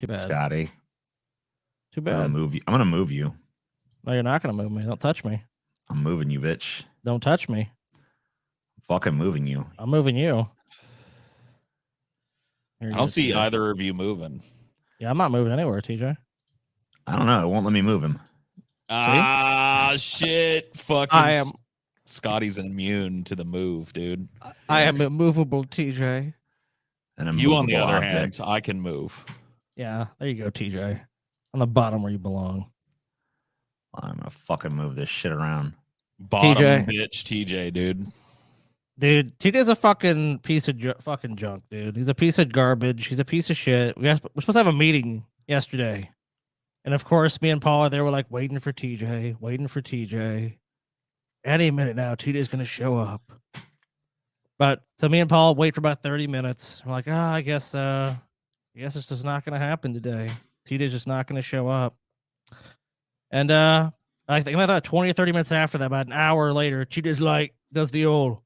Too bad. Scotty. Too I'm bad. gonna move you. I'm gonna move you. No, you're not gonna move me. Don't touch me. I'm moving you, bitch. Don't touch me. Fucking moving you. I'm moving you. I don't see either of you moving. Yeah, I'm not moving anywhere, TJ. I don't know. It won't let me move him. Ah, shit. Fucking Scotty's immune to the move, dude. I am immovable, TJ. And you, on the other hand, I can move. Yeah, there you go, TJ. On the bottom where you belong. I'm gonna fucking move this shit around. Bottom bitch, TJ, dude. Dude, TJ's a fucking piece of fucking junk, dude. He's a piece of garbage. He's a piece of shit. We're supposed to have a meeting yesterday. And of course, me and Paula, they were like waiting for TJ. Any minute now, TJ's going to show up. But so me and Paula wait for about 30 minutes. We're like, I guess it's just not going to happen today. TJ's just not going to show up. And I think about 20 or 30 minutes after that, about an hour later, TJ's like, does the old,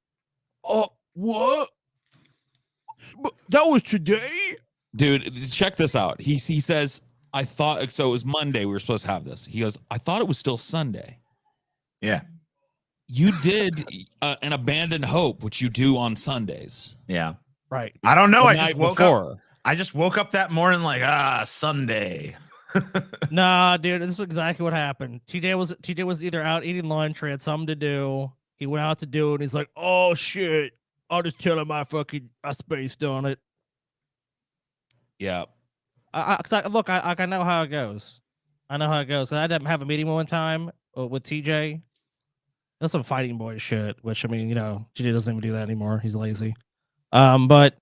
oh, what? That was today? Dude, check this out. He says, I thought, so it was Monday we were supposed to have this. He goes, I thought it was still Sunday. Yeah. You did an abandoned hope, which you do on Sundays. Yeah. Right. I don't know. I just woke up. I just woke up that morning like, Sunday. Nah, dude, this is exactly what happened. TJ was either out eating lunch or had something to do. He went out to do it, and he's like, oh shit. I'll just tell him I spaced on it. Yeah. Look, I know how it goes. I know how it goes. I didn't have a meeting one time with TJ. That's some fighting boy shit, which, I mean, you know, TJ doesn't even do that anymore. He's lazy. But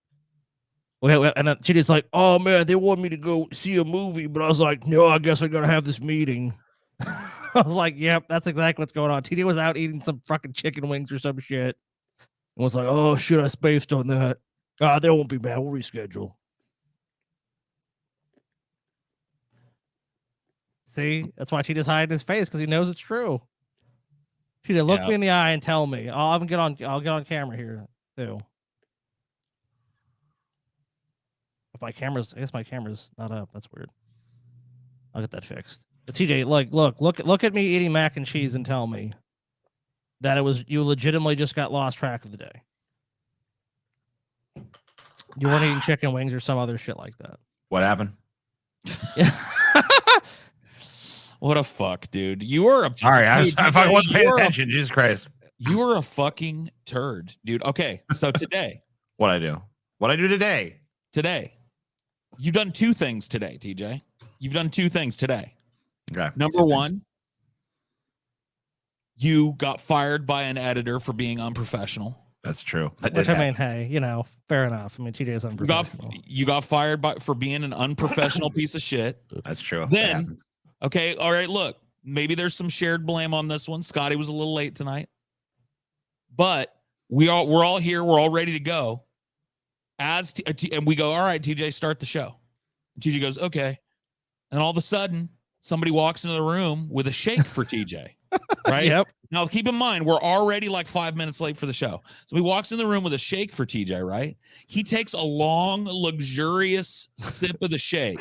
and then TJ's like, oh man, they want me to go see a movie, but I was like, no, I guess I gotta have this meeting. I was like, yep, that's exactly what's going on. TJ was out eating some fucking chicken wings or some shit. And was like, oh shit, I spaced on that. They won't be bad. We'll reschedule. See, that's why TJ's hiding his face, because he knows it's true. TJ, look me in the eye and tell me. I'll get on camera here too. If I guess my camera's not up. That's weird. I'll get that fixed. But TJ, look at me eating mac and cheese and tell me that you legitimately just got lost track of the day. You weren't eating chicken wings or some other shit like that. What happened? Yeah. What a fuck, dude. You were a sorry. I wasn't paying attention. Jesus Christ. You were a fucking turd, dude. Okay, so today. What I do today? Today. You've done two things today, TJ. You've done two things today. Okay. Number one, you got fired by an editor for being unprofessional. That's true. Which, I mean, hey, you know, fair enough. I mean, TJ is unprofessional. You got fired for being an unprofessional piece of shit. That's true. Then, okay, all right, look, maybe there's some shared blame on this one. Scotty was a little late tonight. But we're all here. We're all ready to go. And we go, all right, TJ, start the show. And TJ goes, okay. And all of a sudden, somebody walks into the room with a shake for TJ. Right? Yep. Now, keep in mind, we're already like 5 minutes late for the show. So he walks in the room with a shake for TJ, right? He takes a long, luxurious sip of the shake.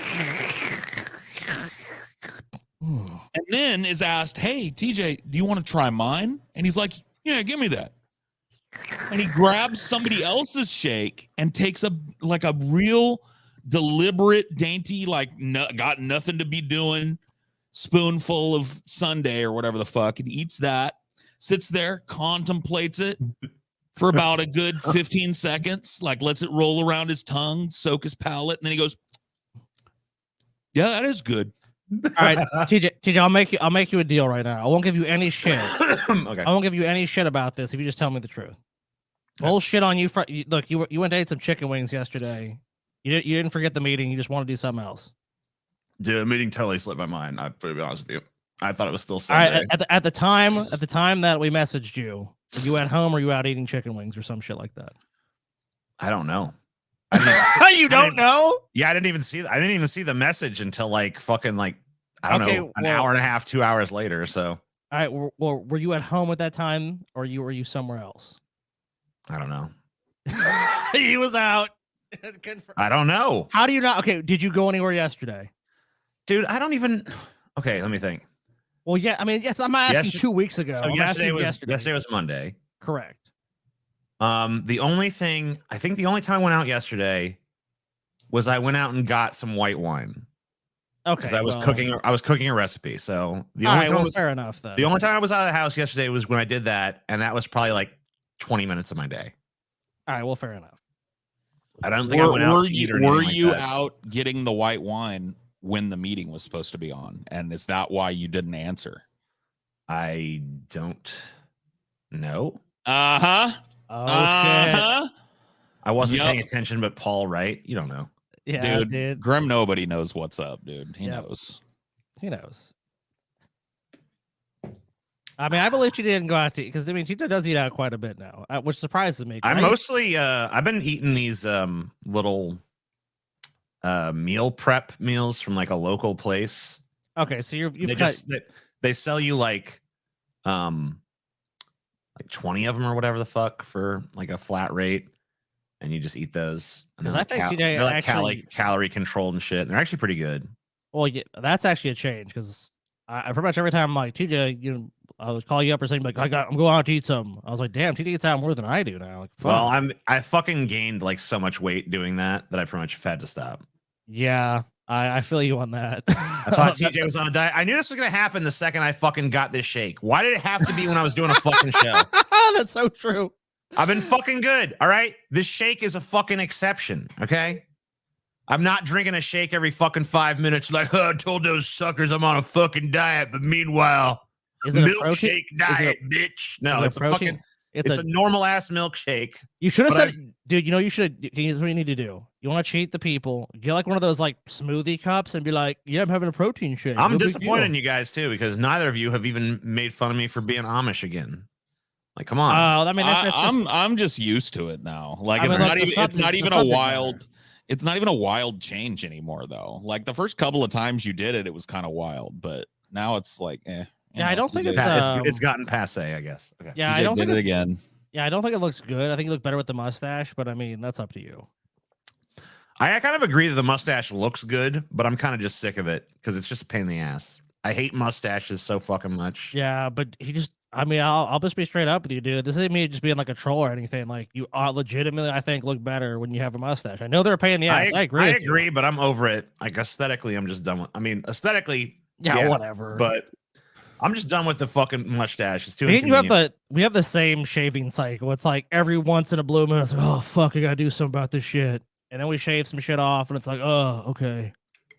And then is asked, hey, TJ, do you want to try mine? And he's like, yeah, give me that. And he grabs somebody else's shake and takes a real deliberate, dainty, got nothing to be doing spoonful of sundae or whatever the fuck, and eats that, sits there, contemplates it for about a good 15 seconds, lets it roll around his tongue, soak his palate, and then he goes, yeah, that is good. All right, TJ, I'll make you a deal right now. I won't give you any shit. Okay. I won't give you any shit about this if you just tell me the truth. Bullshit on you. Look, you went to eat some chicken wings yesterday. You didn't forget the meeting. You just want to do something else. Dude, the meeting totally slipped my mind. To be honest with you, I thought it was still Sunday. All right, at the time that we messaged you, were you at home or you out eating chicken wings or some shit like that? I don't know. You don't know? Yeah, I didn't even see the message until I don't know, an hour and a half, 2 hours later. So, all right, well, were you at home at that time or were you somewhere else? I don't know. He was out. I don't know. How do you not? Okay, did you go anywhere yesterday? Dude, I don't even. Okay, let me think. Well, yeah, I mean, yes, I'm asking 2 weeks ago. So I'm yesterday asking yesterday was Monday. Correct. The only thing, I think the only time I went out yesterday was I went out and got some white wine. Okay. Because I was cooking a recipe. So the only time was fair enough then. The only time I was out of the house yesterday was when I did that, and that was probably like 20 minutes of my day. All right, well, fair enough. I don't think I went out to eat or anything Were like you that. out getting the white wine when the meeting was supposed to be on? And is that why you didn't answer? I don't know. Uh-huh. Oh, shit. I wasn't paying attention, but Paul, right? You don't know. Yeah, dude. Grim, nobody knows what's up, dude. He knows. He knows. I mean, I believe she didn't go out to eat because I mean, Tito does eat out quite a bit now, which surprises me. I'm mostly I've been eating these little meal prep meals from like a local place. Okay, so they sell you like 20 of them or whatever the fuck for like a flat rate, and you just eat those. Because I think they're like calorie controlled and shit. And they're actually pretty good. Well, yeah, that's actually a change because I pretty much every time I'm like TJ, you know, I would call you up or something like I'm going out to eat some. I was like, damn, TJ eats out more than I do now. Like, fuck. Well, I fucking gained like so much weight doing that I pretty much had to stop. Yeah, I feel you on that. I thought TJ was on a diet. I knew this was gonna happen the second I fucking got this shake. Why did it have to be when I was doing a fucking show? That's so true. I've been fucking good. All right, this shake is a fucking exception. Okay. I'm not drinking a shake every fucking 5 minutes like, I told those suckers I'm on a fucking diet, but meanwhile, is it milkshake diet, bitch? No, it's a fucking, it's a normal ass milkshake. You should have said, dude, you know, you should, here's what you need to do. You want to cheat the people, get like one of those like smoothie cups and be like, yeah, I'm having a protein shake. I'm disappointed in you guys too, because neither of you have even made fun of me for being Amish again. Like, come on. I mean, I'm just used to it now. Like, it's not even a wild. It's not even a wild change anymore, though. Like the first couple of times you did it, it was kind of wild, but now it's like, yeah, I don't think it's gotten passe, I guess. Okay. Yeah, I don't think it again. Yeah, I don't think it looks good. I think you look better with the mustache, but I mean, that's up to you. I kind of agree that the mustache looks good, but I'm kind of just sick of it because it's just a pain in the ass. I hate mustaches so fucking much. Yeah, but I mean, I'll just be straight up with you, dude. This isn't me just being like a troll or anything. Like, you are legitimately, I think, look better when you have a mustache. I know they're a pain in the ass. I agree. But I'm over it. Like, aesthetically, I'm just done with. I mean, aesthetically, yeah, whatever. But I'm just done with the fucking mustache. It's too. We have the same shaving cycle. It's like every once in a blue moon, it's like, oh fuck, I gotta do something about this shit, and then we shave some shit off, and it's like, oh, okay,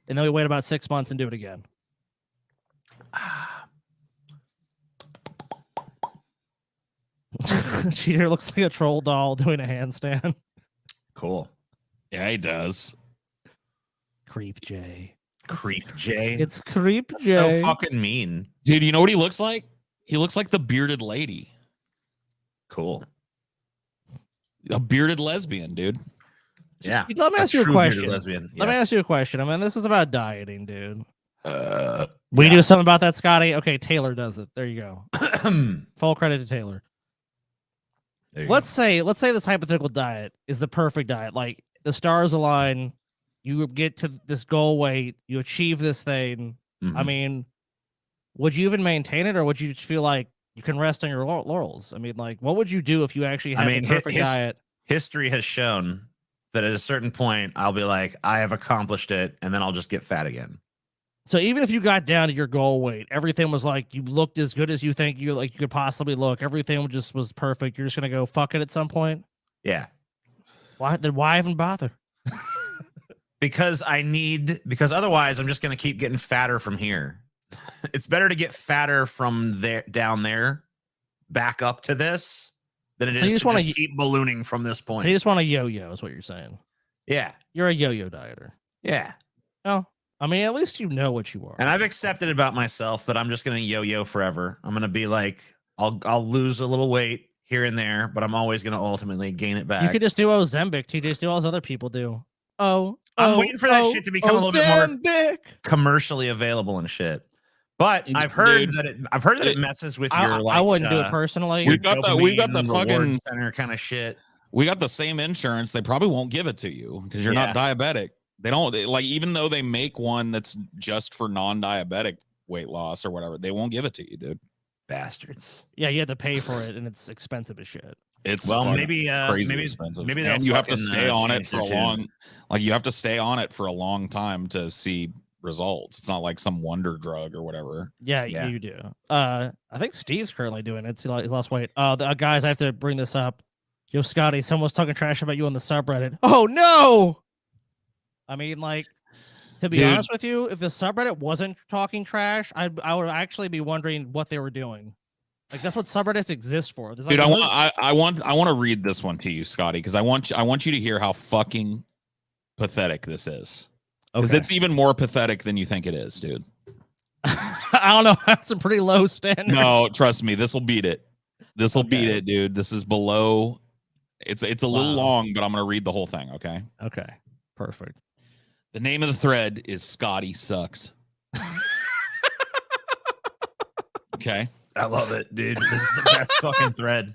and then we wait about 6 months and do it again. Cheater looks like a troll doll doing a handstand. Cool. Yeah, he does. Creep J. It's Creep J. So fucking mean. Dude, you know what he looks like? He looks like the bearded lady. Cool. A bearded lesbian, dude. Yeah. Let me ask you a question. Lesbian. Let me ask you a question. I mean, this is about dieting, dude. We do something about that, Scotty? Okay, Taylor does it. There you go. Full credit to Taylor. Let's say this hypothetical diet is the perfect diet. Like, the stars align, you get to this goal weight, you achieve this thing. Mm-hmm. I mean, would you even maintain it, or would you just feel like you can rest on your laurels? I mean, like, what would you do if you actually had the perfect diet? History has shown that at a certain point, I'll be like, I have accomplished it, and then I'll just get fat again. So even if you got down to your goal weight, everything was like, you looked as good as you think you could possibly look. Everything just was perfect. You're just gonna go fuck it at some point. Yeah. Why even bother? Because otherwise I'm just gonna keep getting fatter from here. It's better to get fatter from there down there back up to this than it is to just keep ballooning from this point. So you just want to yo-yo is what you're saying. Yeah. You're a yo-yo dieter. Yeah. Oh, I mean, at least you know what you are. And I've accepted about myself that I'm just going to yo-yo forever. I'm going to be like, I'll lose a little weight here and there, but I'm always going to ultimately gain it back. You could just do Ozempic. TJ, do all those other people do. I'm waiting for that shit to become a little bit more commercially available and shit. But I've heard that it messes with your. Like, I wouldn't do it personally. We've got the fucking center kind of shit. we got the same insurance. They probably won't give it to you because you're not diabetic. They don't like, even though they make one that's just for non-diabetic weight loss or whatever, they won't give it to you, dude. Bastards. Yeah, you have to pay for it, and it's expensive as shit. It's maybe crazy maybe expensive. Maybe and you have to stay on it change for a their long, tune. like you have to stay on it for a long time to see results. It's not like some wonder drug or whatever. Yeah, you do. I think Steve's currently doing it. He's lost weight. Guys, I have to bring this up. Yo, Scotty, someone's talking trash about you on the subreddit. Oh no! I mean, like, to be honest with you, if the subreddit wasn't talking trash, I would actually be wondering what they were doing. Like, that's what subreddits exist for. There's, like, Dude, I want to read this one to you, Scotty, because I want you to hear how fucking pathetic this is. Because it's even more pathetic than you think it is, dude. I don't know. That's a pretty low standard. No, trust me, this will beat it. This will beat it, dude. This is below. It's a little long, but I'm gonna read the whole thing. Okay. Okay. Perfect. The name of the thread is Scotty Sucks. Okay. I love it, dude. This is the best fucking thread.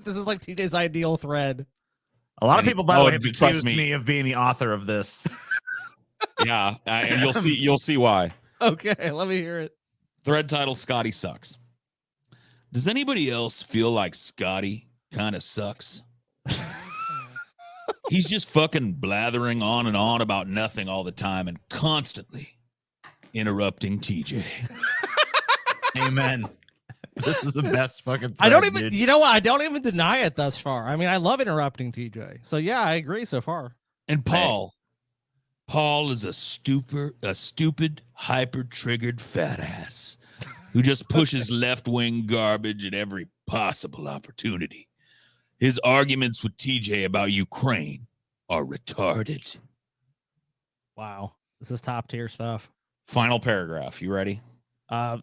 This is like TJ's ideal thread. A lot of people, by the way, have trust accused me me of being the author of this. Yeah, and you'll see why. Okay, let me hear it. Thread title: Scotty Sucks. Does anybody else feel like Scotty kind of sucks? He's just fucking blathering on and on about nothing all the time and constantly interrupting TJ. Amen. This is the best fucking thread, I don't even, dude. you know what? I don't even deny it thus far. I mean, I love interrupting TJ. So yeah, I agree so far. And Paul is a stupid, hyper-triggered fat ass who just pushes left-wing garbage at every possible opportunity. His arguments with TJ about Ukraine are retarded. Wow. This is top tier stuff. Final paragraph. You ready?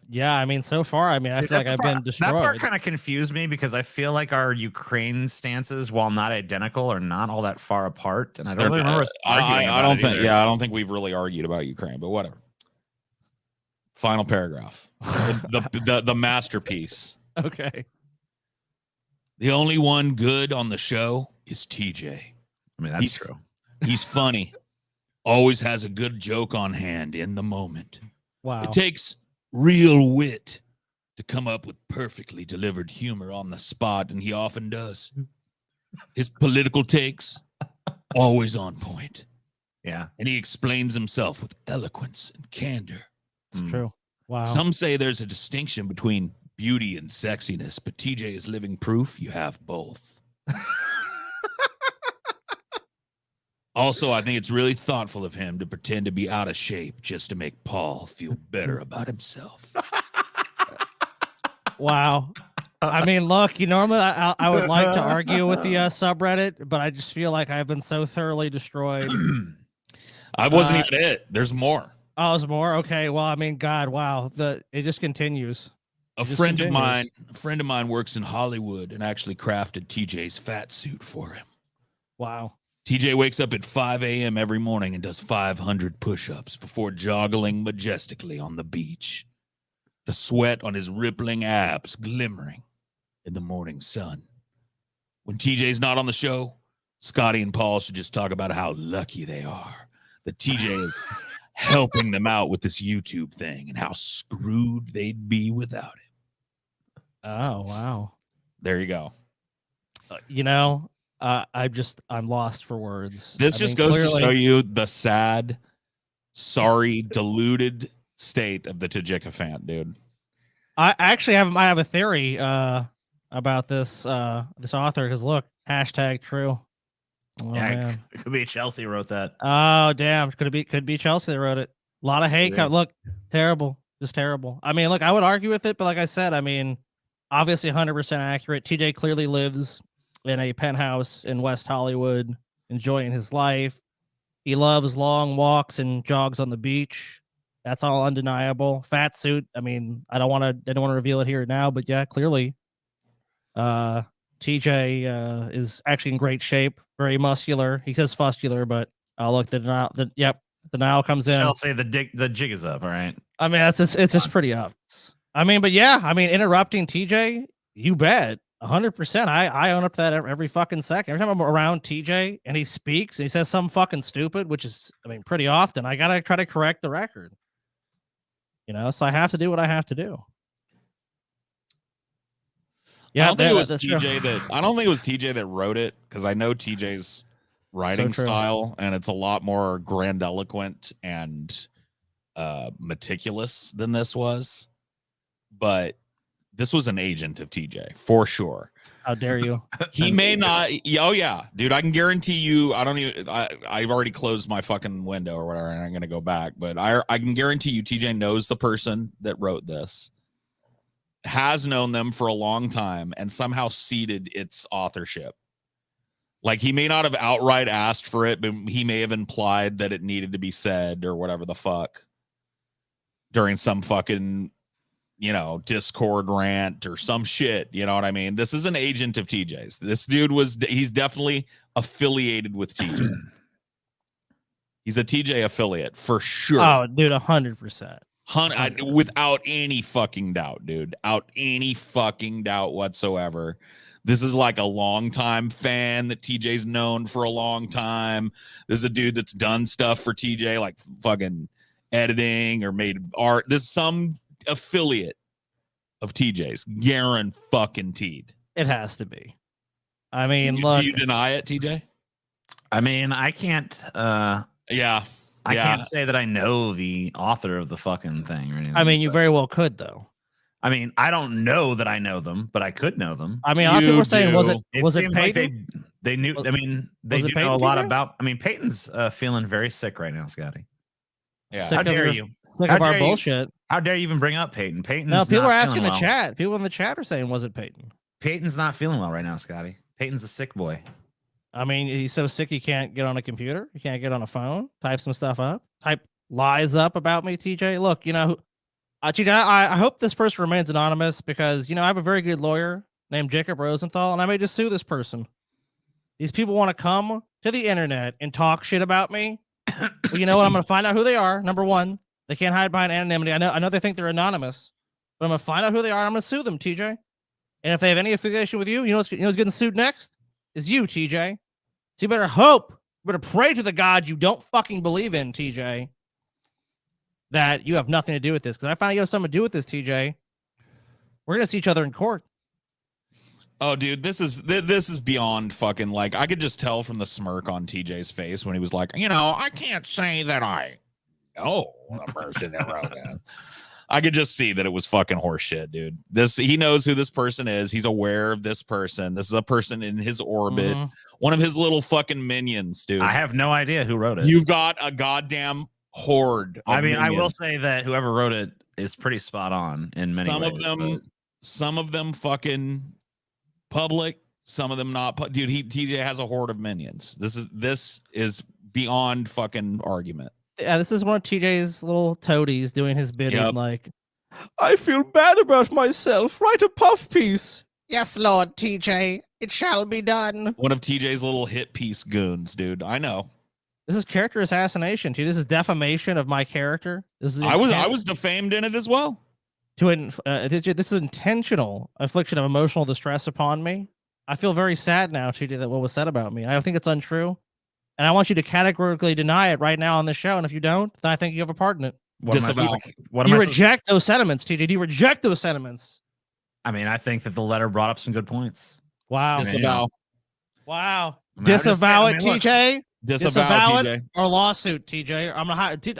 Yeah, I mean, so far, I mean, I feel like I've been destroyed. That part kind of confused me because I feel like our Ukraine stances, while not identical, are not all that far apart. And I don't really remember us arguing I about don't it think. either. Yeah, I don't think we've really argued about Ukraine, but whatever. Final paragraph. the masterpiece. Okay. The only one good on the show is TJ. I mean, that's true. He's funny. Always has a good joke on hand in the moment. Wow. It takes real wit to come up with perfectly delivered humor on the spot, and he often does. His political takes, always on point. Yeah. And he explains himself with eloquence and candor. It's true. Wow. Some say there's a distinction between beauty and sexiness, but TJ is living proof you have both. Also, I think it's really thoughtful of him to pretend to be out of shape just to make Paul feel better about himself. Wow. I mean, look, normally I would like to argue with the subreddit, but I just feel like I've been so thoroughly destroyed. I wasn't even it. There's more. Oh, there's more? Okay. Well, I mean, God, wow. It just continues. A friend of mine works in Hollywood and actually crafted TJ's fat suit for him. Wow. TJ wakes up at 5 a.m. every morning and does 500 push-ups before joggling majestically on the beach. The sweat on his rippling abs glimmering in the morning sun. When TJ's not on the show, Scotty and Paul should just talk about how lucky they are that TJ is helping them out with this YouTube thing and how screwed they'd be without him. Oh, wow. There you go. I'm lost for words. This just goes to show you the sad, sorry, deluded state of the Tajikafant, dude. I actually might have a theory about this author, because look, #true. Oh, yeah, man. it could be Chelsea wrote that. Oh, damn. Could be Chelsea that wrote it. A lot of hate. Yeah. Look, terrible. Just terrible. I mean, look, I would argue with it, but like I said, I mean, obviously 100% accurate. TJ clearly lives in a penthouse in West Hollywood, enjoying his life. He loves long walks and jogs on the beach. That's all undeniable. Fat suit. I mean, I don't want to reveal it here now, but yeah, clearly, TJ is actually in great shape. Very muscular. He says fuscular, but look, the denial comes in. Chelsea, the jig is up. All right. I mean, it's just pretty obvious. I mean, but yeah, I mean, interrupting TJ, you bet. 100%. I own up to that every fucking second. Every time I'm around TJ and he speaks and he says something fucking stupid, which is, I mean, pretty often, I gotta try to correct the record. You know, so I have to do what I have to do. Yeah, I don't think it was TJ that wrote it, because I know TJ's writing style, and it's a lot more grandiloquent and meticulous than this was. But this was an agent of TJ for sure. How dare you? He may not. Oh yeah, dude. I can guarantee you. I've already closed my fucking window or whatever, and I'm gonna go back. But I can guarantee you, TJ knows the person that wrote this, has known them for a long time, and somehow ceded its authorship. Like, he may not have outright asked for it, but he may have implied that it needed to be said or whatever the fuck during some fucking, you know, Discord rant or some shit. You know what I mean? This is an agent of TJ's. This dude he's definitely affiliated with TJ. He's a TJ affiliate for sure. Oh, dude, 100%. Without any fucking doubt, dude. Out any fucking doubt whatsoever. This is like a longtime fan that TJ's known for a long time. This is a dude that's done stuff for TJ, like fucking editing or made art. This is some affiliate of TJ's. Guaranteed. It has to be. I mean, look. Do you deny it, TJ? I mean, I can't. Yeah. I can't say that I know the author of the fucking thing or anything. I mean, you very well could, though. I mean, I don't know that I know them, but I could know them. I mean, a lot of people are saying, was it seems Peyton? Like they knew. I mean, they do know a lot about. I mean, Peyton's feeling very sick right now, Scotty. Yeah. How dare you? Sick of our bullshit. How dare you even bring up Peyton? Peyton's no, people not are asking in the well. chat. People in the chat are saying, was it Peyton? Peyton's not feeling well right now, Scotty. Peyton's a sick boy. I mean, he's so sick he can't get on a computer. He can't get on a phone. Type some stuff up. Type lies up about me, TJ. Look, you know, TJ, I hope this person remains anonymous because, you know, I have a very good lawyer named Jacob Rosenthal, and I may just sue this person. These people want to come to the internet and talk shit about me. Well, you know what? I'm going to find out who they are. Number one, they can't hide behind anonymity. I know they think they're anonymous, but I'm going to find out who they are. I'm going to sue them, TJ. And if they have any affiliation with you, you know who's getting sued next? Is you, TJ. So you better hope, you better pray to the God you don't fucking believe in, TJ, that you have nothing to do with this. Because I find out you have something to do with this, TJ. We're going to see each other in court. Oh, dude, this is beyond fucking, like, I could just tell from the smirk on TJ's face when he was like, you know, I can't say that I know the person that wrote that. I could just see that it was fucking horseshit, dude. He knows who this person is. He's aware of this person. This is a person in his orbit. Mm-hmm. One of his little fucking minions, dude. I have no idea who wrote it. You've got a goddamn horde. I mean, minions. I will say that whoever wrote it is pretty spot on in many ways. Some of them fucking public, some of them not. Dude, TJ has a horde of minions. This is beyond fucking argument. Yeah, this is one of TJ's little toadies doing his bidding. Like, I feel bad about myself. Write a puff piece. Yes, Lord TJ, it shall be done. One of TJ's little hit piece goons, dude. I know. This is character assassination, too. This is defamation of my character. This is I was defamed in it as well. This is intentional infliction of emotional distress upon me. I feel very sad now, TJ, that what was said about me. I think it's untrue. And I want you to categorically deny it right now on the show. And if you don't, then I think you have a part in it. You reject those sentiments, TJ. Do you reject those sentiments? I mean, I think that the letter brought up some good points. Wow. Disavow. Wow. Disavow it, TJ. Disavow it or lawsuit, TJ.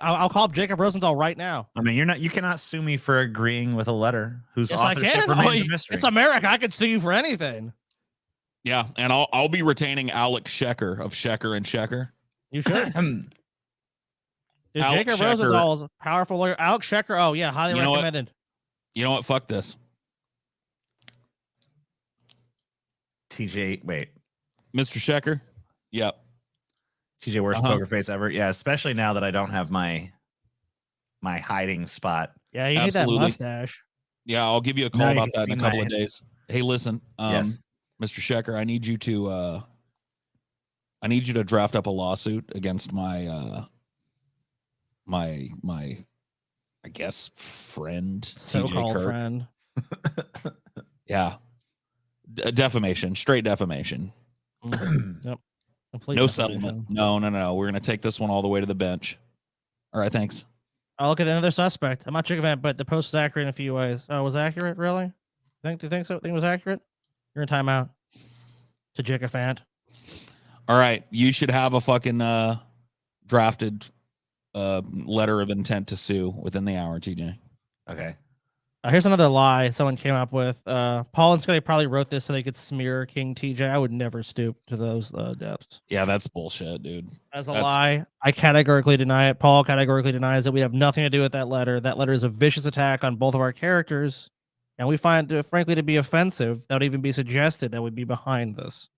I'll call up Jacob Rosenthal right now. I mean, you cannot sue me for agreeing with a letter whose authorship remains a mystery. It's America. I could sue you for anything. Yeah, and I'll be retaining Alex Shecker of Shecker and Shecker. You should. Dude, Jacob Rosenthal is a powerful lawyer. Alex Shecker, oh yeah, highly recommended. You know what? Fuck this. TJ, wait. Mr. Shecker? Yep. TJ, worst poker face ever. Yeah, especially now that I don't have my hiding spot. Yeah, you need that mustache. Yeah, I'll give you a call about that in a couple of days. Hey, listen. Yes. Mr. Shecker, I need you to draft up a lawsuit against my I guess friend, so-called friend. Yeah. Defamation, straight defamation. Yep. Complete No defamation. settlement. No. We're gonna take this one all the way to the bench. All right, thanks. I'll look at another suspect. I'm not checking that, but the post is accurate in a few ways. Oh, was accurate? Really? Do you think so? Think it was accurate? You're in timeout. To Jickafant. All right, you should have a fucking drafted letter of intent to sue within the hour, TJ. Okay. Here's another lie someone came up with. Paul and Scotty probably wrote this so they could smear King TJ. I would never stoop to those depths. Yeah, that's bullshit, dude. That's a lie. I categorically deny it. Paul categorically denies it. We have nothing to do with that letter. That letter is a vicious attack on both of our characters, and we find it, frankly, to be offensive. That would even be suggested that would be behind this.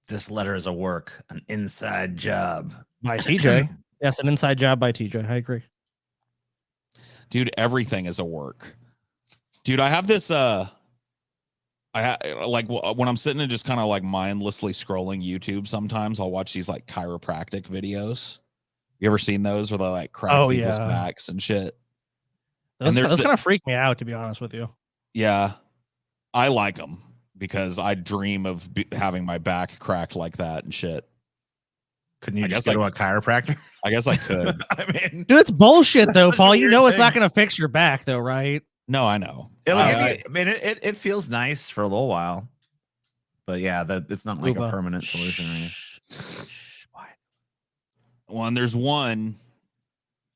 This letter is a work, an inside job By TJ. Yes, an inside job by TJ. I agree. Dude, everything is a work. Dude, I have this like when I'm sitting and just kind of like mindlessly scrolling YouTube, sometimes I'll watch these like chiropractic videos. You ever seen those where they like crack people's backs and shit? Those kind of freak me out, to be honest with you. Yeah, I like them because I dream of having my back cracked like that and shit. Couldn't you just go to a chiropractor? I guess I could. I mean, dude, it's bullshit though, Paul. You know it's not going to fix your back though, right? No, I know. It feels nice for a little while, but yeah, it's not like a permanent solution. Well, and there's one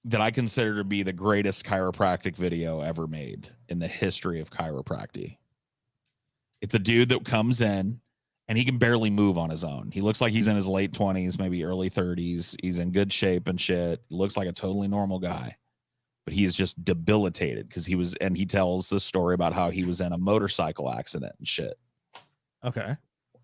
that I consider to be the greatest chiropractic video ever made in the history of chiropractic. It's a dude that comes in and he can barely move on his own. He looks like he's in his late 20s, maybe early 30s. He's in good shape and shit. He looks like a totally normal guy, but he is just debilitated because he tells the story about how he was in a motorcycle accident and shit. Okay.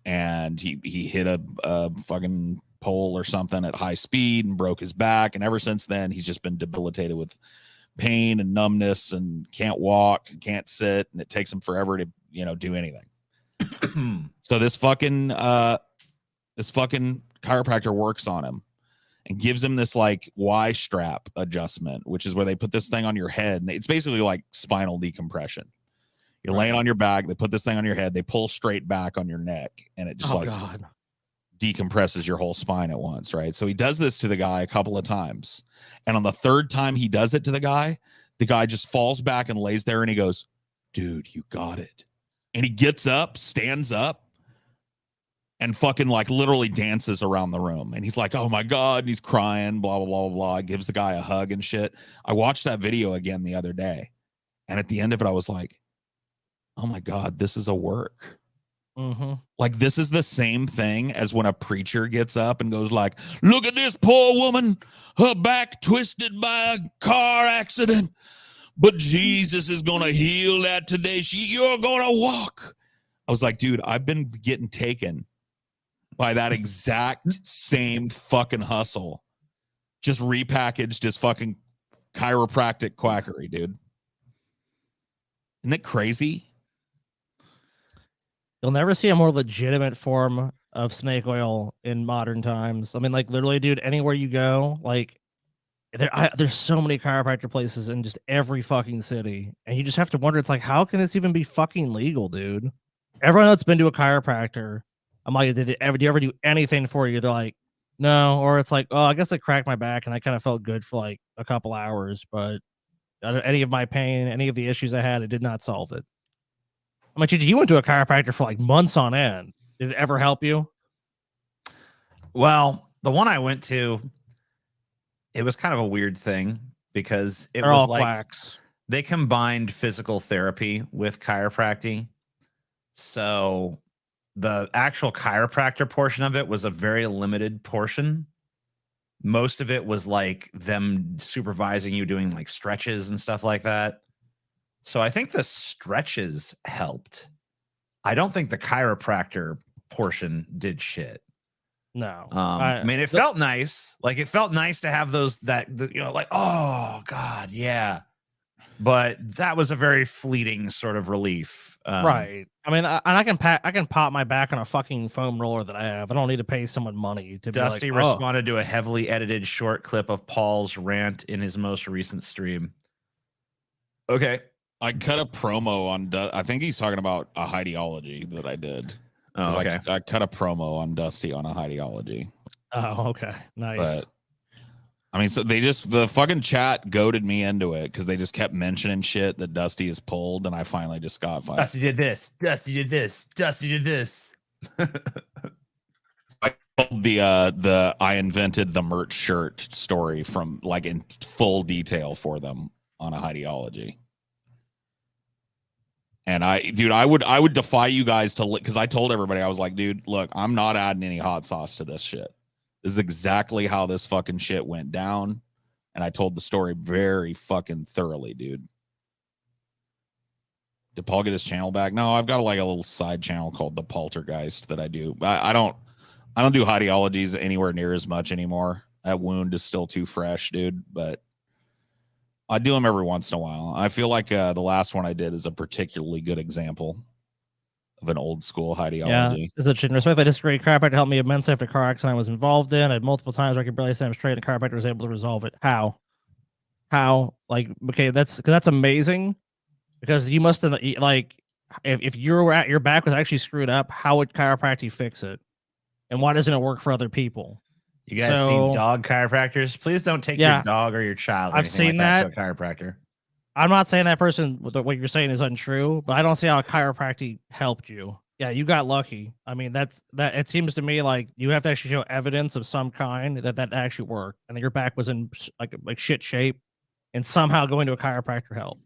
And he hit a fucking pole or something at high speed and broke his back. And ever since then, he's just been debilitated with pain and numbness and can't walk and can't sit. And it takes him forever to, do anything. So this fucking chiropractor works on him and gives him this like Y strap adjustment, which is where they put this thing on your head. And it's basically like spinal decompression. You're laying on your back. They put this thing on your head. They pull straight back on your neck, and it just decompresses your whole spine at once. Right. So he does this to the guy a couple of times. And on the third time he does it to the guy just falls back and lays there and he goes, dude, you got it. And he gets up, stands up, and fucking like literally dances around the room. And he's like, oh my God. And he's crying, blah, blah, blah, blah, blah. Gives the guy a hug and shit. I watched that video again the other day. And at the end of it, I was like, oh my God, this is a work. Mm-hmm. Like this is the same thing as when a preacher gets up and goes like, look at this poor woman, her back twisted by a car accident. But Jesus is going to heal that today. You're going to walk. I was like, dude, I've been getting taken by that exact same fucking hustle. Just repackaged as fucking chiropractic quackery, dude. Isn't it crazy? You'll never see a more legitimate form of snake oil in modern times. I mean, like literally, dude, anywhere you go, like there's so many chiropractor places in just every fucking city. And you just have to wonder, it's like, how can this even be fucking legal, dude? Everyone that's been to a chiropractor, I'm like, do you ever do anything for you? They're like, no. Or it's like, oh, I guess I cracked my back and I kind of felt good for like a couple hours, but any of my pain, any of the issues I had, it did not solve it. I'm like, you went to a chiropractor for like months on end. Did it ever help you? Well, the one I went to, it was kind of a weird thing because it They're was all like quacks. They combined physical therapy with chiropractic. So the actual chiropractor portion of it was a very limited portion. Most of it was like them supervising you doing like stretches and stuff like that. So I think the stretches helped. I don't think the chiropractor portion did shit. No. I mean, it felt nice. Like it felt nice to have those like, oh God, yeah. But that was a very fleeting sort of relief. Right. I mean, I can pop my back on a fucking foam roller that I have. I don't need to pay someone money to Dusty be like, responded to a heavily edited short clip of Paul's rant in his most recent stream. Okay. I cut a promo on. I think he's talking about a ideology that I did. Oh, okay. I cut a promo on Dusty on a ideology. Oh, okay, nice. But I mean, so the fucking chat goaded me into it because they just kept mentioning shit that Dusty has pulled, and I finally just got fired. Dusty did this. Dusty did this. Dusty did this. I told the I invented the merch shirt story from like in full detail for them on a ideology. And I would defy you guys to, because I told everybody, I was like, dude, look, I'm not adding any hot sauce to this shit. This is exactly how this fucking shit went down. And I told the story very fucking thoroughly, dude. Did Paul get his channel back? No, I've got like a little side channel called the Poltergeist that I do. I don't do ideologies anywhere near as much anymore. That wound is still too fresh, dude. But I do them every once in a while. I feel like the last one I did is a particularly good example of an old school ideology. Yeah, is it respect? I disagree. Chiropractor helped me immensely after a car accident I was involved in. I had multiple times where I could barely stand up straight, and the chiropractor was able to resolve it. How? Like, okay, that's amazing, because you must have, like, if your back was actually screwed up, how would chiropractic fix it? And why doesn't it work for other people? You guys seen dog chiropractors? Please don't take your dog or your child. I've seen that to a chiropractor. I'm not saying that person, what you're saying is untrue, but I don't see how chiropractic helped you. Yeah, you got lucky. I mean, that it seems to me like you have to actually show evidence of some kind that actually worked, and that your back was in like shit shape, and somehow going to a chiropractor helped.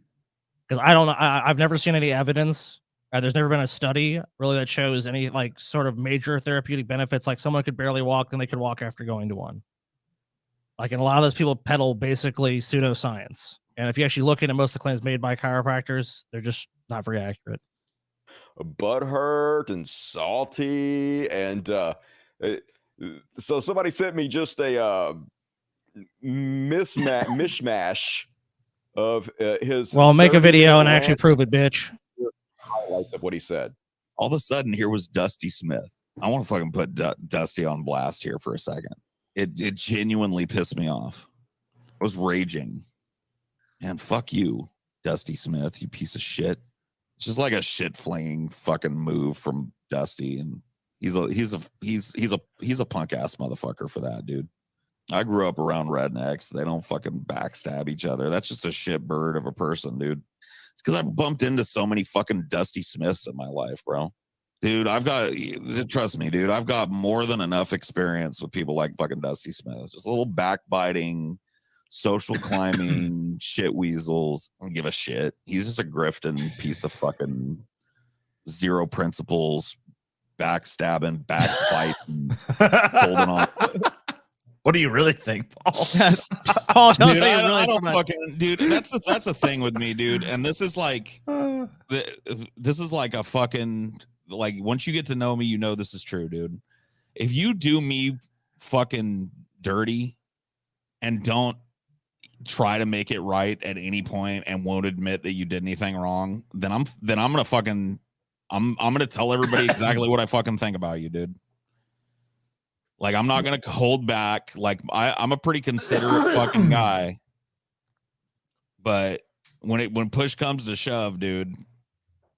Because I don't know, I've never seen any evidence. There's never been a study really that shows any like sort of major therapeutic benefits. Like someone could barely walk, then they could walk after going to one. Like, and a lot of those people peddle basically pseudoscience. And if you actually look into most of the claims made by chiropractors, they're just not very accurate. Butthurt and salty, and so somebody sent me just a mishmash of his. Well, make a video and actually prove it, bitch. Highlights of what he said. All of a sudden, here was Dusty Smith. I want to fucking put Dusty on blast here for a second. It genuinely pissed me off. I was raging. And fuck you, Dusty Smith, you piece of shit. It's just like a shit flinging fucking move from Dusty, and he's a punk ass motherfucker for that, dude. I grew up around rednecks. They don't fucking backstab each other. That's just a shit bird of a person, dude. It's because I've bumped into so many fucking Dusty Smiths in my life, bro. Dude, trust me, dude, I've got more than enough experience with people like fucking Dusty Smith. Just a little backbiting, social climbing shit weasels. I don't give a shit. He's just a grifting piece of fucking zero principles, backstabbing, backbiting, holding on. What do you really think, Paul? Paul, dude, I don't fucking, dude. That's the thing with me, dude. And this is like a fucking, like, once you get to know me, you know this is true, dude. If you do me fucking dirty and don't try to make it right at any point and won't admit that you did anything wrong, then I'm gonna fucking I'm gonna tell everybody exactly what I fucking think about you, dude. Like, I'm not gonna hold back. Like, I'm a pretty considerate fucking guy, but when push comes to shove, dude,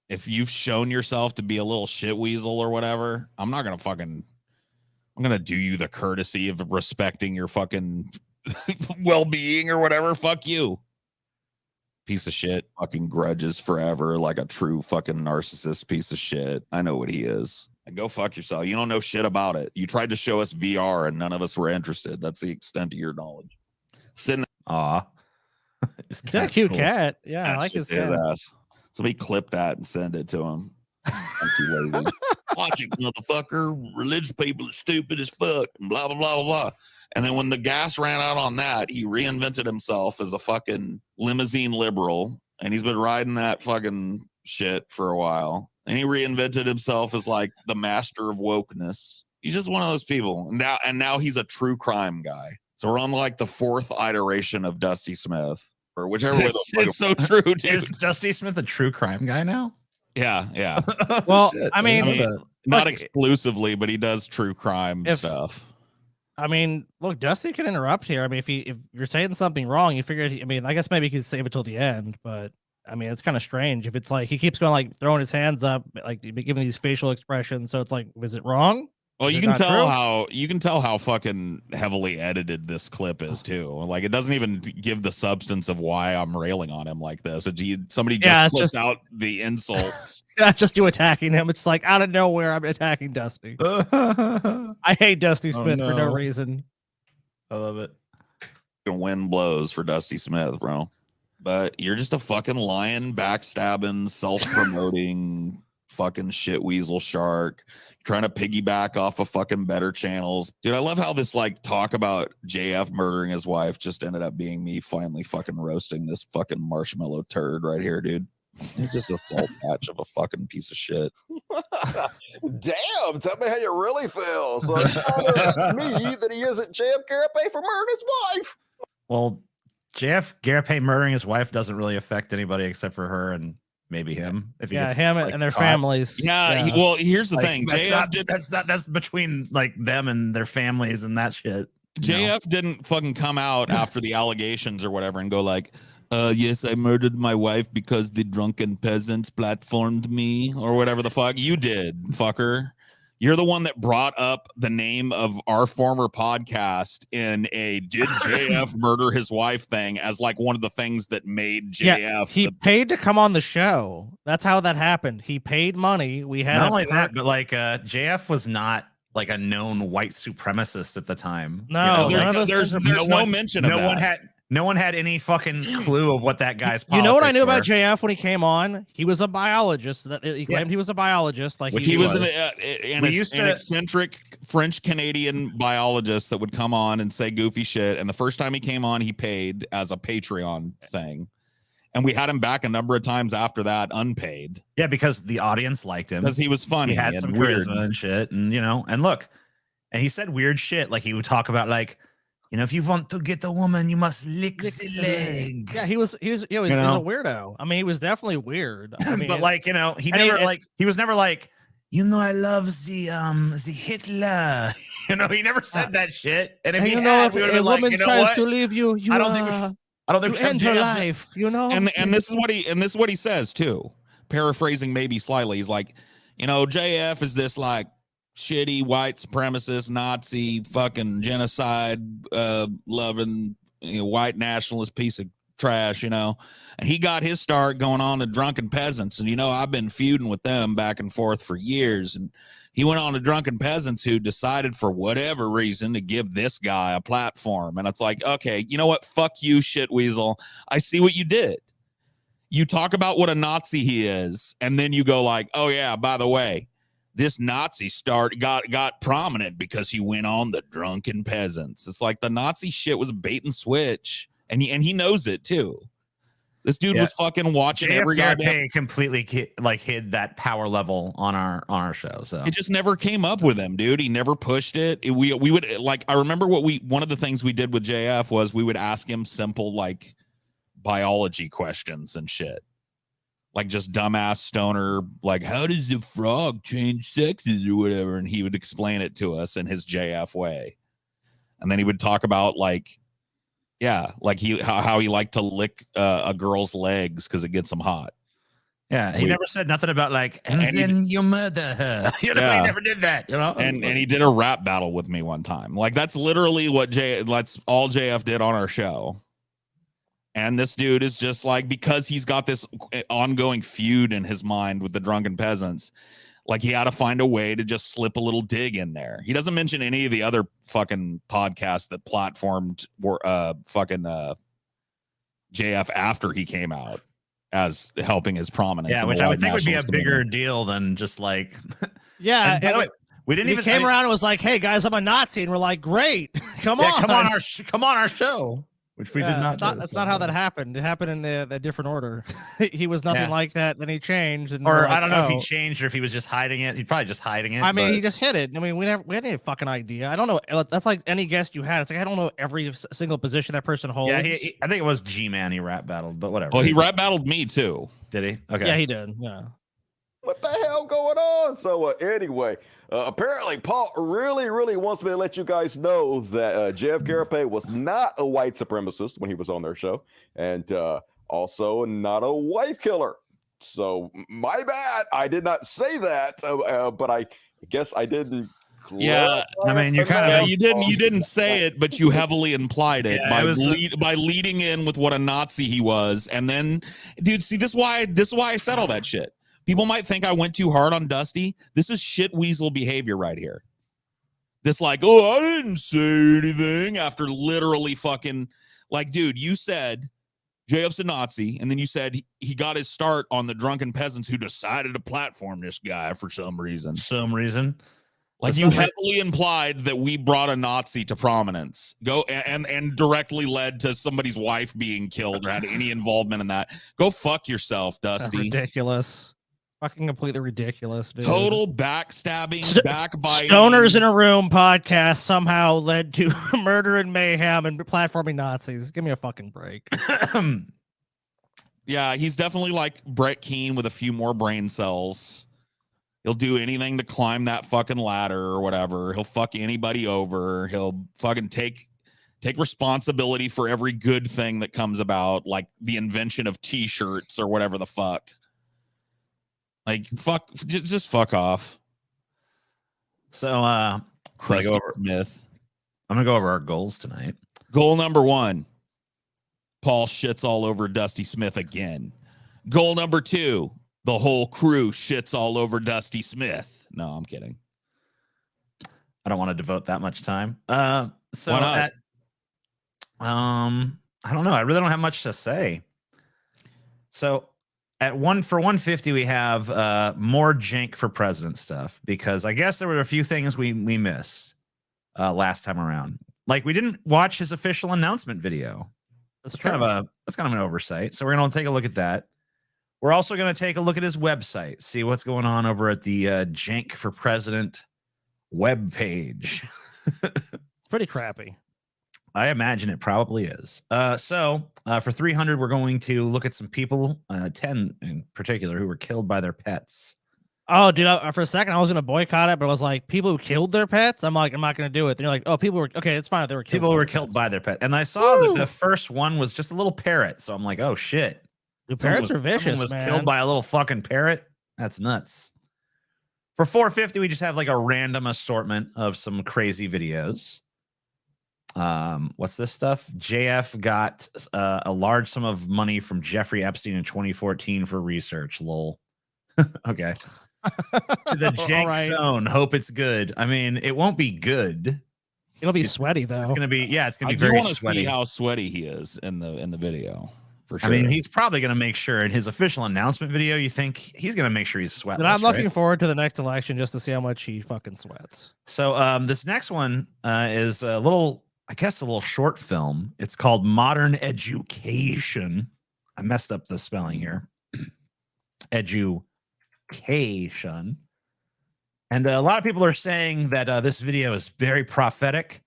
if you've shown yourself to be a little shit weasel or whatever, I'm gonna do you the courtesy of respecting your fucking well-being or whatever. Fuck you, piece of shit. Fucking grudges forever, like a true fucking narcissist piece of shit. I know what he is. And go fuck yourself. You don't know shit about it. You tried to show us VR and none of us were interested. That's the extent of your knowledge. Sitting. Aw. He's got a cute cat. Yeah, I like his cat. Ass. Somebody clip that and send it to him. Watch it, motherfucker. Religious people are stupid as fuck, and blah, blah, blah, blah, blah. And then when the gas ran out on that, he reinvented himself as a fucking limousine liberal. And he's been riding that fucking shit for a while. And he reinvented himself as like the master of wokeness. He's just one of those people. And now he's a true crime guy. So we're on like the fourth iteration of Dusty Smith, or whichever way. It's so true, dude. Is Dusty Smith a true crime guy now? Yeah. Well, shit, I mean not exclusively, but he does true crime stuff. I mean, look, Dusty can interrupt here. I mean, if you're saying something wrong, you figure. I mean, I guess maybe he could save it till the end, but I mean, it's kind of strange if it's like he keeps going like throwing his hands up, like giving these facial expressions. So it's like, is it wrong? Well, Is you it can not tell true? how fucking heavily edited this clip is too. Like it doesn't even give the substance of why I'm railing on him like this. Somebody just Yeah, it's clips just- out the insults. That's just you attacking him. It's like out of nowhere, I'm attacking Dusty. I hate Dusty Smith for no no. reason. I love it. Wind blows for Dusty Smith, bro. But you're just a fucking lying, backstabbing, self-promoting fucking shit weasel shark trying to piggyback off of fucking better channels. Dude, I love how this like talk about JF murdering his wife just ended up being me finally fucking roasting this fucking marshmallow turd right here, dude. It's just a salt patch of a fucking piece of shit. Damn, tell me how you really feel. So it's me that he isn't JF Garapay for murdering his wife. Well, JF Garapay murdering his wife doesn't really affect anybody except for her and maybe him. If he gets, Him like, and their caught. families. Yeah, well, here's the Like, thing. that's between like them and their families and that shit. JF didn't fucking come out after the allegations or whatever and go like, yes, I murdered my wife because the drunken peasants platformed me or whatever the fuck. You did, fucker. You're the one that brought up the name of our former podcast in a did JF murder his wife thing as like one of the things that made JF. Yeah, he paid to come on the show. That's how that happened. He paid money. We had Not only that, but like JF was not like a known white supremacist at the time. No, you know? none of those there's things are- no mention of that. No one had any fucking clue of what that guy's. You know what I knew about politics were. JF when he came on? He was a biologist. That he claimed he was a biologist. Like He was was. an eccentric French Canadian biologist that would come on and say goofy shit. And the first time he came on, he paid as a Patreon thing. And we had him back a number of times after that, unpaid. Yeah, because the audience liked him. Because he was funny. He had and some weird. charisma and shit. And you know, and look, and he said weird shit. Like he would talk about like, you know, if you want to get a woman, you must lick the leg. Yeah, he was a weirdo. I mean, he was definitely weird. I mean, but like, you know, he was never like, you know, I love the Hitler. You know, he never said that shit. And if he had, we would have been like, you know what? leave you, I don't think we should end her life. You know, and this is what he says too. Paraphrasing maybe slightly, he's like, you know, JF is this like shitty white supremacist Nazi fucking genocide loving, you know, white nationalist piece of trash, you know, and he got his start going on the Drunken Peasants, and you know, I've been feuding with them back and forth for years, and he went on to Drunken Peasants, who decided for whatever reason to give this guy a platform. And it's like, okay, you know what, fuck you, shit weasel, I see what you did. You talk about what a Nazi he is, and then you go like, oh yeah, by the way, this Nazi got prominent because he went on the Drunken Peasants. It's like the Nazi shit was bait and switch, and he knows it too. This dude was fucking watching every goddamn. Completely hid that power level on our show. So it just never came up with him, dude. He never pushed it. We would like. I remember one of the things we did with JF was we would ask him simple like biology questions and shit. Like just dumbass stoner, like, how does the frog change sexes or whatever? And he would explain it to us in his JF way. And then he would talk about like, yeah, like how he liked to lick a girl's legs because it gets him hot. Yeah, he never said nothing about like, and then you murder her. You know, he never did that. You know, and he did a rap battle with me one time. Like that's literally that's all JF did on our show. And this dude is just like, because he's got this ongoing feud in his mind with the Drunken Peasants, like he had to find a way to just slip a little dig in there. He doesn't mention any of the other fucking podcasts that platformed JF after he came out as helping his prominence. Yeah, which I would think would be a bigger deal than just like. Yeah. By the way, we didn't even came around and was like, "Hey guys, I'm a Nazi," and we're like, "Great, come on our show." Which we did not. That's not how that happened. It happened in the different order. He was nothing like that. Then he changed, and or I don't know if he changed or if he was just hiding it. He's probably just hiding it. I mean, he just hid it. I mean, we had any fucking idea. I don't know. That's like any guest you had. It's like I don't know every single position that person holds. Yeah, I think it was G-Man he rap battled, but whatever. Well, he rap battled me too. Did he? Okay. Yeah, he did. Yeah. What the hell going on? So anyway, apparently Paul really wants me to let you guys know that Jeff Garapay was not a white supremacist when he was on their show. And Also, not a wife killer. So my bad. I did not say that, but I guess I didn't. Yeah, I mean, you're kind of Yeah, a- you didn't say it, but you heavily implied it Yeah, by it was by leading in with what a Nazi he was, and then, dude, see, this is why I said all that shit. People might think I went too hard on Dusty. This is shit weasel behavior right here. This like, oh, I didn't say anything after literally fucking like, dude, you said JF's a Nazi, and then you said he got his start on the drunken peasants who decided to platform this guy for some reason. Like you heavily implied that we brought a Nazi to prominence, and directly led to somebody's wife being killed or had any involvement in that. Go fuck yourself, Dusty. Ridiculous. Fucking completely ridiculous, dude. Total backstabbing, backbiting. Stoners in a Room podcast somehow led to murder and mayhem and platforming Nazis. Give me a fucking break. Yeah, he's definitely like Brett Keane with a few more brain cells. He'll do anything to climb that fucking ladder or whatever. He'll fuck anybody over. He'll fucking take responsibility for every good thing that comes about, like the invention of t-shirts or whatever the fuck. Like, fuck, just fuck off. So, Krusty Smith. I'm gonna go over our goals tonight. Goal number 1. Paul shits all over Dusty Smith again. Goal number 2. The whole crew shits all over Dusty Smith. No, I'm kidding. I don't want to devote that much time. So Why not? I don't know. I really don't have much to say. So at 150, we have more Cenk for president stuff, because I guess there were a few things we missed last time around. Like, we didn't watch his official announcement video. That's kind of an oversight. So we're gonna take a look at that. We're also going to take a look at his website, see what's going on over at the Cenk for President webpage. It's pretty crappy. I imagine it probably is. So for 300, we're going to look at some people, 10 in particular, who were killed by their pets. Oh, dude, for a second I was going to boycott it, but I was like, people who killed their pets? I'm like, I'm not going to do it. Then you're like, oh, people were, okay, it's fine if they were killed. People were killed by their pet. And I saw that the first one was just a little parrot. So I'm like, oh, shit. Dude, parrots are vicious, was man. killed by a little fucking parrot. That's nuts. For 450, we just have like a random assortment of some crazy videos. What's this stuff? JF got a large sum of money from Jeffrey Epstein in 2014 for research. Lol. Okay. To the Cenk zone. Hope it's good. I mean, it won't be good. It'll be sweaty though. It's gonna be, yeah, it's gonna be I very want to sweaty. see how sweaty he is in the video. For sure. I mean, he's probably going to make sure in his official announcement video, you think he's going to make sure he's sweatless. And I'm looking forward to the next election just to see how much he fucking sweats. So this next one is a little, I guess, a little short film. It's called Modern Education. I messed up the spelling here. Education. And a lot of people are saying that this video is very prophetic.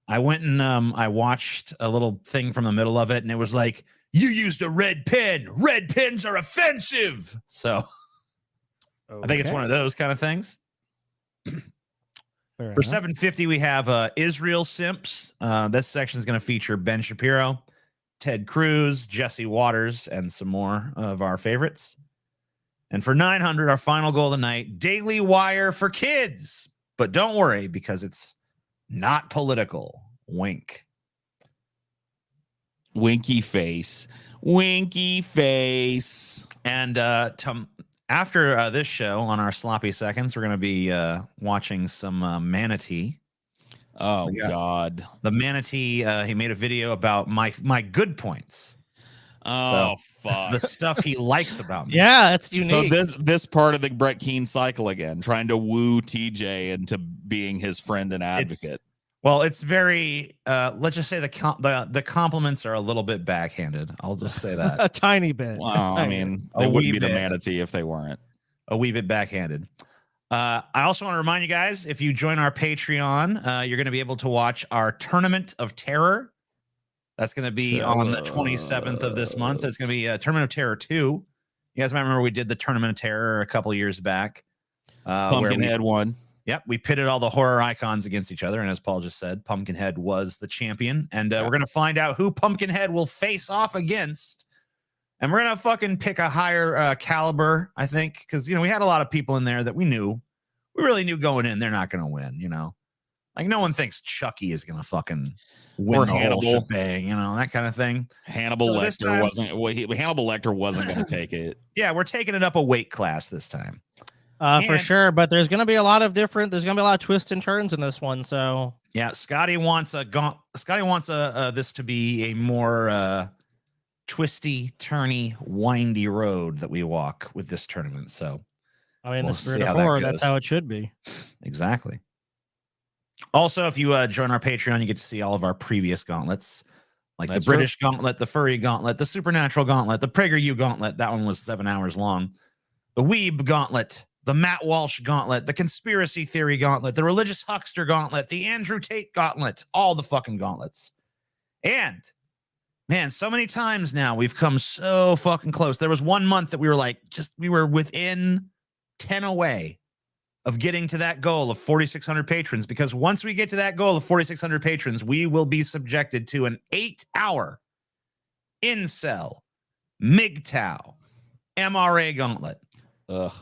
I went and I watched a little thing from the middle of it, and it was like, you used a red pen. Red pens are offensive. So I think it's one of those kind of things. For 750, we have Israel Simps. This section is going to feature Ben Shapiro, Ted Cruz, Jesse Waters, and some more of our favorites. And for 900, our final goal of the night, Daily Wire for kids. But don't worry, because it's not political. Wink. Winky face. Winky face. And after this show on our sloppy seconds, we're going to be watching some Manatee. Oh, God. The Manatee, he made a video about my good points. Oh, fuck. The stuff he likes about me. Yeah, that's unique. So this part of the Brett Keane cycle again, trying to woo TJ into being his friend and advocate. It's very, let's just say the compliments are a little bit backhanded. I'll just say that. A tiny bit. Well, I mean, they wouldn't be the Manatee if they weren't. A wee bit backhanded. I also want to remind you guys, if you join our Patreon, you're going to be able to watch our Tournament of Terror. That's going to be on the 27th of this month. It's going to be Tournament of Terror 2. You guys might remember we did the Tournament of Terror a couple of years back. Pumpkinhead won. Yep, we pitted all the horror icons against each other, and as Paul just said, Pumpkinhead was the champion, and we're going to find out who Pumpkinhead will face off against And we're gonna fucking pick a higher caliber, I think, because we had a lot of people in there that we really knew going in they're not gonna win. Like no one thinks Chucky is gonna fucking win Or the Hannibal. whole shebang, that kind of thing. Hannibal So this Lecter time- wasn't. Well, Hannibal Lecter wasn't going to take it. Yeah, we're taking it up a weight class this time. For And- sure. But there's gonna be a lot of twists and turns in this one. So Yeah, Scotty wants this to be a more twisty, turny, windy road that we walk with this tournament. So I mean, We'll the spirit see of how that horror. goes. That's how it should be. exactly. Also, if you join our Patreon, you get to see all of our previous gauntlets, like That's the British Gauntlet, the Furry Gauntlet, the Supernatural Gauntlet, the PragerU Gauntlet. That one was 7 hours long. The Weeb Gauntlet, the Matt Walsh Gauntlet, the Conspiracy Theory Gauntlet, the Religious Huckster Gauntlet, the Andrew Tate Gauntlet, all the fucking gauntlets. And man, so many times now we've come so fucking close. There was 1 month that we were within 10 away of getting to that goal of 4,600 patrons, because once we get to that goal of 4,600 patrons, we will be subjected to an 8-hour incel MGTOW MRA gauntlet. Ugh.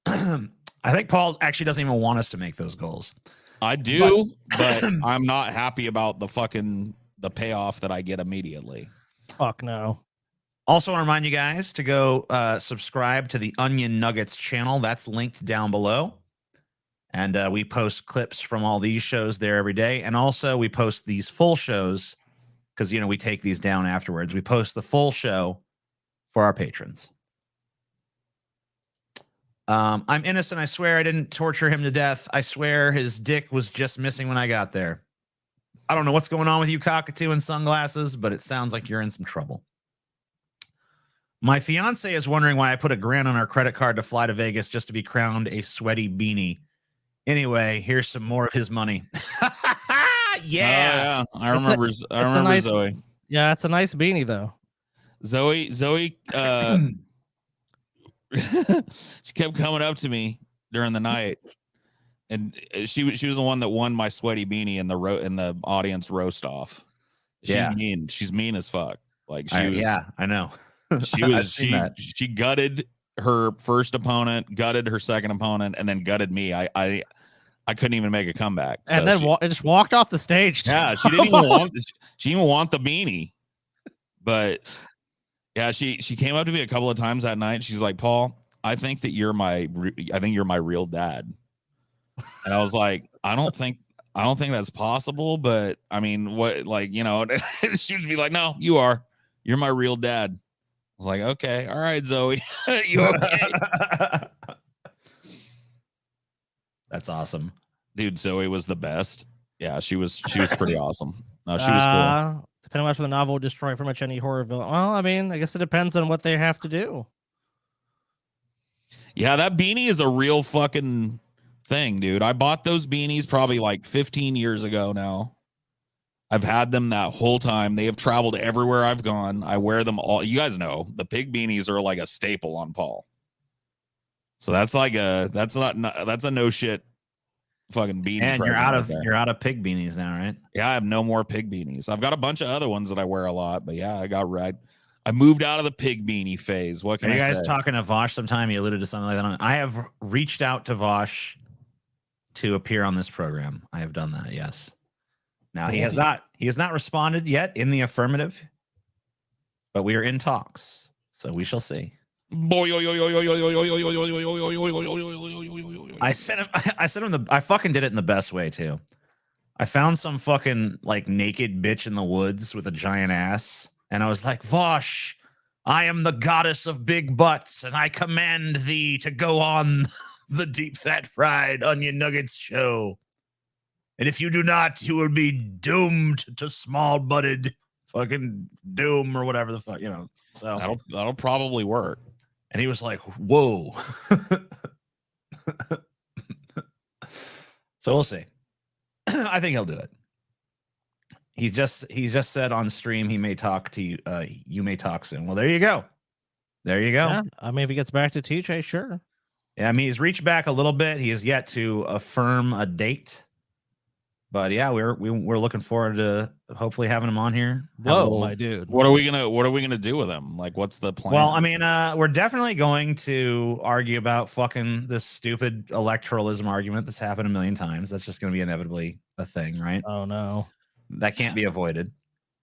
I think Paul actually doesn't even want us to make those goals. I do, but I'm not happy about the payoff that I get immediately. Fuck no. Also, want to remind you guys to go subscribe to the Onion Nuggets channel. That's linked down below. And we post clips from all these shows there every day. And also, we post these full shows because, we take these down afterwards. We post the full show for our patrons. I'm innocent. I swear I didn't torture him to death. I swear his dick was just missing when I got there. I don't know what's going on with you, cockatoo and sunglasses, but it sounds like you're in some trouble. My fiance is wondering why I put $1,000 on our credit card to fly to Vegas just to be crowned a sweaty beanie. Anyway, here's some more of his money. Yeah. I remember. I remember nice- Zoe. Yeah, it's a nice beanie though. Zoe, she kept coming up to me during the night, and she was the one that won my sweaty beanie in the audience roast off. She's Yeah. mean. She's mean as fuck. Like Yeah, I know. She gutted her first opponent, gutted her second opponent, and then gutted me. I couldn't even make a comeback. And then just walked off the stage. Yeah, she didn't even want. She didn't even want the beanie. But yeah, she came up to me a couple of times that night. She's like, "Paul, I think you're my real dad." And I was like, I don't think that's possible. But I mean, what, like, she would be like, "No, you are. You're my real dad." I was like, "Okay, all right, Zoe, you okay?" That's awesome. Dude, Zoe was the best. Yeah, she was pretty awesome. No, she was cool. Depending on what the novel will destroy pretty much any horror villain. Well, I mean, I guess it depends on what they have to do. Yeah, that beanie is a real fucking thing, dude. I bought those beanies probably like 15 years ago now. I've had them that whole time. They have traveled everywhere I've gone. I wear them all. You guys know the pig beanies are like a staple on Paul. So that's a no shit fucking beanie. And present you're out of pig beanies now, right? Yeah, I have no more pig beanies. I've got a bunch of other ones that I wear a lot, but yeah, I moved out of the pig beanie phase. What can Are you I guys say? talking to Vosh sometime? You alluded to something like that. I have reached out to Vosh to appear on this program. I have done that. Yes. Now he has not responded yet in the affirmative, but we are in talks, so we shall see. I sent him I fucking did it in the best way too. I found some fucking like naked bitch in the woods with a giant ass, and I was like, "Vosh, I am the goddess of big butts, and I command thee to go on the deep fat fried onion nuggets show. And if you do not, you will be doomed to small butted fucking doom or whatever the fuck, So That'll probably work." And he was like, "Whoa." So we'll see. I think he'll do it. He's just said on stream he may talk to you. You may talk soon. Well, there you go. There you go. Yeah, I mean, if he gets back to TJ, sure. Yeah, I mean, he's reached back a little bit. He has yet to affirm a date. But yeah, we're looking forward to hopefully having him on here. Whoa, my dude. What are we gonna do with him? Like, what's the plan? Well, I mean, we're definitely going to argue about fucking this stupid electoralism argument that's happened a million times. That's just going to be inevitably a thing, right? Oh no, that can't be avoided.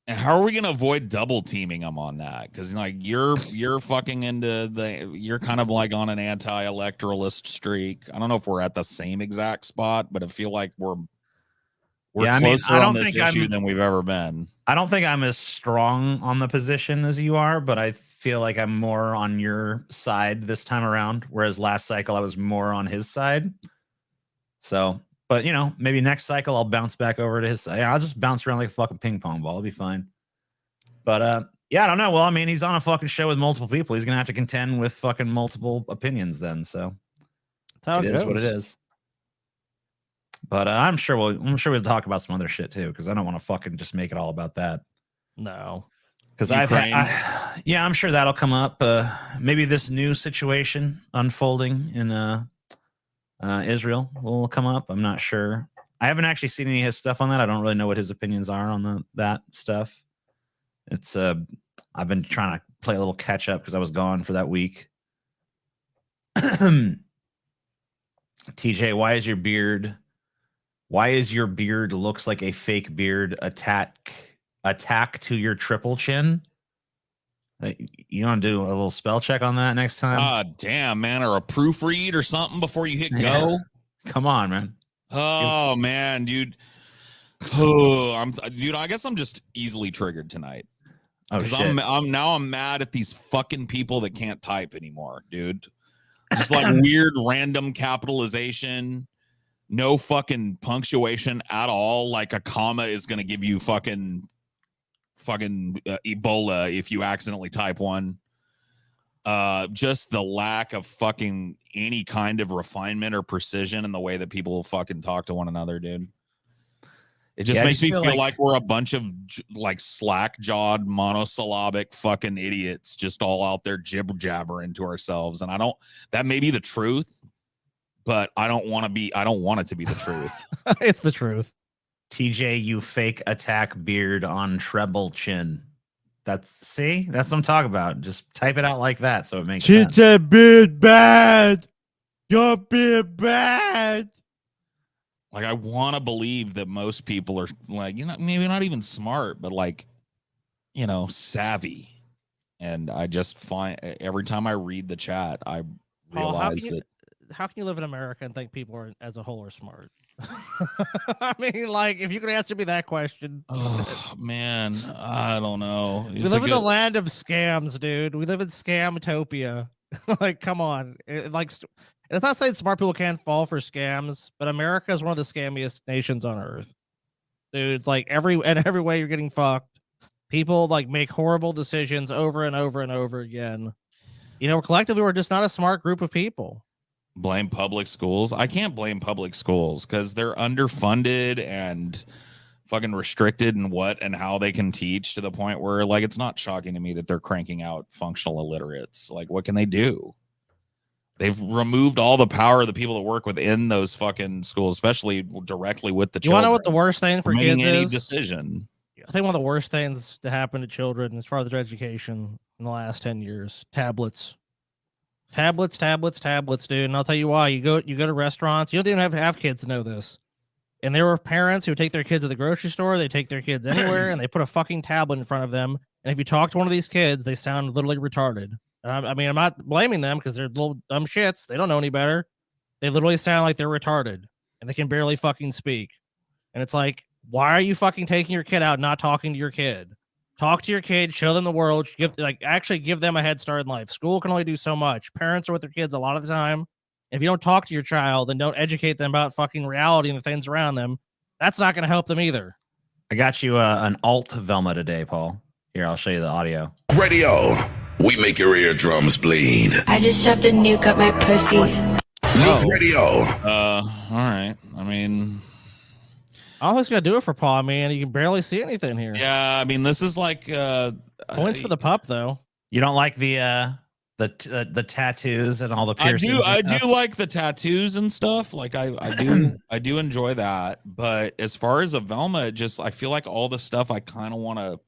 And how are we gonna avoid double teaming him on that? Because like you're fucking you're kind of like on an anti-electoralist streak. I don't know if we're at the same exact spot, but I feel like we're yeah, closer I don't on this think issue than we've ever been. I don't think I'm as strong on the position as you are, but I feel like I'm more on your side this time around. Whereas last cycle I was more on his side. So, but you know, maybe next cycle I'll bounce back over to his side. Yeah, I'll just bounce around like a fucking ping pong ball. I'll be fine. But yeah, I don't know. Well, I mean, he's on a fucking show with multiple people. He's gonna have to contend with fucking multiple opinions then. So that's how it is what it is. But I'm sure we'll talk about some other shit too, because I don't want to fucking just make it all about that. No, because yeah, I'm sure that'll come up. Maybe this new situation unfolding in Israel will come up. I'm not sure. I haven't actually seen any of his stuff on that. I don't really know what his opinions are on that stuff. It's I've been trying to play a little catch up because I was gone for that week. TJ, why is your beard looks like a fake beard attack to your triple chin? You want to do a little spell check on that next time? Ah, damn, man, or a proofread or something before you hit go. Come on, man. Oh man, dude. Oh, I guess I'm just easily triggered tonight. Oh shit. I'm mad at these fucking people that can't type anymore, dude. Just like weird random capitalization. No fucking punctuation at all. Like a comma is going to give you fucking Ebola if you accidentally type one. Just the lack of fucking any kind of refinement or precision in the way that people fucking talk to one another, dude. It just makes me feel like we're a bunch of like slack-jawed, monosyllabic fucking idiots just all out there jibber-jabbering to ourselves. And that may be the truth. But I don't want it to be the truth. It's the truth. TJ, you fake attack beard on treble chin. That's what I'm talking about. Just type it out like that so it makes sense. TJ beard bad. Your beard bad. Like I want to believe that most people are like, you know, maybe not even smart, but like, you know, savvy. And I just find every time I read the chat, I realize that. How can you live in America and think people are, as a whole, are smart? I mean, like, if you could answer me that question. Oh man, I don't know. We live in the land of scams, dude. We live in scamtopia. Like, come on. And it's not saying smart people can't fall for scams, but America is one of the scammiest nations on earth, dude. Like every way you're getting fucked. People like make horrible decisions over and over and over again. You know, collectively, we're just not a smart group of people. Blame public schools. I can't blame public schools because they're underfunded and fucking restricted in what and how they can teach, to the point where like it's not shocking to me that they're cranking out functional illiterates. Like, what can they do? They've removed all the power of the people that work within those fucking schools, especially directly with the children. You want to know what the worst thing for kids any is? Decision. I think one of the worst things to happen to children as far as their education in the last 10 years, tablets, dude. And I'll tell you why. You go to restaurants. You don't even have kids to know this. And there were parents who take their kids to the grocery store. They take their kids anywhere, and they put a fucking tablet in front of them. And if you talk to one of these kids, they sound literally retarded. I mean, I'm not blaming them because they're little dumb shits. They don't know any better. They literally sound like they're retarded, and they can barely fucking speak. And it's like, why are you fucking taking your kid out and not talking to your kid? Talk to your kid, show them the world, actually give them a head start in life. School can only do so much. Parents are with their kids a lot of the time. If you don't talk to your child and don't educate them about fucking reality and the things around them, that's not going to help them either. I got you an alt Velma today, Paul. Here, I'll show you the audio. Radio. We make your eardrums bleed. I just shoved a nuke up my pussy. Nuke radio. All right. I mean, I always got to do it for Paul, man. You can barely see anything here. yeah, I mean, this is like points for the pup, though. You don't like the the tattoos and all the I piercings. do. and I stuff. do like the tattoos and stuff. Like I do. I do enjoy that. But as far as a Velma, I feel like all the stuff I kind of want to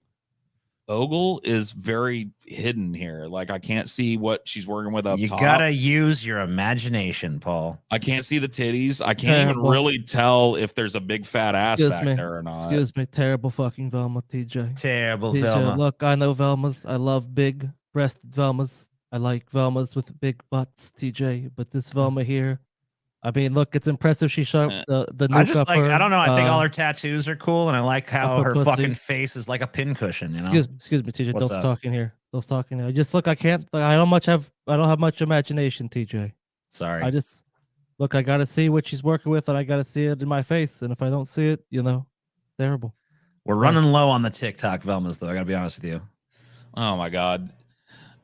ogle is very hidden here. Like I can't see what she's working with up You top. gotta use your imagination, Paul. I can't see the titties. I can't even really tell if there's a big fat ass back there or not. Excuse me, terrible fucking Velma, TJ. Terrible TJ, Velma. look, I know Velmas. I love big-breasted Velmas. I like Velmas with big butts, TJ. But this Velma here, I mean, look, it's impressive. She shot the nuke I just up like. her, I don't know. I think all her tattoos are cool, and I like how her her pussy. fucking face is like a pincushion. You know. Excuse me, TJ. What's Don't up? talk in here. Don't talk in here. Just look. I can't. Like, I don't have much imagination, TJ. Sorry. I just look. I gotta see what she's working with, and I gotta see it in my face. And if I don't see it, terrible. We're running low on the TikTok Velmas, though. I gotta be honest with you. Oh my god.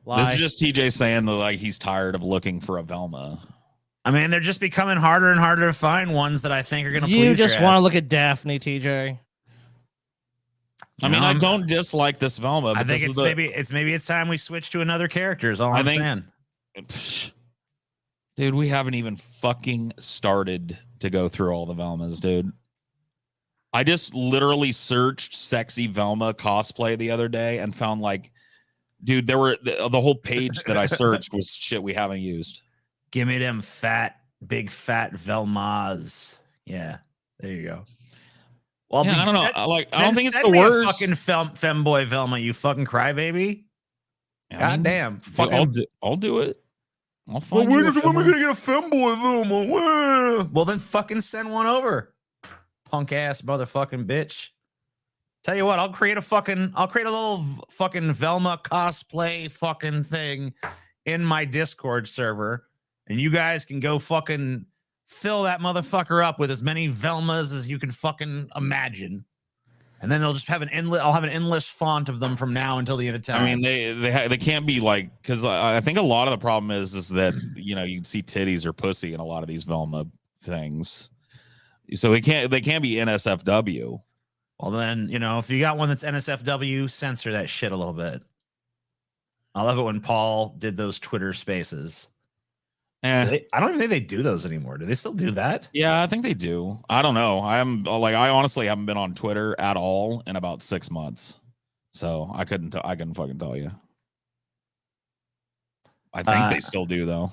Lie. This is just TJ saying that like he's tired of looking for a Velma. I mean, they're just becoming harder and harder to find ones that I think are gonna. You please just your want to ass. look at Daphne, TJ. I mean, I don't dislike this Velma. But I think this it's maybe it's time we switch to another character. Is all I'm saying. Dude, we haven't even fucking started to go through all the Velmas, dude. I just literally searched sexy Velma cosplay the other day and found like, dude, there were the whole page that I searched was shit we haven't used. Give me them big fat Velmas. Yeah, there you go. Well, Yeah, I don't know. I don't think it's the worst. Fucking femboy Velma, you fucking crybaby. God damn. I'll do it. I'll find you. When are we gonna get a femboy Velma? Well, then fucking send one over. Punk ass motherfucking bitch. Tell you what, I'll create a little fucking Velma cosplay fucking thing in my Discord server, and you guys can go fucking fill that motherfucker up with as many Velmas as you can fucking imagine. And then they'll just have I'll have an endless font of them from now until the end of time. I mean, they can't be like, because I think a lot of the problem is that you can see titties or pussy in a lot of these Velma things, so they can't be NSFW. Well, then if you got one that's NSFW, censor that shit a little bit. I love it when Paul did those Twitter Spaces. I don't even think they do those anymore. Do they still do that? Yeah, I think they do. I don't know. I honestly haven't been on Twitter at all in about 6 months, so I couldn't fucking tell you. I think they still do though.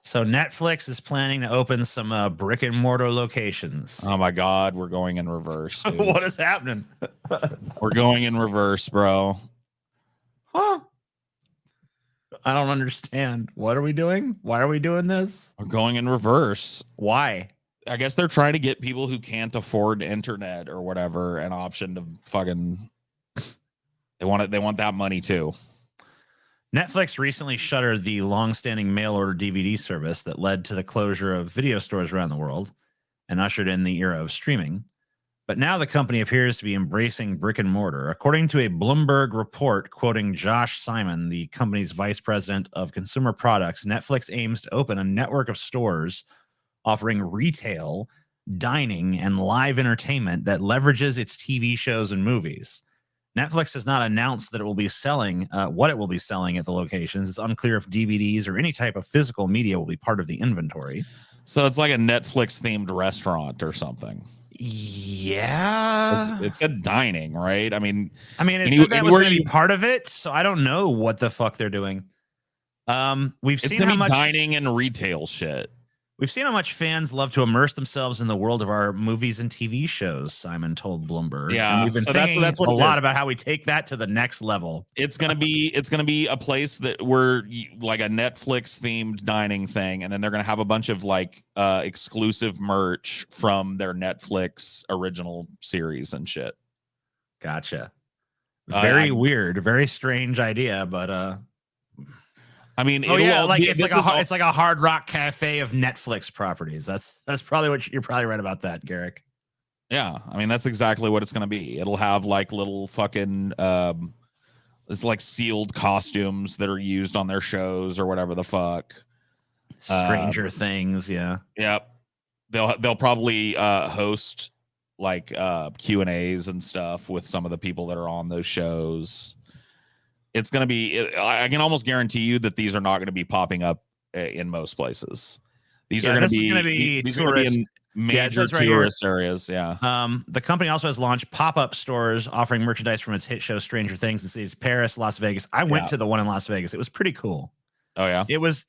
So Netflix is planning to open some brick and mortar locations. Oh my god, we're going in reverse. Dude. What is happening? We're going in reverse, bro. Huh? I don't understand. What are we doing? Why are we doing this? We're going in reverse. Why? I guess they're trying to get people who can't afford internet or whatever an option to fucking. They want that money too. Netflix recently shuttered the long-standing mail-order DVD service that led to the closure of video stores around the world and ushered in the era of streaming. But now the company appears to be embracing brick and mortar. According to a Bloomberg report quoting Josh Simon, the company's vice president of consumer products, Netflix aims to open a network of stores offering retail, dining, and live entertainment that leverages its TV shows and movies. Netflix has not announced that it will be selling what it will be selling at the locations. It's unclear if DVDs or any type of physical media will be part of the inventory. So it's like a Netflix themed restaurant or something. Yeah, it said dining, right? I mean, it said that was going to be part of it, so I don't know what the fuck they're doing. We've seen how much dining and retail shit. We've seen how much fans love to immerse themselves in the world of our movies and TV shows, Simon told Bloomberg. Yeah, and we've been thinking that's what a lot about how we take that to the next level. It's gonna be a place that we're like a Netflix themed dining thing, and then they're gonna have a bunch of like exclusive merch from their Netflix original series and shit. Gotcha. Very weird, very strange idea, but I mean, it's like a Hard Rock Cafe of Netflix properties. That's probably what you're probably right about that, Garrick. Yeah, I mean that's exactly what it's gonna be. It'll have like little fucking it's like sealed costumes that are used on their shows or whatever the fuck. Stranger Things, yeah. Yep. They'll probably host like Q&As and stuff with some of the people that are on those shows. it's going to be, I can almost guarantee you that these are not going to be popping up in most places. These are going to be, these are going to be in major tourist areas. Yeah. The company also has launched pop-up stores offering merchandise from its hit show Stranger Things in cities Paris, Las Vegas. I went to the one in Las Vegas. It was pretty cool. Oh yeah. It was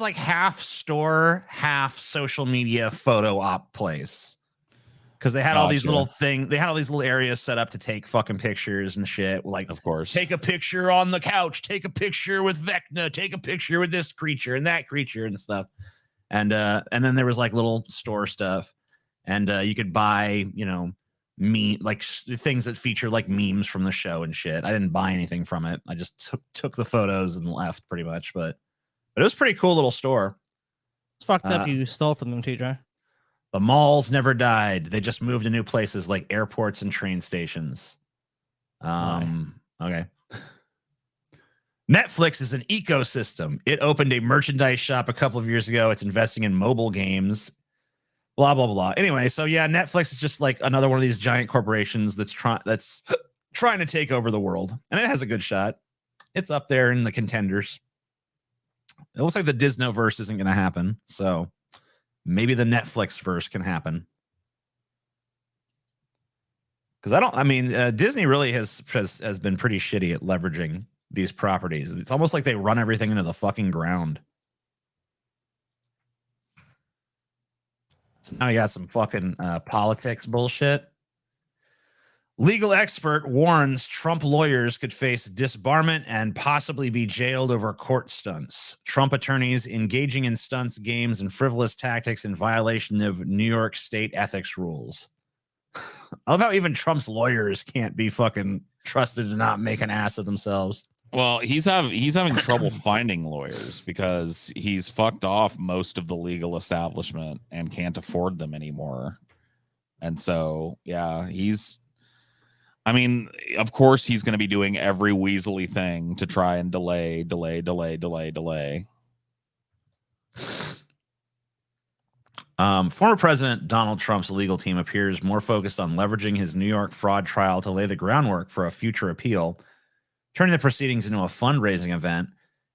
like half store, half social media photo op place. Because they had all these little things, they had all these little areas set up to take fucking pictures and shit. Like, of course, take a picture on the couch, take a picture with Vecna, take a picture with this creature and that creature and stuff. And then there was like little store stuff, and you could buy, you know, like things that feature like memes from the show and shit. I didn't buy anything from it. I just took the photos and left pretty much. But it was a pretty cool little store. It's fucked up. You stole from them, TJ. The malls never died. They just moved to new places like airports and train stations. Okay. Netflix is an ecosystem. It opened a merchandise shop a couple of years ago. It's investing in mobile games. Blah, blah, blah. Anyway, so yeah, Netflix is just like another one of these giant corporations that's trying to take over the world. And it has a good shot. It's up there in the contenders. It looks like the Disneyverse isn't going to happen. So maybe the Netflix verse can happen. Because Disney really has been pretty shitty at leveraging these properties. It's almost like they run everything into the fucking ground. So now you got some fucking politics bullshit. Legal expert warns Trump lawyers could face disbarment and possibly be jailed over court stunts. Trump attorneys engaging in stunts, games, and frivolous tactics in violation of New York state ethics rules. I love how even Trump's lawyers can't be fucking trusted to not make an ass of themselves. Well, he's having trouble finding lawyers because he's fucked off most of the legal establishment and can't afford them anymore. And so, yeah, of course he's going to be doing every weaselly thing to try and delay. Former President Donald Trump's legal team appears more focused on leveraging his New York fraud trial to lay the groundwork for a future appeal, turning the proceedings into a fundraising event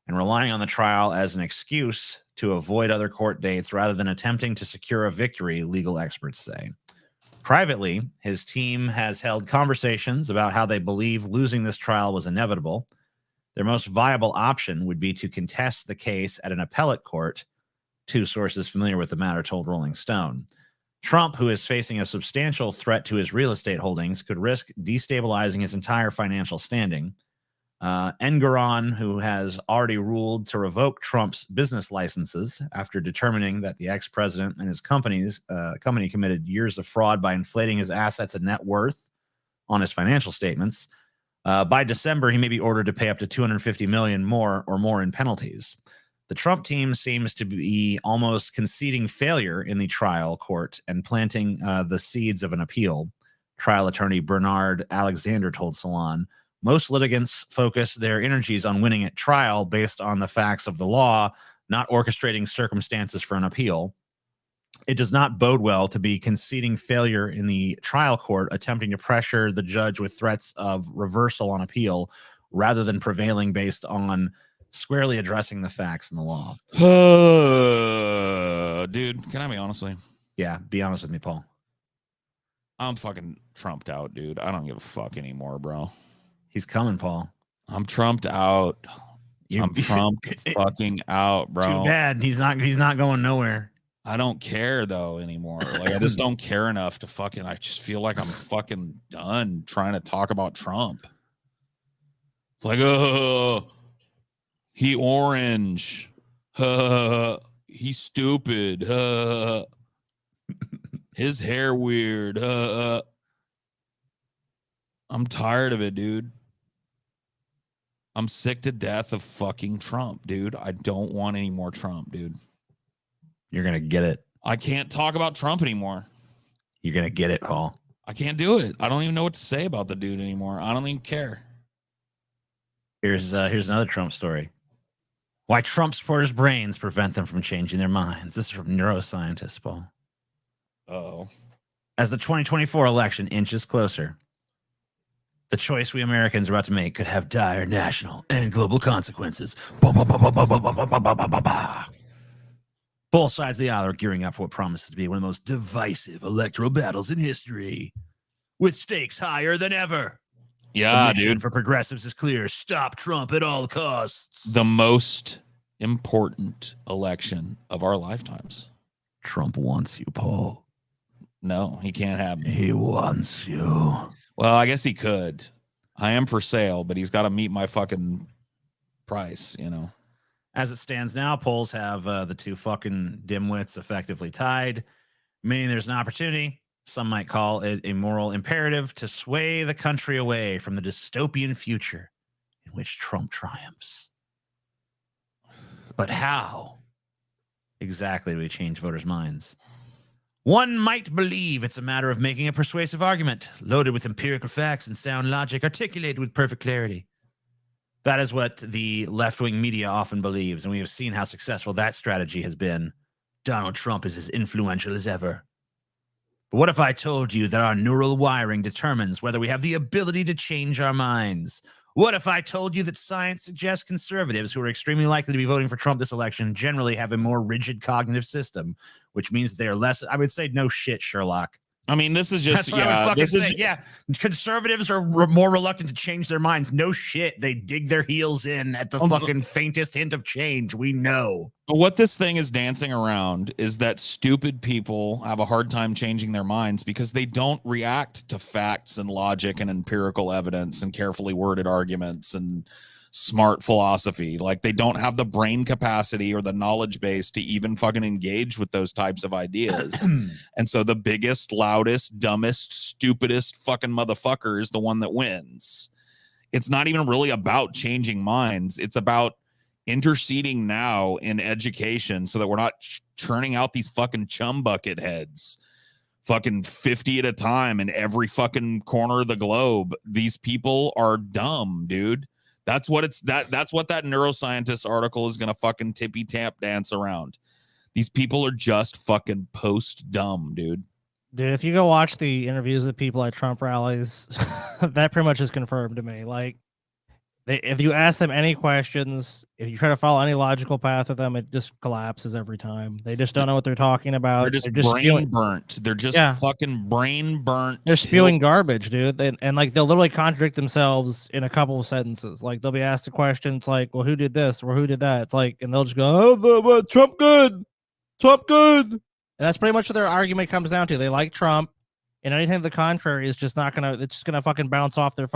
and relying on the trial as an excuse to avoid other court dates rather than attempting to secure a victory, legal experts say. Privately, his team has held conversations about how they believe losing this trial was inevitable. Their most viable option would be to contest the case at an appellate court, two sources familiar with the matter told Rolling Stone. Trump, who is facing a substantial threat to his real estate holdings, could risk destabilizing his entire financial standing. Engoron, who has already ruled to revoke Trump's business licenses after determining that the ex-president and his company committed years of fraud by inflating his assets and net worth on his financial statements. By December, he may be ordered to pay up to $250 million more in penalties. The Trump team seems to be almost conceding failure in the trial court and planting the seeds of an appeal. Trial attorney Bernard Alexander told Salon, most litigants focus their energies on winning at trial based on the facts of the law, not orchestrating circumstances for an appeal. It does not bode well to be conceding failure in the trial court, attempting to pressure the judge with threats of reversal on appeal, rather than prevailing based on squarely addressing the facts in the law. Dude, can I be honest with you? Yeah, be honest with me, Paul. I'm fucking trumped out, dude. I don't give a fuck anymore, bro. He's coming, Paul. I'm trumped out. I'm trumped fucking out, bro. Too bad. He's not going nowhere. I don't care though anymore. Like I just don't care enough to fucking, I just feel like I'm fucking done trying to talk about Trump. It's like, he orange. He's stupid. His hair weird. I'm tired of it, dude. I'm sick to death of fucking Trump, dude. I don't want any more Trump, dude. You're going to get it. I can't talk about Trump anymore. You're going to get it, Paul. I can't do it. I don't even know what to say about the dude anymore. I don't even care. Here's another Trump story. Why Trump supporters' brains prevent them from changing their minds. This is from neuroscientists, Paul. Uh-oh. As the 2024 election inches closer, The choice we Americans are about to make could have dire national and global consequences. Both sides of the aisle are gearing up for what promises to be one of the most divisive electoral battles in history, with stakes higher than ever. Yeah, The mission dude. for progressives is clear. Stop Trump at all costs. The most important election of our lifetimes. Trump wants you, Paul. No, he can't have me. He wants you. Well, I guess he could. I am for sale, but he's got to meet my fucking price, you know. As it stands now, polls have the two fucking dimwits effectively tied, meaning there's an opportunity, some might call it a moral imperative, to sway the country away from the dystopian future in which Trump triumphs. But how exactly do we change voters' minds? One might believe it's a matter of making a persuasive argument, loaded with empirical facts and sound logic, articulated with perfect clarity. That is what the left-wing media often believes, and we have seen how successful that strategy has been. Donald Trump is as influential as ever. But what if I told you that our neural wiring determines whether we have the ability to change our minds? What if I told you that science suggests conservatives, who are extremely likely to be voting for Trump this election, generally have a more rigid cognitive system, which means they're less, I would say, no shit, Sherlock. I mean, this is just, That's what I would fucking this is, say. Yeah, conservatives are more reluctant to change their minds. No shit, they dig their heels in at the fucking faintest hint of change. We know. what this thing is dancing around is that stupid people have a hard time changing their minds because they don't react to facts and logic and empirical evidence and carefully worded arguments and smart philosophy. Like, they don't have the brain capacity or the knowledge base to even fucking engage with those types of ideas. And so the biggest, loudest, dumbest, stupidest fucking motherfucker is the one that wins. It's not even really about changing minds. It's about interceding now in education so that we're not churning out these fucking chum bucket heads, fucking 50 at a time in every fucking corner of the globe. These people are dumb, dude. That's what that's what that neuroscientist article is going to fucking tippy tap dance around. These people are just fucking post dumb, dude. Dude, if you go watch the interviews with people at Trump rallies, that pretty much is confirmed to me. Like, if you ask them any questions, if you try to follow any logical path with them, it just collapses every time. They just don't know what they're talking about. They're just brain spewing, burnt. They're just fucking brain burnt. they're spewing garbage, dude. And like, they'll literally contradict themselves in a couple of sentences. Like, they'll be asked a question, it's like, well, who did this or who did that? It's like, and they'll just go, oh, Trump good, Trump good. And that's pretty much what their argument comes down to. They like Trump, and anything to the contrary is just not gonna. It's just gonna fucking bounce off their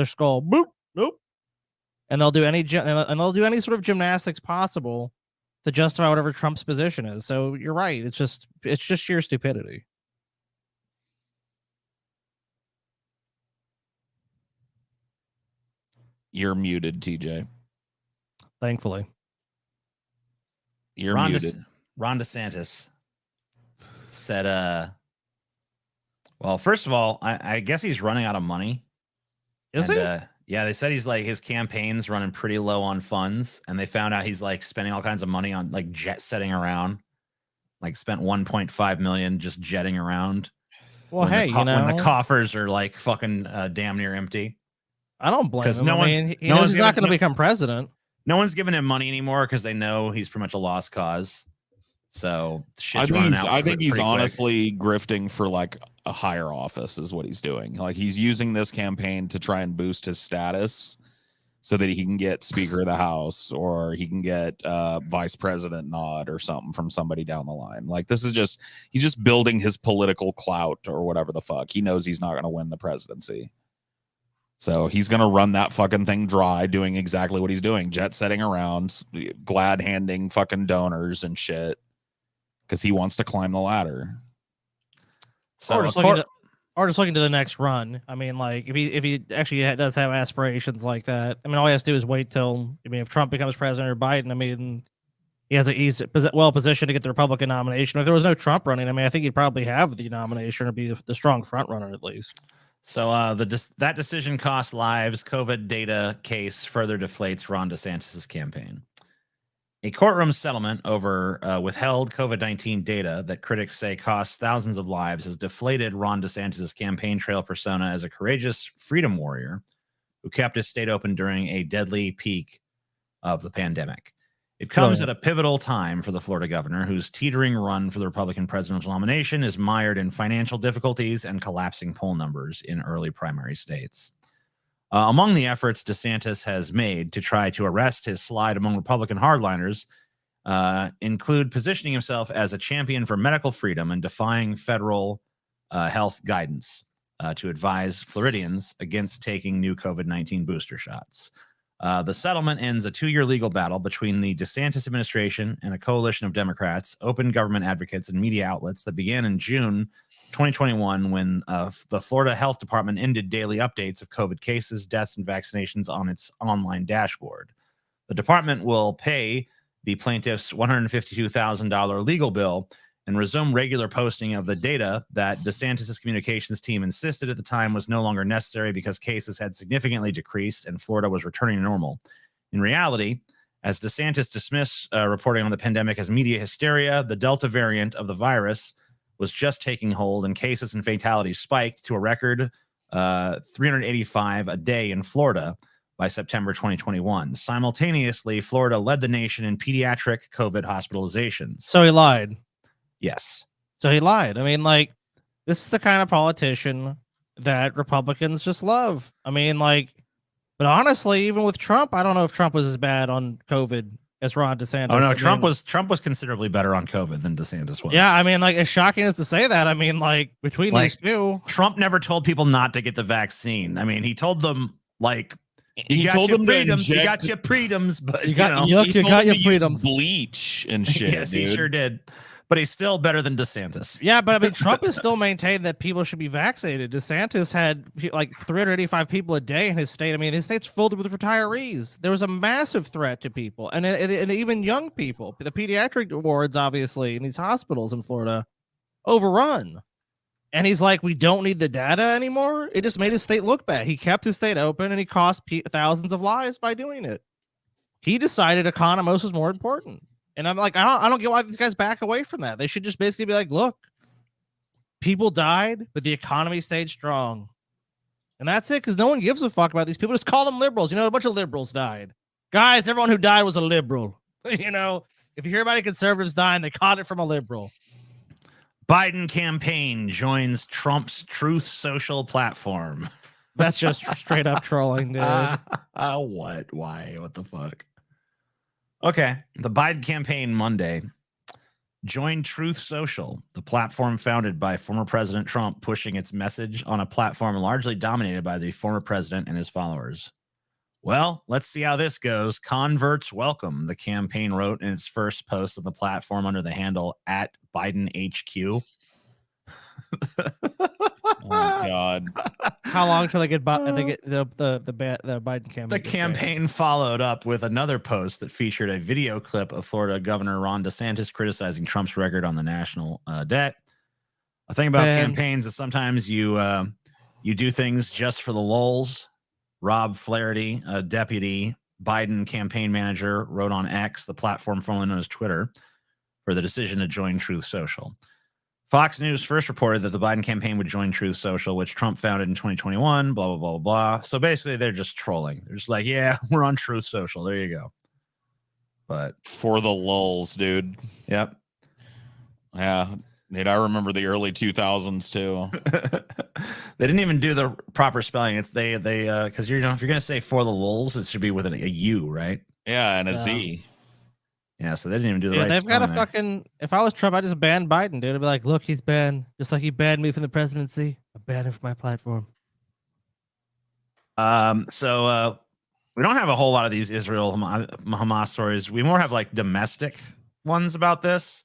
skull. Boop, nope. And they'll do any sort of gymnastics possible to justify whatever Trump's position is. So you're right. It's just sheer stupidity. You're muted, TJ. Thankfully, you're muted. Ron DeSantis said, well, first of all, I guess he's running out of money. Is he? Yeah, they said he's like, his campaign's running pretty low on funds, and they found out he's like spending all kinds of money on like jet setting around, like spent 1.5 million just jetting around. Well, hey, when the coffers are like fucking damn near empty. I don't blame him. No he knows he's not going to become president. No one's giving him money anymore because they know he's pretty much a lost cause. So I think he's honestly grifting for like a higher office is what he's doing. Like, he's using this campaign to try and boost his status so that he can get Speaker of the House, or he can get Vice President nod or something from somebody down the line. Like, he's just building his political clout or whatever the fuck. He knows he's not going to win the presidency. So he's going to run that fucking thing dry, doing exactly what he's doing. Jet setting around, glad handing fucking donors and shit, because he wants to climb the ladder. So or just looking to the next run. I mean, like, if he actually does have aspirations like that, I mean, all he has to do is wait till, I mean, if Trump becomes president or Biden, I mean, he's well positioned to get the Republican nomination. If there was no Trump running, I mean, I think he'd probably have the nomination or be the strong front runner at least. So that decision cost lives. COVID data case further deflates Ron DeSantis' campaign. A courtroom settlement over withheld COVID-19 data that critics say costs thousands of lives has deflated Ron DeSantis' campaign trail persona as a courageous freedom warrior who kept his state open during a deadly peak of the pandemic. It comes at a pivotal time for the Florida governor, whose teetering run for the Republican presidential nomination is mired in financial difficulties and collapsing poll numbers in early primary states. Among the efforts DeSantis has made to try to arrest his slide among Republican hardliners include positioning himself as a champion for medical freedom and defying federal health guidance to advise Floridians against taking new COVID-19 booster shots. The settlement ends a 2-year legal battle between the DeSantis administration and a coalition of Democrats, open government advocates, and media outlets that began in June 2021 when the Florida Health Department ended daily updates of COVID cases, deaths, and vaccinations on its online dashboard. The department will pay the plaintiff's $152,000 legal bill and resume regular posting of the data that DeSantis' communications team insisted at the time was no longer necessary because cases had significantly decreased and Florida was returning to normal. In reality, as DeSantis dismissed reporting on the pandemic as media hysteria, the Delta variant of the virus was just taking hold and cases and fatalities spiked to a record 385 a day in Florida by September 2021. Simultaneously, Florida led the nation in pediatric COVID hospitalizations. So he lied. Yes. So he lied. I mean, like, this is the kind of politician that Republicans just love. I mean, like, but honestly, even with Trump, I don't know if Trump was as bad on COVID as Ron DeSantis. Oh no, I Trump mean, was considerably better on COVID than DeSantis was. Yeah, I mean, like, as shocking as to say that, I mean, like, between these two, Trump never told people not to get the vaccine. I mean, he told them like He told them freedoms, to you inject, got your freedoms, but you got he you told got them your to use freedom. bleach and shit. yes, dude. he sure did. But he's still better than DeSantis. Yeah, but I mean, Trump has still maintained that people should be vaccinated. DeSantis had like 385 people a day in his state. I mean, his state's filled with retirees. There was a massive threat to people, and even young people. The pediatric wards, obviously, in these hospitals in Florida, overrun. And he's like, we don't need the data anymore. It just made his state look bad. He kept his state open, and he cost thousands of lives by doing it. He decided economos was more important. And I'm like, I don't get why these guys back away from that. They should just basically be like, look, people died, but the economy stayed strong. And that's it, because no one gives a fuck about these people. Just call them liberals. You know, a bunch of liberals died. Guys, everyone who died was a liberal. You know, if you hear about any conservatives dying, they caught it from a liberal. Biden campaign joins Trump's Truth Social platform. That's just straight up trolling, dude. What? Why? What the fuck? Okay. The Biden campaign Monday joined Truth Social, the platform founded by former President Trump, pushing its message on a platform largely dominated by the former president and his followers. Well, let's see how this goes. Converts welcome, the campaign wrote in its first post on the platform under the handle @BidenHQ. Oh God! How long till they get the Biden campaign? The campaign followed up with another post that featured a video clip of Florida Governor Ron DeSantis criticizing Trump's record on the national debt. The thing about campaigns is sometimes you do things just for the lulz. Rob Flaherty, a deputy Biden campaign manager, wrote on X, the platform formerly known as Twitter, for the decision to join Truth Social. Fox News first reported that the Biden campaign would join Truth Social, which Trump founded in 2021, blah, blah, blah, blah. So basically, they're just trolling. They're just like, yeah, we're on Truth Social. There you go. But For the lulz, dude. yep. Yeah. Dude, I remember the early 2000s too. They didn't even do the proper spelling. It's they because if you're gonna say for the lulz, it should be with a U, right? Yeah, and a Z. Yeah, so they didn't even do the Dude, right. they've got a spelling there. fucking. If I was Trump, I'd just ban Biden, dude. I'd be like, look, he's banned, just like he banned me from the presidency. I banned him from my platform. So we don't have a whole lot of these Israel Hamas stories. We more have like domestic ones about this,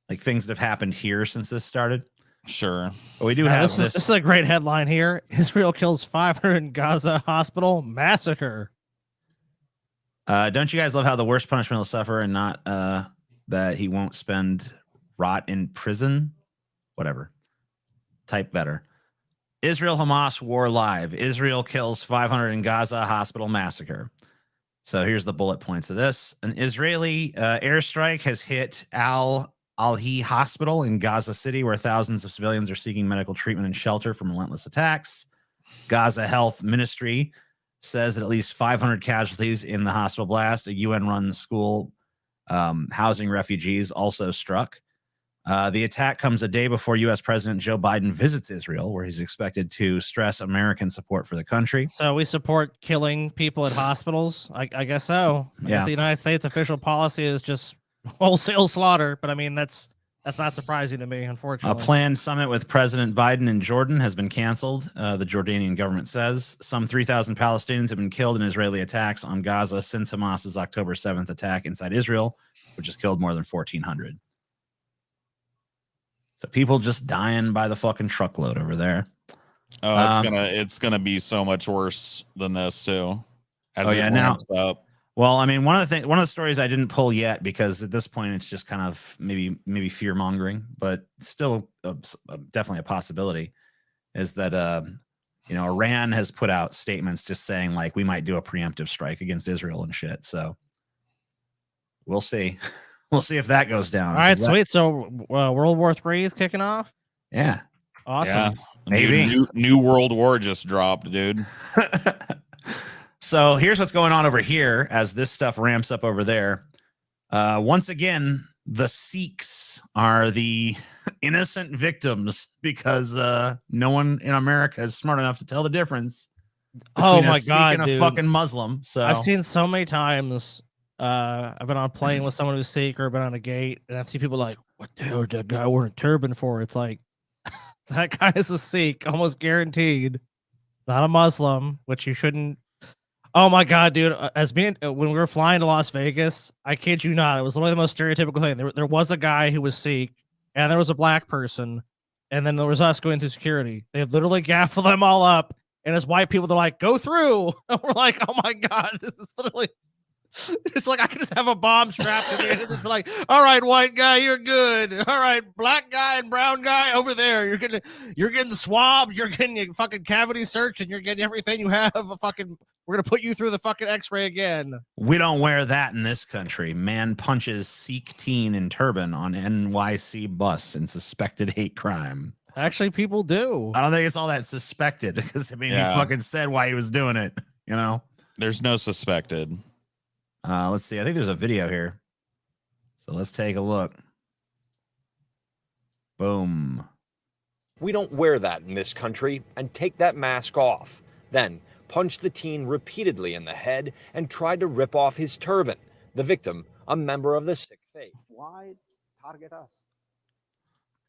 like things that have happened here since this started. Sure. But we do have this is a great headline here. Israel kills 500 in Gaza hospital massacre. Don't you guys love how the worst punishment will suffer and not that he won't spend rot in prison? Whatever. Type better. Israel Hamas war live. Israel kills 500 in Gaza hospital massacre. So here's the bullet points of this. An Israeli airstrike has hit Al-Hi Hospital in Gaza City, where thousands of civilians are seeking medical treatment and shelter from relentless attacks. Gaza Health Ministry says that at least 500 casualties in the hospital blast. A UN-run school housing refugees also struck. The attack comes a day before U.S. President Joe Biden visits Israel, where he's expected to stress American support for the country. So we support killing people at hospitals. I guess so. I guess the United States official policy is just wholesale slaughter. But I mean, that's not surprising to me, unfortunately. A planned summit with President Biden in Jordan has been canceled. The Jordanian government says some 3,000 Palestinians have been killed in Israeli attacks on Gaza since Hamas's October 7th attack inside Israel, which has killed more than 1,400. So people just dying by the fucking truckload over there. Oh, it's gonna be so much worse than this too. Now. Well, I mean, one of the stories I didn't pull yet, because at this point it's just kind of maybe fear mongering, but still definitely a possibility, is that Iran has put out statements just saying like we might do a preemptive strike against Israel and shit. So we'll see. We'll see if that goes down. All right, sweet. So World War III is kicking off. Yeah. Awesome. Yeah. Maybe. Dude, new World War just dropped, dude. So here's what's going on over here as this stuff ramps up over there. Once again, the Sikhs are the innocent victims because no one in America is smart enough to tell the difference. Oh my Sikh God, and a dude. fucking Muslim. So I've seen so many times. I've been on a plane with someone who's Sikh, or been on a gate, and I've seen people like, "What the hell is that guy wearing a turban for?" It's like that guy is a Sikh, almost guaranteed, not a Muslim, which you shouldn't. Oh my God, dude! When we were flying to Las Vegas, I kid you not, it was literally the most stereotypical thing. There was a guy who was Sikh, and there was a black person, and then there was us going through security. They literally gaffled them all up, and as white people, they're like, "Go through." And we're like, "Oh my God, this is literally." It's like I could just have a bomb strapped to me and just be like, "All right, white guy, you're good. All right, black guy and brown guy over there, you're getting swabbed, you're getting your fucking cavity search, and you're getting everything you have. We're gonna put you through the fucking X-ray again." we don't wear that in this country. Man punches Sikh teen in turban on NYC bus in suspected hate crime. Actually, people do. I don't think it's all that suspected, because I mean, he fucking said why he was doing it. You know, There's no suspected. let's see. I think there's a video here, so let's take a look. Boom. We don't wear that in this country, and take that mask off. Then punched the teen repeatedly in the head and tried to rip off his turban. The victim, a member of the Sikh faith. Why target us?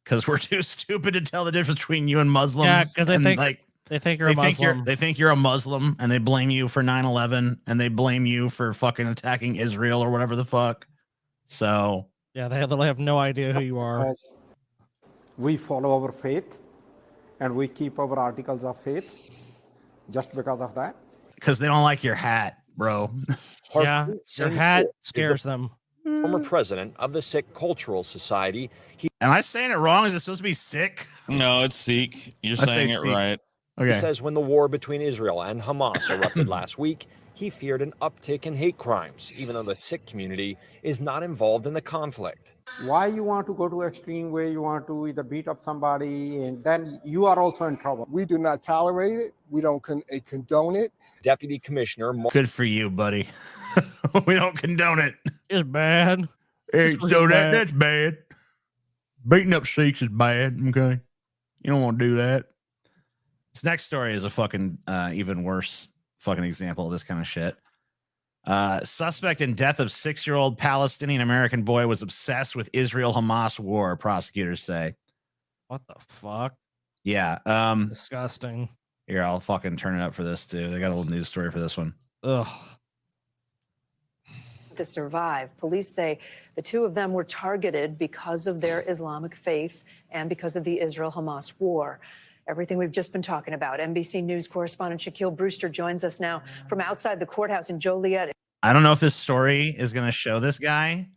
Because we're too stupid to tell the difference between you and Muslims. Yeah, because they think like they think you're a Muslim. they think you're a Muslim, and they blame you for 9/11, and they blame you for fucking attacking Israel or whatever the fuck. So Yeah, they literally have no idea who you are. Because we follow our faith and we keep our articles of faith just because of that. because they don't like your hat, bro. Yeah, your hat scares them. Former president of the Sikh Cultural Society. Am I saying it wrong? Is it supposed to be sick? No, it's Sikh. You're I say saying it Sikh. right. He says when the war between Israel and Hamas erupted last week, he feared an uptick in hate crimes, even though the Sikh community is not involved in the conflict. Why you want to go to extreme where you want to either beat up somebody and then you are also in trouble. We do not tolerate it. We don't condone it. Deputy Commissioner Good for you, buddy. We don't condone it. It's bad. Hey, It's so really bad. that's bad. Beating up Sikhs is bad. Okay, you don't want to do that. This next story is a fucking even worse fucking example of this kind of shit. Suspect in death of 6-year-old Palestinian American boy was obsessed with Israel-Hamas war, prosecutors say. What the fuck? Yeah. Disgusting. Here, I'll fucking turn it up for this too. They got a little news story for this one. Ugh. To survive. Police say the two of them were targeted because of their Islamic faith and because of the Israel-Hamas war. Everything we've just been talking about. NBC News correspondent Shaquille Brewster joins us now from outside the courthouse in Joliet. I don't know if this story is going to show this guy,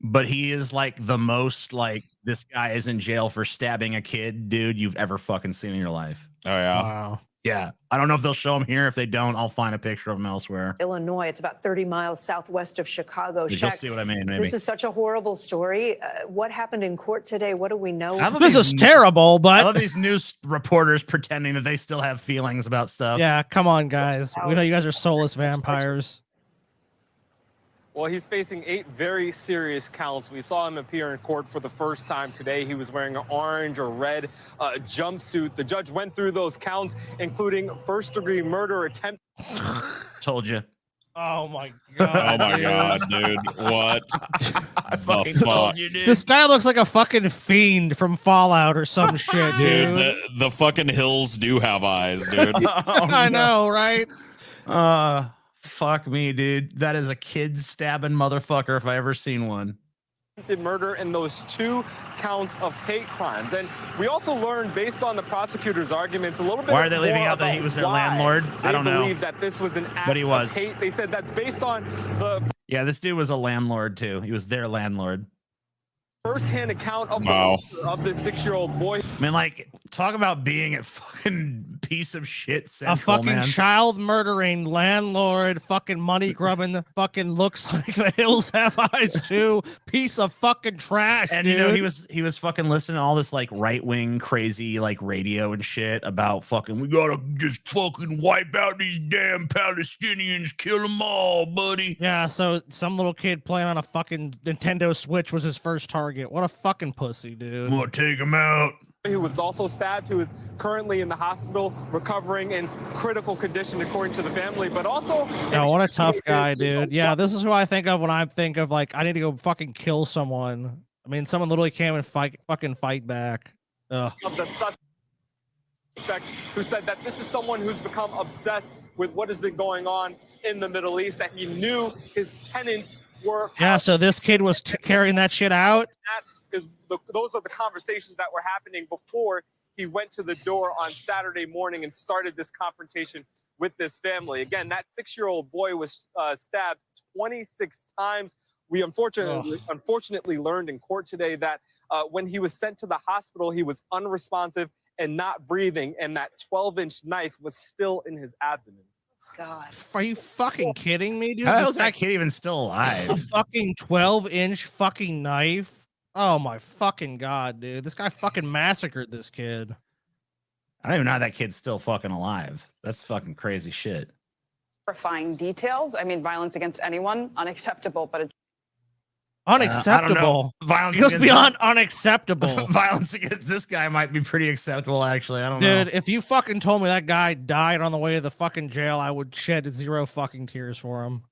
but he is like the most like this guy is in jail for stabbing a kid dude you've ever fucking seen in your life. Oh yeah. Wow. Yeah, I don't know if they'll show him here. If they don't, I'll find a picture of him elsewhere. Illinois. It's about 30 miles southwest of Chicago. You'll Shaq, see what I mean, maybe. this is such a horrible story. What happened in court today? What do we know? This is terrible, I but love these news reporters pretending that they still have feelings about stuff. yeah, come on, guys. We know you guys are soulless vampires. Well, he's facing 8 very serious counts. We saw him appear in court for the first time today. He was wearing an orange or red jumpsuit. The judge went through those counts, including first-degree murder attempt. Told you. Oh my god. Oh my god, dude. What I the fucking fuck? told you, dude. This guy looks like a fucking fiend from Fallout or some shit, dude. Dude, the fucking hills do have eyes, dude. I know, right? Fuck me, dude. That is a kid stabbing motherfucker if I ever seen one. Murder in those 2 counts of hate crimes. And we also learned, based on the prosecutor's arguments, a little bit. Why are they leaving more out that he about was their why landlord? I don't know. They believe that this was an act But he was. of hate. They said that's based on the Yeah, this dude was a landlord too. He was their landlord. first-hand account of Wow. of this 6-year-old boy. I mean, like, talk about being a fucking piece of shit central, A fucking man. child murdering landlord, fucking money grubbing, fucking looks like the hills have eyes too. Piece of fucking trash. And dude. you know, he was fucking listening to all this like right-wing crazy like radio and shit about fucking we gotta just fucking wipe out these damn Palestinians, kill them all, buddy. Yeah, so some little kid playing on a fucking Nintendo Switch was his first target. What a fucking pussy, dude. I'm gonna take him out. Who was also stabbed, who is currently in the hospital, recovering in critical condition, according to the family, but also... No, what a tough guy, dude. Yeah, this is who I think of when I think of, like, I need to go fucking kill someone. I mean, someone literally came and fucking fight back. Ugh. Of the suspect, who said that this is someone who's become obsessed with what has been going on in the Middle East, that he knew his tenants were... Yeah, so this kid was carrying that shit out? Because those are the conversations that were happening before he went to the door on Saturday morning and started this confrontation with this family. Again, that 6-year-old boy was stabbed 26 times. We unfortunately learned in court today that when he was sent to the hospital, he was unresponsive and not breathing, and that 12-inch knife was still in his abdomen. God. Are you fucking kidding me, dude? How is that kid even still A alive? fucking 12-inch fucking knife? Oh my fucking god, dude. This guy fucking massacred this kid. I don't even know how that kid's still fucking alive. That's fucking crazy shit. Horrifying details. I mean, violence against anyone, unacceptable, but Unacceptable. Violence It goes against- beyond unacceptable. Violence against this guy might be pretty acceptable, actually. I don't know. Dude, if you fucking told me that guy died on the way to the fucking jail, I would shed 0 fucking tears for him.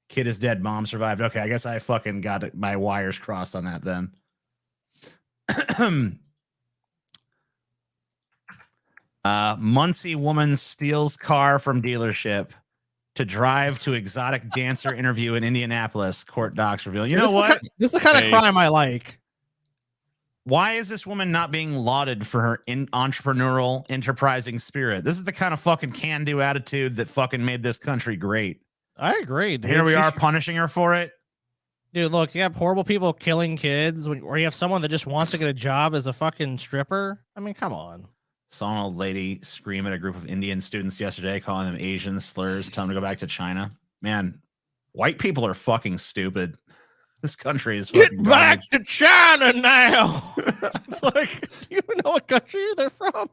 Kid is dead, mom survived. Okay, I guess I fucking got my wires crossed on that then. Muncie woman steals car from dealership to drive to exotic dancer interview in Indianapolis. Court docs reveal. You know what? This is the kind of crime I like. Why is this woman not being lauded for her entrepreneurial, enterprising spirit? This is the kind of fucking can-do attitude that fucking made this country great. I agree, dude. Here we are punishing her for it. Dude, look, you have horrible people killing kids, or you have someone that just wants to get a job as a fucking stripper. I mean, come on. Saw an old lady scream at a group of Indian students yesterday, calling them Asian slurs, telling them to go back to China. Man, white people are fucking stupid. This country is fucking Get back to China now. It's like, do you even know what country they're from?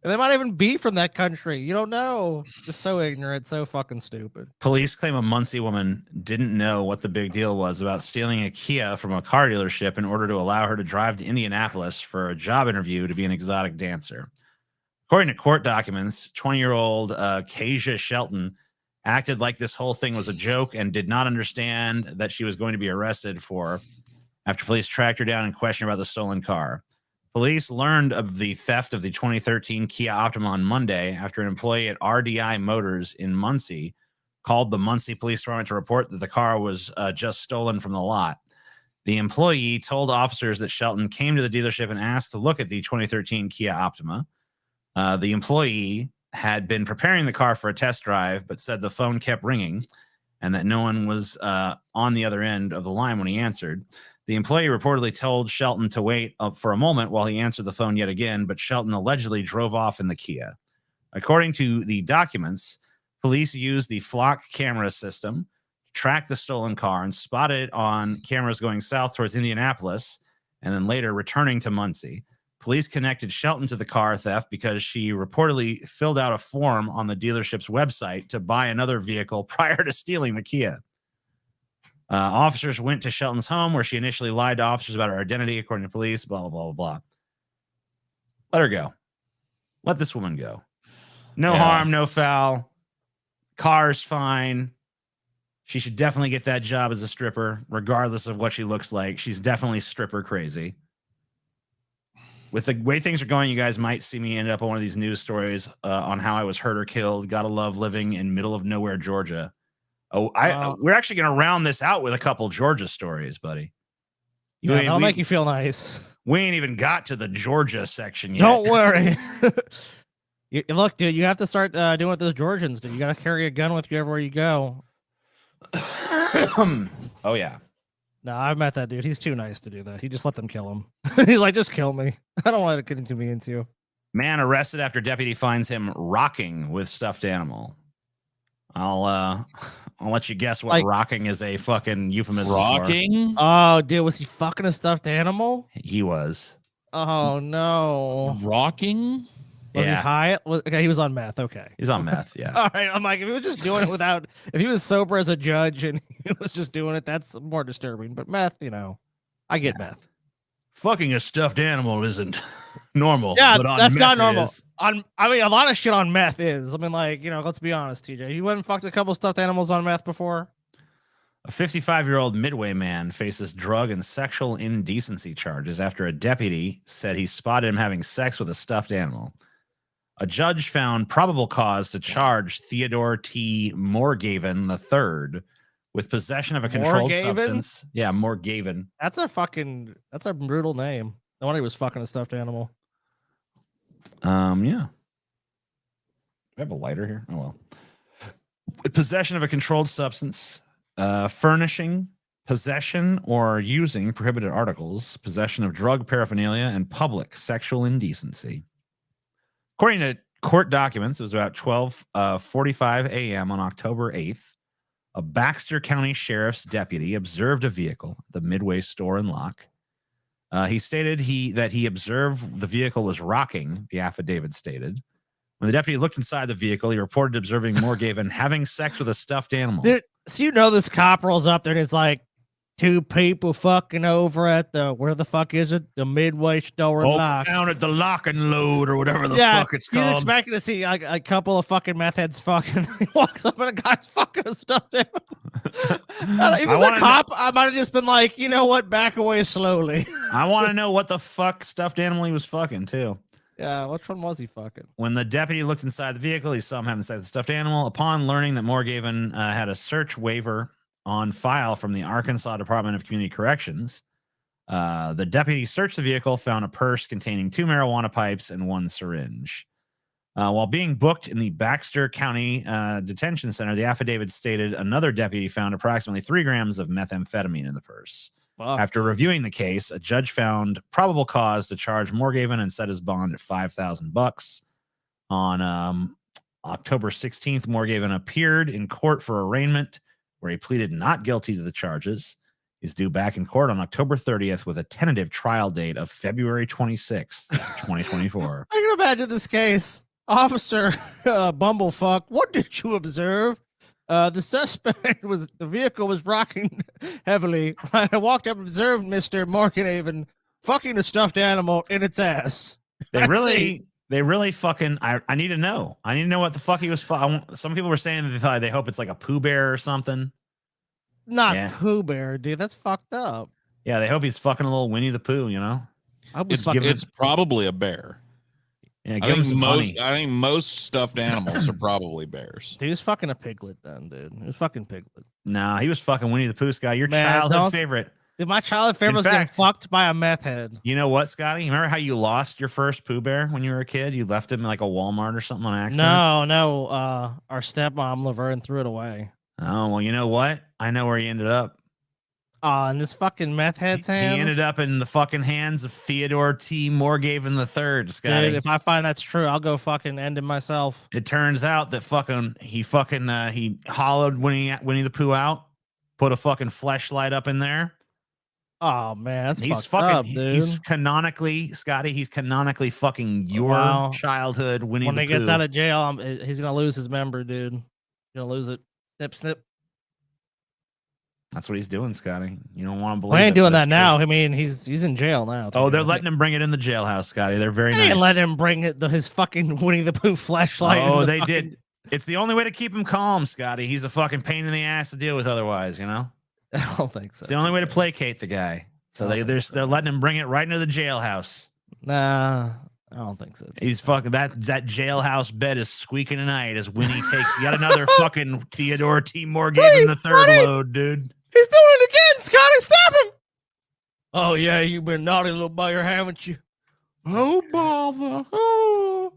And they might even be from that country. You don't know. Just so ignorant, so fucking stupid. Police claim a Muncie woman didn't know what the big deal was about stealing a Kia from a car dealership in order to allow her to drive to Indianapolis for a job interview to be an exotic dancer. According to court documents, 20-year-old Kasia Shelton acted like this whole thing was a joke and did not understand that she was going to be arrested for after police tracked her down and questioned her about the stolen car. Police learned of the theft of the 2013 Kia Optima on Monday after an employee at RDI Motors in Muncie called the Muncie Police Department to report that the car was just stolen from the lot. The employee told officers that Shelton came to the dealership and asked to look at the 2013 Kia Optima. The employee had been preparing the car for a test drive, but said the phone kept ringing and that no one was on the other end of the line when he answered. The employee reportedly told Shelton to wait for a moment while he answered the phone yet again, but Shelton allegedly drove off in the Kia. According to the documents, police used the flock camera system to track the stolen car and spot it on cameras going south towards Indianapolis and then later returning to Muncie. Police connected Shelton to the car theft because she reportedly filled out a form on the dealership's website to buy another vehicle prior to stealing the Kia. Officers went to Shelton's home where she initially lied to officers about her identity, according to police, blah, blah, blah, blah, blah. Let her go. Let this woman go. No harm, no foul. Car's fine. She should definitely get that job as a stripper, regardless of what she looks like. She's definitely stripper crazy. With the way things are going, you guys might see me end up on one of these news stories on how I was hurt or killed. Gotta love living in middle of nowhere, Georgia. We're actually going to round this out with a couple Georgia stories, buddy. That'll make you feel nice. We ain't even got to the Georgia section yet. Don't worry. Look, dude, you have to start doing what those Georgians do. You got to carry a gun with you everywhere you go. Oh, yeah. No, I've met that dude. He's too nice to do that. He just let them kill him. He's like, just kill me. I don't want to inconvenience you. Man arrested after deputy finds him rocking with stuffed animal. I'll let you guess what rocking is a fucking euphemism. Rocking? Oh, dude, was he fucking a stuffed animal? He was. Oh no. Rocking? Was he high? Okay, he was on meth. Okay. He's on meth, yeah. All right. I'm like, if he was just doing it if he was sober as a judge and he was just doing it, that's more disturbing. But meth, I get meth. Fucking a stuffed animal isn't normal. Yeah, but on that's meth not normal. is. A lot of shit on meth is. I mean, let's be honest, TJ. You went and fucked a couple stuffed animals on meth before? A 55-year-old Midway man faces drug and sexual indecency charges after a deputy said he spotted him having sex with a stuffed animal. A judge found probable cause to charge Theodore T. Morgaven III with possession of a controlled substance. Yeah, Morgaven. That's a brutal name. No wonder he was fucking a stuffed animal. Yeah. Do I have a lighter here? Oh, well. With possession of a controlled substance, furnishing, possession, or using prohibited articles, possession of drug paraphernalia, and public sexual indecency. According to court documents, it was about 12:45 a.m. on October 8th. A Baxter County Sheriff's deputy observed a vehicle at the Midway store and lock. He stated that he observed the vehicle was rocking, the affidavit stated. When the deputy looked inside the vehicle, he reported observing Morgaven having sex with a stuffed animal. Dude, so this cop rolls up there and it's like two people fucking over at where the fuck is it? The Midway store and lock. Down at the lock and load or whatever the fuck it's called. He's expecting to see a couple of fucking meth heads fucking. He walks up and a guy's fucking a stuffed animal. If he's a cop, I might have just been like, you know what? Back away slowly. I want to know what the fuck stuffed animal he was fucking too. Yeah, which one was he fucking? When the deputy looked inside the vehicle, he saw him having sex with the stuffed animal. Upon learning that Morgaven had a search waiver on file from the Arkansas Department of Community Corrections, the deputy searched the vehicle, found a purse containing 2 marijuana pipes and 1 syringe. While being booked in the Baxter County Detention Center, the affidavit stated another deputy found approximately 3 grams of methamphetamine in the purse. Fuck. After reviewing the case, a judge found probable cause to charge Morgaven and set his bond at $5,000. On October 16th, Morgaven appeared in court for arraignment, where he pleaded not guilty to the charges. He's due back in court on October 30th with a tentative trial date of February 26th, 2024. I can imagine this case. Officer Bumblefuck, what did you observe? The vehicle was rocking heavily. I walked up and observed Mr. Morganhaven fucking a stuffed animal in its ass. They really fucking, I need to know. I need to know what the fuck he was. Some people were saying that they hope it's like a Pooh Bear or something. Not Pooh Bear, dude. That's fucked up. Yeah, they hope he's fucking a little Winnie the Pooh, It's probably a bear. Yeah, I think most stuffed animals are probably bears. Dude, he was fucking a piglet then, dude. He was fucking piglet. Nah, he was fucking Winnie the Pooh, Scott. Your childhood favorite. Dude, my childhood favorite was getting fucked by a meth head. You know what, Scotty? You remember how you lost your first Pooh Bear when you were a kid? You left him in like a Walmart or something on accident? No. Our stepmom, Laverne, threw it away. Oh, well, you know what? I know where he ended up. in this fucking meth head's hands. He ended up in the fucking hands of Theodore T. Morgaven III, Scotty. Dude, if I find that's true, I'll go fucking end it myself. It turns out that he hollowed Winnie the Pooh out, put a fucking fleshlight up in there. Oh man, that's he's fucked up, dude. He's canonically, Scotty. He's canonically fucking your childhood Winnie the Pooh. When he gets out of jail, he's gonna lose his member, dude. He's gonna lose it. Snip, snip. That's what he's doing, Scotty. You don't want to believe. Well, he ain't doing that now. I mean, he's in jail now. Oh, they're letting him bring it in the jailhouse, Scotty. They're very nice. They ain't letting him bring his fucking Winnie the Pooh flashlight. Oh, they did. It's the only way to keep him calm, Scotty. He's a fucking pain in the ass to deal with otherwise, you know? I don't think so. It's the only way to placate the guy. So they're letting him bring it right into the jailhouse. Nah, I don't think so. He's fucking that jailhouse bed is squeaking tonight as Winnie takes yet another fucking Theodore T. Morgaven III load, dude. He's doing it again, Scotty. Stop him! Oh yeah, you've been naughty little bear, haven't you? Oh bother! Oh.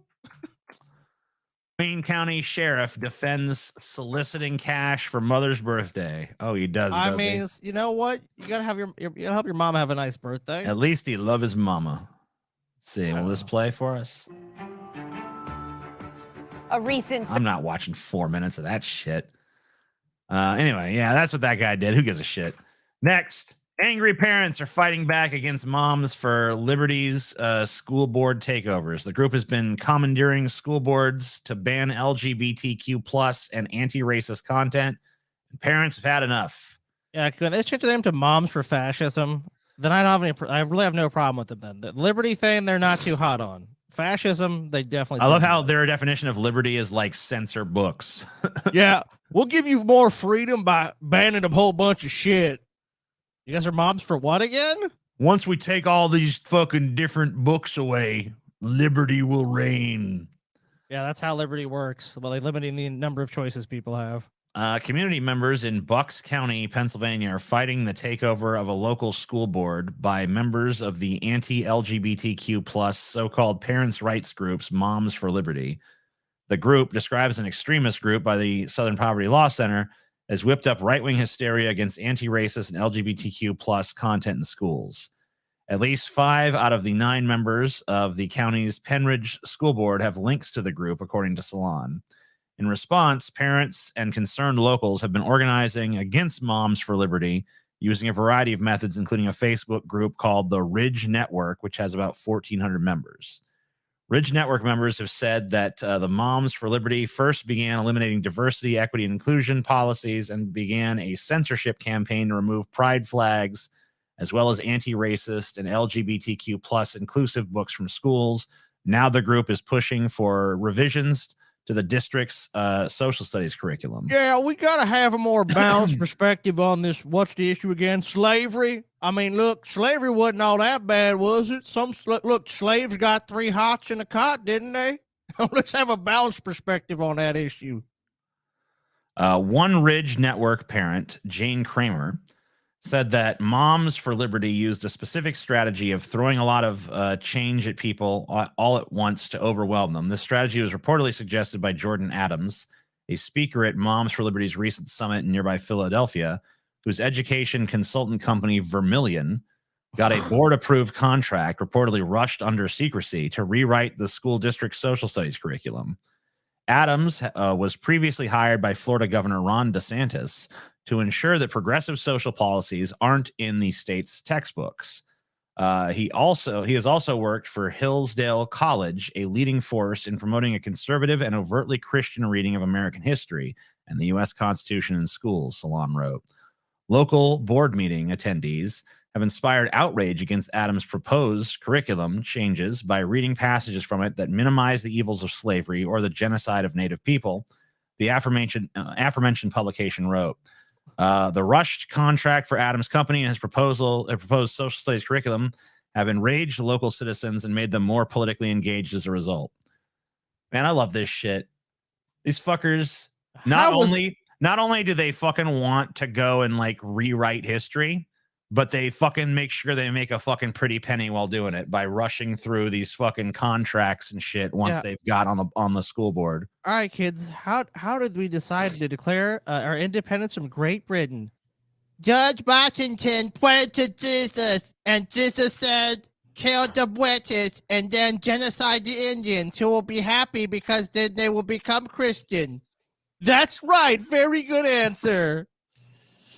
Queen County Sheriff defends soliciting cash for mother's birthday. Oh, he does. I mean, you know what? You gotta have you gotta help your mom have a nice birthday. At least he love his mama. Let's see, will this play for us? I'm not watching 4 minutes of that shit. Anyway, yeah, that's what that guy did. Who gives a shit? Next, angry parents are fighting back against Moms for Liberty's school board takeovers. The group has been commandeering school boards to ban LGBTQ plus and anti-racist content. And parents have had enough. Yeah, can they change their name to Moms for Fascism? Then I don't have any. I really have no problem with them. Then the Liberty thing, they're not too hot on. Fascism, they definitely. I love how their definition of liberty is like censor books. Yeah, we'll give you more freedom by banning a whole bunch of shit. You guys are Moms for what again? Once we take all these fucking different books away, liberty will reign. Yeah, that's how liberty works. Well, they're limiting the number of choices people have. Community members in Bucks County, Pennsylvania, are fighting the takeover of a local school board by members of the anti-LGBTQ plus so-called parents' rights groups, Moms for Liberty. The group, described as an extremist group by the Southern Poverty Law Center, has whipped up right-wing hysteria against anti-racist and LGBTQ plus content in schools. At least 5 out of the 9 members of the county's Penridge School Board have links to the group, according to Salon. In response, parents and concerned locals have been organizing against Moms for Liberty using a variety of methods, including a Facebook group called the Ridge Network, which has about 1,400 members. Ridge Network members have said that the Moms for Liberty first began eliminating diversity, equity, and inclusion policies and began a censorship campaign to remove pride flags, as well as anti-racist and LGBTQ plus inclusive books from schools. Now the group is pushing for revisions to the district's social studies curriculum. Yeah, we got to have a more balanced perspective on this. What's the issue again? Slavery? I mean, look, slavery wasn't all that bad, was it? Look, slaves got 3 hots and a cot, didn't they? Let's have a balanced perspective on that issue. One Ridge Network parent, Jane Kramer, said that Moms for Liberty used a specific strategy of throwing a lot of change at people all at once to overwhelm them. This strategy was reportedly suggested by Jordan Adams, a speaker at Moms for Liberty's recent summit in nearby Philadelphia, whose education consultant company Vermilion got a board-approved contract, reportedly rushed under secrecy, to rewrite the school district's social studies curriculum. Adams was previously hired by Florida Governor Ron DeSantis to ensure that progressive social policies aren't in the state's textbooks. He has also worked for Hillsdale College, a leading force in promoting a conservative and overtly Christian reading of American history and the U.S. Constitution in schools, Salon wrote. Local board meeting attendees have inspired outrage against Adams' proposed curriculum changes by reading passages from it that minimize the evils of slavery or the genocide of Native people, the aforementioned publication wrote. The rushed contract for Adams' company and his proposed social studies curriculum have enraged local citizens and made them more politically engaged as a result. Man, I love this shit. These fuckers, not only do they fucking want to go and like rewrite history, but they fucking make sure they make a fucking pretty penny while doing it by rushing through these fucking contracts and shit once they've got on the school board. All right, kids, how did we decide to declare our independence from Great Britain? George Washington prayed to Jesus, and Jesus said, kill the British and then genocide the Indians, who will be happy because then they will become Christian. That's right. Very good answer.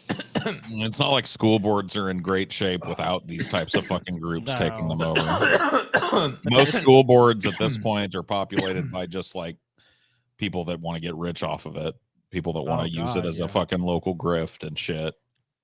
It's not like school boards are in great shape without these types of fucking groups taking them over. Most school boards at this point are populated by just like people that want to get rich off of it, people that want to use it as a fucking local grift and shit.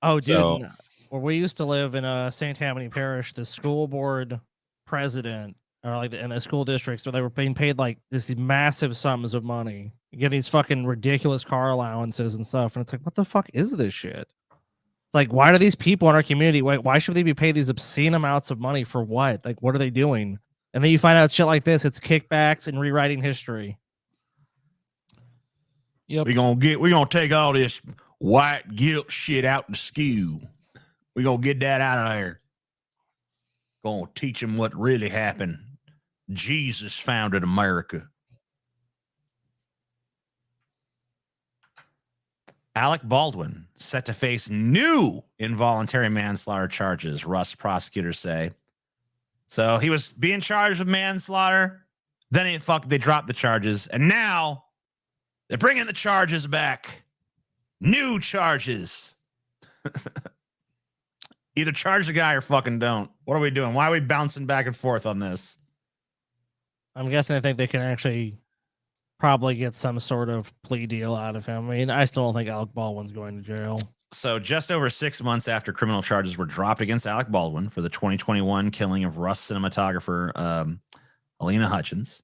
Oh, dude. Where we used to live in St. Tammany Parish, the school board president, or like in the school districts, where they were being paid like these massive sums of money, get these fucking ridiculous car allowances and stuff. And it's like, what the fuck is this shit? It's like, why do these people in our community, why should they be paid these obscene amounts of money for what? Like, what are they doing? And then you find out shit like this. It's kickbacks and rewriting history. Yep. We're gonna take all this white guilt shit out the skew. We're gonna get that out of there. Gonna teach them what really happened. Jesus founded America. Alec Baldwin set to face new involuntary manslaughter charges, Russ prosecutors say. So he was being charged with manslaughter. Then they dropped the charges. And now they're bringing the charges back. New charges. Either charge the guy or fucking don't. What are we doing? Why are we bouncing back and forth on this? I'm guessing they think they can actually probably get some sort of plea deal out of him. I mean, I still don't think Alec Baldwin's going to jail. So just over 6 months after criminal charges were dropped against Alec Baldwin for the 2021 killing of Russ cinematographer Alina Hutchins,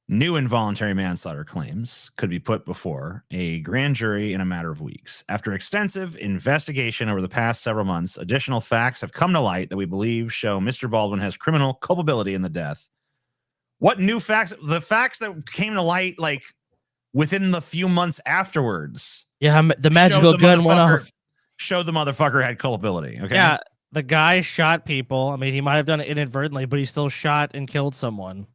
new involuntary manslaughter claims could be put before a grand jury in a matter of weeks. After extensive investigation over the past several months, additional facts have come to light that we believe show Mr. Baldwin has criminal culpability in the death. What new facts? The facts that came to light like within the few months afterwards. Yeah, the magical gun went off. Showed the motherfucker had culpability. Okay. Yeah, the guy shot people. I mean, he might have done it inadvertently, but he still shot and killed someone,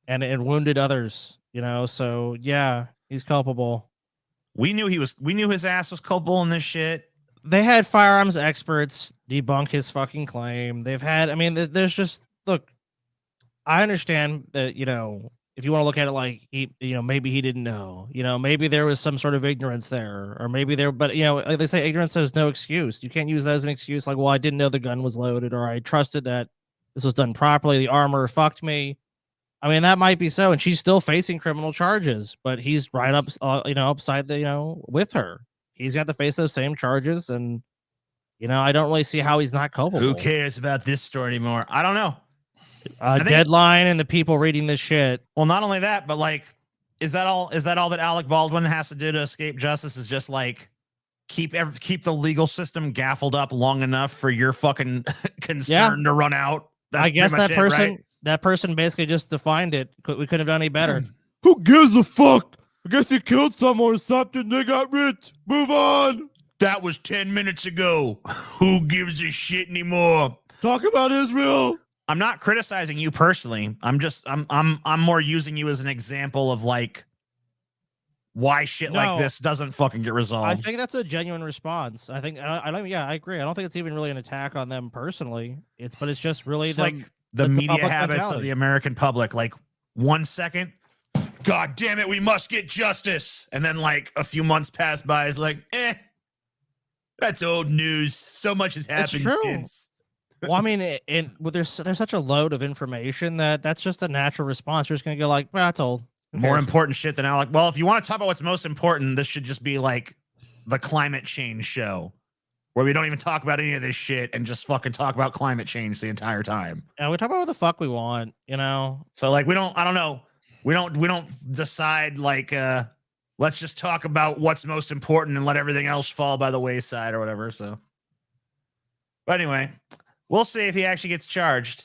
and wounded others. You know, so yeah, he's culpable. We knew his ass was culpable in this shit. They had firearms experts debunk his fucking claim. They've had. I mean, there's just look. I understand that, you know, if you want to look at it like maybe he didn't know, maybe there was some sort of ignorance there, or maybe there, but like they say, ignorance is no excuse. You can't use that as an excuse. Like, well, I didn't know the gun was loaded, or I trusted that this was done properly. The armor fucked me. I mean, that might be so, and she's still facing criminal charges, but he's right up, upside the, with her. He's got to face those same charges, and I don't really see how he's not culpable. Who cares about this story anymore? I don't know. Deadline and the people reading this shit. Well, not only that, but like, is that all that Alec Baldwin has to do to escape justice? Is just like keep the legal system gaffled up long enough for your fucking concern to run out? That's I guess that person, right? That person basically just defined it. We couldn't have done any better. Who gives a fuck? I guess he killed someone or something. They got rich. Move on. That was 10 minutes ago. Who gives a shit anymore? Talk about Israel. I'm not criticizing you personally. I'm more using you as an example of like why shit like this doesn't fucking get resolved. I think that's a genuine response. I think I agree. I don't think it's even really an attack on them personally. It's just really like the media habits of the American public. Like 1 second, God damn it, we must get justice, and then like a few months pass by, is like, that's old news. So much has happened since. Well, I mean, there's such a load of information that's just a natural response. You're just gonna go like, well, that's old. More important shit than Alec. Well, if you want to talk about what's most important, this should just be like the climate change show, where we don't even talk about any of this shit and just fucking talk about climate change the entire time. Yeah, we talk about what the fuck we want, So like, we don't decide like, let's just talk about what's most important and let everything else fall by the wayside or whatever. So, but anyway. We'll see if he actually gets charged.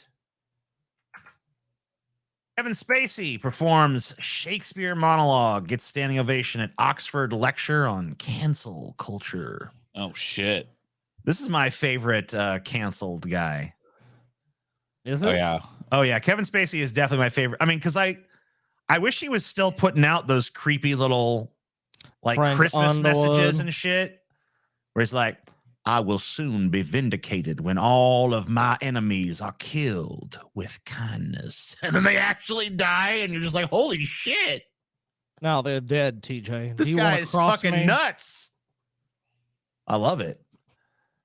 Kevin Spacey performs Shakespeare monologue, gets standing ovation at Oxford lecture on cancel culture. Oh, shit. This is my favorite canceled guy. Is it? Oh, yeah. Oh, yeah. Kevin Spacey is definitely my favorite. I mean, because I wish he was still putting out those creepy little like Frank Christmas Underwood messages and shit, where he's like, I will soon be vindicated when all of my enemies are killed with kindness. And then they actually die, and you're just like, holy shit. Now they're dead, TJ. This Do you guy wanna is cross fucking me? nuts. I love it.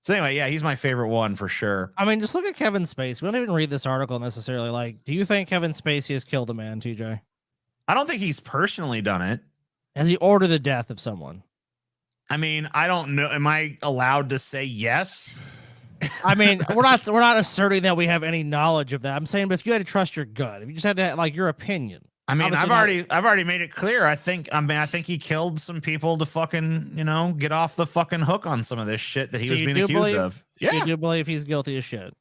So anyway, yeah, he's my favorite one for sure. I mean, just look at Kevin Spacey. We don't even read this article necessarily. Like, do you think Kevin Spacey has killed a man, TJ? I don't think he's personally done it. Has he ordered the death of someone? I mean, I don't know. Am I allowed to say yes? I mean, we're not asserting that we have any knowledge of that. I'm saying, but if you had to trust your gut, if you just had to like your opinion. I mean, Obviously I've already made it clear. I think he killed some people to fucking, get off the fucking hook on some of this shit that he was being accused of. Yeah. You do believe he's guilty as shit.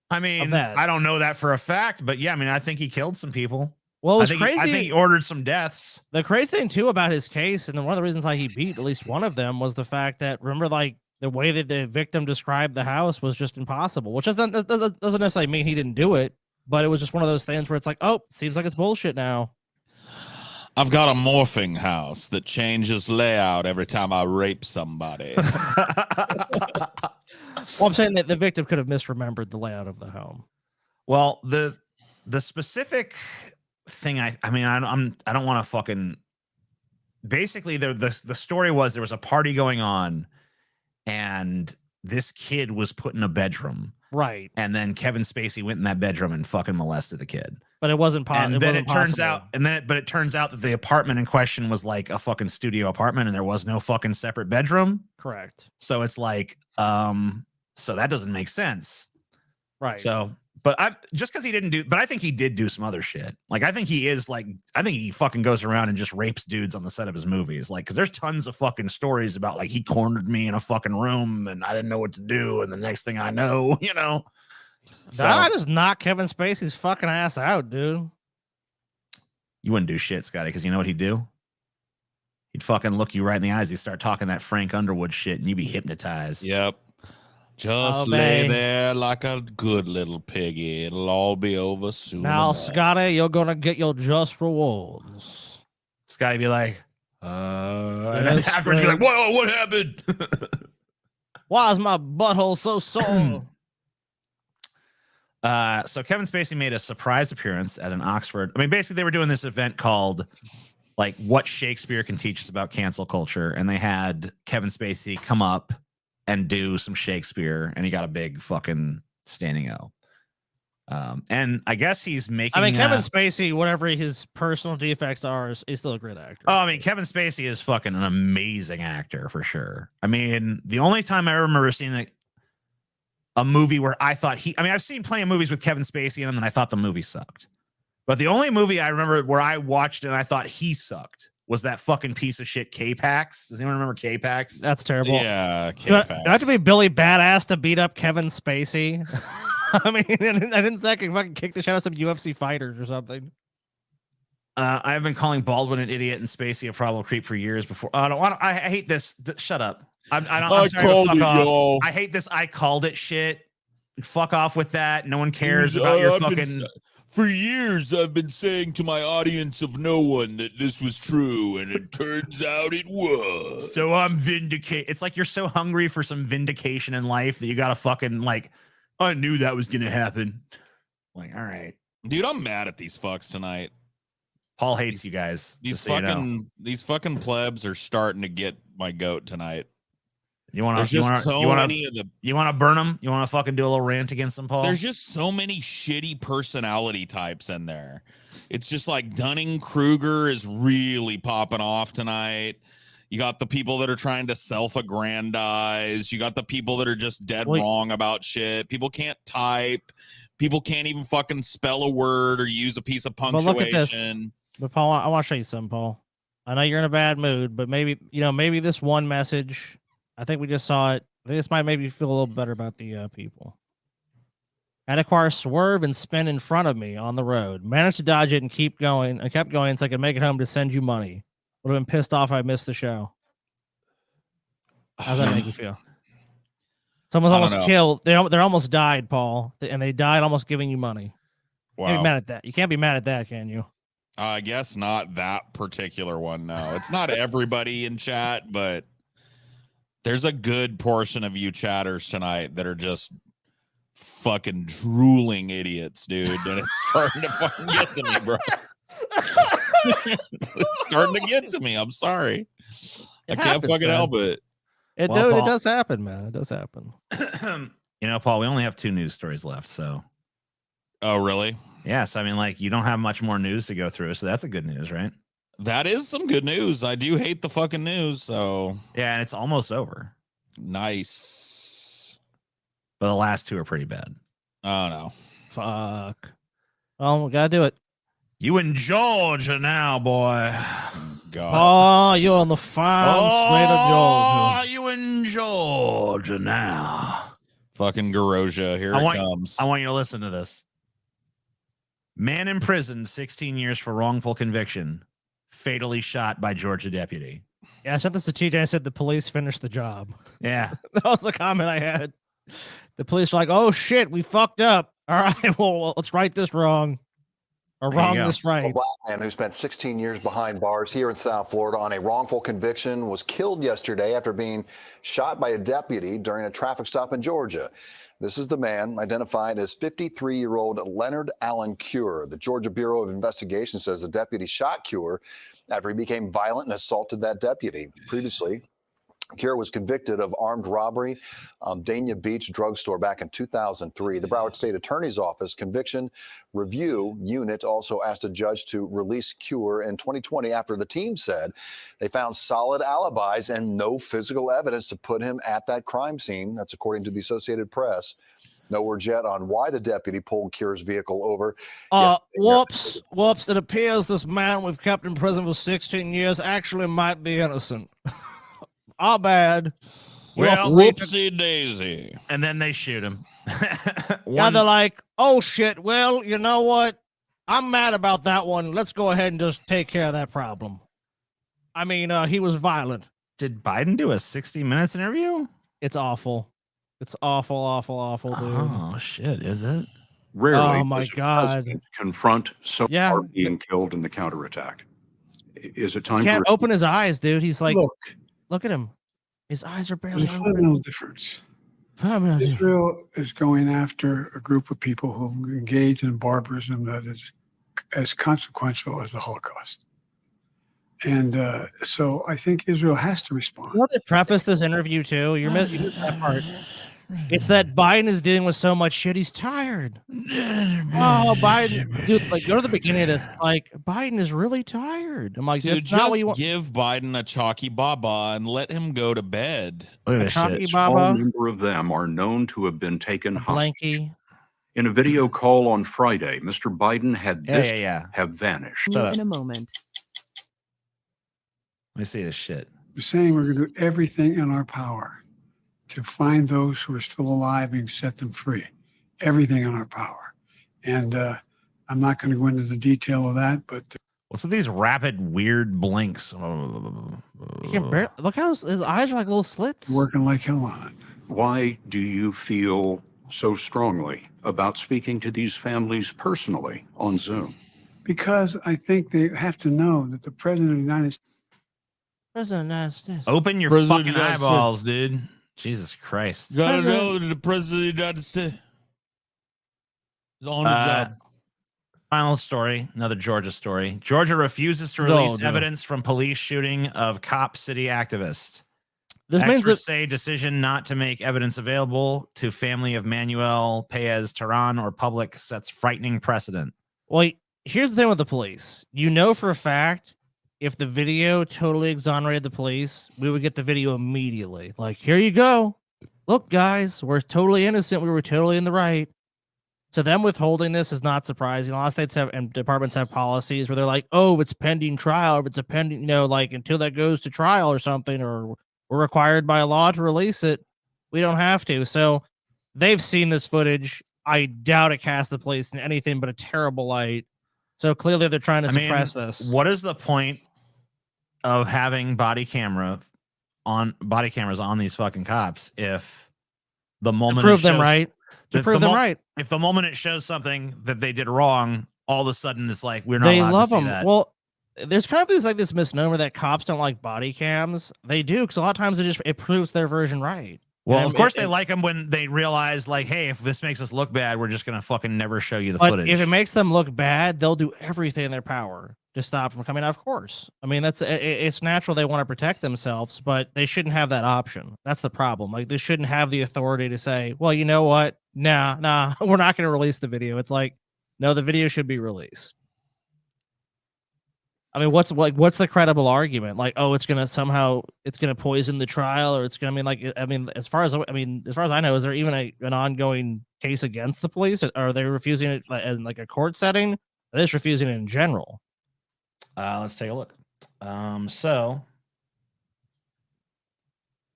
I mean, I don't know that for a fact, but yeah, I mean, I think he killed some people. Well, it was crazy. I think he ordered some deaths. The crazy thing too about his case, and one of the reasons why he beat at least one of them, was the fact that, remember, like the way that the victim described the house was just impossible, which doesn't necessarily mean he didn't do it, but it was just one of those things where it's like, oh, seems like it's bullshit now. I've got a morphing house that changes layout every time I rape somebody. Well, I'm saying that the victim could have misremembered the layout of the home. Well, the specific thing, I don't want to fucking. Basically, the story was there was a party going on, and this kid was put in a bedroom, right? And then Kevin Spacey went in that bedroom and fucking molested the kid. But it wasn't possible. And then it turns out that the apartment in question was like a fucking studio apartment, and there was no fucking separate bedroom. Correct. So it's like, so that doesn't make sense, right? So, but I think he did do some other shit. Like, I think he fucking goes around and just rapes dudes on the set of his movies. Like, because there's tons of fucking stories about like he cornered me in a fucking room and I didn't know what to do, and the next thing I know, So, I just knocked Kevin Spacey's fucking ass out, dude. You wouldn't do shit, Scotty, because you know what he'd do? He'd fucking look you right in the eyes. He'd start talking that Frank Underwood shit, and you'd be hypnotized. Yep. Just lay there like a good little piggy. It'll all be over soon. Now, Scotty, you're gonna get your just rewards. Scotty be like, and then afterwards be like, whoa, what happened? Why is my butthole so sore? So Kevin Spacey made a surprise appearance at an Oxford. I mean, basically, they were doing this event called like What Shakespeare Can Teach Us About Cancel Culture. And they had Kevin Spacey come up and do some Shakespeare, and he got a big fucking standing O. And I guess he's making. I mean, Kevin Spacey, whatever his personal defects are, is still a great actor. Oh, I mean, Kevin Spacey is fucking an amazing actor for sure. I mean, the only time I remember seeing a movie where I thought I've seen plenty of movies with Kevin Spacey in them, and I thought the movie sucked. But the only movie I remember where I watched and I thought he sucked was that fucking piece of shit K-Pax. Does anyone remember K-Pax? That's terrible. Yeah, K-Pax. Do I have to be Billy Badass to beat up Kevin Spacey? I mean, I didn't say I could fucking kick the shit out of some UFC fighters or something. I've been calling Baldwin an idiot and Spacey a probable creep for years before. I hate this. Shut up. I'm sorry to fuck off. I hate this. I called it shit. Fuck off with that. No one cares about your fucking. For years, I've been saying to my audience of no one that this was true, and it turns out it was. So I'm vindicated. It's like you're so hungry for some vindication in life that you gotta fucking like, I knew that was gonna happen. Like, all right. Dude, I'm mad at these fucks tonight. Paul hates you guys. These fucking plebs are starting to get my goat tonight. You want to burn them? You want to fucking do a little rant against them, Paul? There's just so many shitty personality types in there. It's just like Dunning-Kruger is really popping off tonight. You got the people that are trying to self-aggrandize. You got the people that are just dead wrong about shit. People can't type. People can't even fucking spell a word or use a piece of punctuation. But look at this. But Paul, I want to show you something, Paul. I know you're in a bad mood, but maybe this one message. I think we just saw it. This might make you feel a little better about the people. Had a car swerve and spin in front of me on the road. Managed to dodge it and keep going. I kept going so I could make it home to send you money. Would have been pissed off if I missed the show. How's that make you feel? Someone's almost killed. They're almost died, Paul, and they died almost giving you money. Wow. You can't be mad at that. You can't be mad at that, can you? I guess not that particular one. No, it's not everybody in chat, but There's a good portion of you chatters tonight that are just fucking drooling idiots, dude. And it's starting to fucking get to me, bro. It's starting to get to me. I'm sorry. I can't fucking help it. It does happen, man. It does happen. You know, Paul, we only have 2 news stories left. So, oh, really? Yes. I mean, like, you don't have much more news to go through. So that's a good news, right? That is some good news. I do hate the fucking news. So, yeah, and it's almost over. Nice. But the last 2 are pretty bad. Oh, no. Fuck. Well, we gotta do it. You in Georgia now, boy. God. Oh, you're on the fine state of Georgia. Oh, you in Georgia now. Fucking Garoja. Here it comes. I want you to listen to this. Man in prison, 16 years for wrongful conviction. Fatally shot by Georgia deputy. Yeah, I sent this to TJ. I said the police finished the job. Yeah. That was the comment I had. The police were like, oh, shit, we fucked up. All right, well, let's right this wrong. Or wrong this right. A black man who spent 16 years behind bars here in South Florida on a wrongful conviction was killed yesterday after being shot by a deputy during a traffic stop in Georgia. This is the man identified as 53-year-old Leonard Allen Cure. The Georgia Bureau of Investigation says the deputy shot Cure after he became violent and assaulted that deputy. Previously, Cure was convicted of armed robbery Dania Beach drugstore back in 2003. The Broward State Attorney's Office Conviction Review Unit also asked a judge to release Cure in 2020 after the team said they found solid alibis and no physical evidence to put him at that crime scene. That's according to the Associated Press. No word yet on why the deputy pulled Cure's vehicle over. Whoops. It appears this man we've kept in prison for 16 years actually might be innocent. Our bad. Well, whoopsie daisy. And then they shoot him. Yeah, they're like, oh shit, well, you know what? I'm mad about that one. Let's go ahead and just take care of that problem. I mean, he was violent. Did Biden do a 60 Minutes interview? It's awful. It's awful, dude. Oh shit, is it? Rarely oh my does a God. president confront someone being killed in the counterattack. Is it time? He can't for open his eyes, dude. He's like, look at him. His eyes are barely There's open. fundamental difference. Israel is going after a group of people who engage in barbarism that is as consequential as the Holocaust. And so I think Israel has to respond. You know, they preface this interview too. You missed that part. It's that Biden is dealing with so much shit. He's tired. Oh, Biden, dude! Like, go to the beginning of this. Like, Biden is really tired. I'm like, dude, that's not what you just want. give Biden a chalky baba and let him go to bed. a small number of them are known to have been taken hostage. Blanky. In a video call on Friday, Mr. Biden had this have vanished. In a moment. Let me see this shit. We're saying we're going to do everything in our power to find those who are still alive and set them free. Everything in our power. And I'm not going to go into the detail of that, but what's with these rapid, weird blinks? Look how his eyes are like little slits. Working like hell on it. Why do you feel so strongly about speaking to these families personally on Zoom? Because I think they have to know that the President of the United States. Open your President fucking eyeballs, dude. Jesus Christ. Gotta know that the President of the United States is on the job. Final story, another Georgia story. Georgia refuses to release evidence from police shooting of Cop City activists. Experts say decision not to make evidence available to family of Manuel Paez Tehran or public sets frightening precedent. Well, here's the thing with the police. You know for a fact, if the video totally exonerated the police, we would get the video immediately. Like, here you go. Look, guys, we're totally innocent. We were totally in the right. So them withholding this is not surprising. A lot of states have and departments have policies where they're like, oh, if it's pending trial, if it's a pending, like until that goes to trial or something, or we're required by law to release it, we don't have to. So they've seen this footage. I doubt it casts the police in anything but a terrible light. So clearly they're trying to suppress this. What is the point of having body cameras on these fucking cops if the moment to prove them right? To prove them right. If the moment it shows something that they did wrong, all of a sudden it's like we're not. They allowed love to see them. that. Well, there's kind of this misnomer that cops don't like body cams. They do, because a lot of times it proves their version right. Well, of course they like them when they realize, like, hey, if this makes us look bad, we're just gonna fucking never show you the footage. If it makes them look bad, they'll do everything in their power to stop from coming out. Of course, I mean it's natural they want to protect themselves, but they shouldn't have that option. That's the problem. Like they shouldn't have the authority to say, well, you know what? Nah, we're not going to release the video. It's like, no, the video should be released. I mean, what's the credible argument? Like, oh, it's gonna poison the trial, or it's gonna as far as I know, is there even an ongoing case against the police? Are they refusing it in like a court setting? Or they're just refusing it in general? Let's take a look. So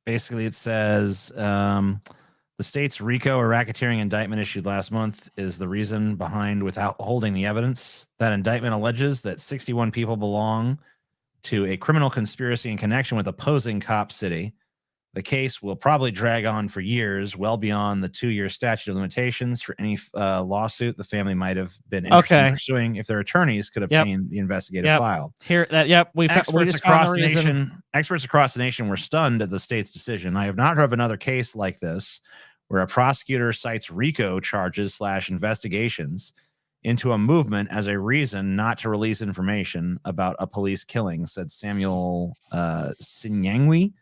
basically, it says the state's RICO or racketeering indictment issued last month is the reason behind without holding the evidence. That indictment alleges that 61 people belong to a criminal conspiracy in connection with opposing Cop City. The case will probably drag on for years, well beyond the 2-year statute of limitations for any lawsuit the family might have been interested in pursuing if their attorneys could obtain the investigative file. Experts across the nation were stunned at the state's decision. I have not heard of another case like this where a prosecutor cites RICO charges / investigations into a movement as a reason not to release information about a police killing, said Samuel Sinyangwi,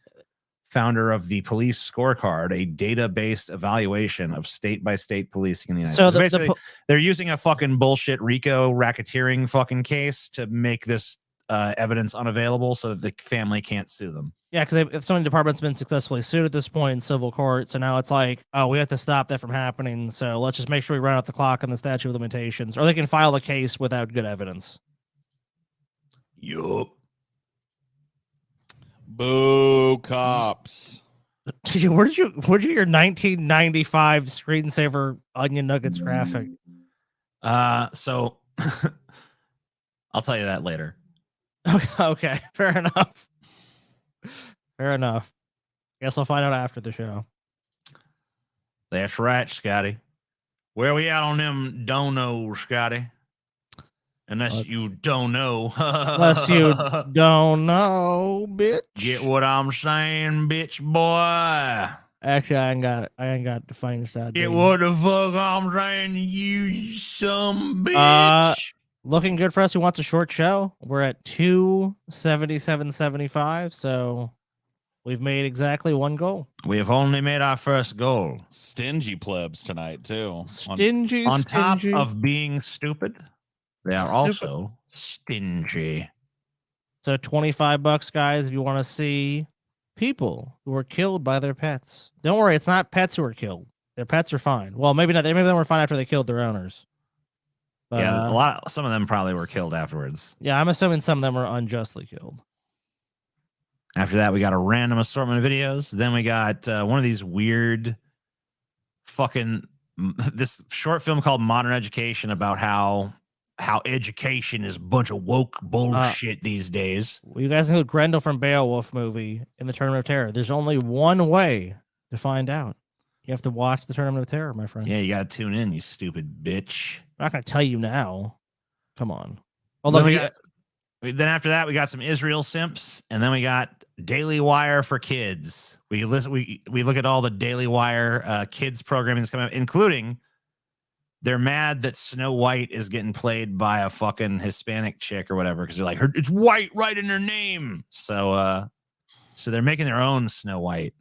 founder of the Police Scorecard, a data-based evaluation of state-by-state policing in the United States. So basically, they're using a fucking bullshit RICO racketeering fucking case to make this evidence unavailable so that the family can't sue them. Yeah, because so many departments have been successfully sued at this point in civil court, so now it's like, oh, we have to stop that from happening, so let's just make sure we run out the clock on the statute of limitations, or they can file a case without good evidence. Yup. Boo, cops. Where'd you get your 1995 screensaver onion nuggets graphic? So I'll tell you that later. Okay, fair enough. Fair enough. Guess I'll find out after the show. That's right, Scotty. Where we at on them donos, Scotty? Unless you don't know. Unless you don't know, bitch. Get what I'm saying, bitch boy. Actually, I ain't got the finest idea. Get what the fuck I'm saying, you some bitch. Looking good for us who wants a short show. We're at 277.75, so we've made exactly one goal. We have only made our first goal. Stingy plebs tonight, too. Stingy. On top of being stupid, they are also stingy. So $25, guys, if you want to see people who were killed by their pets. Don't worry, it's not pets who are killed. Their pets are fine. Well, maybe not. Maybe they were fine after they killed their owners. But, yeah, some of them probably were killed afterwards. Yeah, I'm assuming some of them were unjustly killed. After that, we got a random assortment of videos. Then we got one of these weird this short film called Modern Education about how education is a bunch of woke bullshit these days. Well, you guys know Grendel from Beowulf movie in the Tournament of Terror. There's only one way to find out. You have to watch the Tournament of Terror, my friend. Yeah, you got to tune in, you stupid bitch. I'm not going to tell you now. Come on. Although then after that, we got some Israel Simps, and then we got Daily Wire for kids. We look at all the Daily Wire kids programming that's coming up, including they're mad that Snow White is getting played by a fucking Hispanic chick or whatever, because they're like, it's white right in her name. So they're making their own Snow White.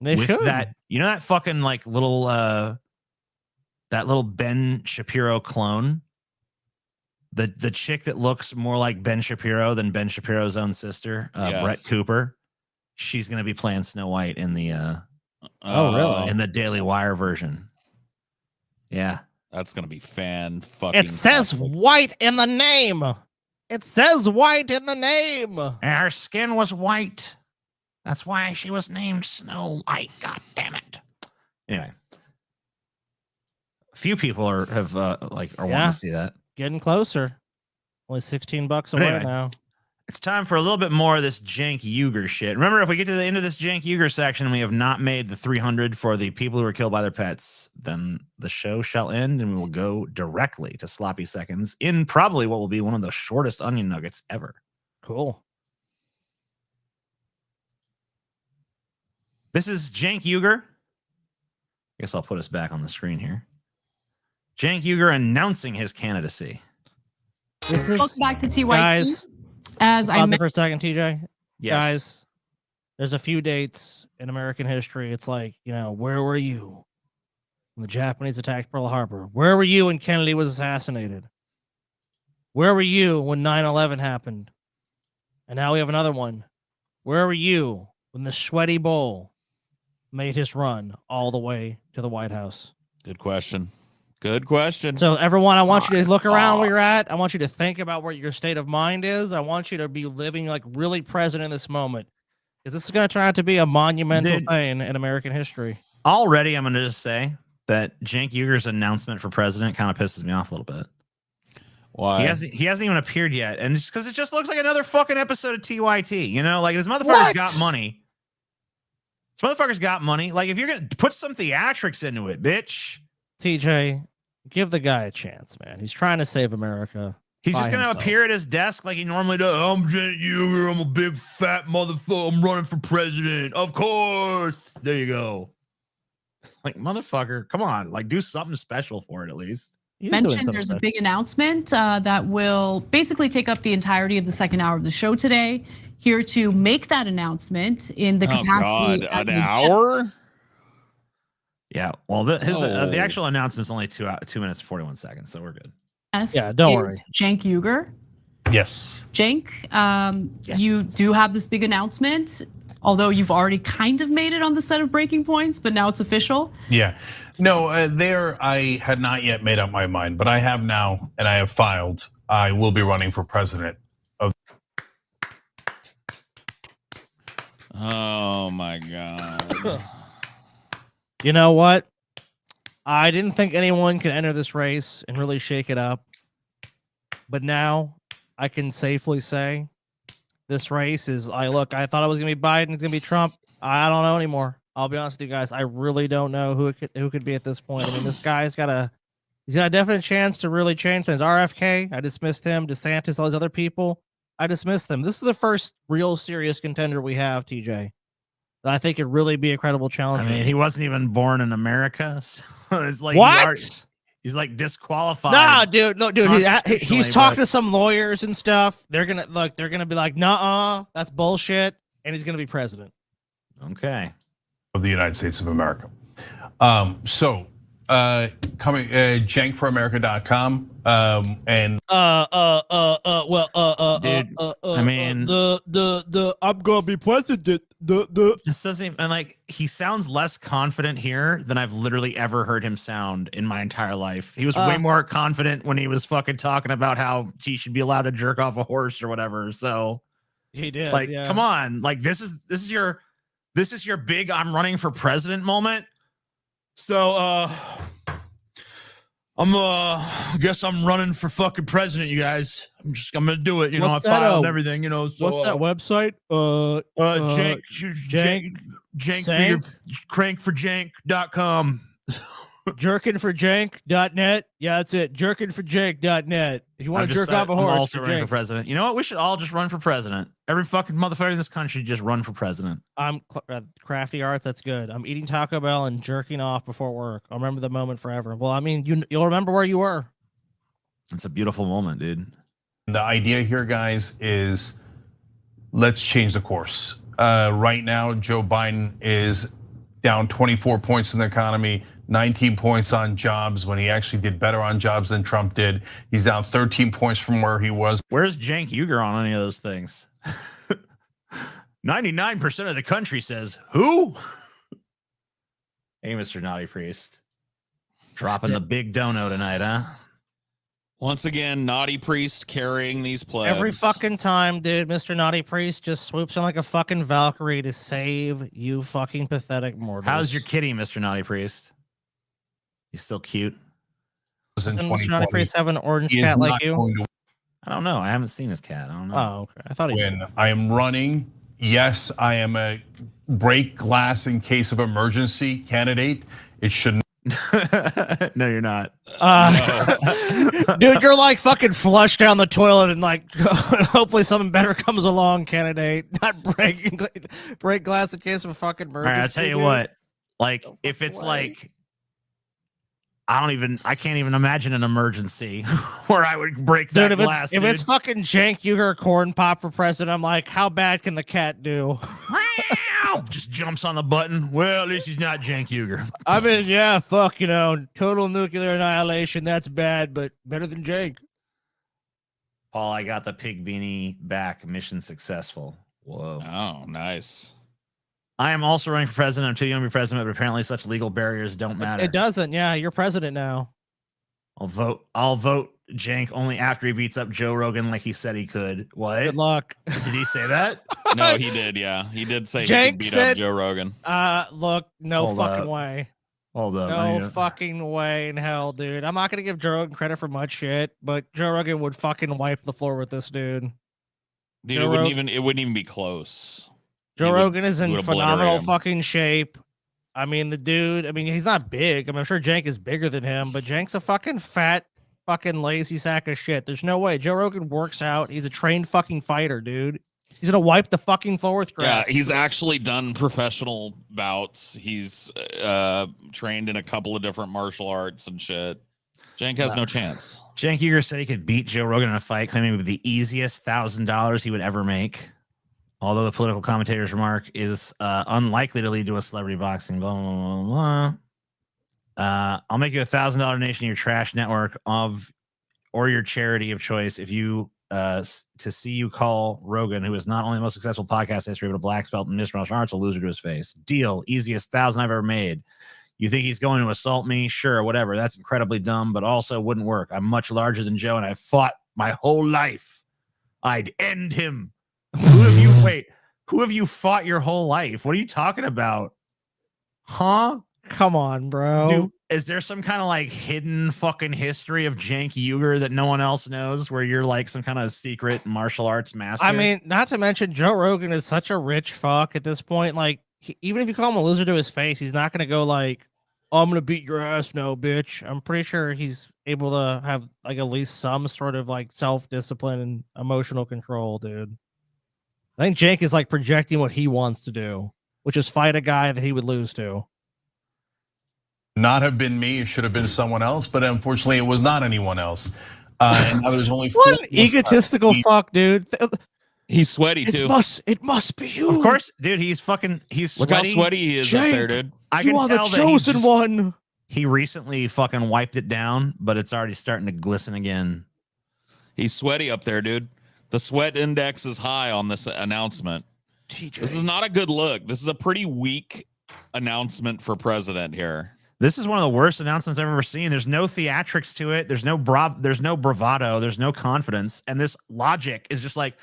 They with should. That, you know, that fucking like little that little Ben Shapiro clone, the chick that looks more like Ben Shapiro than Ben Shapiro's own sister, Brett Cooper. She's gonna be playing Snow White in the really? In the Daily Wire version. Yeah, that's gonna be fucking. It says white in the name. It says white in the name. And her skin was white. That's why she was named Snow White. God damn it. Anyway, a few people are wanting to see that. Getting closer. Only $16 away now. It's time for a little bit more of this Cenk Uygur shit. Remember, if we get to the end of this Cenk Uygur section and we have not made the 300 for the people who were killed by their pets, then the show shall end and we will go directly to sloppy seconds in probably what will be one of the shortest onion nuggets ever. Cool. This is Cenk Uygur. I guess I'll put us back on the screen here. Cenk Uygur announcing his candidacy. This is, Welcome back to TYT. guys, As I pause it mentioned, for a second, TJ. Yes. Guys, there's a few dates in American history. It's like, where were you when the Japanese attacked Pearl Harbor? Where were you when Kennedy was assassinated? Where were you when 9/11 happened? And now we have another one. Where were you when the sweaty bull made his run all the way to the White House? Good question. Good question. So everyone, I want you to look around where you're at. I want you to think about where your state of mind is. I want you to be living like really present in this moment, because this is going to turn out to be a monumental thing in American history. Already, I'm going to just say that Cenk Uygur's announcement for president kind of pisses me off a little bit. Why? He hasn't even appeared yet, and it's because it just looks like another fucking episode of TYT. Like this motherfucker's got money. This motherfucker's got money. Like, if you're gonna put some theatrics into it, bitch. TJ, give the guy a chance, man. He's trying to save America. He's just gonna appear at his desk like he normally does. I'm Cenk Uygur. I'm a big fat motherfucker. I'm running for president. Of course. There you go. Like, motherfucker, come on. Like, do something special for it at least. mentioned there's a big announcement that will basically take up the entirety of the second hour of the show today. Here to make that announcement in the capacity as an hour. Yeah, well, the actual announcement is only 2 minutes 41 seconds, so we're good. Yeah, don't worry. Cenk Uygur. Yes. Cenk, Yes. you do have this big announcement, although you've already kind of made it on the set of Breaking Points, but now it's official. Yeah. No, I had not yet made up my mind, but I have now, and I have filed. I will be running for president of. Oh my God. You know what? I didn't think anyone could enter this race and really shake it up. But now I can safely say this race is, I thought it was going to be Biden, it's going to be Trump. I don't know anymore. I'll be honest with you guys. I really don't know who could be at this point. I mean, this guy's got a definite chance to really change things. RFK, I dismissed him. DeSantis, all these other people, I dismissed them. This is the first real serious contender we have, TJ. I think it'd really be a credible challenge. I mean, he wasn't even born in America, so it's like what? He's like disqualified. Nah, dude, no, dude. He's talking to some lawyers and stuff. They're gonna be like, "Nuh-uh, that's bullshit," and he's gonna be president. Okay. Of the United States of America. So coming cenkforamerica.com and dude, I mean, the I'm gonna be president. This doesn't even, and like, he sounds less confident here than I've literally ever heard him sound in my entire life. He was way more confident when he was fucking talking about how he should be allowed to jerk off a horse or whatever. So he did. Like, yeah. come on, like this is your big I'm running for president moment. So I guess I'm running for fucking president, you guys. I'm gonna do it. I filed and everything, So, what's that website? Cenk for your crankforjank.com. Jerkinforjank.net. Yeah, that's it. Jerkinforjank.net. If you want to jerk off a I'm horse, also running for president. You know what? We should all just run for president. Every fucking motherfucker in this country just run for president. I'm Crafty Arts. That's good. I'm eating Taco Bell and jerking off before work. I'll remember the moment forever. Well, I mean, you'll remember where you were. It's a beautiful moment, dude. the idea here, guys, is let's change the course. Right now, Joe Biden is down 24 points in the economy, 19 points on jobs when he actually did better on jobs than Trump did. He's down 13 points from where he was. Where's Cenk Uygur on any of those things? 99% of the country says, who? Hey, Mr. Naughty Priest. Dropping the big dono tonight, huh? Once again, Naughty Priest carrying these plebs. Every fucking time, dude, Mr. Naughty Priest just swoops in like a fucking Valkyrie to save you fucking pathetic mortals. How's your kitty, Mr. Naughty Priest? He's still cute. Doesn't Mr. Naughty Priest have an orange cat like you? I don't know. I haven't seen his cat. I don't know. Oh, okay. I thought he. When I am running, yes, I am a break glass in case of emergency candidate. It shouldn't. No, you're not. Dude, you're like fucking flush down the toilet and like hopefully something better comes along, candidate. Not break glass in case of a fucking All emergency. right, I'll tell you dude. what. Like, if it's like, I can't even imagine an emergency where I would break that Dude, glass. if it's fucking Cenk Uygur corn pop for president, I'm like, how bad can the cat do? Just jumps on the button. Well, at least he's not Cenk Uygur. I mean, yeah, fuck, total nuclear annihilation. That's bad, but better than Cenk. Paul, I got the pig beanie back. Mission successful. Whoa. Oh, nice. I am also running for president. I'm too young to be president, but apparently such legal barriers don't matter. It doesn't. Yeah, you're president now. I'll vote Cenk only after he beats up Joe Rogan like he said he could. What? Good luck. Did he say that? No, he did. Yeah, he did say he Cenk could beat said, up Joe Rogan. Look, no Hold fucking up. way. Hold up. No fucking way in hell, dude. I'm not gonna give Joe Rogan credit for much shit, but Joe Rogan would fucking wipe the floor with this dude. Dude, Joe it wouldn't even be close. Joe Rogan is in would phenomenal obliterate him. fucking shape. I mean, the dude, he's not big. I'm sure Cenk is bigger than him, but Cenk's a fucking fat, fucking lazy sack of shit. There's no way. Joe Rogan works out. He's a trained fucking fighter, dude. He's gonna wipe the fucking floor with grass. Yeah, he's actually done professional bouts. He's trained in a couple of different martial arts and shit. Cenk has no chance. Cenk Uygur said he could beat Joe Rogan in a fight, claiming it would be the easiest $1,000 he would ever make. Although the political commentator's remark is unlikely to lead to a celebrity boxing, blah, blah, blah, blah. I'll make you a $1,000 donation to your trash network or your charity of choice if you to see you call Rogan, who is not only the most successful podcast history, but a black belt in martial arts, a loser to his face. Deal. Easiest 1,000 I've ever made. You think he's going to assault me? Sure, whatever. That's incredibly dumb, but also wouldn't work. I'm much larger than Joe, and I fought my whole life. I'd end him. Who have you fought your whole life? What are you talking about? Huh? Come on, bro. Dude, is there some kind of like hidden fucking history of Cenk Uygur that no one else knows where you're like some kind of secret martial arts master? I mean, not to mention Joe Rogan is such a rich fuck at this point. Like, even if you call him a loser to his face, he's not gonna go like, oh, I'm gonna beat your ass now, bitch. I'm pretty sure he's able to have like at least some sort of like self-discipline and emotional control, dude. I think Cenk is like projecting what he wants to do, which is fight a guy that he would lose to. Not have been me. It should have been someone else, but unfortunately, it was not anyone else. And now there's only what an egotistical fuck, dude. He's sweaty too. It must be you. Of course, dude. He's sweaty. Look how sweaty he is up there, dude. You are the chosen one. He recently fucking wiped it down, but it's already starting to glisten again. He's sweaty up there, dude. The sweat index is high on this announcement. TJ. This is not a good look. This is a pretty weak announcement for president here. This is one of the worst announcements I've ever seen. There's no theatrics to it. There's no bravado. There's no confidence. And this logic is just like,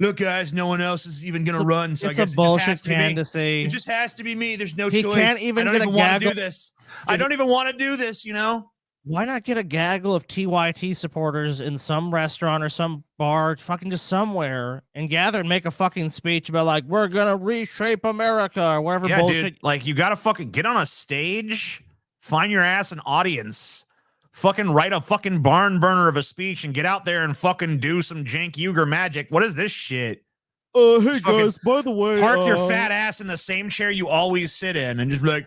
look, guys, no one else is even going to run. So It's I guess a bullshit it candidacy. It just has to be me. There's no He choice. can't even I don't get a even want to gaggle. do this. I don't even want to do this, you know? Why not get a gaggle of TYT supporters in some restaurant or some bar, fucking just somewhere, and gather and make a fucking speech about like, we're gonna reshape America or whatever Yeah, bullshit. dude. Like, you got to fucking get on a stage, find your ass an audience, fucking write a fucking barn burner of a speech and get out there and fucking do some Cenk Uygur magic. What is this shit? Hey Just fucking guys, by the way, Park your fat ass in the same chair you always sit in and just be like,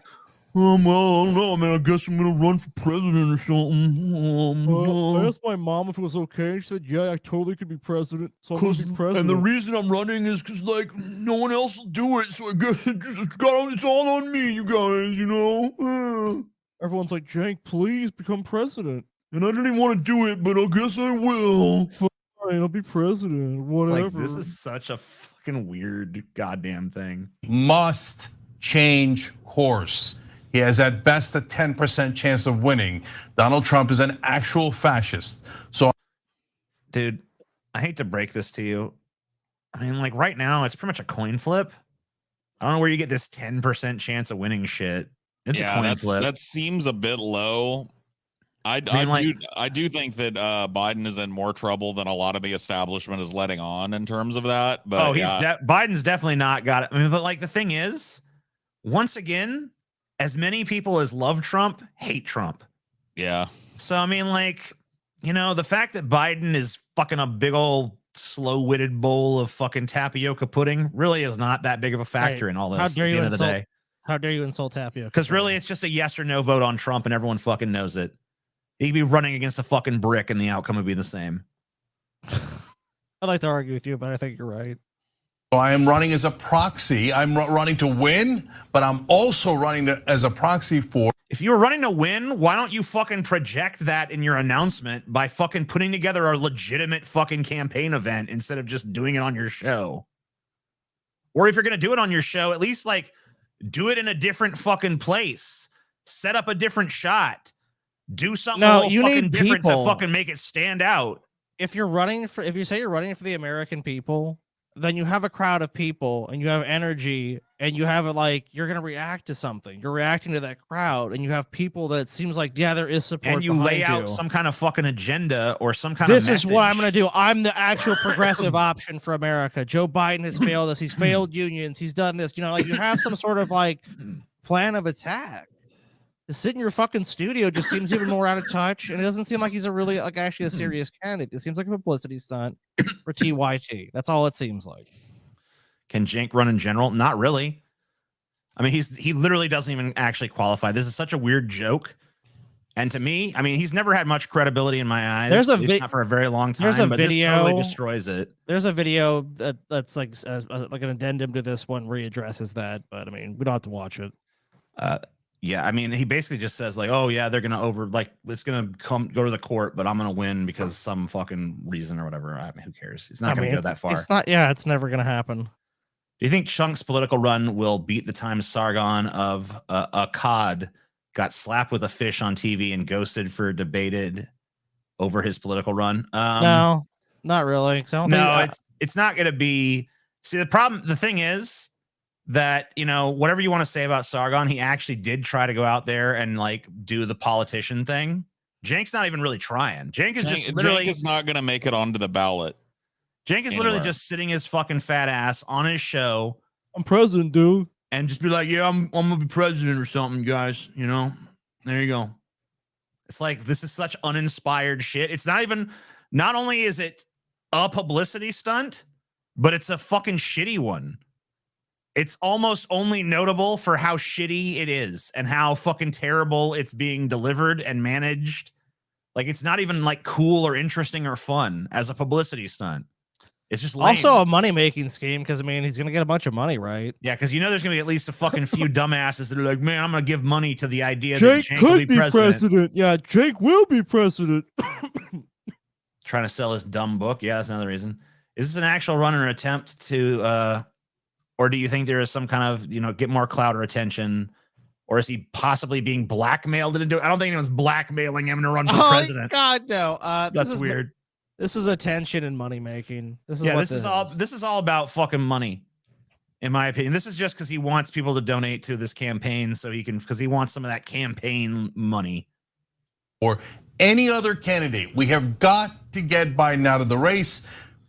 well, I don't know, man. I guess I'm gonna run for president or something. I asked my mom if it was okay. She said, "Yeah, I totally could be president." So I'm gonna be president. And the reason I'm running is because like no one else will do it, so I guess it's all on me, you guys. You know. Everyone's like, "Cenk, please become president." And I didn't even want to do it, but I guess I will. Fine, I'll be president. Whatever. Like, this is such a fucking weird goddamn thing. Must change course. He has at best a 10% chance of winning. Donald Trump is an actual fascist. So, dude, I hate to break this to you. I mean, like right now, it's pretty much a coin flip. I don't know where you get this 10% chance of winning shit. It's a coin flip. That seems a bit low. I do think that Biden is in more trouble than a lot of the establishment is letting on in terms of that. But Biden's definitely not got it. I mean, but like the thing is, once again, as many people as love Trump hate Trump. Yeah. So I mean, like, you know, the fact that Biden is fucking a big old slow-witted bowl of fucking tapioca pudding really is not that big of a factor in all this. How dare at the you end of the day. How dare you insult tapioca? Because really, it's just a yes or no vote on Trump, and everyone fucking knows it. He'd be running against a fucking brick, and the outcome would be the same. I'd like to argue with you, but I think you're right. So I am running as a proxy. I'm running to win, but I'm also running as a proxy for. If you were running to win, why don't you fucking project that in your announcement by fucking putting together a legitimate fucking campaign event instead of just doing it on your show? Or if you're going to do it on your show, at least like do it in a different fucking place. Set up a different shot. Do something a little fucking different to fucking make it stand out. If you say you're running for the American people, then you have a crowd of people and you have energy and you have you're going to react to something. You're reacting to that crowd and you have people that seems like, yeah, there is support. And you lay out some kind of fucking agenda or some kind This of is what I'm going to do. I'm the actual progressive option for America. Joe Biden has failed us. He's failed unions. He's done this. You know, like you have some sort of like plan of attack. To sit in your fucking studio just seems even more out of touch, and it doesn't seem like he's actually a serious candidate. It seems like a publicity stunt for TYT. That's all it seems like. Can Cenk run in general? Not really. I mean, he literally doesn't even actually qualify. This is such a weird joke. And to me, I mean, he's never had much credibility in my eyes. Not for a very long time. There's a but video this totally destroys it. There's a video that's like an addendum to this one where he addresses that. But I mean, we don't have to watch it. Yeah, I mean, he basically just says like, "Oh yeah, they're gonna it's gonna go to the court, but I'm gonna win because some fucking reason or whatever." I mean, who cares? It's not gonna go that far. It's not. Yeah, it's never gonna happen. Do you think Chunk's political run will beat the time Sargon of a cod got slapped with a fish on TV and ghosted for debated over his political run? No, not really. I don't think it's not gonna be. See, the thing is that, you know, whatever you want to say about Sargon, he actually did try to go out there and like do the politician thing. Cenk's not even really trying. Cenk is not going to make it onto the ballot. Cenk is literally just sitting his fucking fat ass on his show. I'm president, dude. And just be like, yeah, I'm gonna be president or something, guys. You know, there you go. It's like, this is such uninspired shit. It's not only is it a publicity stunt, but it's a fucking shitty one. It's almost only notable for how shitty it is and how fucking terrible it's being delivered and managed. Like, it's not even like cool or interesting or fun as a publicity stunt. It's just lame. Also a money-making scheme because, I mean, he's going to get a bunch of money, right? Yeah, because you know there's going to be at least a fucking few dumbasses that are like, man, I'm going to give money to the idea Cenk that Cenk could will be president. Yeah, Cenk will be president. Trying to sell his dumb book. Yeah, that's another reason. Is this an actual run or attempt to... or do you think there is some kind of, you know, get more clout or attention? Or is he possibly being blackmailed into it? I don't think anyone's blackmailing him to run for president. God, no. That's weird. This is attention and money making. This is all about fucking money, in my opinion. This is just because he wants people to donate to this campaign because he wants some of that campaign money. Or any other candidate. We have got to get Biden out of the race.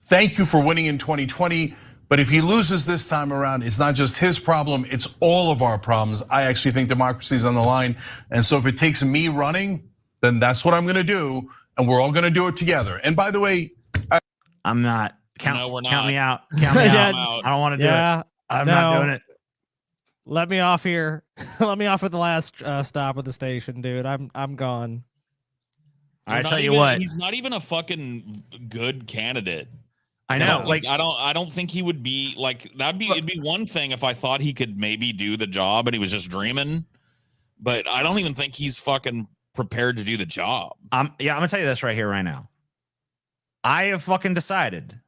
Thank you for winning in 2020. But if he loses this time around, it's not just his problem, it's all of our problems. I actually think democracy is on the line. And so if it takes me running, then that's what I'm gonna do. And we're all gonna do it together. And by the way, I'm not. We're not. Count me out. Count me out. I don't want to do it. I'm not doing it. Let me off here. Let me off at the last stop at the station, dude. I'm gone. I tell you what. He's not even a fucking good candidate. I know. I don't think he would be like it'd be one thing if I thought he could maybe do the job and he was just dreaming, but I don't even think he's fucking prepared to do the job. I'm gonna tell you this right here, right now. I have fucking decided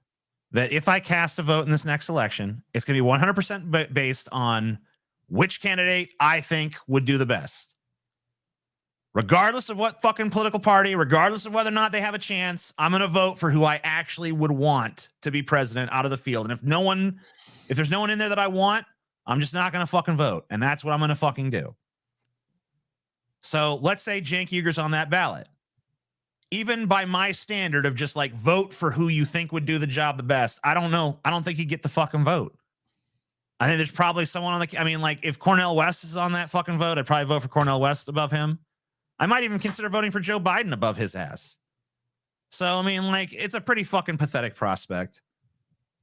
that if I cast a vote in this next election, it's gonna be 100% based on which candidate I think would do the best. Regardless of what fucking political party, regardless of whether or not they have a chance, I'm going to vote for who I actually would want to be president out of the field. And if there's no one in there that I want, I'm just not going to fucking vote. And that's what I'm going to fucking do. So let's say Cenk Uygur's on that ballot. even by my standard of just like vote for who you think would do the job the best, I don't know. I don't think he'd get the fucking vote. I think there's probably someone on the, I mean, like if Cornel West is on that fucking vote, I'd probably vote for Cornel West above him. I might even consider voting for Joe Biden above his ass. So, I mean, like, it's a pretty fucking pathetic prospect.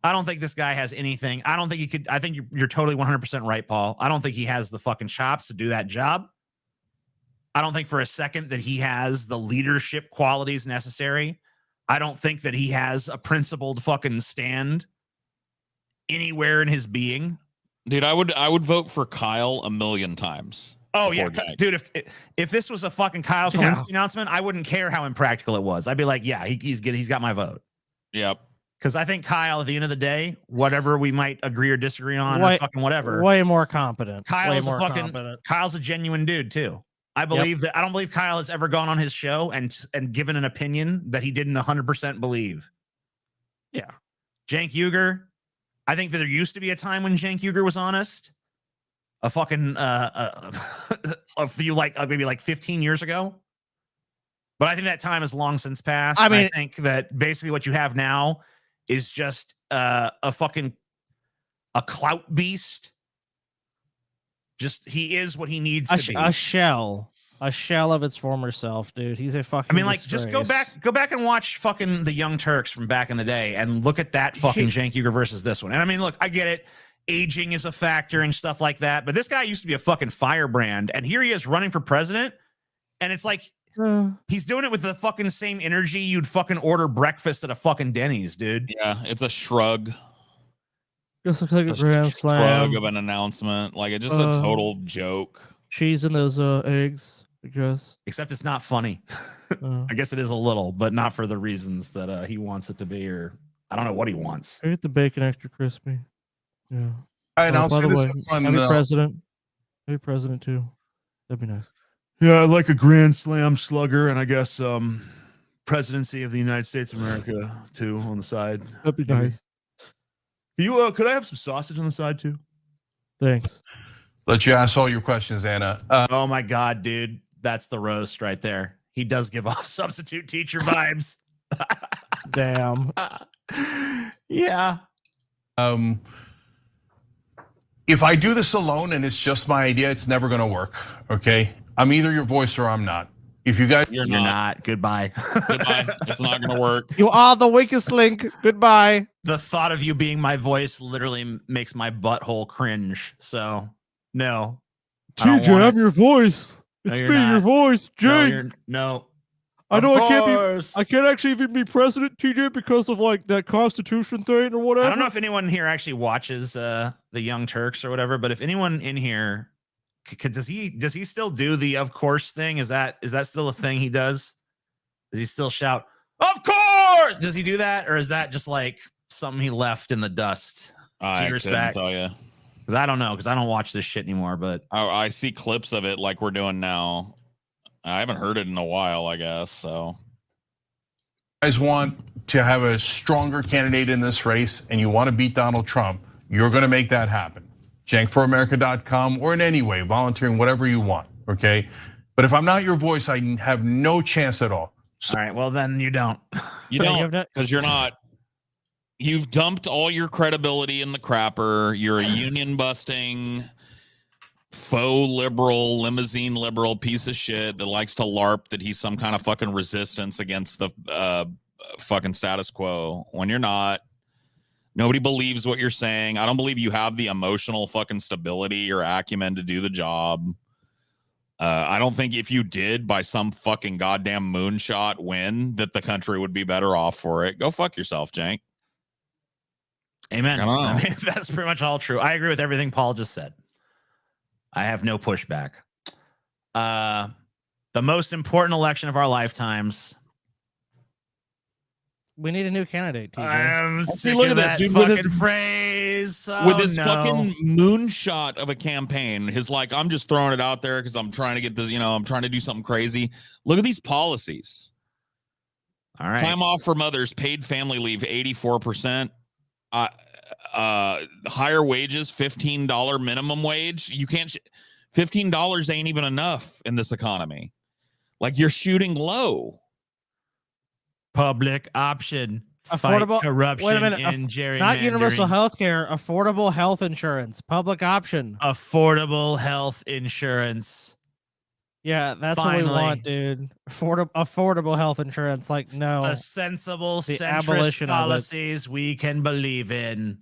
I don't think this guy has anything. I don't think he could. I think you're totally 100% right, Paul. I don't think he has the fucking chops to do that job. I don't think for a second that he has the leadership qualities necessary. I don't think that he has a principled fucking stand anywhere in his being. Dude, I would vote for Kyle a million times. Oh yeah, dude. If this was a fucking Kyle Kalinske announcement, I wouldn't care how impractical it was. I'd be like, yeah, he's got my vote. Yep. Because I think Kyle, at the end of the day, whatever we might agree or disagree on, or fucking whatever, way more competent. Kyle's way more a fucking competent. Kyle's a genuine dude too. I believe that. I don't believe Kyle has ever gone on his show and given an opinion that he didn't 100% believe. Yeah. Cenk Uygur. I think that there used to be a time when Cenk Uygur was honest. A fucking a few maybe like 15 years ago. But I think that time has long since passed. I mean, I think that basically what you have now is just a clout beast. Just he is what he needs to be. A shell of its former self, dude. He's a fucking. I mean, like, disgrace. just go back and watch fucking the Young Turks from back in the day, and look at that fucking Cenk Uygur versus this one. And I mean, look, I get it. Aging is a factor and stuff like that, but this guy used to be a fucking firebrand, and here he is running for president, and it's like he's doing it with the fucking same energy you'd fucking order breakfast at a fucking Denny's, dude. Yeah, it's a shrug. Just looks like It's a grand slam. shrug of an announcement. Like it's just a total joke. Cheese in those eggs, I guess. Except it's not funny. I guess it is a little, but not for the reasons that he wants it to be, or I don't know what he wants. I get the bacon extra crispy. Yeah. All right, I'll by say the this way, is fun. happy president. Happy president too. That'd be nice. Yeah, I like a grand slam slugger, and I guess presidency of the United States of America too on the side. That'd be nice. You could I have some sausage on the side too? Thanks. Let you ask all your questions, Anna. Oh my god, dude, that's the roast right there. He does give off substitute teacher vibes. Damn. Yeah. If I do this alone and it's just my idea, it's never going to work. Okay, I'm either your voice or I'm not. If you guys, you're not. Goodbye. Goodbye. It's not going to work. You are the weakest link. Goodbye. The thought of you being my voice literally makes my butthole cringe. So no. TJ, I'm your voice. No, It's you're me, not. your voice, Jake. No. I know Of I can't actually even be president, TJ, because of like that Constitution thing or whatever. I don't know if anyone here actually watches the Young Turks or whatever, but if anyone in here does he still do the of course thing? Is that still a thing he does? Does he still shout of course? Does he do that, or is that just like something he left in the dust? I Years couldn't back? tell you. Because I don't know, because I don't watch this shit anymore. But I see clips of it like we're doing now. I haven't heard it in a while, I guess. So, guys want to have a stronger candidate in this race and you want to beat Donald Trump, you're going to make that happen. JankForAmerica.com or in any way, volunteering, whatever you want. Okay. But if I'm not your voice, I have no chance at all. All right. Well, then you don't. You don't, because you're not. You've dumped all your credibility in the crapper. You're a union busting, faux liberal, limousine liberal piece of shit that likes to LARP that he's some kind of fucking resistance against the fucking status quo when you're not. Nobody believes what you're saying. I don't believe you have the emotional fucking stability or acumen to do the job. I don't think if you did by some fucking goddamn moonshot win that the country would be better off for it. Go fuck yourself, Cenk. Amen. I mean, that's pretty much all true. I agree with everything Paul just said. I have no pushback. The most important election of our lifetimes. We need a new candidate, TJ. I'm sick look of at this, that dude, with fucking his- phrase. With Oh, this no. fucking moonshot of a campaign, his like, I'm just throwing it out there because I'm trying to get this, I'm trying to do something crazy. Look at these policies. All right. Time off for mothers, paid family leave, 84%. Higher wages, $15 minimum wage. You can't, $15 ain't even enough in this economy. Like, you're shooting low. Public option. Affordable Fight corruption wait a minute, and gerrymandering. not universal health care, affordable health insurance, public option. Affordable health insurance. Yeah, that's Finally. what we want, dude. Affordable health insurance. Like, no. The sensible The centrist abolition of it. policies we can believe in.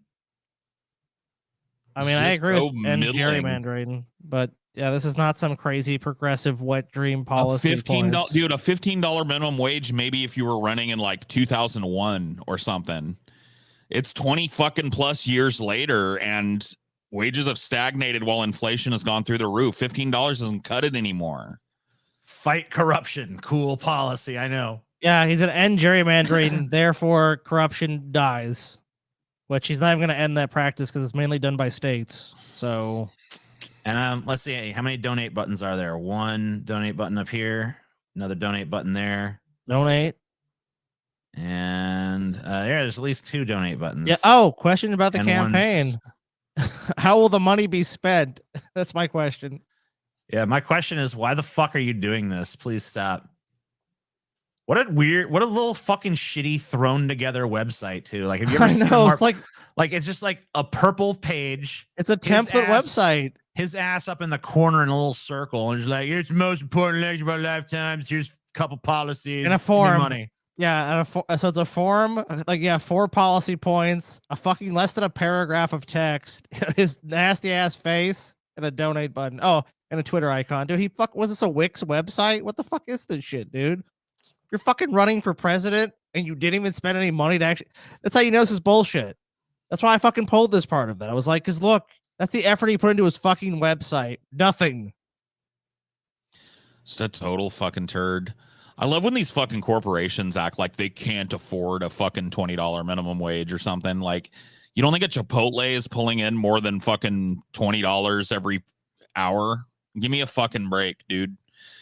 I mean, I Just agree so with and middling. gerrymandering, but yeah, this is not some crazy progressive wet dream A policy. $15, points. dude, a $15 minimum wage, maybe if you were running in like 2001 or something. It's 20 fucking plus years later, and wages have stagnated while inflation has gone through the roof. $15 doesn't cut it anymore. Fight corruption. Cool policy. I know. Yeah, he's an end gerrymandering, therefore corruption dies. Which he's not even going to end that practice because it's mainly done by states. So, and let's see how many donate buttons are there. One donate button up here, another donate button there. Donate. And yeah, there's at least 2 donate buttons. Yeah. Oh, question about the And campaign. How will the money be spent? That's my question. Yeah, my question is, why the fuck are you doing this? Please stop. What a little fucking shitty thrown together website too. Like, have you ever I seen know, it's like it's just like a purple page. It's a template website. His ass up in the corner in a little circle, and he's like, "Here's the most important lecture of our lifetimes. Here's a couple policies In a form. money." Yeah, so it's a form, like, yeah, 4 policy points, a fucking less than a paragraph of text, his nasty ass face, and a donate button. Oh, and a Twitter icon. Dude, was this a Wix website? What the fuck is this shit, dude? You're fucking running for president and you didn't even spend any money to actually. That's how you know this is bullshit. That's why I fucking pulled this part of that. I was like, because look, that's the effort he put into his fucking website. Nothing. Just a total fucking turd. I love when these fucking corporations act like they can't afford a fucking $20 minimum wage or something. Like, you don't think a Chipotle is pulling in more than fucking $20 every hour? Give me a fucking break, dude.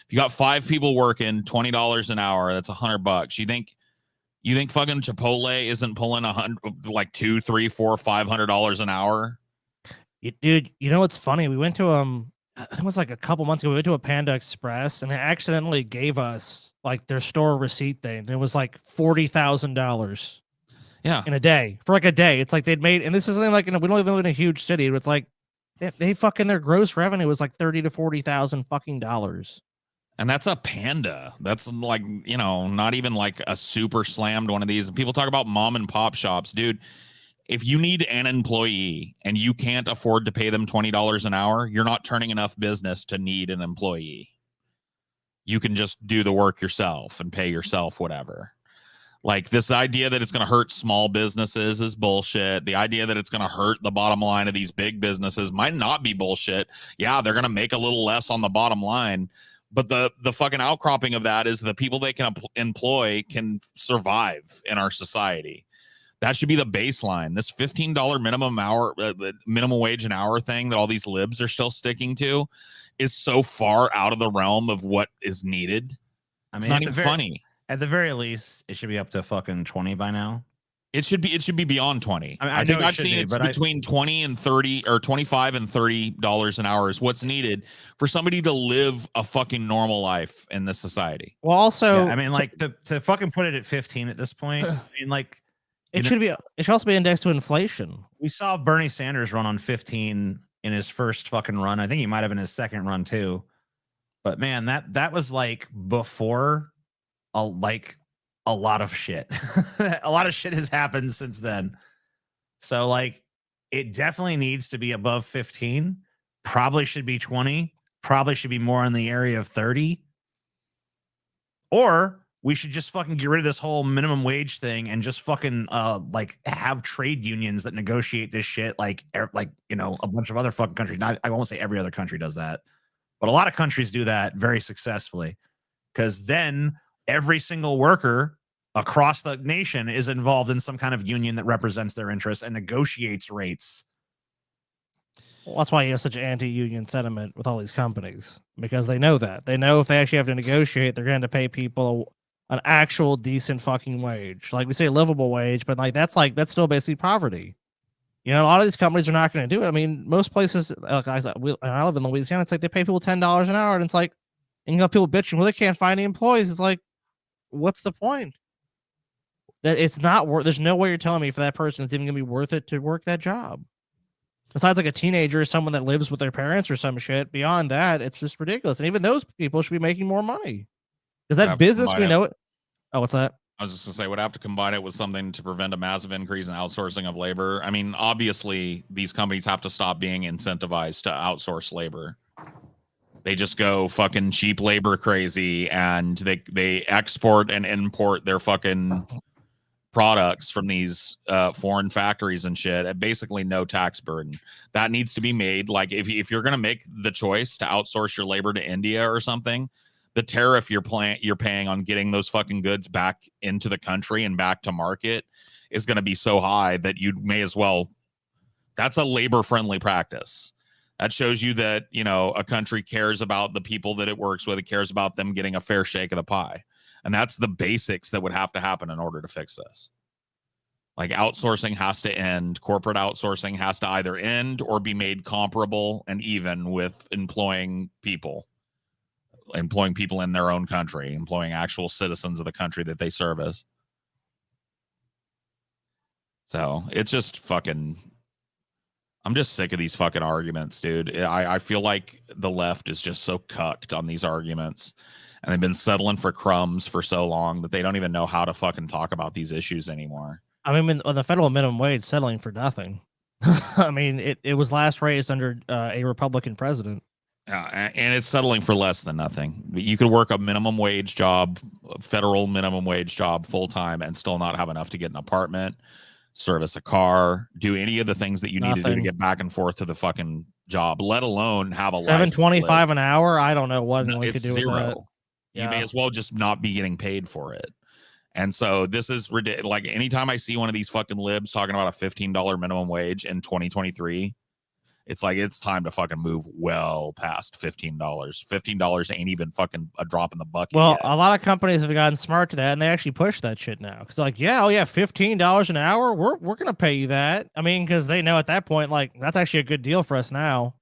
If you got 5 people working, $20 an hour, that's $100. You think fucking Chipotle isn't pulling like $200, $300, $400, $500 an hour? Dude, you know what's funny? We went to it was like a couple months ago. We went to a Panda Express and they accidentally gave us like their store receipt thing. And it was like $40,000. Yeah, in a day for like a day. It's like they'd made, and this isn't like we don't even live in a huge city. It's like they fucking their gross revenue was like $30,000 to $40,000 fucking dollars. And that's a Panda. That's like, you know, not even like a super slammed one of these. And people talk about mom and pop shops, dude. If you need an employee and you can't afford to pay them $20 an hour, you're not turning enough business to need an employee. You can just do the work yourself and pay yourself whatever. Like, this idea that it's going to hurt small businesses is bullshit. The idea that it's going to hurt the bottom line of these big businesses might not be bullshit. Yeah, they're going to make a little less on the bottom line. But the fucking outcropping of that is the people they can employ can survive in our society. That should be the baseline. This $15 minimum wage an hour thing that all these libs are still sticking to is so far out of the realm of what is needed. I mean, it's not even funny. At the very least, it should be up to fucking 20 by now. It should be beyond 20. I mean, I think know I've seen it's between 20 and 30 or 25 and $30 an hour is what's needed for somebody to live a fucking normal life in this society. Well, also, yeah, I mean, like to fucking put it at 15 at this point. I mean, like it should also be indexed to inflation. We saw Bernie Sanders run on 15 in his first fucking run. I think he might have in his second run too. But man, that was like before a lot of shit. A lot of shit has happened since then. So like it definitely needs to be above 15. Probably should be 20. Probably should be more in the area of 30. Or we should just fucking get rid of this whole minimum wage thing and just fucking like have trade unions that negotiate this shit like you know, a bunch of other fucking countries. Not, I won't say every other country does that, but a lot of countries do that very successfully, because then every single worker across the nation is involved in some kind of union that represents their interests and negotiates rates. Well, that's why you have such anti-union sentiment with all these companies, because they know that. They know if they actually have to negotiate, they're going to pay people an actual decent fucking wage. Like we say livable wage, but like that's still basically poverty. You know, a lot of these companies are not going to do it. I mean, most places, like I live in Louisiana, it's like they pay people $10 an hour, and it's like, and you know, people bitching, well, they can't find any employees. It's like, what's the point? that it's not worth. There's no way you're telling me for that person it's even gonna be worth it to work that job. Besides, like a teenager, someone that lives with their parents or some shit. Beyond that, it's just ridiculous. And even those people should be making more money because that business we know it. Oh, what's that? I was just gonna say, would have to combine it with something to prevent a massive increase in outsourcing of labor. I mean, obviously, these companies have to stop being incentivized to outsource labor. They just go fucking cheap labor crazy, and they export and import their fucking products from these foreign factories and shit at basically no tax burden. That needs to be made. Like if you're gonna make the choice to outsource your labor to India or something, the tariff you're paying on getting those fucking goods back into the country and back to market is going to be so high that you may as well. That's a labor friendly practice. That shows you that, you know, a country cares about the people that it works with. It cares about them getting a fair shake of the pie. And that's the basics that would have to happen in order to fix this. Like outsourcing has to end. Corporate outsourcing has to either end or be made comparable and even with employing people in their own country, employing actual citizens of the country that they service. So it's just fucking, I'm just sick of these fucking arguments, dude. I feel like the left is just so cucked on these arguments, and they've been settling for crumbs for so long that they don't even know how to fucking talk about these issues anymore. I mean, the federal minimum wage settling for nothing. I mean, it was last raised under a Republican president. Yeah, and it's settling for less than nothing. You could work a minimum wage job, federal minimum wage job full time, and still not have enough to get an apartment, service a car, do any of the things that you need to do to get back and forth to the fucking job, let alone have a $7.25 an hour. I don't know what anyone could do with that. You may as well just not be getting paid for it. And so this is ridiculous. Like anytime I see one of these fucking libs talking about a $15 minimum wage in 2023. It's like it's time to fucking move well past $15. $15 ain't even fucking a drop in the bucket. Well, yet. a lot of companies have gotten smart to that, and they actually push that shit now. Because they're like, yeah, oh yeah, $15 an hour, we're gonna pay you that. I mean, because they know at that point, like that's actually a good deal for us now.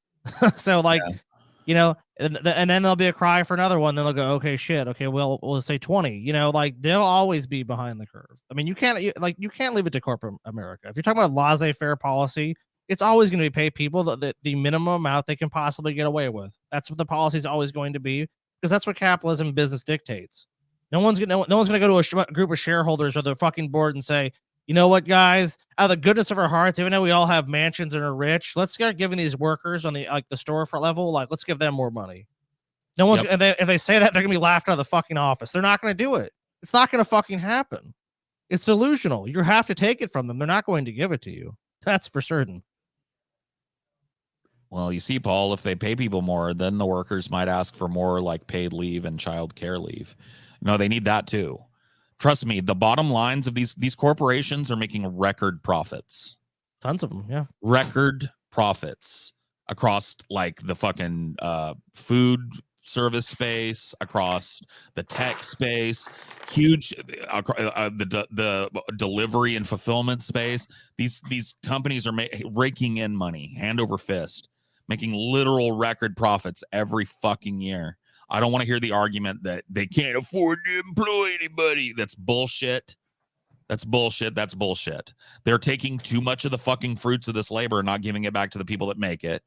So like, you know, and then there'll be a cry for another one. Then they'll go, okay, shit, okay, we'll say 20. You know, like they'll always be behind the curve. I mean, you can't leave it to corporate America. If you're talking about laissez-faire policy, it's always going to be pay people the minimum amount they can possibly get away with. That's what the policy is always going to be, because that's what capitalism business dictates. No one's going to go to a group of shareholders or the fucking board and say, you know what, guys, out of the goodness of our hearts, even though we all have mansions and are rich, let's start giving these workers on the storefront level, like let's give them more money. No one's if they say that, they're going to be laughed out of the fucking office. They're not going to do it. It's not going to fucking happen. It's delusional. You have to take it from them. They're not going to give it to you. That's for certain. Well, you see, Paul, if they pay people more, then the workers might ask for more like paid leave and child care leave. No, they need that too. Trust me, the bottom lines of these corporations are making record profits. Tons of them, yeah. Record profits across like the fucking food service space, across the tech space, huge the delivery and fulfillment space. These companies are raking in money hand over fist, making literal record profits every fucking year. I don't want to hear the argument that they can't afford to employ anybody. That's bullshit. That's bullshit. That's bullshit. They're taking too much of the fucking fruits of this labor and not giving it back to the people that make it.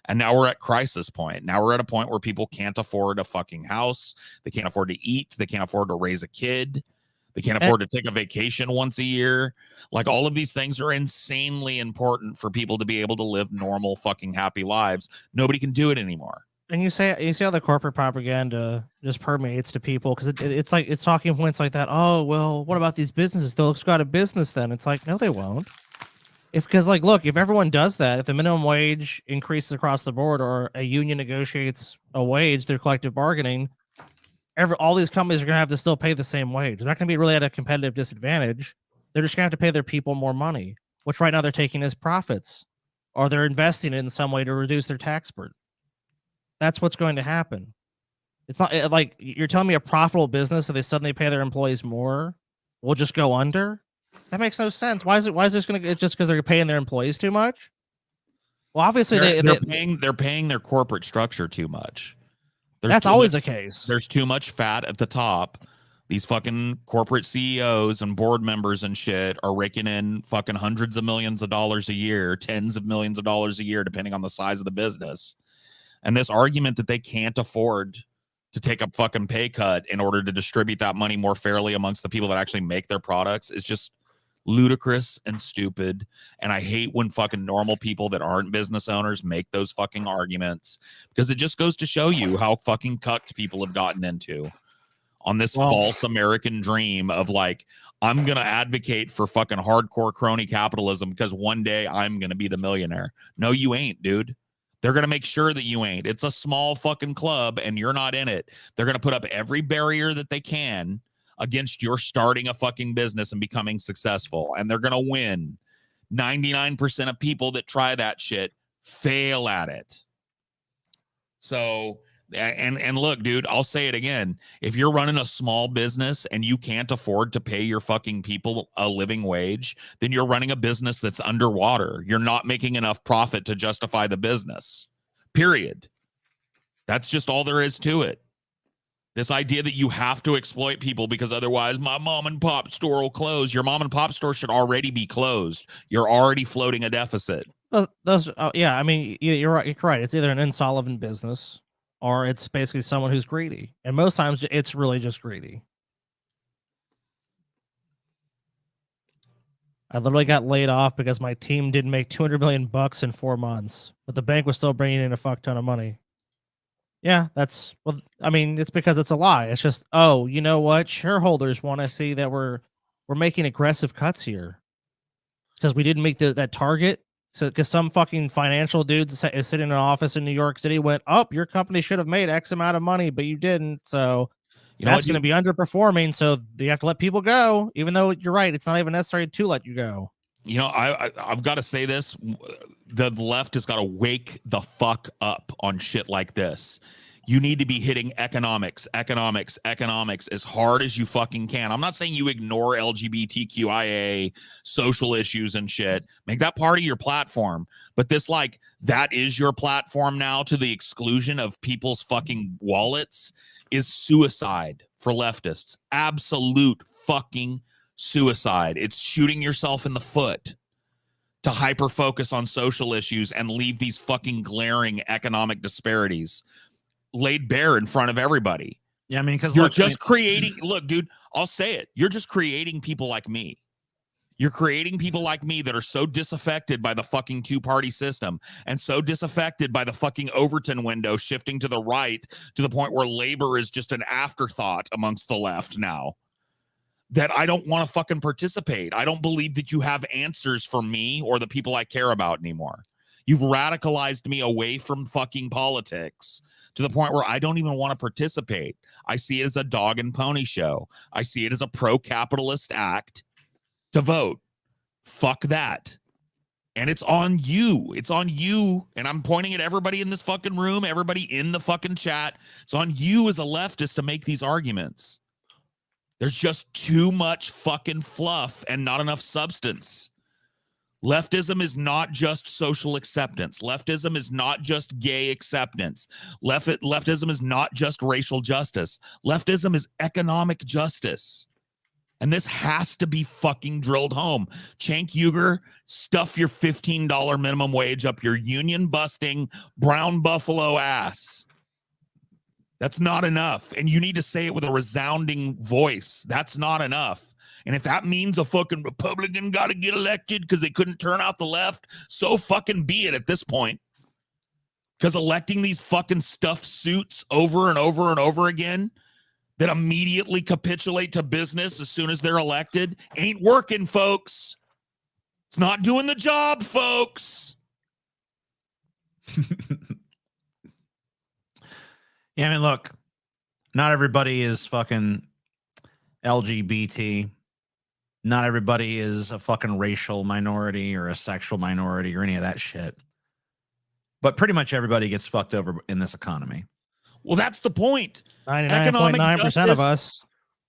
And now we're at crisis point. Now we're at a point where people can't afford a fucking house. They can't afford to eat. They can't afford to raise a kid. They can't afford to take a vacation once a year. Like all of these things are insanely important for people to be able to live normal fucking happy lives. Nobody can do it anymore. And you see how the corporate propaganda just permeates to people, because it's like it's talking points like that. Oh, well, what about these businesses? They'll go out of business then. It's like, no, they won't. Because like, look, if everyone does that, if the minimum wage increases across the board or a union negotiates a wage through collective bargaining, all these companies are going to have to still pay the same wage. They're not going to be really at a competitive disadvantage. They're just going to have to pay their people more money, which right now they're taking as profits, or they're investing it in some way to reduce their tax burden. That's what's going to happen. It's not like you're telling me a profitable business, if they suddenly pay their employees more, will just go under. That makes no sense. Why is this going to just because they're paying their employees too much? Well, obviously they're paying their corporate structure too much. That's always the case. There's too much fat at the top These fucking corporate CEOs and board members and shit are raking in fucking hundreds of millions of dollars a year, tens of millions of dollars a year, depending on the size of the business. And this argument that they can't afford to take a fucking pay cut in order to distribute that money more fairly amongst the people that actually make their products is just ludicrous and stupid. And I hate when fucking normal people that aren't business owners make those fucking arguments, because it just goes to show you how fucking cucked people have gotten into on this false American dream of like, I'm going to advocate for fucking hardcore crony capitalism because one day I'm going to be the millionaire. No, you ain't, dude. They're going to make sure that you ain't. It's a small fucking club and you're not in it. They're going to put up every barrier that they can against your starting a fucking business and becoming successful. And they're going to win. 99% of people that try that shit fail at it. So, and look, dude, I'll say it again. If you're running a small business and you can't afford to pay your fucking people a living wage, then you're running a business that's underwater. You're not making enough profit to justify the business, period. That's just all there is to it. This idea that you have to exploit people because otherwise my mom and pop store will close. Your mom and pop store should already be closed. You're already floating a deficit. Yeah, I mean, you're right. You're right. It's either an insolvent business or it's basically someone who's greedy. And most times it's really just greedy. I literally got laid off because my team didn't make $200 million in 4 months, but the bank was still bringing in a fuck ton of money. Yeah, that's, well, I mean, it's because it's a lie. It's just, oh, you know what? Shareholders want to see that we're making aggressive cuts here because we didn't make that target. So, because some fucking financial dude is sitting in an office in New York City went, oh, your company should have made X amount of money, but you didn't. So that's going to be underperforming. So you have to let people go, even though you're right. It's not even necessary to let you go. You know, I've got to say this. The left has got to wake the fuck up on shit like this. You need to be hitting economics as hard as you fucking can. I'm not saying you ignore LGBTQIA social issues and shit. Make that part of your platform. But this, like, that is your platform now to the exclusion of people's fucking wallets is suicide for leftists. Absolute fucking suicide. It's shooting yourself in the foot to hyper focus on social issues and leave these fucking glaring economic disparities laid bare in front of everybody. Yeah, I mean, because you're creating. Look, dude, I'll say it. You're just creating people like me. You're creating people like me that are so disaffected by the fucking two-party system and so disaffected by the fucking Overton window shifting to the right to the point where labor is just an afterthought amongst the left now, that I don't want to fucking participate. I don't believe that you have answers for me or the people I care about anymore. You've radicalized me away from fucking politics to the point where I don't even want to participate. I see it as a dog and pony show. I see it as a pro-capitalist act to vote. Fuck that. And it's on you. It's on you. And I'm pointing at everybody in this fucking room, everybody in the fucking chat. It's on you as a leftist to make these arguments. There's just too much fucking fluff and not enough substance. Leftism is not just social acceptance. Leftism is not just gay acceptance. Leftism is not just racial justice. Leftism is economic justice. And this has to be fucking drilled home. Cenk, Uygur, stuff your $15 minimum wage up your union busting brown buffalo ass. That's not enough. And you need to say it with a resounding voice. That's not enough. And if that means a fucking Republican got to get elected because they couldn't turn out the left, so fucking be it at this point. Because electing these fucking stuffed suits over and over and over again that immediately capitulate to business as soon as they're elected ain't working, folks. It's not doing the job, folks. Yeah, I mean, look, not everybody is fucking LGBT. Not everybody is a fucking racial minority or a sexual minority or any of that shit. But pretty much everybody gets fucked over in this economy. Well, that's the point. 99.9% of us.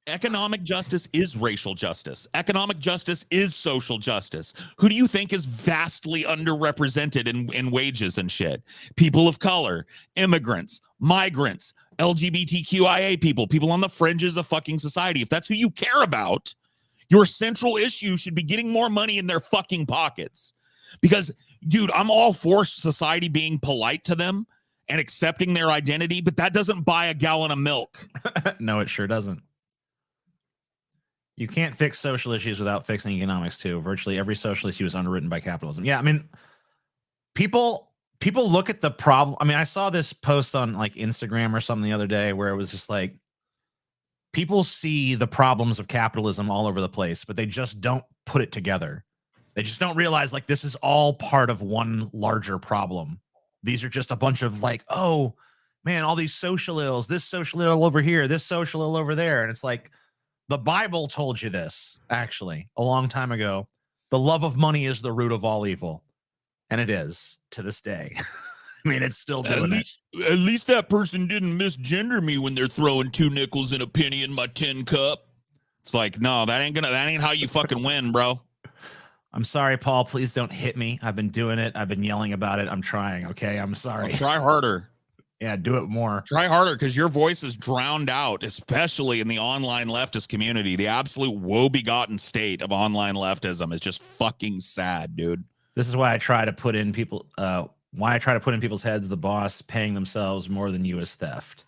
Economic justice is racial justice. Economic justice is social justice. Who do you think is vastly underrepresented in wages and shit? People of color, immigrants, migrants, LGBTQIA people, people on the fringes of fucking society. If that's who you care about, your central issue should be getting more money in their fucking pockets. Because, dude, I'm all for society being polite to them and accepting their identity, but that doesn't buy a gallon of milk. No, it sure doesn't. You can't fix social issues without fixing economics too. Virtually every social issue is underwritten by capitalism. Yeah, I mean, people look at the problem. I mean, I saw this post on like Instagram or something the other day where it was just like, people see the problems of capitalism all over the place, but they just don't put it together. They just don't realize like this is all part of one larger problem. These are just a bunch of like, oh man, all these social ills, this social ill over here, this social ill over there. And it's like, the Bible told you this actually a long time ago. The love of money is the root of all evil. And it is to this day. I mean, it's still doing it. At least that person didn't misgender me when they're throwing 2 nickels and a penny in my tin cup. It's like, no, that ain't how you fucking win, bro. I'm sorry, Paul. Please don't hit me. I've been doing it. I've been yelling about it. I'm trying. Okay. I'm sorry. Try harder. Yeah, do it more. Try harder because your voice is drowned out, especially in the online leftist community. The absolute woe-begotten state of online leftism is just fucking sad, dude. This is why I try to put in people. Why I try to put in people's heads the boss paying themselves more than you is theft.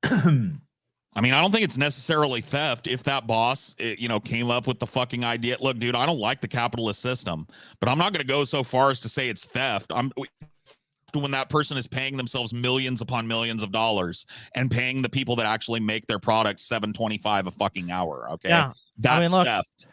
I mean, I don't think it's necessarily theft if that boss, came up with the fucking idea. Look, dude, I don't like the capitalist system, but I'm not going to go so far as to say it's theft. When that person is paying themselves millions upon millions of dollars and paying the people that actually make their products $7.25 a fucking hour. Okay. Yeah. That's theft.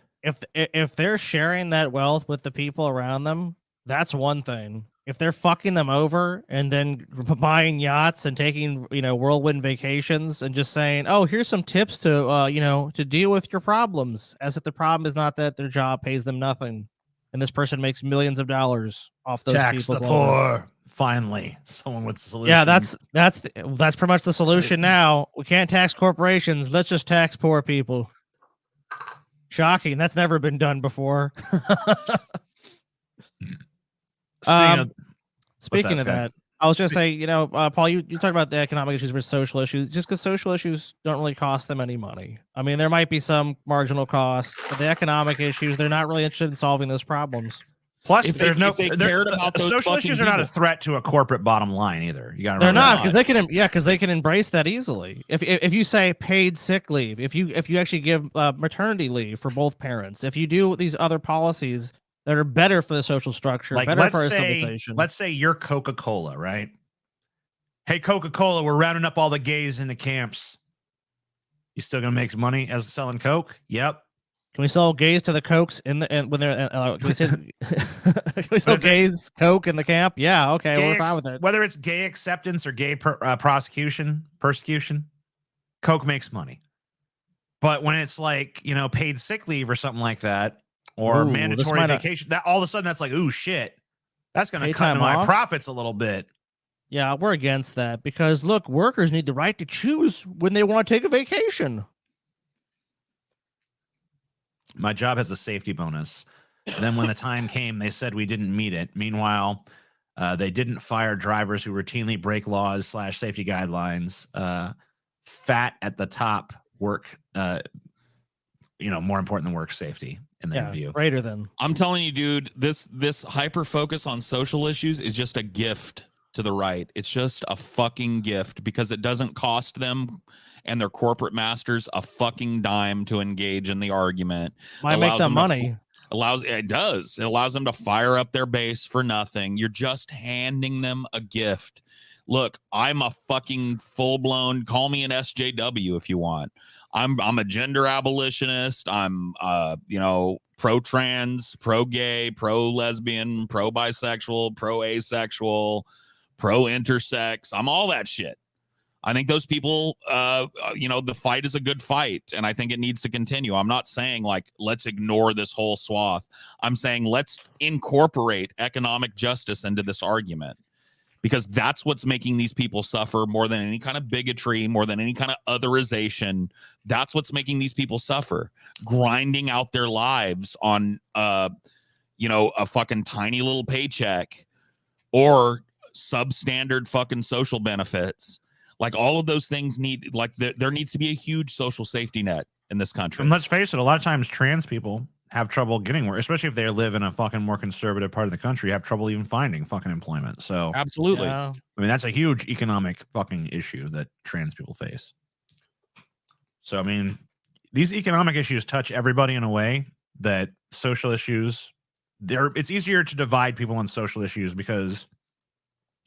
If they're sharing that wealth with the people around them, that's one thing. If they're fucking them over and then buying yachts and taking, whirlwind vacations and just saying, oh, here's some tips to, to deal with your problems, as if the problem is not that their job pays them nothing. And this person makes millions of dollars off those Tax people's the lives. poor. Finally, someone with a solution. Yeah, that's pretty much the solution now. We can't tax corporations. Let's just tax poor people. Shocking. That's never been done before. Speaking of that, I was just saying, Paul, you talked about the economic issues versus social issues. Just because social issues don't really cost them any money. I mean, there might be some marginal cost, but the economic issues, they're not really interested in solving those problems. Plus, If they cared about those social fucking issues are not a people. threat to a corporate bottom line either. You got to. They're not, because they can embrace that easily. If you say paid sick leave, if you actually give maternity leave for both parents, if you do these other policies that are better for the social structure, Like, better for our let's civilization. say you're Coca-Cola, right? Hey, Coca-Cola, we're rounding up all the gays into camps. You still gonna make some money as selling Coke? Yep. Can we sell gays to the cokes when they're? Can we sell gays Coke in the camp? Yeah, okay, we're fine with it. Whether it's gay acceptance or gay persecution, Coke makes money. But when it's like paid sick leave or something like that, or Ooh, mandatory vacation, that all of a sudden that's like, ooh shit, that's gonna Pay cut into time my off? profits a little bit. Yeah, we're against that because look, workers need the right to choose when they want to take a vacation. My job has a safety bonus. And then when the time came, they said we didn't meet it. Meanwhile, they didn't fire drivers who routinely break laws / safety guidelines. Fat at the top work, more important than work safety in their view. Greater than. I'm telling you, dude, this hyper focus on social issues is just a gift to the right. It's just a fucking gift because it doesn't cost them and their corporate masters a fucking dime to engage in the argument. Might make them money. It allows them to fire up their base for nothing. You're just handing them a gift. Look, I'm a fucking full-blown, call me an SJW if you want. I'm a gender abolitionist. I'm pro-trans, pro-gay, pro-lesbian, pro-bisexual, pro-asexual, pro-intersex. I'm all that shit. I think those people, the fight is a good fight, and I think it needs to continue. I'm not saying like let's ignore this whole swath. I'm saying let's incorporate economic justice into this argument, because that's what's making these people suffer more than any kind of bigotry, more than any kind of otherization. That's what's making these people suffer, grinding out their lives on, a fucking tiny little paycheck or substandard fucking social benefits. Like all of those things need, like there needs to be a huge social safety net in this country. And let's face it, a lot of times trans people have trouble getting work, especially if they live in a fucking more conservative part of the country, have trouble even finding fucking employment. So absolutely. Yeah. I mean, that's a huge economic fucking issue that trans people face. So, I mean, these economic issues touch everybody in a way that social issues, it's easier to divide people on social issues because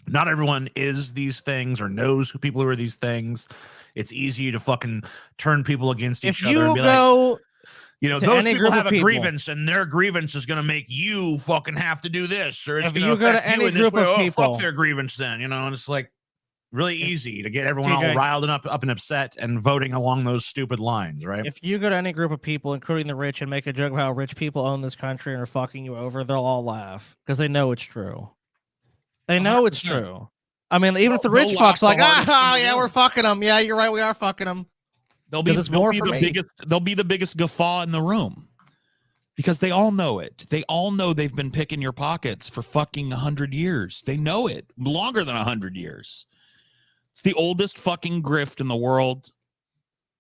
not everyone is these things or knows who people who are these things. It's easy to fucking turn people against each other and be like, you know, those people have a grievance, and their grievance is going to make you fucking have to do this, or it's going to affect you in this way. Oh, fuck their grievance then, you know. And it's like really easy to get everyone all riled and up and upset and voting along those stupid lines, right? If you go to any group of people, including the rich, and make a joke about how rich people own this country and are fucking you over, they'll all laugh because they know it's true. They know it's true. I mean, even if the rich fucks like, yeah, we're fucking them. Yeah, you're right, we are fucking them. They'll be the biggest guffaw in the room because they all know it. They all know they've been picking your pockets for fucking 100 years. They know it longer than 100 years. It's the oldest fucking grift in the world,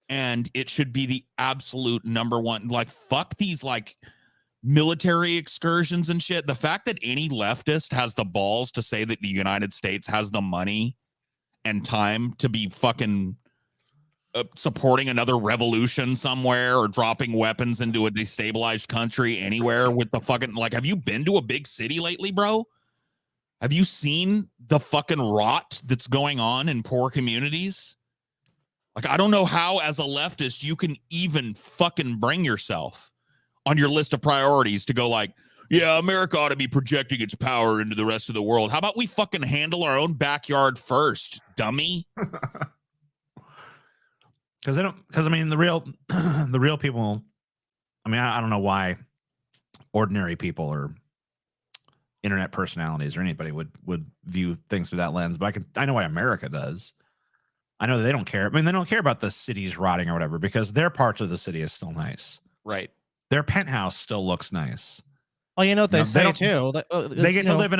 and it should be the absolute number one. Like, fuck these like military excursions and shit. The fact that any leftist has the balls to say that the United States has the money and time to be fucking supporting another revolution somewhere or dropping weapons into a destabilized country anywhere with the fucking, like, have you been to a big city lately, bro? Have you seen the fucking rot that's going on in poor communities? Like, I don't know how as a leftist you can even fucking bring yourself on your list of priorities to go like, yeah, America ought to be projecting its power into the rest of the world. How about we fucking handle our own backyard first, dummy? Because I mean, the real people, I mean, I don't know why ordinary people or internet personalities or anybody would view things through that lens, but I know why America does. I know that they don't care. I mean, they don't care about the cities rotting or whatever because their parts of the city is still nice. Right. Their penthouse still looks nice. Oh, you know what they say too. They get to live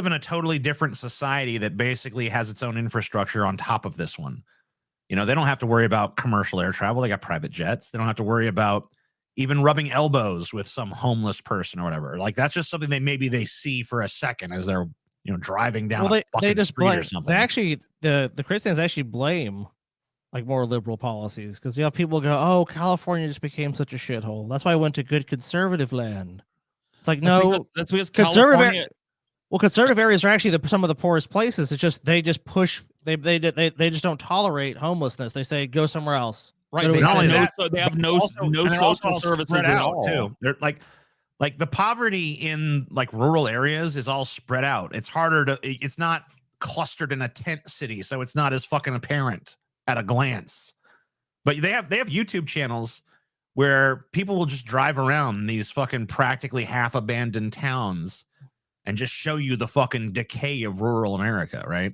in a totally different society that basically has its own infrastructure on top of this one. You know, they don't have to worry about commercial air travel. They got private jets. They don't have to worry about even rubbing elbows with some homeless person or whatever. Like, that's just something they see for a second as they're, you know, driving down a fucking street or something. They actually, the Christians actually blame like more liberal policies because you have people go, oh, California just became such a shithole. That's why I went to good conservative land. It's like, that's because conservative. Conservative areas are actually some of the poorest places. It's just they just push. They just don't tolerate homelessness. They say go somewhere else. Right. They have no social services at all too. They're like the poverty in like rural areas is all spread out. It's harder to. It's not clustered in a tent city, so it's not as fucking apparent at a glance. But they have YouTube channels where people will just drive around these fucking practically half abandoned towns and just show you the fucking decay of rural America, right?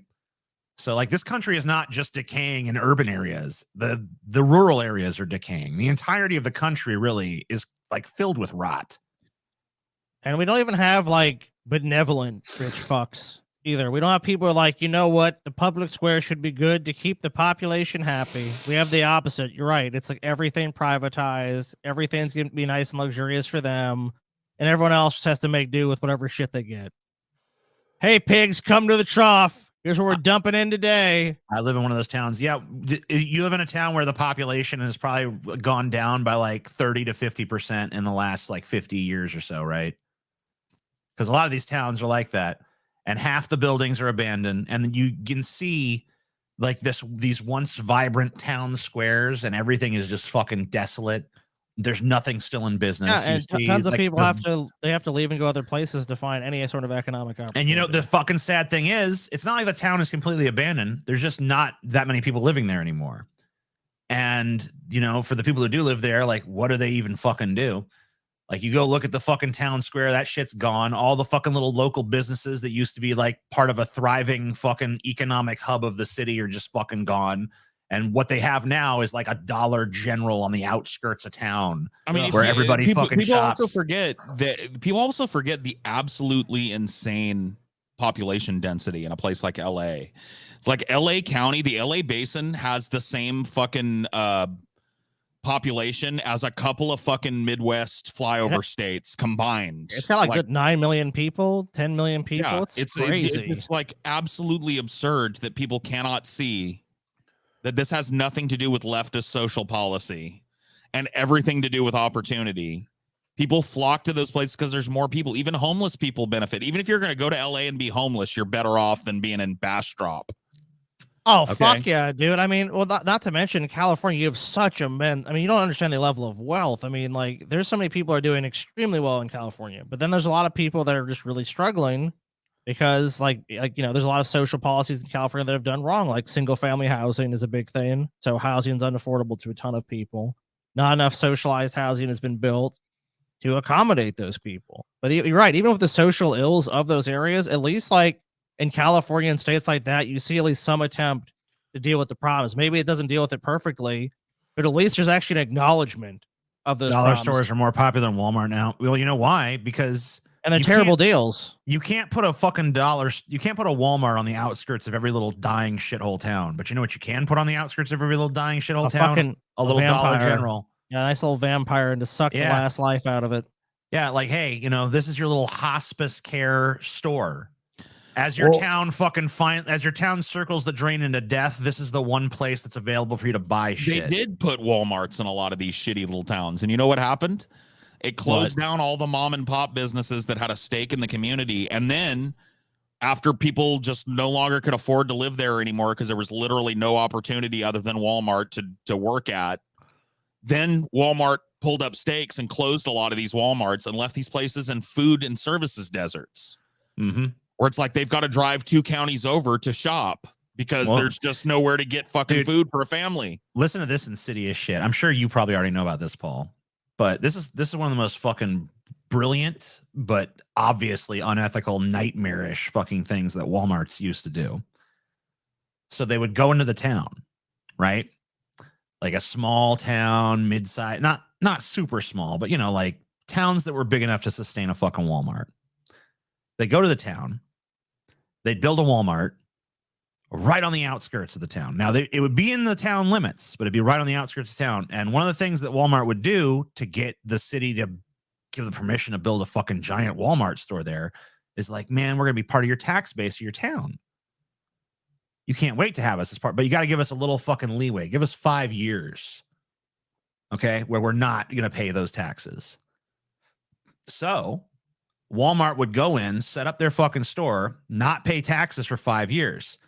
So like this country is not just decaying in urban areas. The rural areas are decaying. The entirety of the country really is like filled with rot. And we don't even have like benevolent rich fucks either. We don't have people who are like, you know what? The public square should be good to keep the population happy. We have the opposite. You're right. It's like everything privatized. Everything's going to be nice and luxurious for them. And everyone else just has to make do with whatever shit they get. Hey, pigs, come to the trough. Here's what we're dumping in today. I live in one of those towns. Yeah. You live in a town where the population has probably gone down by like 30 to 50% in the last like 50 years or so, right? Because a lot of these towns are like that. And half the buildings are abandoned. And you can see like these once vibrant town squares and everything is just fucking desolate. There's nothing still in business. Yeah, and tons of people have to leave and go other places to find any sort of economic opportunity. And you know, the fucking sad thing is, it's not like the town is completely abandoned. There's just not that many people living there anymore. And, you know, for the people who do live there, like, what do they even fucking do? Like, you go look at the fucking town square, that shit's gone. All the fucking little local businesses that used to be like part of a thriving fucking economic hub of the city are just fucking gone. And what they have now is like a Dollar General on the outskirts of town. I mean, where everybody fucking shops. People also forget the absolutely insane population density in a place like LA. It's like LA County, the LA Basin has the same fucking population as a couple of fucking Midwest flyover states combined. It's got like good 9 million people, 10 million people. Yeah, It's crazy. It's like absolutely absurd that people cannot see that this has nothing to do with leftist social policy and everything to do with opportunity. People flock to those places because there's more people. Even homeless people benefit. Even if you're going to go to LA and be homeless, you're better off than being in Bastrop. Oh, Okay. fuck yeah, dude. I mean, well, not to mention California, you have such a I mean, you don't understand the level of wealth. I mean, like, there's so many people are doing extremely well in California, but then there's a lot of people that are just really struggling because, like there's a lot of social policies in California that have done wrong. Like, single family housing is a big thing. So housing is unaffordable to a ton of people. Not enough socialized housing has been built to accommodate those people. But you're right. Even with the social ills of those areas, at least like in California and states like that, you see at least some attempt to deal with the problems. Maybe it doesn't deal with it perfectly, but at least there's actually an acknowledgement of those dollar problems. stores are more popular than Walmart now. Well, you know why? Because they're terrible deals. You can't put a fucking you can't put a Walmart on the outskirts of every little dying shithole town. But you know what you can put on the outskirts of every little dying shithole town? A little Dollar General. Yeah, a nice little vampire and to suck the last life out of it. Yeah, like, hey, this is your little hospice care store. As your town as your town circles the drain into death, this is the one place that's available for you to buy shit. They did put Walmarts in a lot of these shitty little towns. And you know what happened? It closed down all the mom and pop businesses that had a stake in the community. And then after people just no longer could afford to live there anymore because there was literally no opportunity other than Walmart to work at, then Walmart pulled up stakes and closed a lot of these Walmarts and left these places in food and services deserts. Mm-hmm. Where it's like they've got to drive 2 counties over to shop because there's just nowhere to get fucking food for a family. Listen to this insidious shit. I'm sure you probably already know about this, Paul. But this is one of the most fucking brilliant, but obviously unethical, nightmarish fucking things that Walmarts used to do. So they would go into the town, right? Like a small town, mid-size, not super small, but like towns that were big enough to sustain a fucking Walmart. They go to the town, they'd build a Walmart right on the outskirts of the town. Now, it would be in the town limits, but it'd be right on the outskirts of town. And one of the things that Walmart would do to get the city to give the permission to build a fucking giant Walmart store there is like, man, we're going to be part of your tax base of your town. You can't wait to have us as part, but you got to give us a little fucking leeway. Give us 5 years, okay, where we're not going to pay those taxes. So Walmart would go in, set up their fucking store, not pay taxes for 5 years.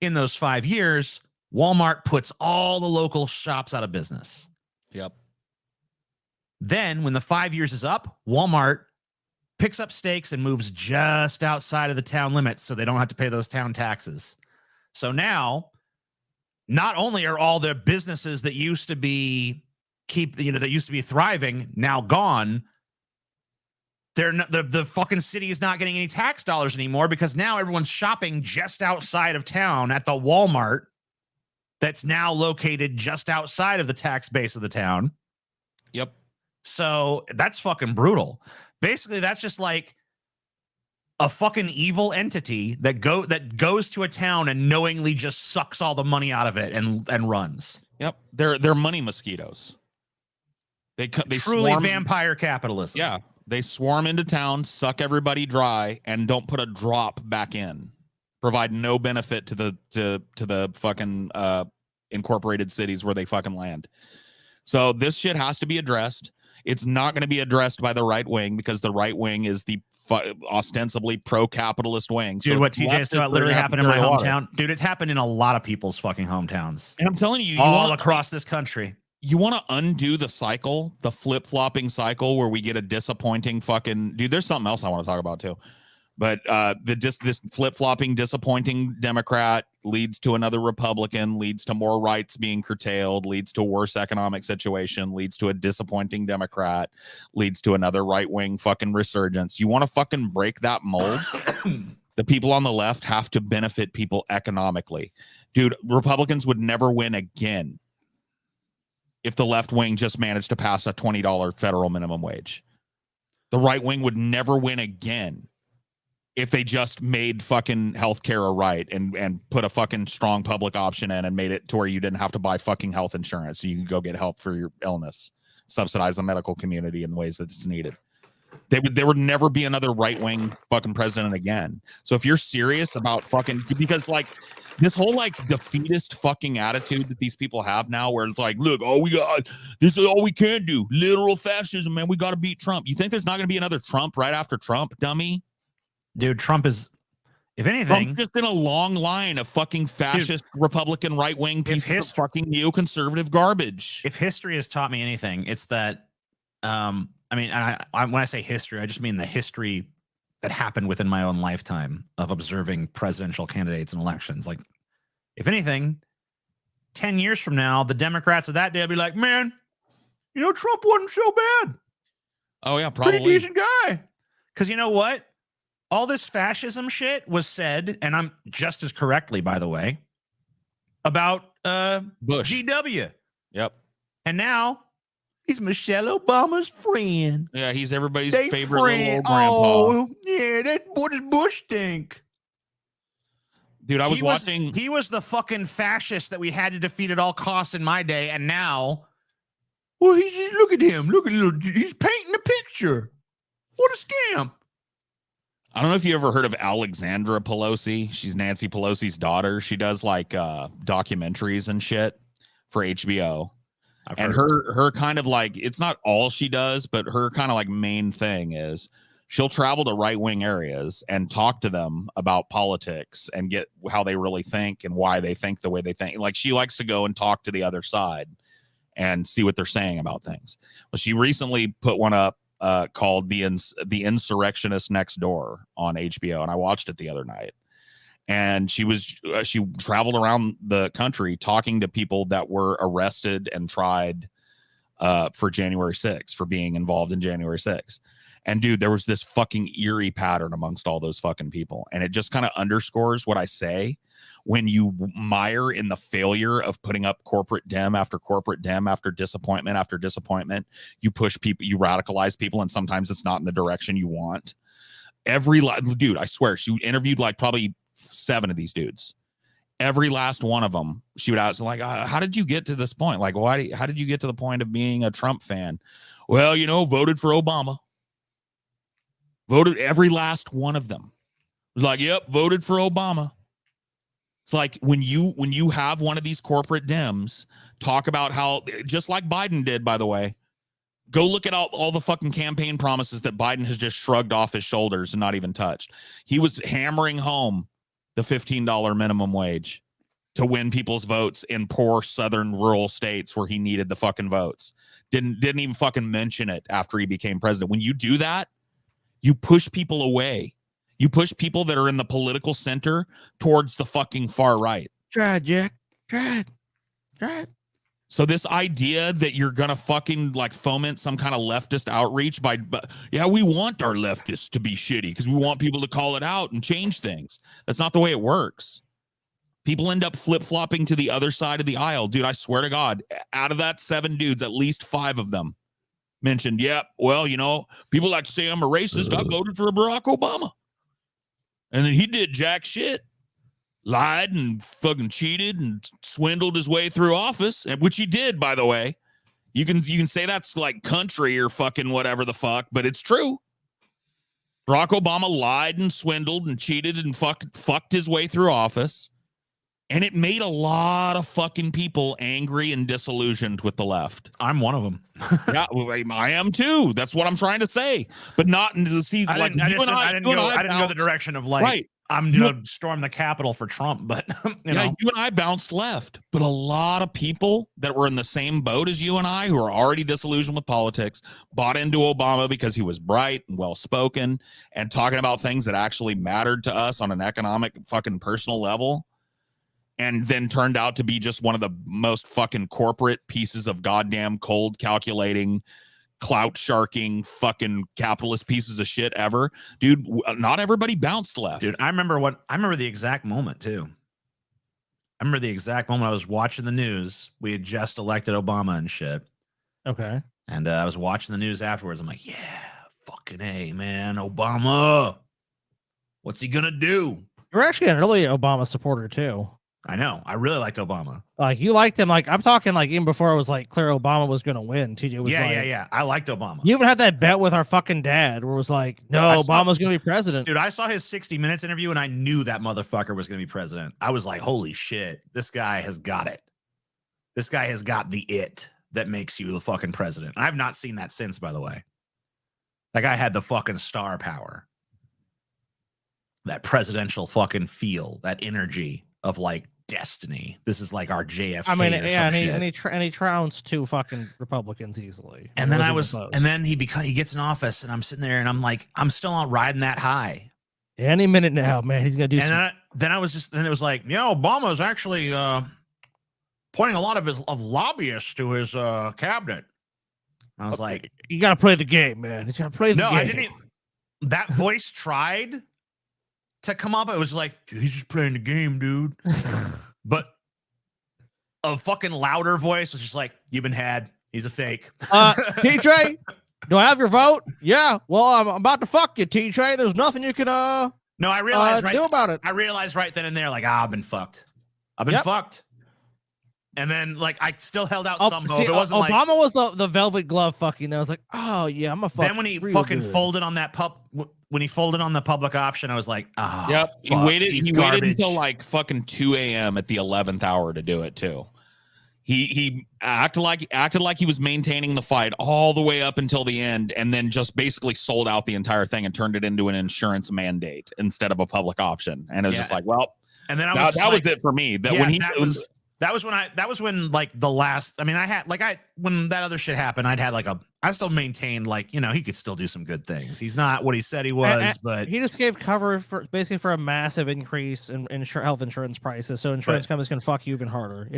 In those 5 years, Walmart puts all the local shops out of business. Yep. Then when the 5 years is up, Walmart picks up stakes and moves just outside of the town limits so they don't have to pay those town taxes. So now, not only are all the businesses that used to be that used to be thriving now gone, they're not, the fucking city is not getting any tax dollars anymore because now everyone's shopping just outside of town at the Walmart that's now located just outside of the tax base of the town. Yep. So that's fucking brutal. Basically, that's just like a fucking evil entity that goes to a town and knowingly just sucks all the money out of it and runs. Yep. They're money mosquitoes. They truly swarm, vampire capitalism. Yeah. They swarm into town, suck everybody dry, and don't put a drop back in. Provide no benefit to the fucking incorporated cities where they fucking land. So this shit has to be addressed. It's not going to be addressed by the right wing because the right wing is the ostensibly pro-capitalist wing. Dude, so what TJ is about literally happened in my hometown. Dude, it's happened in a lot of people's fucking hometowns. And I'm telling you, all across this country. You want to undo the cycle, the flip-flopping cycle where we get a disappointing fucking... Dude, there's something else I want to talk about too. But this flip-flopping, disappointing Democrat leads to another Republican, leads to more rights being curtailed, leads to a worse economic situation, leads to a disappointing Democrat, leads to another right-wing fucking resurgence. You want to fucking break that mold? The people on the left have to benefit people economically. Dude, Republicans would never win again if the left wing just managed to pass a $20 federal minimum wage. The right wing would never win again if they just made fucking healthcare a right and put a fucking strong public option in and made it to where you didn't have to buy fucking health insurance, so you can go get help for your illness, subsidize the medical community in ways that it's needed. There would never be another right-wing fucking president again. So if you're serious about fucking, because like this whole like defeatist fucking attitude that these people have now, where it's like, look, this is all we can do, literal fascism, man, we got to beat Trump. You think there's not going to be another Trump right after Trump, dummy? Dude, Trump is, if anything, Trump's just in a long line of fucking fascist Republican right-wing pieces of fucking neoconservative garbage. If history has taught me anything, it's that I mean, when I say history, I just mean the history that happened within my own lifetime of observing presidential candidates and elections. Like, if anything, 10 years from now, the Democrats of that day will be like, man, you know, Trump wasn't so bad. Oh, yeah, probably. Pretty decent guy. Because you know what? All this fascism shit was said, and I'm just as correctly, by the way, about Bush. GW. Yep. And now he's Michelle Obama's friend. Yeah, he's everybody's They favorite friend. little old grandpa. Oh, yeah, what does Bush think? Dude, I was watching. He was the fucking fascist that we had to defeat at all costs in my day, and now, well, look at him. Look at he's painting a picture. What a scam. I don't know if you ever heard of Alexandra Pelosi. She's Nancy Pelosi's daughter. She does like documentaries and shit for HBO. And her kind of like, it's not all she does, but her kind of like main thing is she'll travel to right-wing areas and talk to them about politics and get how they really think and why they think the way they think. Like, she likes to go and talk to the other side and see what they're saying about things. Well, she recently put one up called the Insurrectionist Next Door on HBO, and I watched it the other night. And she traveled around the country talking to people that were arrested and tried for January 6th, for being involved in January 6th. And dude, there was this fucking eerie pattern amongst all those fucking people. And it just kind of underscores what I say. When you mire in the failure of putting up corporate dem after corporate dem after disappointment after disappointment, you push people, you radicalize people, and sometimes it's not in the direction you want. Dude, I swear, she interviewed like probably 7 of these dudes. Every last one of them, she would ask, like, how did you get to this point? Like, how did you get to the point of being a Trump fan? Well, you know, voted for Obama. Voted, every last one of them was like, yep, voted for Obama. It's like when you have one of these corporate Dems talk about how, just like Biden did, by the way, go look at all the fucking campaign promises that Biden has just shrugged off his shoulders and not even touched. He was hammering home the $15 minimum wage to win people's votes in poor southern rural states where he needed the fucking votes. Didn't even fucking mention it after he became president. When you do that, you push people away. You push people that are in the political center towards the fucking far right. Try it, Jack. Try it. So this idea that you're gonna fucking like foment some kind of leftist outreach yeah, we want our leftists to be shitty because we want people to call it out and change things. That's not the way it works. People end up flip-flopping to the other side of the aisle. Dude, I swear to God, out of that 7 dudes, at least 5 of them mentioned, yep, well, you know, people like to say I'm a racist. I voted for Barack Obama. And then he did jack shit, lied and fucking cheated and swindled his way through office, which he did, by the way. You can say that's like country or fucking whatever the fuck, but it's true. Barack Obama lied and swindled and cheated and fucked his way through office. And it made a lot of fucking people angry and disillusioned with the left. I'm one of them. Yeah, I am too. That's what I'm trying to say. But not into the see. I didn't go the direction of like, right. I'm gonna storm the Capitol for Trump, but you know, you and I bounced left. But a lot of people that were in the same boat as you and I, who are already disillusioned with politics, bought into Obama because he was bright and well-spoken and talking about things that actually mattered to us on an economic fucking personal level. And then turned out to be just one of the most fucking corporate pieces of goddamn cold calculating, clout sharking, fucking capitalist pieces of shit ever. Dude, not everybody bounced left. Dude, I remember the exact moment too. I remember the exact moment I was watching the news. We had just elected Obama and shit. Okay. And I was watching the news afterwards. I'm like, yeah, fucking A, man, Obama. What's he gonna do? You're actually an early Obama supporter too. I know. I really liked Obama. Like you liked him. Like I'm talking like even before it was like clear Obama was going to win. TJ was Yeah. I liked Obama. You even had that bet with our fucking dad where it was like, no, Obama's going to be president. Dude, I saw his 60 Minutes interview and I knew that motherfucker was going to be president. I was like, holy shit, this guy has got it. This guy has got the it that makes you the fucking president. I have not seen that since, by the way. That guy had the fucking star power. That presidential fucking feel, that energy of like destiny. This is like our JFK. I mean, or yeah, some and shit. he trounced two fucking Republicans easily. And then and then he gets in office, and I'm sitting there, and I'm like, I'm still on riding that high. Any minute now, man, he's gonna do. And then it was like, Obama's actually pointing a lot of lobbyists to his cabinet. I was like, you gotta play the game, man. You gotta play the game. No, I didn't. That voice tried to come up. It was like, he's just playing the game, dude. But a fucking louder voice was just like, you've been had. He's a fake. TJ, do I have your vote? Yeah. Well, I'm about to fuck you, TJ. There's nothing you can no, I realized do about it. I realized right then and there, like, I've been fucked. I've been fucked. And then, like, I still held out some hope. It wasn't Obama was the velvet glove fucking. I was like, oh yeah, I'm a fuck. Then when he fucking folded on that when he folded on the public option, I was like, oh, yep. Fuck, He waited garbage. until like fucking 2 a.m. at the 11th hour to do it too. He acted like he was maintaining the fight all the way up until the end, and then just basically sold out the entire thing and turned it into an insurance mandate instead of a public option. And it was just like, well, and then that was it for me. That when like the last, I mean, when that other shit happened, I still maintained like, he could still do some good things. He's not what he said he was, but he just gave cover for a massive increase in health insurance prices. So insurance companies can fuck you even harder.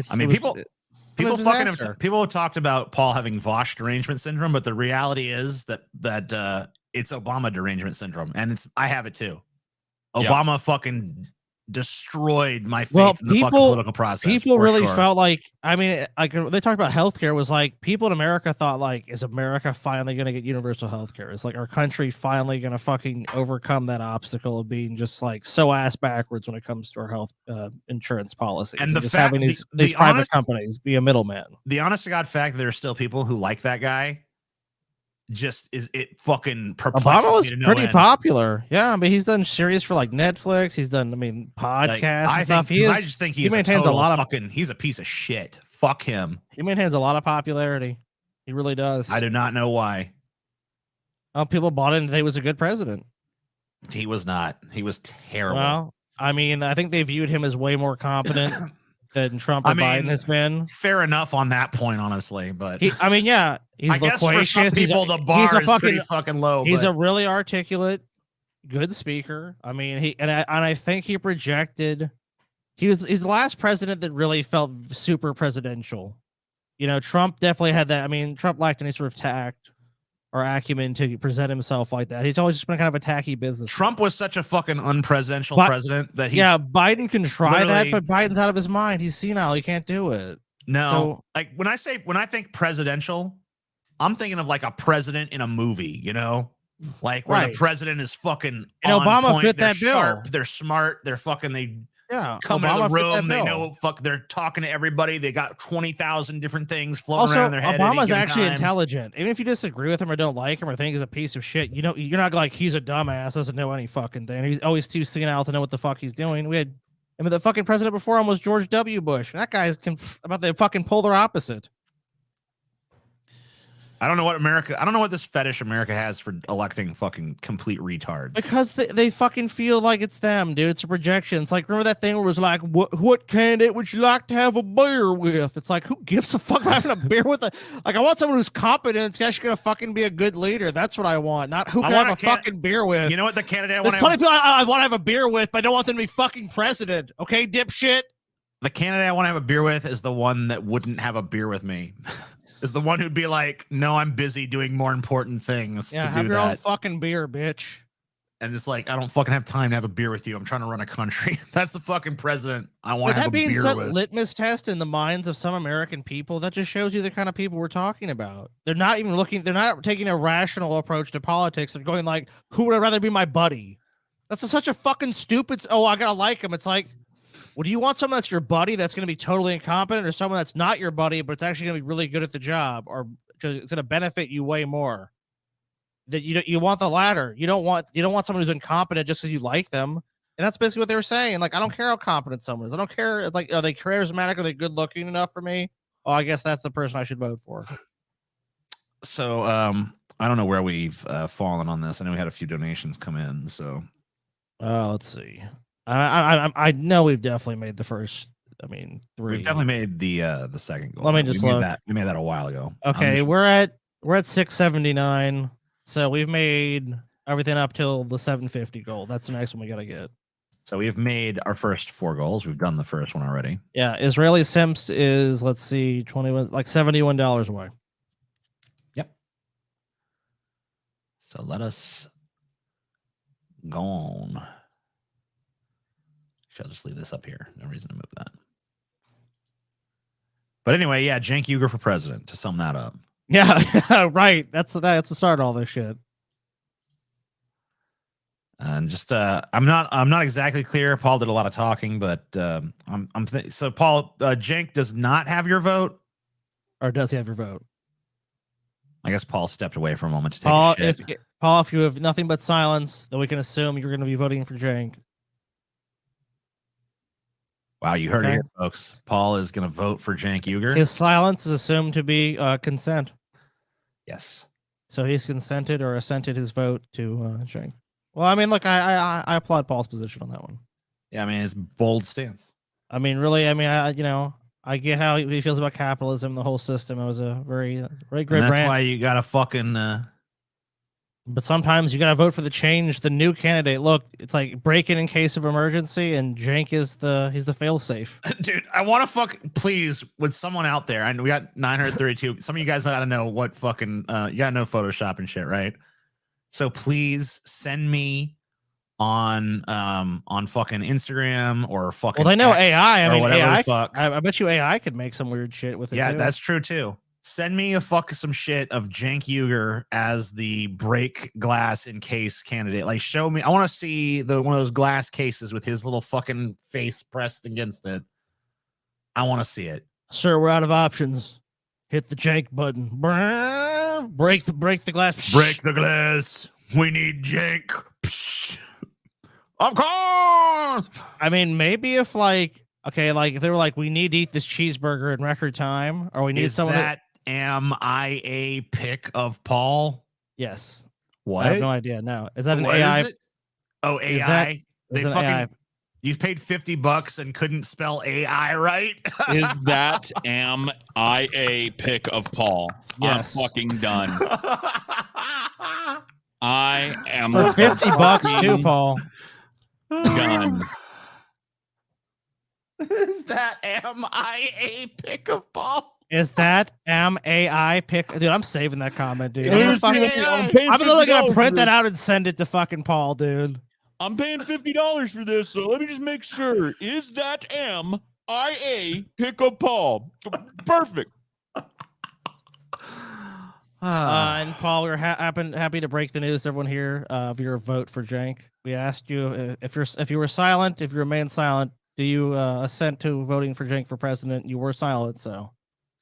People talked about Paul having Vosh derangement syndrome, but the reality is that it's Obama derangement syndrome. And I have it too. Obama fucking destroyed my faith in the fucking political process. People really felt like, I mean, like they talked about healthcare, was like people in America thought like, is America finally going to get universal healthcare? Is like our country finally going to fucking overcome that obstacle of being just like so ass backwards when it comes to our health insurance policies, and just having these private companies be a middleman. The honest to God fact that there are still people who like that guy just is it fucking perplexes Obama was me to no pretty end. popular. Yeah, I mean, he's done series for like Netflix. He's done, I mean, podcasts and stuff. I just think he maintains a lot of he's a piece of shit. Fuck him. He maintains a lot of popularity. He really does. I do not know why. People bought in that he was a good president. He was not. He was terrible. Well, I mean, I think they viewed him as way more competent than Trump or Biden has been. Fair enough on that point, honestly. But he's I guess for some people the bar is pretty fucking low. He's a really articulate, good speaker. I mean, I think he projected. He's the last president that really felt super presidential. Trump definitely had that. I mean, Trump lacked any sort of tact or acumen to present himself like that. He's always just been kind of a tacky business. Trump was such a fucking unpresidential president that Biden can try that, but Biden's out of his mind. He's senile. He can't do it. No, so, like when I think presidential, I'm thinking of like a president in a movie, like where the president is fucking. And Obama fit that sharp, bill. They're smart. They're fucking. They come Obama into the room. They bill. know they're talking to everybody. They got 20,000 different things floating around in their head. Obama's actually intelligent. Even if you disagree with him or don't like him or think he's a piece of shit, you're not like he's a dumbass, doesn't know any fucking thing. He's always too senile to know what the fuck he's doing. The fucking president before him was George W. Bush. That guy's about the fucking polar opposite. I don't know what this fetish America has for electing fucking complete retards. Because they fucking feel like it's them, dude. It's a projection. It's like, remember that thing where it was like, what candidate would you like to have a beer with? It's like, who gives a fuck about having a beer with I want someone who's competent. It's actually gonna fucking be a good leader. That's what I want. Not who can I have a fucking beer with. You know what the candidate There's plenty of people I want to have a beer with, but I don't want them to be fucking president. Okay, dipshit. The candidate I want to have a beer with is the one that wouldn't have a beer with me. Is the one who'd be like, no, I'm busy doing more important things to do have your that. own fucking beer, bitch. And it's like, I don't fucking have time to have a beer with you. I'm trying to run a country. That's the fucking president I want to have a beer with. That being litmus test in the minds of some American people, that just shows you the kind of people we're talking about. They're not even they're not taking a rational approach to politics. They're going like, who would I rather be my buddy? That's such a fucking stupid. Oh, I gotta like him. It's like, well, do you want someone that's your buddy that's gonna be totally incompetent, or someone that's not your buddy but it's actually gonna be really good at the job, or it's gonna benefit you way more? That you want the latter. You don't want someone who's incompetent just because you like them. And that's basically what they were saying. Like, I don't care how competent someone is. I don't care. Like, are they charismatic? Are they good looking enough for me? Oh, I guess that's the person I should vote for. So, I don't know where we've fallen on this. I know we had a few donations come in. So, let's see. I know we've definitely made the first. I mean, 3. We've definitely made the second goal. Let me just look. We made that a while ago. Okay, we're at 679. So we've made everything up till the 750 goal. That's the next one we gotta get. So we've made our first 4 goals. We've done the first one already. Yeah, Israeli Simps is, let's see, 21, like $71 away. Yep. So let us go on. Shall just leave this up here. No reason to move that. But anyway, yeah, Cenk Uygur for president, to sum that up. Yeah, right. That's the start of all this shit. And just I'm not exactly clear. Paul did a lot of talking, but so Paul, Cenk does not have your vote, or does he have your vote? I guess Paul stepped away for a moment to take Paul, a shit. If you have nothing but silence, then we can assume you're going to be voting for Cenk. Wow, you heard it here, folks. Paul is going to vote for Cenk Uygur. His silence is assumed to be consent. Yes. So he's consented or assented his vote to Cenk. Well, I mean, look, I applaud Paul's position on that one. Yeah, I mean, it's bold stance. I mean, really, I mean, I get how he feels about capitalism, the whole system. It was a very great And that's brand. why you got to fucking... But sometimes you got to vote for the change, the new candidate. Look, it's like break in case of emergency, and Cenk is he's the fail safe. Dude, I want to please, with someone out there, and we got 932. Some of you guys got to know what fucking, you got to know Photoshop and shit, right? So please send me on fucking Instagram or fucking. Well, they know X AI. I or mean, whatever AI. the fuck. I bet you AI could make some weird shit with it. Yeah, too. that's true too. Send me some shit of Cenk Uygur as the break glass in case candidate. Like, show me. I want to see one of those glass cases with his little fucking face pressed against it. I want to see it. Sir, we're out of options. Hit the Cenk button. Break the glass. Break the glass. We need Cenk. Of course. I mean, maybe if like if they were like, we need to eat this cheeseburger in record time, or we need someone that am I a pick of Paul? Yes. What? I have no idea. No. Is that an What AI? is it? Oh, AI. Is that They an fucking AI? You paid $50 and couldn't spell AI right? Is that am I a pick of Paul? Yes. I'm fucking done. I am For $50 too, Paul. done. Is that am I a pick of Paul? Is that am AI pick? Dude, I'm saving that comment, dude. I'm literally gonna print that out and send it to fucking Paul, dude. I'm paying $50 for this, so let me just make sure. Is that am I a pick of Paul? Perfect. And Paul, we're happy to break the news to everyone here of your vote for Cenk. We asked you if you were silent, if you remain silent, do you assent to voting for Cenk for president? You were silent, so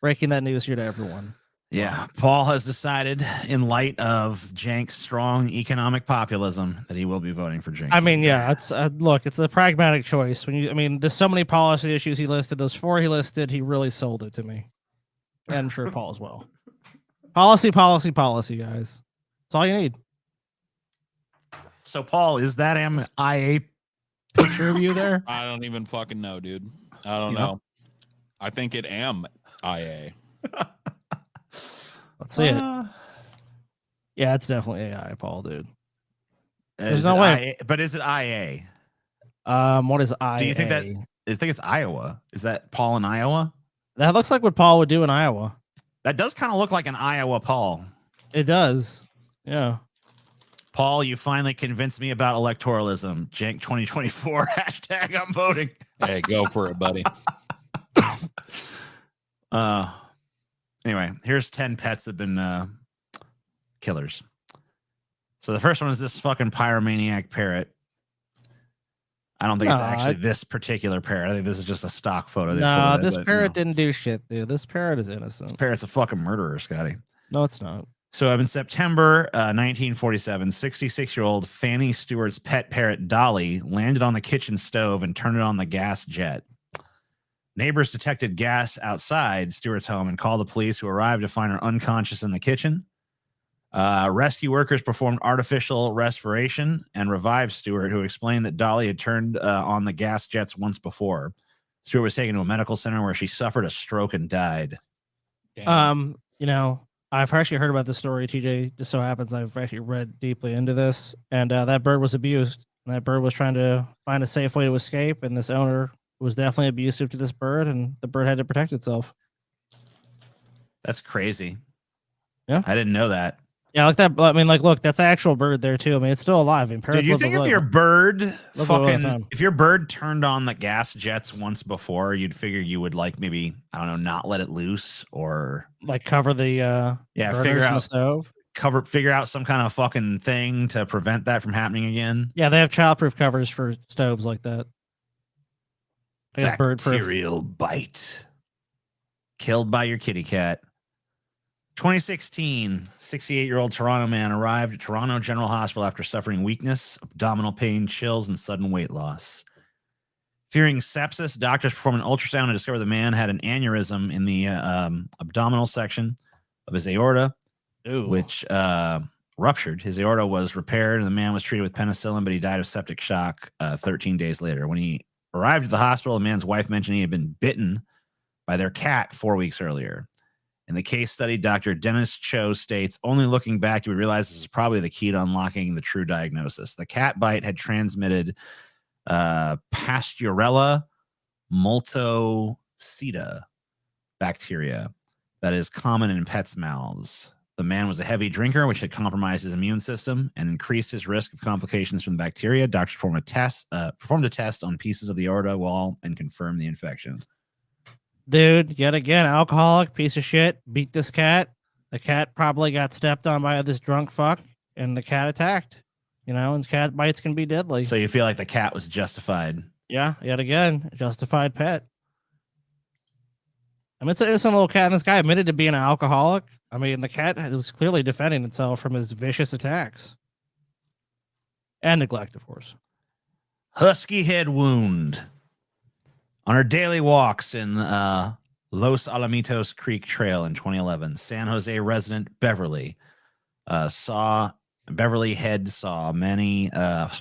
breaking that news here to everyone. Yeah, Paul has decided, in light of Cenk's strong economic populism, that he will be voting for Cenk. I mean, yeah, it's look, it's a pragmatic choice. There's so many policy issues he listed. Those 4 he listed, he really sold it to me, and I'm sure Paul as well. Policy, guys. That's all you need. So, Paul, is that am I a picture of you there? I don't even fucking know, dude. I don't know. I think it am IA. Let's see it. Yeah, it's definitely AI, Paul, dude. There's Is no it way. but is it IA? What is IA? Do you think that? I think it's Iowa. Is that Paul in Iowa? That looks like what Paul would do in Iowa. That does kind of look like an Iowa Paul. It does. Yeah. Paul, you finally convinced me about electoralism. Cenk 2024 hashtag I'm voting. Hey, go for it, buddy. Anyway, here's 10 pets that have been killers. So the first one is this fucking pyromaniac parrot. I don't think it's Nah, actually this particular parrot. I think this is just a stock photo. Nah, this parrot didn't do shit, dude. This parrot is innocent. This parrot's a fucking murderer, Scotty. No, it's not. So in September 1947, 66-year-old Fanny Stewart's pet parrot Dolly landed on the kitchen stove and turned it on the gas jet. Neighbors detected gas outside Stewart's home and called the police, who arrived to find her unconscious in the kitchen. Rescue workers performed artificial respiration and revived Stewart, who explained that Dolly had turned on the gas jets once before. Stewart was taken to a medical center where she suffered a stroke and died. You know, I've actually heard about this story, TJ. Just so happens I've actually read deeply into this, and that bird was abused. And that bird was trying to find a safe way to escape, and this owner was definitely abusive to this bird, and the bird had to protect itself. That's crazy. Yeah, I didn't know that. Yeah, like that. I mean, like, look, that's the actual bird there too. I mean, it's still alive. I mean, Dude, you think if your bird if your bird turned on the gas jets once before, you'd figure you would like maybe, I don't know, not let it loose, or like cover the figure out the stove, figure out some kind of fucking thing to prevent that from happening again. Yeah, they have childproof covers for stoves like that. Bacterial bite. Killed by your kitty cat. 2016, 68-year-old Toronto man arrived at Toronto General Hospital after suffering weakness, abdominal pain, chills, and sudden weight loss. Fearing sepsis, doctors performed an ultrasound and discovered the man had an aneurysm in the abdominal section of his aorta, which ruptured. His aorta was repaired, and the man was treated with penicillin, but he died of septic shock 13 days later. When he arrived at the hospital, the man's wife mentioned he had been bitten by their cat 4 weeks earlier. In the case study, Dr. Dennis Cho states, only looking back, we realize this is probably the key to unlocking the true diagnosis. The cat bite had transmitted Pasteurella multocida bacteria that is common in pets' mouths. The man was a heavy drinker, which had compromised his immune system and increased his risk of complications from the bacteria. Doctors performed a test on pieces of the aorta wall and confirmed the infection. Dude, yet again, alcoholic, piece of shit, beat this cat. The cat probably got stepped on by this drunk fuck, and the cat attacked. You know, and cat bites can be deadly. So you feel like the cat was justified? Yeah, yet again, justified pet. I mean, it's an innocent little cat, and this guy admitted to being an alcoholic. I mean, the cat was clearly defending itself from his vicious attacks. And neglect, of course. Husky head wound. On her daily walks in Los Alamitos Creek Trail in 2011, San Jose resident Beverly saw many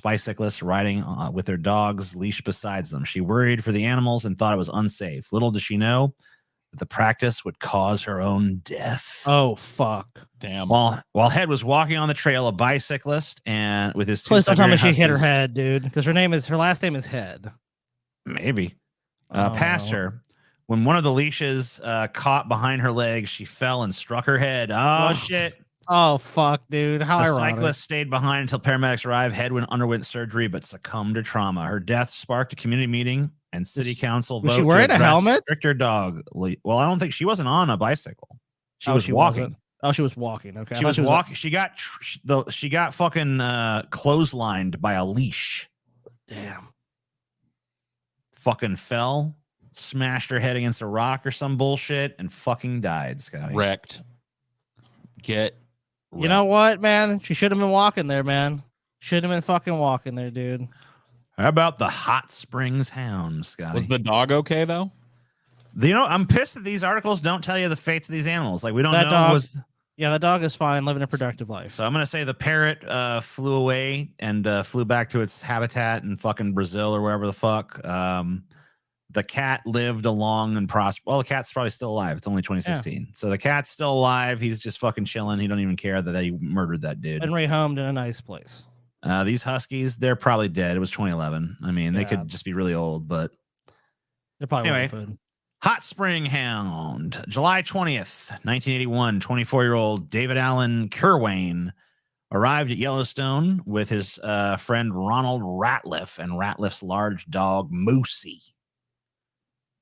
bicyclists riding with their dogs leashed beside them. She worried for the animals and thought it was unsafe. Little did she know that the practice would cause her own death. Oh, fuck. Damn. While Head was walking on the trail, a bicyclist and with his two Please don't tell me she hit her huskies- head, dude, because her last name is Head. Maybe. Past her. When one of the leashes caught behind her legs, she fell and struck her head. Oh, shit. Oh, fuck, dude. How The ironic. cyclist stayed behind until paramedics arrived. Head underwent surgery, but succumbed to trauma. Her death sparked a community meeting and city council vote. Was she wearing to a address helmet? Stricter dog. Well, I don't think she wasn't on a bicycle. She Oh, was walking. wasn't. Oh, she was walking. Okay. She was walking. She got fucking clotheslined by a leash. Damn. Fucking fell, smashed her head against a rock or some bullshit, and fucking died, Scotty. Wrecked. You know what, man? She should have been walking there, man. Should have been fucking walking there, dude. How about the Hot Springs Hound, Scotty? Was the dog okay, though? I'm pissed that these articles don't tell you the fates of these animals. Like, we don't That know. dog, yeah, the dog is fine, living a productive life. So I'm going to say the parrot flew away and flew back to its habitat in fucking Brazil or wherever the fuck. The cat lived a long and prosperous. Well, the cat's probably still alive. It's only 2016. Yeah. So the cat's still alive. He's just fucking chilling. He don't even care that they murdered that dude. And rehomed in a nice place. These huskies, they're probably dead. It was 2011. I mean, they could just be really old, but they're probably anyway. Food. Hot Spring Hound, July 20th, 1981, 24-year-old David Allen Kerwayne arrived at Yellowstone with his friend Ronald Ratliff and Ratliff's large dog, Moosey.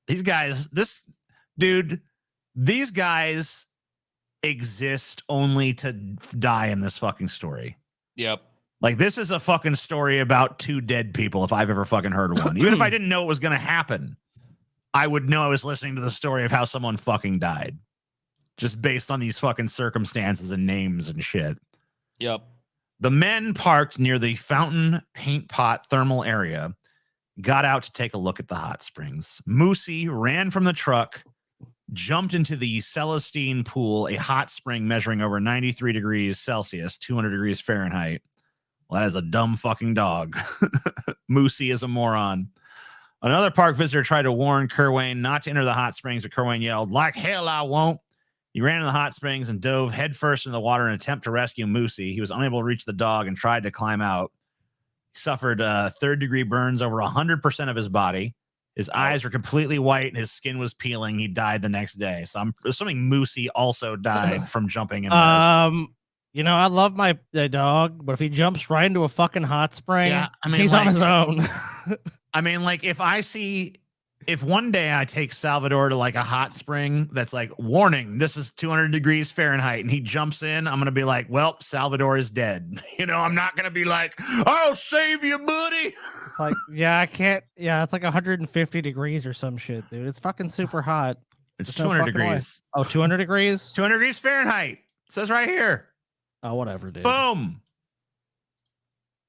These guys exist only to die in this fucking story. Yep. Like, this is a fucking story about two dead people if I've ever fucking heard one. Even if I didn't know it was going to happen, I would know I was listening to the story of how someone fucking died. Just based on these fucking circumstances and names and shit. Yep. The men parked near the Fountain Paint Pot thermal area got out to take a look at the hot springs. Moosey ran from the truck, jumped into the Celestine pool, a hot spring measuring over 93 degrees Celsius, 200 degrees Fahrenheit. Well, that is a dumb fucking dog. Moosey is a moron. Another park visitor tried to warn Kerwayne not to enter the hot springs, but Kerwayne yelled, "Like hell I won't." He ran into the hot springs and dove headfirst into the water in an attempt to rescue Moosey. He was unable to reach the dog and tried to climb out. He suffered third-degree burns over 100% of his body. His eyes were completely white and his skin was peeling. He died the next day. So I'm assuming Moosey also died from jumping in. You know, I love my dog, but if he jumps right into a fucking hot spring, Yeah, I mean, he's like, on his own. I mean, like, if one day I take Salvador to like a hot spring that's like, warning, this is 200 degrees Fahrenheit, and he jumps in, I'm going to be like, well, Salvador is dead. You know, I'm not going to be like, I'll save you, buddy. It's like, yeah, I can't. Yeah, it's like 150 degrees or some shit, dude. It's fucking super hot. It's There's no 200 fucking way. degrees. Oh, 200 degrees? 200 degrees Fahrenheit. It says right here. Oh, whatever, dude. Boom.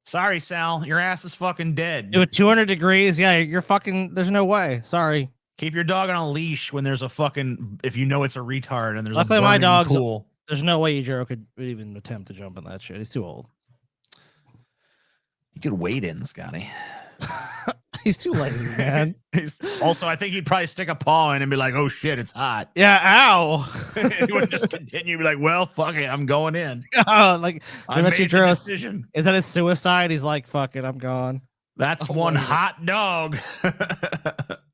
Sorry, Sal. Your ass is fucking dead. Dude, 200 degrees. Yeah, you're fucking. There's no way. Sorry. Keep your dog on a leash when there's a fucking, if you know it's a retard and there's Luckily, a my burning dog's. pool. There's no way Ejiro could even attempt to jump in that shit. He's too old. You could wade in, Scotty. He's too lazy, man. Also, I think he'd probably stick a paw in and be like, oh shit, it's hot. Yeah, ow. He would just continue, be like, well, fuck it, I'm going in. Like, I that's made the Ejiro's- decision. Is that his suicide? He's like, fuck it, I'm gone. That's one hot dog.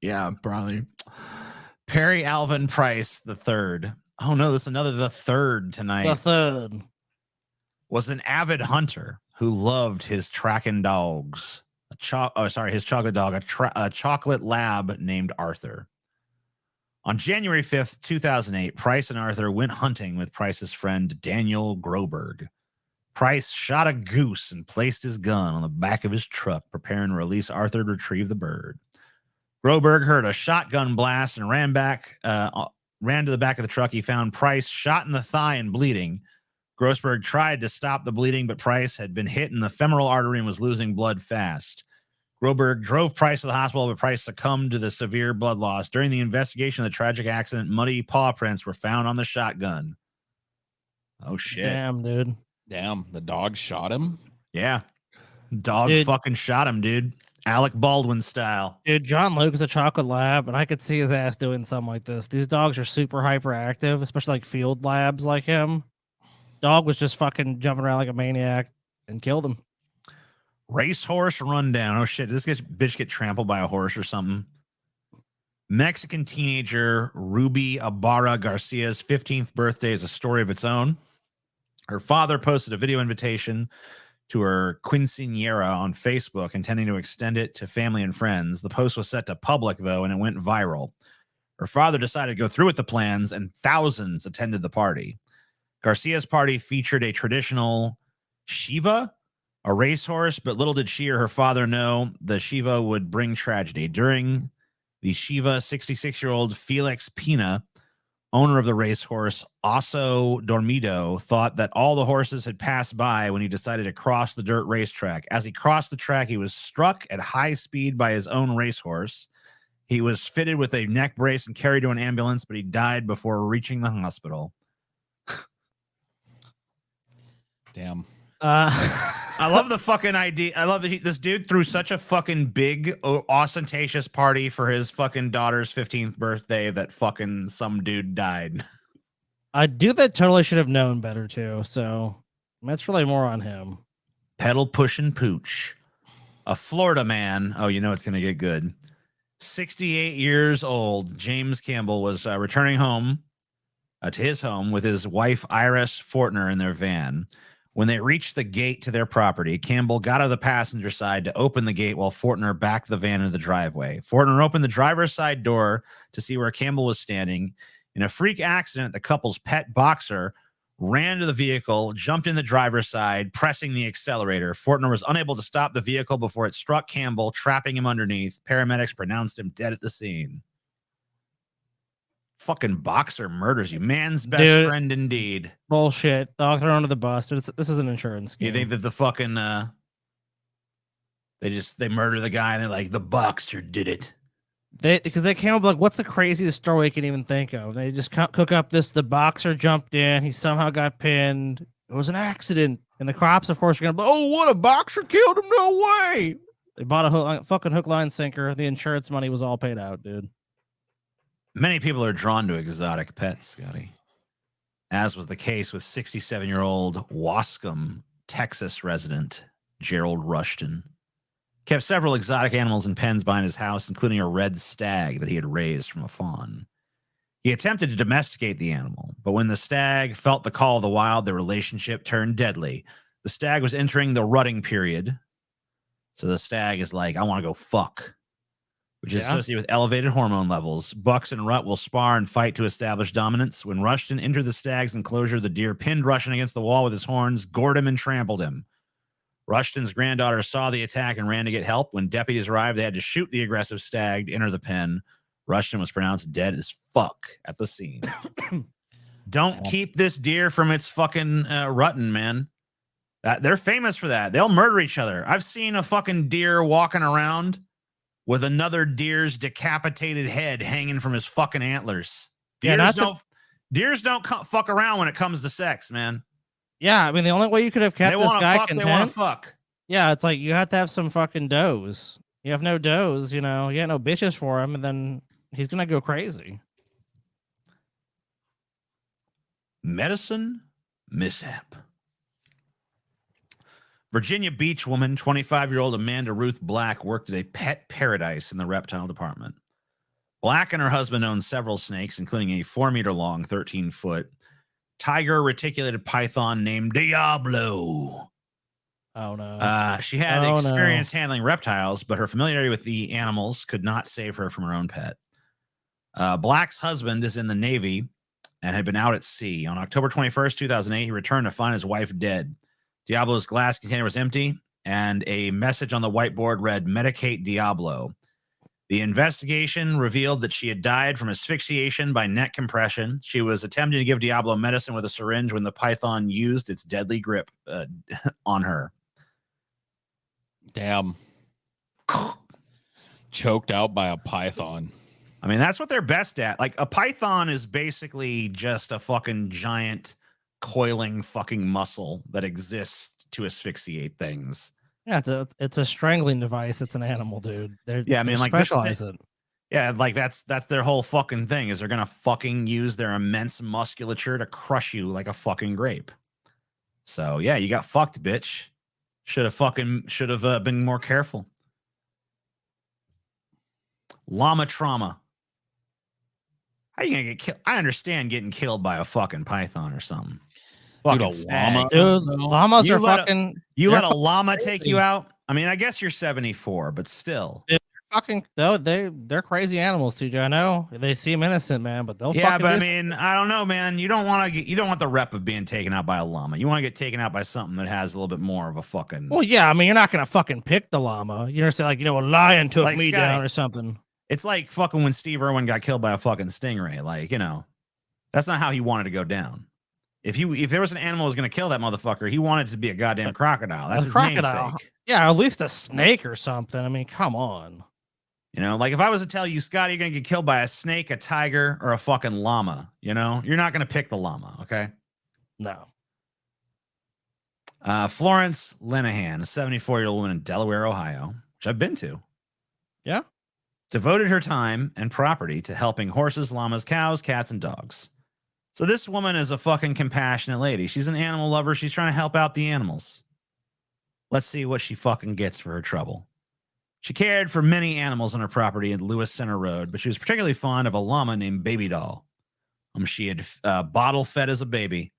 Yeah, probably. Perry Alvin Price the third. Oh no, this is another the third tonight. The third was an avid hunter who loved his tracking dogs. His chocolate dog, a chocolate lab named Arthur. On January 5th, 2008, Price and Arthur went hunting with Price's friend Daniel Groberg. Price shot a goose and placed his gun on the back of his truck, preparing to release Arthur to retrieve the bird. Groberg heard a shotgun blast and ran to the back of the truck. He found Price shot in the thigh and bleeding. Grossberg tried to stop the bleeding, but Price had been hit in the femoral artery and was losing blood fast. Groberg drove Price to the hospital, but Price succumbed to the severe blood loss. During the investigation of the tragic accident, muddy paw prints were found on the shotgun. Oh, shit. Damn, dude. Damn, the dog shot him? Yeah. Dog fucking shot him, dude. Alec Baldwin style. Dude, John Luke is a chocolate lab, and I could see his ass doing something like this. These dogs are super hyperactive, especially like field labs like him. Dog was just fucking jumping around like a maniac and killed him. Racehorse rundown. Oh shit, did this bitch get trampled by a horse or something? Mexican teenager Ruby Ibarra Garcia's 15th birthday is a story of its own. Her father posted a video invitation to her quinceañera on Facebook, intending to extend it to family and friends. The post was set to public, though, and it went viral. Her father decided to go through with the plans, and thousands attended the party. Garcia's party featured a traditional Shiva, a racehorse, but little did she or her father know the Shiva would bring tragedy. During the Shiva, 66-year-old Felix Pina, owner of the racehorse, Oso Dormido, thought that all the horses had passed by when he decided to cross the dirt racetrack. As he crossed the track, he was struck at high speed by his own racehorse. He was fitted with a neck brace and carried to an ambulance, but he died before reaching the hospital. Damn. I love the fucking idea. I love that this dude threw such a fucking big, ostentatious party for his fucking daughter's 15th birthday that fucking some dude died. A dude that totally should have known better too. So that's really more on him. Pedal pushing pooch. A Florida man. Oh, you know it's gonna get good. 68 years old, James Campbell was returning home to his home with his wife Iris Fortner in their van. When they reached the gate to their property, Campbell got out of the passenger side to open the gate while Fortner backed the van into the driveway. Fortner opened the driver's side door to see where Campbell was standing. In a freak accident, the couple's pet boxer ran to the vehicle, jumped in the driver's side, pressing the accelerator. Fortner was unable to stop the vehicle before it struck Campbell, trapping him underneath. Paramedics pronounced him dead at the scene. Fucking boxer murders you. Man's best friend indeed. Bullshit. Dog thrown under the bus. This is an insurance scheme. You think that the fucking they murder the guy and they're like, the boxer did it. Because they came up like, what's the craziest story we can even think of? They just cook up the boxer jumped in, he somehow got pinned. It was an accident. And the cops, of course, are gonna be, oh, what, a boxer killed him? No way. They bought a fucking hook, line, sinker. The insurance money was all paid out, dude. Many people are drawn to exotic pets, Scotty, as was the case with 67-year-old Wascom, Texas resident Gerald Rushton. Kept several exotic animals in pens behind his house, including a red stag that he had raised from a fawn. He attempted to domesticate the animal, but when the stag felt the call of the wild, the relationship turned deadly. The stag was entering the rutting period, so the stag is like, I want to go fuck, which is associated with elevated hormone levels. Bucks and rut will spar and fight to establish dominance. When Rushton entered the stag's enclosure, the deer pinned Rushton against the wall with his horns, gored him, and trampled him. Rushton's granddaughter saw the attack and ran to get help. When deputies arrived, they had to shoot the aggressive stag to enter the pen. Rushton was pronounced dead as fuck at the scene. Don't keep this deer from its fucking rutting, man. They're famous for that. They'll murder each other. I've seen a fucking deer walking around with another deer's decapitated head hanging from his fucking antlers. Deers don't fuck around when it comes to sex, man. Yeah, I mean, the only way you could have kept this guy content. They want to fuck. Yeah, it's like you have to have some fucking does. You have no does, you know, you got no bitches for him, and then he's gonna go crazy. Medicine mishap. Virginia Beach woman, 25-year-old Amanda Ruth Black, worked at a pet paradise in the reptile department. Black and her husband owned several snakes, including a 4-meter-long, 13-foot tiger reticulated python named Diablo. Oh, no. She had experience handling reptiles, but her familiarity with the animals could not save her from her own pet. Black's husband is in the Navy and had been out at sea. On October 21st, 2008, he returned to find his wife dead. Diablo's glass container was empty, and a message on the whiteboard read, "Medicate Diablo." The investigation revealed that she had died from asphyxiation by neck compression. She was attempting to give Diablo medicine with a syringe when the python used its deadly grip on her. Damn. Choked out by a python. I mean, that's what they're best at. Like, a python is basically just a fucking giant coiling fucking muscle that exists to asphyxiate things. Yeah, it's a strangling device. It's an animal, dude. I mean, like, specialize it. Yeah, like that's their whole fucking thing, is they're gonna fucking use their immense musculature to crush you like a fucking grape. So yeah, you got fucked, bitch. Should have been more careful. Llama trauma. How you gonna get killed? I understand getting killed by a fucking python or something. Fucking a llama. Dude, llamas are fucking. You let a llama take you out? I mean, I guess you're 74, but still. They're fucking, they're crazy animals, TJ. I know they seem innocent, man, but they'll. Yeah, but I mean, I don't know, man. You don't want the rep of being taken out by a llama. You want to get taken out by something that has a little bit more of a fucking. Well, yeah, I mean, you're not gonna fucking pick the llama. You're gonna say, like, a lion took like me Scotty, down or something. It's like fucking when Steve Irwin got killed by a fucking stingray. Like, that's not how he wanted to go down. If there was an animal that was going to kill that motherfucker, he wanted it to be a goddamn crocodile. That's his namesake. Yeah, at least a snake or something. I mean, come on. Like if I was to tell you, Scotty, you're going to get killed by a snake, a tiger, or a fucking llama, you're not going to pick the llama, okay? No. Florence Linehan, a 74-year-old woman in Delaware, Ohio, which I've been to. Yeah. Devoted her time and property to helping horses, llamas, cows, cats, and dogs. So this woman is a fucking compassionate lady. She's an animal lover. She's trying to help out the animals. Let's see what she fucking gets for her trouble. She cared for many animals on her property in Lewis Center Road, but she was particularly fond of a llama named Baby Doll, whom she had bottle fed as a baby.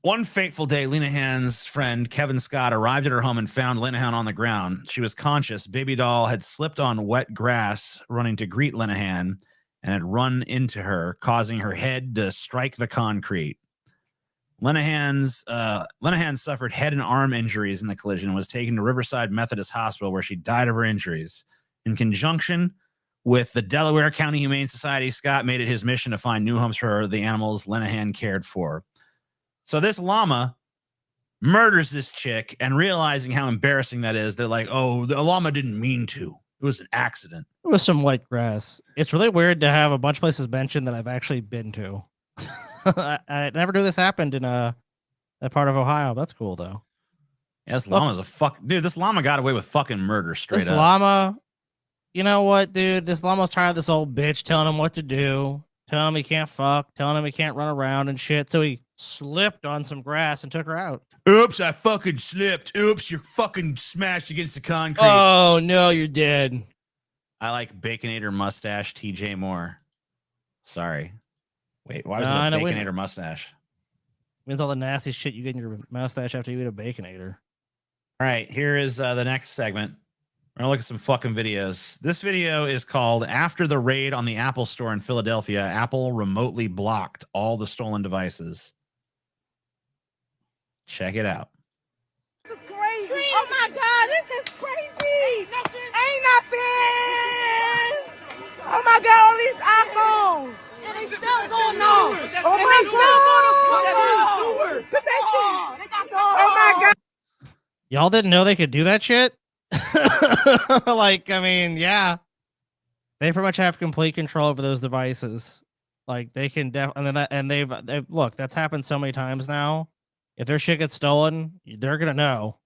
One fateful day, Linehan's friend Kevin Scott arrived at her home and found Linehan on the ground. She was conscious. Baby Doll had slipped on wet grass, running to greet Linehan, and had run into her, causing her head to strike the concrete. Lenahan suffered head and arm injuries in the collision and was taken to Riverside Methodist Hospital, where she died of her injuries. In conjunction with the Delaware County Humane Society, Scott made it his mission to find new homes for the animals Lenahan cared for. So this llama murders this chick, and realizing how embarrassing that is, they're like, oh, the llama didn't mean to. It was an accident. It was some white grass. It's really weird to have a bunch of places mentioned that I've actually been to. I never knew this happened in that part of Ohio. That's cool though. Yeah, this llama's a fuck, dude. This llama got away with fucking murder straight This up. llama, you know what, dude? This llama's tired of this old bitch telling him what to do, telling him he can't fuck, telling him he can't run around and shit. So he slipped on some grass and took her out. Oops, I fucking slipped. Oops, you're fucking smashed against the concrete. Oh no, you're dead. I like Baconator mustache, TJ Moore. Sorry. Wait, why was No, I it know, a wait. Baconator mustache? Means all the nasty shit you get in your mustache after you eat a Baconator. All right, here is the next segment. We're gonna look at some fucking videos. This video is called "After the Raid on the Apple Store in Philadelphia, Apple remotely blocked all the stolen devices." Check it out. This is crazy. Oh my God, this is crazy. Ain't nothing. Oh my God, all these iPhones. And they still going on. Oh my God. Put that shit. Oh my God. Y'all didn't know they could do that shit? Like, I mean, yeah. They pretty much have complete control over those devices. Like, they can they've look, that's happened so many times now. If their shit gets stolen, they're gonna know.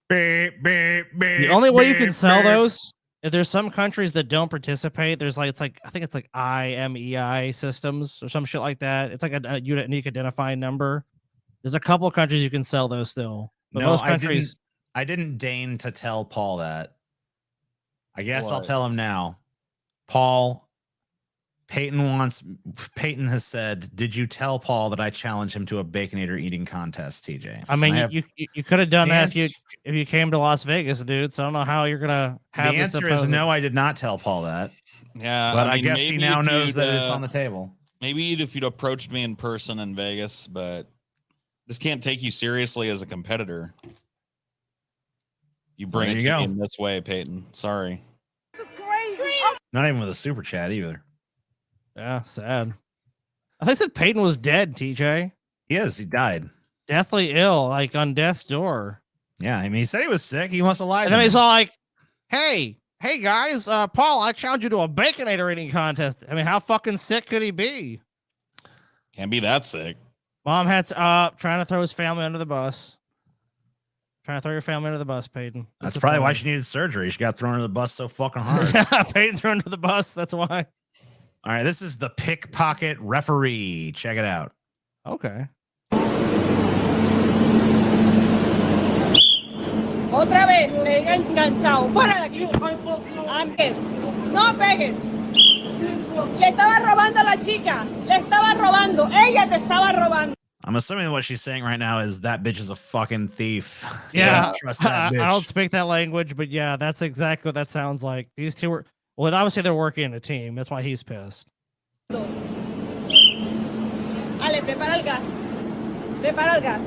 The only way you can sell those, if there's some countries that don't participate, there's like I think it's like IMEI systems or some shit like that. It's like a unique identifying number. There's a couple of countries you can sell those still. But No, most countries, I didn't deign to tell Paul that. I guess I'll What? tell him now. Paul, Peyton has said, did you tell Paul that I challenged him to a Baconator eating contest, TJ? I mean, have- you could have done that The if you came to Las Vegas, dude. So I don't know how you're gonna have the this answer is supposed- no, I did not tell Paul that. Yeah, But I mean, guess he maybe now if knows you'd, that it's on the table. Maybe if you'd approached me in person in Vegas, but this can't take you seriously as a competitor. You bring There it you to go. me in this way, Peyton. Sorry. Not even with a super chat either. Yeah, sad. I think said Peyton was dead, TJ. He is. He died. Deathly ill, like on death's door. Yeah, I mean, he said he was sick. He must have lied. And then he's all like, hey guys, Paul, I challenge you to a Baconator eating contest. I mean, how fucking sick could he be? Can't be that sick. Mom had trying to throw his family under the bus. Trying to throw your family under the bus, Peyton. That's probably why she needed surgery. She got thrown under the bus so fucking hard. Yeah, Peyton thrown under the bus. That's why. All right, this is the pickpocket referee. Check it out. Okay. Otra vez, le diga enganchado. Fuera de aquí. Antes. No pegues. Le estaba robando a la chica. Le estaba robando. Ella te estaba robando. I'm assuming what she's saying right now is that bitch is a fucking thief. You Yeah, don't trust that bitch. I don't speak that language, but yeah, that's exactly what that sounds like. These two were, well, obviously they're working in a team. That's why he's pissed. Ale, prepara el gas. Prepara el gas.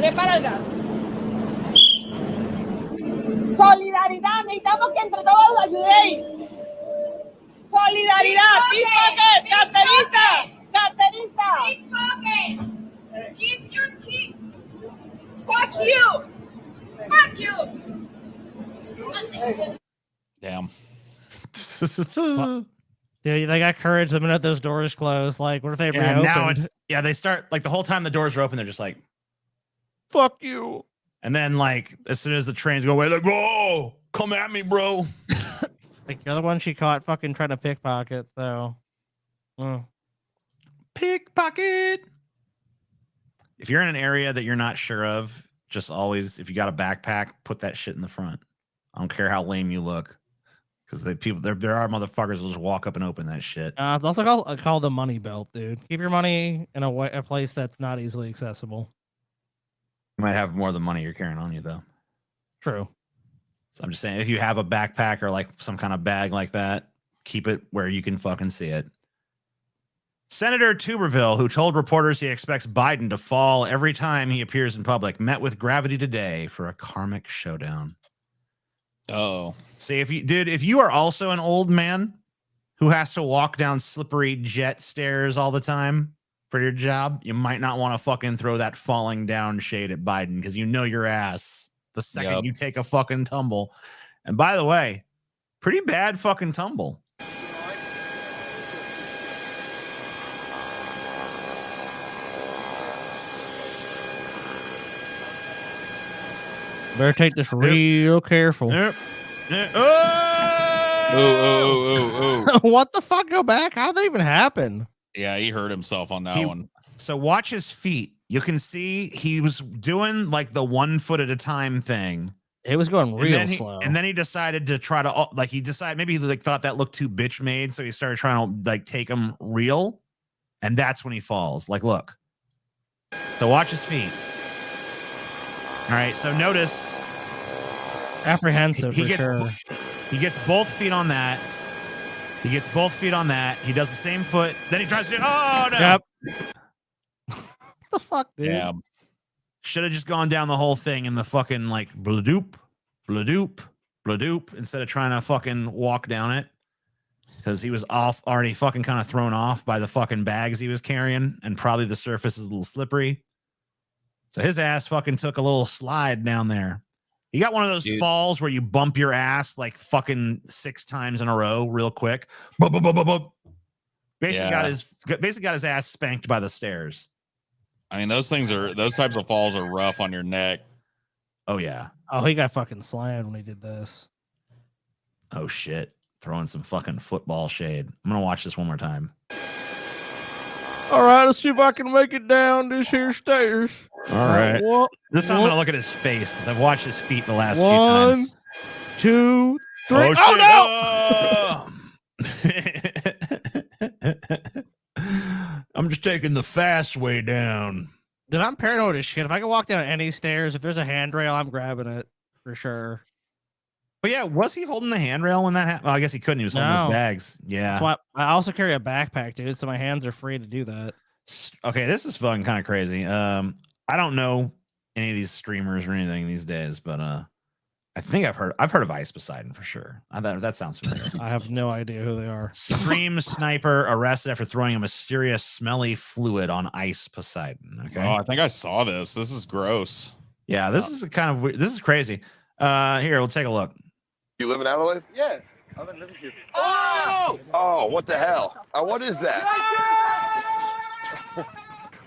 Prepara el gas. Solidaridad. Necesitamos que entre todos lo ayudéis. Solidaridad. Pickpocket. Carterista. Carterista. Pickpocket. Keep your teeth. Fuck you. Fuck you. Damn. Dude, they got courage the minute those doors closed. Like, what if they Yeah, reopened? now it's they start like the whole time the doors are open, they're just like, fuck you. and then like as soon as the trains go away, they're like, whoa, come at me, bro. Like the other one she caught fucking trying to pickpocket, so. Pickpocket. If you're in an area that you're not sure of, just always, if you got a backpack, put that shit in the front. I don't care how lame you look, because there are motherfuckers who just walk up and open that shit. It's also called the money belt, dude. Keep your money in a place that's not easily accessible. You might have more of the money you're carrying on you, though. True. So I'm just saying, if you have a backpack or like some kind of bag like that, keep it where you can fucking see it. Senator Tuberville, who told reporters he expects Biden to fall every time he appears in public, met with gravity today for a karmic showdown. Oh, see, if you are also an old man who has to walk down slippery jet stairs all the time for your job, you might not want to fucking throw that falling down shade at Biden because you know your ass the second you take a fucking tumble. And by the way, pretty bad fucking tumble. Better take this real careful. Yep. Oh. What the fuck? Go back? How did that even happen? Yeah, he hurt himself on that one. So watch his feet. You can see he was doing like the 1 foot at a time thing. It was going real slow. And then he decided to try to maybe he like thought that looked too bitch made, so he started trying to like take him real, and that's when he falls. Like, look. So watch his feet. All right, so notice apprehensive for sure. He gets both feet on that. He gets both feet on that. He does the same foot. Then he tries to do. Oh no! Yep. What the fuck, dude? Yeah. Should have just gone down the whole thing in the fucking like bladoop, bladoop, bladoop instead of trying to fucking walk down it. Because he was already fucking kind of thrown off by the fucking bags he was carrying, and probably the surface is a little slippery. So his ass fucking took a little slide down there. He got one of those falls where you bump your ass like fucking 6 times in a row real quick. Basically got his ass spanked by the stairs. I mean, those types of falls are rough on your neck. Oh yeah. Oh, he got fucking slammed when he did this. Oh shit. Throwing some fucking football shade. I'm gonna watch this one more time. All right, let's see if I can make it down this here stairs. All right. This time I'm gonna look at his face because I've watched his feet the last few times. 2, 3. Oh no! I'm just taking the fast way down. Dude, I'm paranoid as shit. If I can walk down any stairs, if there's a handrail, I'm grabbing it for sure. But yeah, was he holding the handrail when that happened? Well, I guess he couldn't. He was holding those bags. Yeah. That's why I also carry a backpack, dude, so my hands are free to do that. Okay, this is fucking kind of crazy. I don't know any of these streamers or anything these days, but I think I've heard of Ice Poseidon for sure. That sounds familiar. I have no idea who they are. Stream sniper arrested after throwing a mysterious smelly fluid on Ice Poseidon. Okay. Oh, I think I saw this. This is gross. Yeah, this is kind of weird. This is crazy. Here, we'll take a look. You live in Adelaide? Yeah, I've been living here. Oh! Oh, what the hell? What is that?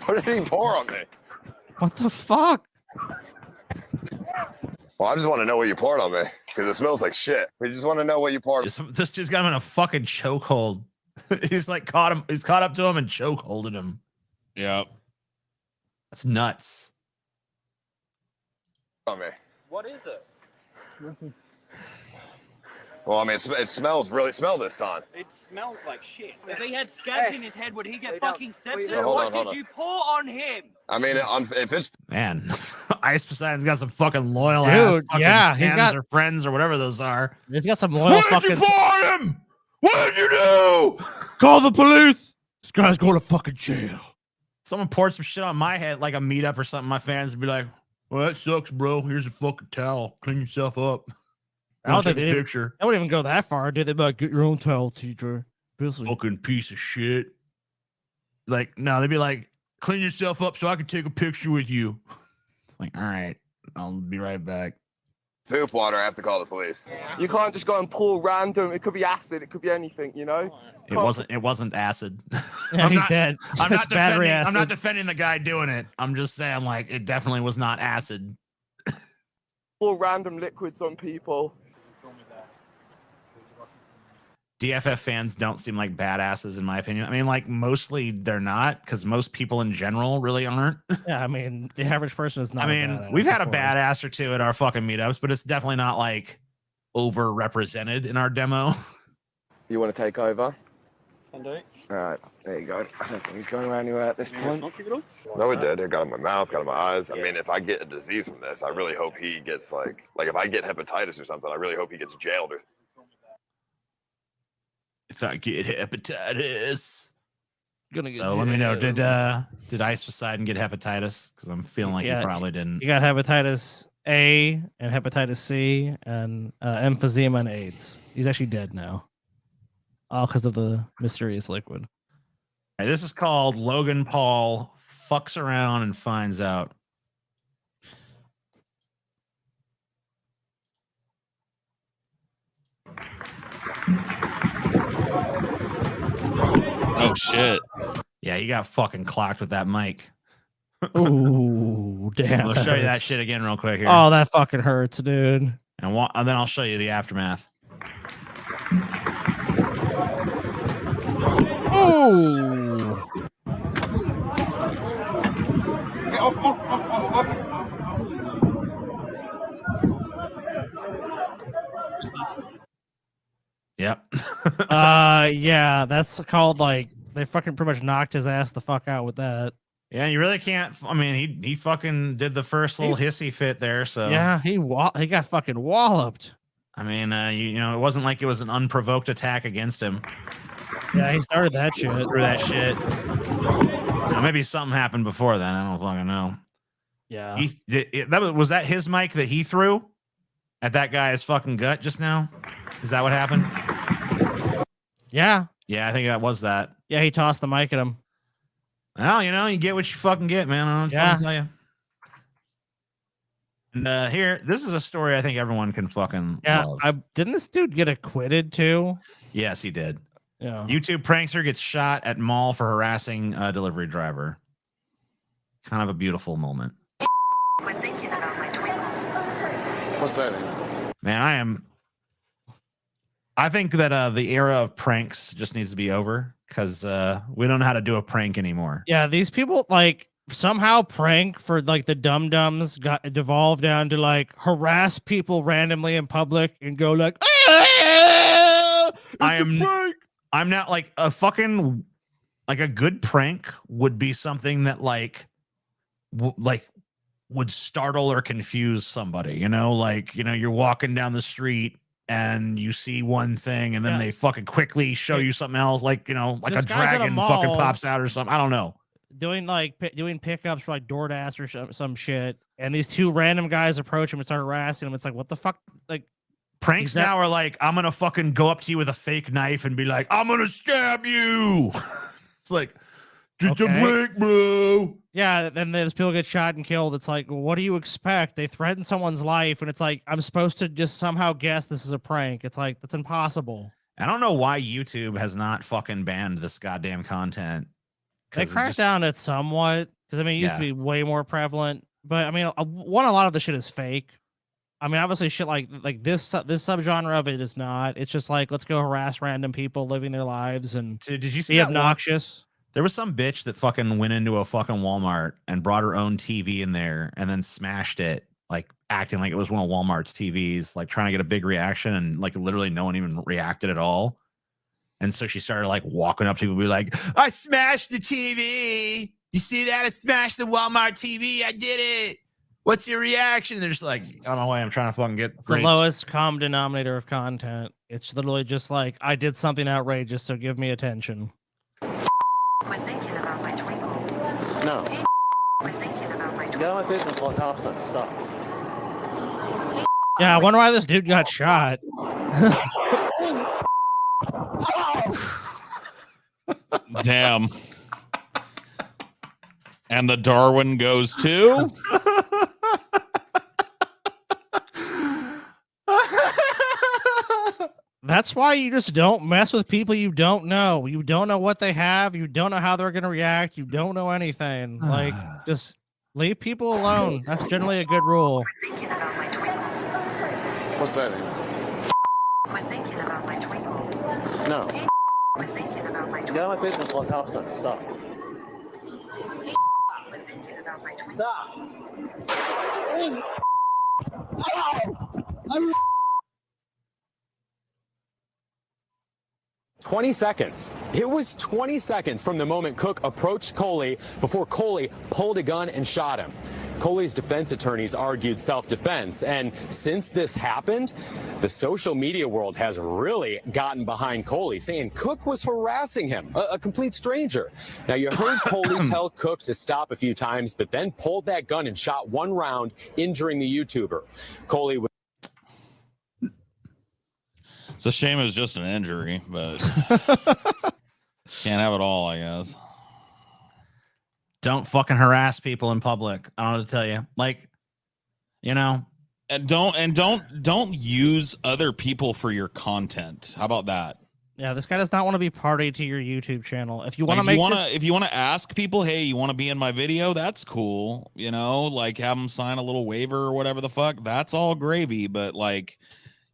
What did he pour on me? What the fuck? Well, I just want to know what you poured on me because it smells like shit. We just want to know what you poured. This dude's got him in a fucking chokehold. He's like caught him. He's caught up to him and chokeholded him. Yep. That's nuts. On me. What is it? Well, I mean, it smells really smell this time. It smells like shit. If he had scabs in his head, would he get fucking sepsis? No, hold on, What hold did on. you pour on him? I mean, if it's Man, Ice Poseidon's got some fucking loyal Dude, ass fucking yeah, he's fans got- or friends or whatever those are. He's got some loyal What did fucking. you pour on him? What did you do? Call the police. This guy's going to fucking jail. Someone poured some shit on my head, like a meetup or something. My fans would be like, "Well, that sucks, bro. Here's a fucking towel. Clean yourself up." I don't think take a they picture. I wouldn't even go that far, dude. They'd be like, get your own towel, TJ. Fucking piece of shit. Like, no, they'd be like, clean yourself up so I can take a picture with you. Like, all right, I'll be right back. poop water, I have to call the police. You can't just go and pour random. It could be acid. It could be anything. You know. It wasn't acid. Yeah, he's dead. I'm It's not battery defending. acid. I'm not defending the guy doing it. I'm just saying, like, it definitely was not acid. Pour random liquids on people. DFF fans don't seem like badasses, in my opinion. I mean, like, mostly they're not, because most people in general really aren't. Yeah, I mean, the average person is not. I mean, badass, we've had a of course. badass or two at our fucking meetups, but it's definitely not like overrepresented in our demo. You want to take over? Can do. All right, there you go. I don't think he's going around anywhere at this point. No, it did. It got in my mouth, got in my eyes. I mean, if I get a disease from this, I really hope he gets like if I get hepatitis or something, I really hope he gets jailed. If I get hepatitis, Gonna get So let me know. jammed. Did Ice Poseidon get hepatitis? Because I'm feeling like he probably didn't. He got hepatitis A and hepatitis C and emphysema and AIDS. He's actually dead now. All because of the mysterious liquid. All right, this is called Logan Paul fucks around and finds out. Oh shit. Yeah, he got fucking clocked with that mic. Ooh, damn. I'll show you that shit again real quick here. Oh, that fucking hurts, dude. And then I'll show you the aftermath. Ooh. Yep. Yeah, that's called like they fucking pretty much knocked his ass the fuck out with that. Yeah, you really can't. I mean, he fucking did the first little hissy fit there. So yeah, he got fucking walloped. I mean, you know, it wasn't like it was an unprovoked attack against him. Yeah, he started that shit. Through that shit. Now, maybe something happened before then. I don't fucking know. Yeah. Was that his mic that he threw at that guy's fucking gut just now? Is that what happened? Yeah. Yeah, I think that was that. Yeah, he tossed the mic at him. Well, you know, you get what you fucking get, man. I don't fucking tell you. And here, this is a story I think everyone can fucking love. Didn't this dude get acquitted too? Yes, he did. Yeah. YouTube prankster gets shot at mall for harassing a delivery driver. Kind of a beautiful moment. Thinking about my twinkle. What's that? Man, I think that the era of pranks just needs to be over because we don't know how to do a prank anymore. Yeah, these people like somehow prank for like the dum-dums got devolved down to like harass people randomly in public and go like, I'm not like a fucking like a good prank would be something that would startle or confuse somebody, you know, like, you know, you're walking down the street and you see one thing and then they fucking quickly show you something else, like, you know, like a dragon fucking pops out or something. I don't know. Doing pickups for like DoorDash or some shit, and these two random guys approach him and start harassing him. It's like, what the fuck? Like, pranks now are like, I'm gonna fucking go up to you with a fake knife and be like, I'm gonna stab you. It's like, just a prank, bro. Yeah, then those people get shot and killed. It's like, well, what do you expect? They threaten someone's life, and it's like, I'm supposed to just somehow guess this is a prank. It's like, that's impossible. I don't know why YouTube has not fucking banned this goddamn content. They cracked down it somewhat because I mean, it used to be way more prevalent. But I mean, a lot of the shit is fake. I mean, obviously, shit like this subgenre of it is not. It's just like, let's go harass random people living their lives and did you see be obnoxious. There was some bitch that fucking went into a fucking Walmart and brought her own TV in there and then smashed it, like acting like it was one of Walmart's TVs, like trying to get a big reaction, and like literally no one even reacted at all. And so she started like walking up to people and be like, I smashed the TV. You see that? I smashed the Walmart TV. I did it. What's your reaction? They're just like, I don't know why I'm trying to fucking get the lowest common denominator of content. It's literally just like, I did something outrageous, so give me attention. When thinking about my twinkle. No. When thinking about my twinkle. Get on my face and call cops on it. Stop. Yeah, I wonder why this dude got shot. Damn. And the Darwin goes to That's why you just don't mess with people you don't know. You don't know what they have. You don't know how they're going to react. You don't know anything. Like, just leave people alone. That's generally a good rule. Thinking about my twinkle. What's that? When thinking about my twinkle. No. When thinking about my twinkle. Get on my face and call cops on it. Stop. When thinking about my twinkle. Stop. 20 seconds. It was 20 seconds from the moment Cook approached Coley before Coley pulled a gun and shot him. Coley's defense attorneys argued self-defense. And since this happened, the social media world has really gotten behind Coley, saying Cook was harassing him, a complete stranger. Now, you heard Coley tell Cook to stop a few times, but then pulled that gun and shot one round, injuring the YouTuber. Coley was... It's a shame it was just an injury, but can't have it all, I guess. Don't fucking harass people in public. I don't know what to tell you. Like, you know, and don't use other people for your content. How about that? Yeah, this guy does not want to be party to your YouTube channel. If you want Like, to if you want to ask people, hey, you want to be in my video? That's cool. You know, like have them sign a little waiver or whatever the fuck. That's all gravy. But like,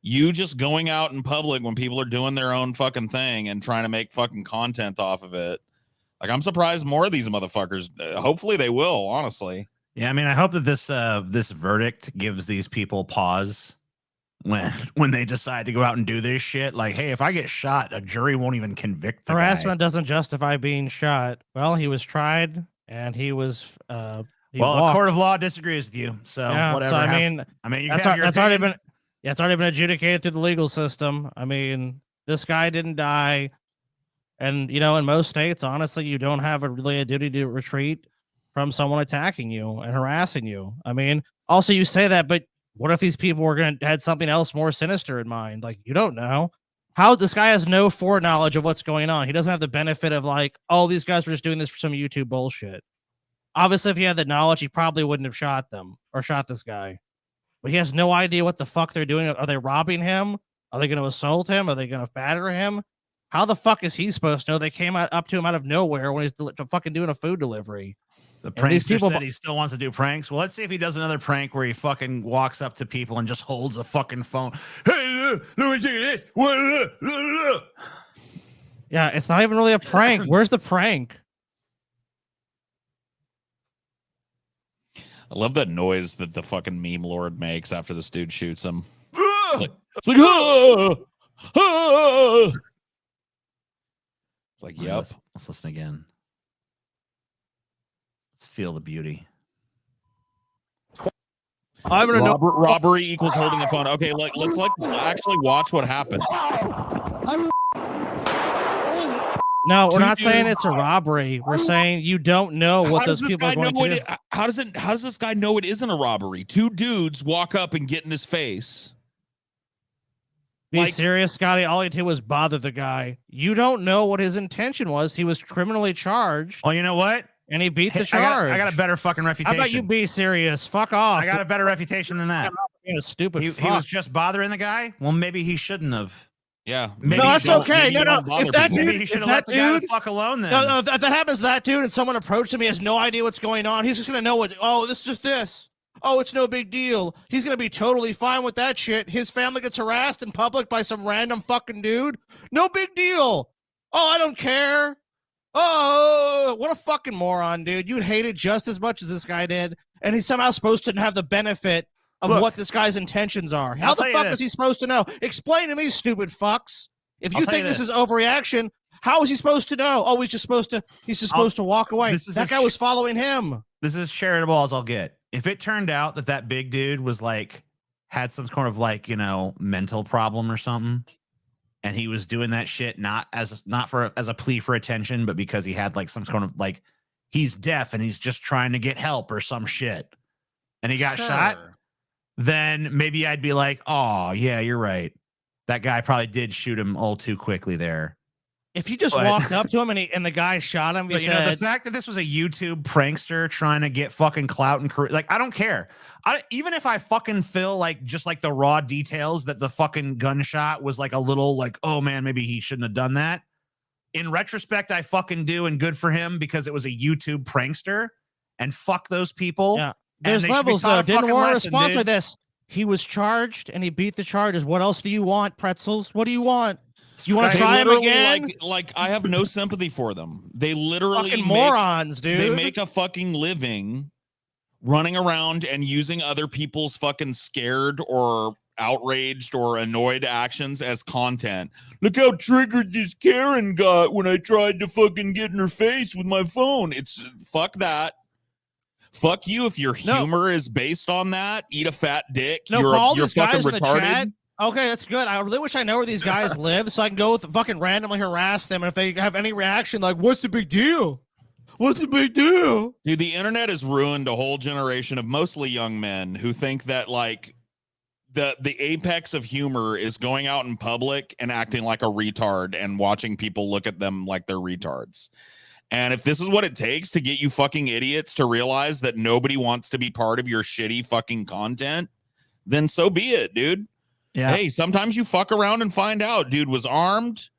you just going out in public when people are doing their own fucking thing and trying to make fucking content off of it. Like, I'm surprised more of these motherfuckers. Hopefully they will, honestly. Yeah, I mean, I hope that this verdict gives these people pause when they decide to go out and do this shit. Like, hey, if I get shot, a jury won't even convict the harassment guy. doesn't justify being shot. Well, he was tried and he was A court of law disagrees with you. So yeah, whatever. so I mean, that's already been it's already been adjudicated through the legal system. I mean, this guy didn't die. And, you know, in most states, honestly, you don't have really a duty to retreat from someone attacking you and harassing you. I mean, also you say that, but what if these people were going to had something else more sinister in mind? Like, you don't know. How this guy has no foreknowledge of what's going on. He doesn't have the benefit of like, oh, these guys were just doing this for some YouTube bullshit. Obviously, if he had the knowledge, he probably wouldn't have shot them or shot this guy. But he has no idea what the fuck they're doing. Are they robbing him? Are they going to assault him? Are they going to batter him? How the fuck is he supposed to know? They came up to him out of nowhere when he's fucking doing a food delivery. The prankster said he still wants to do pranks. Well, let's see if he does another prank where he fucking walks up to people and just holds a fucking phone. Hey, let me take this. Yeah, it's not even really a prank. Where's the prank? I love that noise that the fucking meme lord makes after this dude shoots him. It's like ah! Ah! It's like, yep. Let's listen again. Let's feel the beauty. I'm gonna know robbery equals holding the phone. Okay, let's actually watch what happened. No, we're not saying it's a robbery. We're saying you don't know what those people are going to do. How does this guy know it isn't a robbery? Two dudes walk up and get in his face. Be serious, Scotty. All he did was bother the guy. You don't know what his intention was. He was criminally charged. Well, you know what? And he beat the charge. I got a better fucking reputation. How about you be serious? Fuck off. I got a better reputation than that. Being a stupid he was just bothering the guy? Well, maybe he shouldn't have. Yeah. Maybe no, that's okay. No. If that dude, maybe he should have let the guy the fuck alone then. No, if that happens to that dude and someone approached him, he has no idea what's going on. He's just going to know what, oh, this is just this. Oh, it's no big deal. He's going to be totally fine with that shit. His family gets harassed in public by some random fucking dude. No big deal. Oh, I don't care. Oh, what a fucking moron, dude. You'd hate it just as much as this guy did. And he's somehow supposed to have the benefit of what this guy's intentions are. How the fuck is he supposed to know? Explain to me, stupid fucks. If you think this is overreaction, how is he supposed to know? Oh, he's just supposed to walk away. That guy was following him. This is charitable as I'll get. If it turned out that big dude was like, had some sort of like, you know, mental problem or something, and he was doing that shit not as a plea for attention, but because he had like some sort of like, he's deaf and he's just trying to get help or some shit, and he got shot, then maybe I'd be like, oh yeah, you're right. That guy probably did shoot him all too quickly there. If you just walked up to him and the guy shot him, but you know, the fact that this was a YouTube prankster trying to get fucking clout and career, like, I don't care. Even if I fucking feel like just like the raw details that the fucking gunshot was like a little like, oh man, maybe he shouldn't have done that. In retrospect, I fucking do, and good for him because it was a YouTube prankster, and fuck those people. Yeah, there's levels though. Didn't warrant a response like this. He was charged and he beat the charges. What else do you want, pretzels? What do you want? You want to try him again? Like I have no sympathy for them. They literally fucking morons, dude. They make a fucking living running around and using other people's fucking scared or outraged or annoyed actions as content. Look how triggered this Karen got when I tried to fucking get in her face with my phone. It's fuck that. Fuck you if your humor is based on that. Eat a fat dick. No, you're call you're these guys fucking in the retarded. chat. Okay, that's good. I really wish I know where these guys live so I can go fucking randomly harass them. And if they have any reaction, like, what's the big deal? What's the big deal? Dude, the internet has ruined a whole generation of mostly young men who think that like the apex of humor is going out in public and acting like a retard and watching people look at them like they're retards. And if this is what it takes to get you fucking idiots to realize that nobody wants to be part of your shitty fucking content, then so be it, dude. Yeah. Hey, sometimes you fuck around and find out. Dude was armed.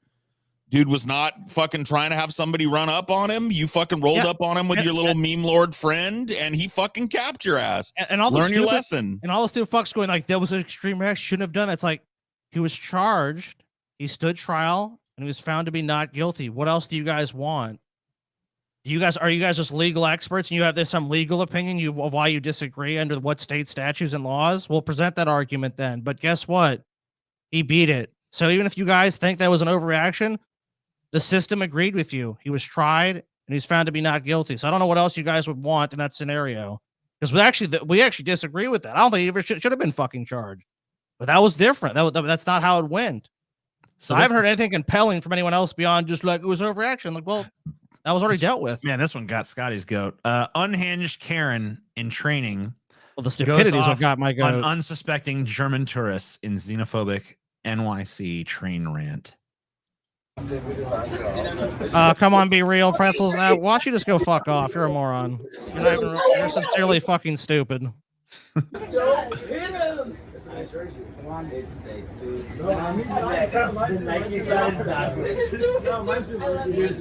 Dude was not fucking trying to have somebody run up on him. You fucking rolled up on him with your little meme lord friend, and he fucking capped your ass. And all the learn your stupid, lesson. And all the stupid fucks going like, that was an extreme reaction. Shouldn't have done that. It's like, he was charged. He stood trial, and he was found to be not guilty. What else do you guys want? Are you guys just legal experts and you have some legal opinion of why you disagree under what state statutes and laws? We'll present that argument then. But guess what? He beat it. So even if you guys think that was an overreaction, the system agreed with you. He was tried and he's found to be not guilty. So I don't know what else you guys would want in that scenario. Because we actually disagree with that. I don't think he ever should have been fucking charged. But that was different. That's not how it went. So I haven't heard anything compelling from anyone else beyond just like it was overreaction. Like, well, that was already dealt with. Man, this one got Scotty's goat. Unhinged Karen in training. Well, the stupidity is what got my goat. On unsuspecting German tourists in xenophobic NYC train rant. Come on, be real, pretzels. Why don't you just go fuck off? You're a moron. You're sincerely fucking stupid. Don't hit him! It's fake, dude. No, the Nike side is backwards. No, mine's you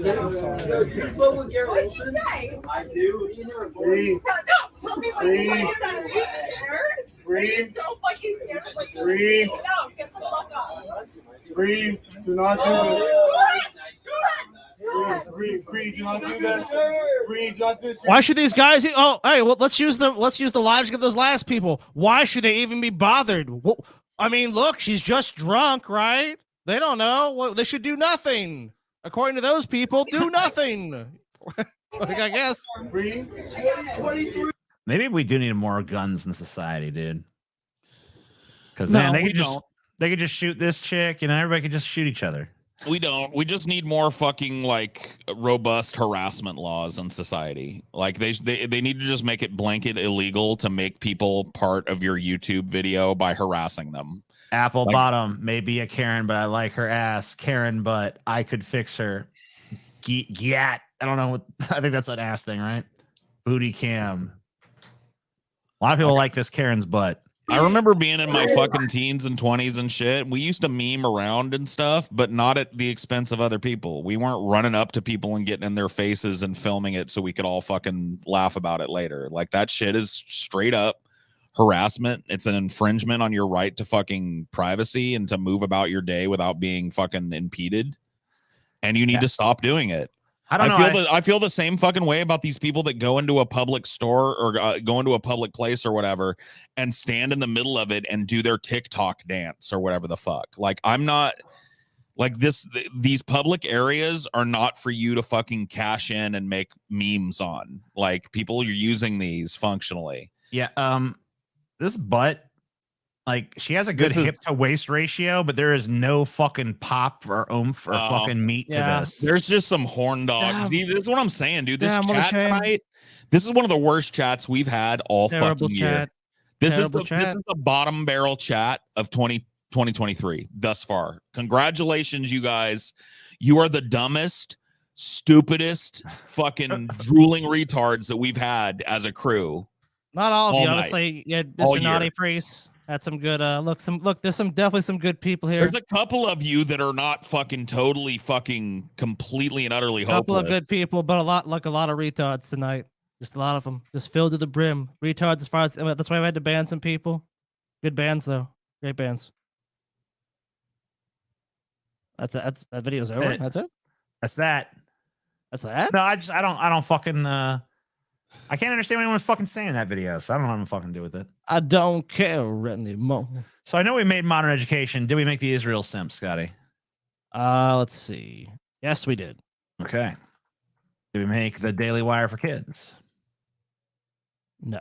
spoke with Garrett Wilson? What did you say? I do. You never breathe. No, tell me what you said. Are you scared? Breathe. Are you so fucking scared of what you breathe. No, get the fuck off. Breathe. Do not do this. Breathe. Do not do this. Breathe. Do not do this. Why should these guys? Oh, hey, well, let's use the logic of those last people. Why should they even be bothered? Well, I mean, look, she's just drunk, right? They don't know. Well, they should do nothing. According to those people, do nothing. Like, I guess. Maybe we do need more guns in society, dude. Because No, man, we they could just shoot this chick, and everybody could just shoot each other. We don't. We just need more fucking like robust harassment laws in society. Like they need to just make it blanket illegal to make people part of your YouTube video by harassing them. Apple bottom may be a Karen, but I like her ass. Karen, but I could fix her. Gyat. I don't know what. I think that's an ass thing, right? Booty cam. A lot of people like this Karen's butt. I remember being in my fucking teens and 20s and shit. We used to meme around and stuff, but not at the expense of other people. We weren't running up to people and getting in their faces and filming it so we could all fucking laugh about it later. Like that shit is straight up harassment. It's an infringement on your right to fucking privacy and to move about your day without being fucking impeded. And you need to stop doing it. I feel the same fucking way about these people that go into a public store or go into a public place or whatever and stand in the middle of it and do their TikTok dance or whatever the fuck. Like I'm not like this. These public areas are not for you to fucking cash in and make memes on. Like people are using these functionally. Yeah. This butt, like she has a good hip to waist ratio, but there is no fucking pop or oomph or fucking meat to this. There's just some horn dogs. See, this is what I'm saying, dude. This chat shame. tonight, this is one of the worst chats we've had all Terrible fucking year. chat. This Terrible is chat. the bottom barrel chat of 2023 thus far. Congratulations, you guys. You are the dumbest, stupidest, fucking drooling retards that we've had as a crew. Not all of you, night. honestly. Yeah, All Mr. year. Naughty Priest had some good. Look. There's definitely some good people here. There's a couple of you that are not fucking totally fucking completely and utterly A couple hopeless. of good people, but a lot of retards tonight. Just a lot of them, just filled to the brim. Retards as far as that's why I had to ban some people. Good bands though, great bands. That video's over. That's it. That's that. That's that. No, I don't fucking. I can't understand what anyone's fucking saying in that video, so I don't know what I'm fucking do with it. I don't care anymore. So I know we made Modern Education. Did we make the Israel Simps, Scotty? Let's see. Yes, we did. Okay. Did we make the Daily Wire for kids? No.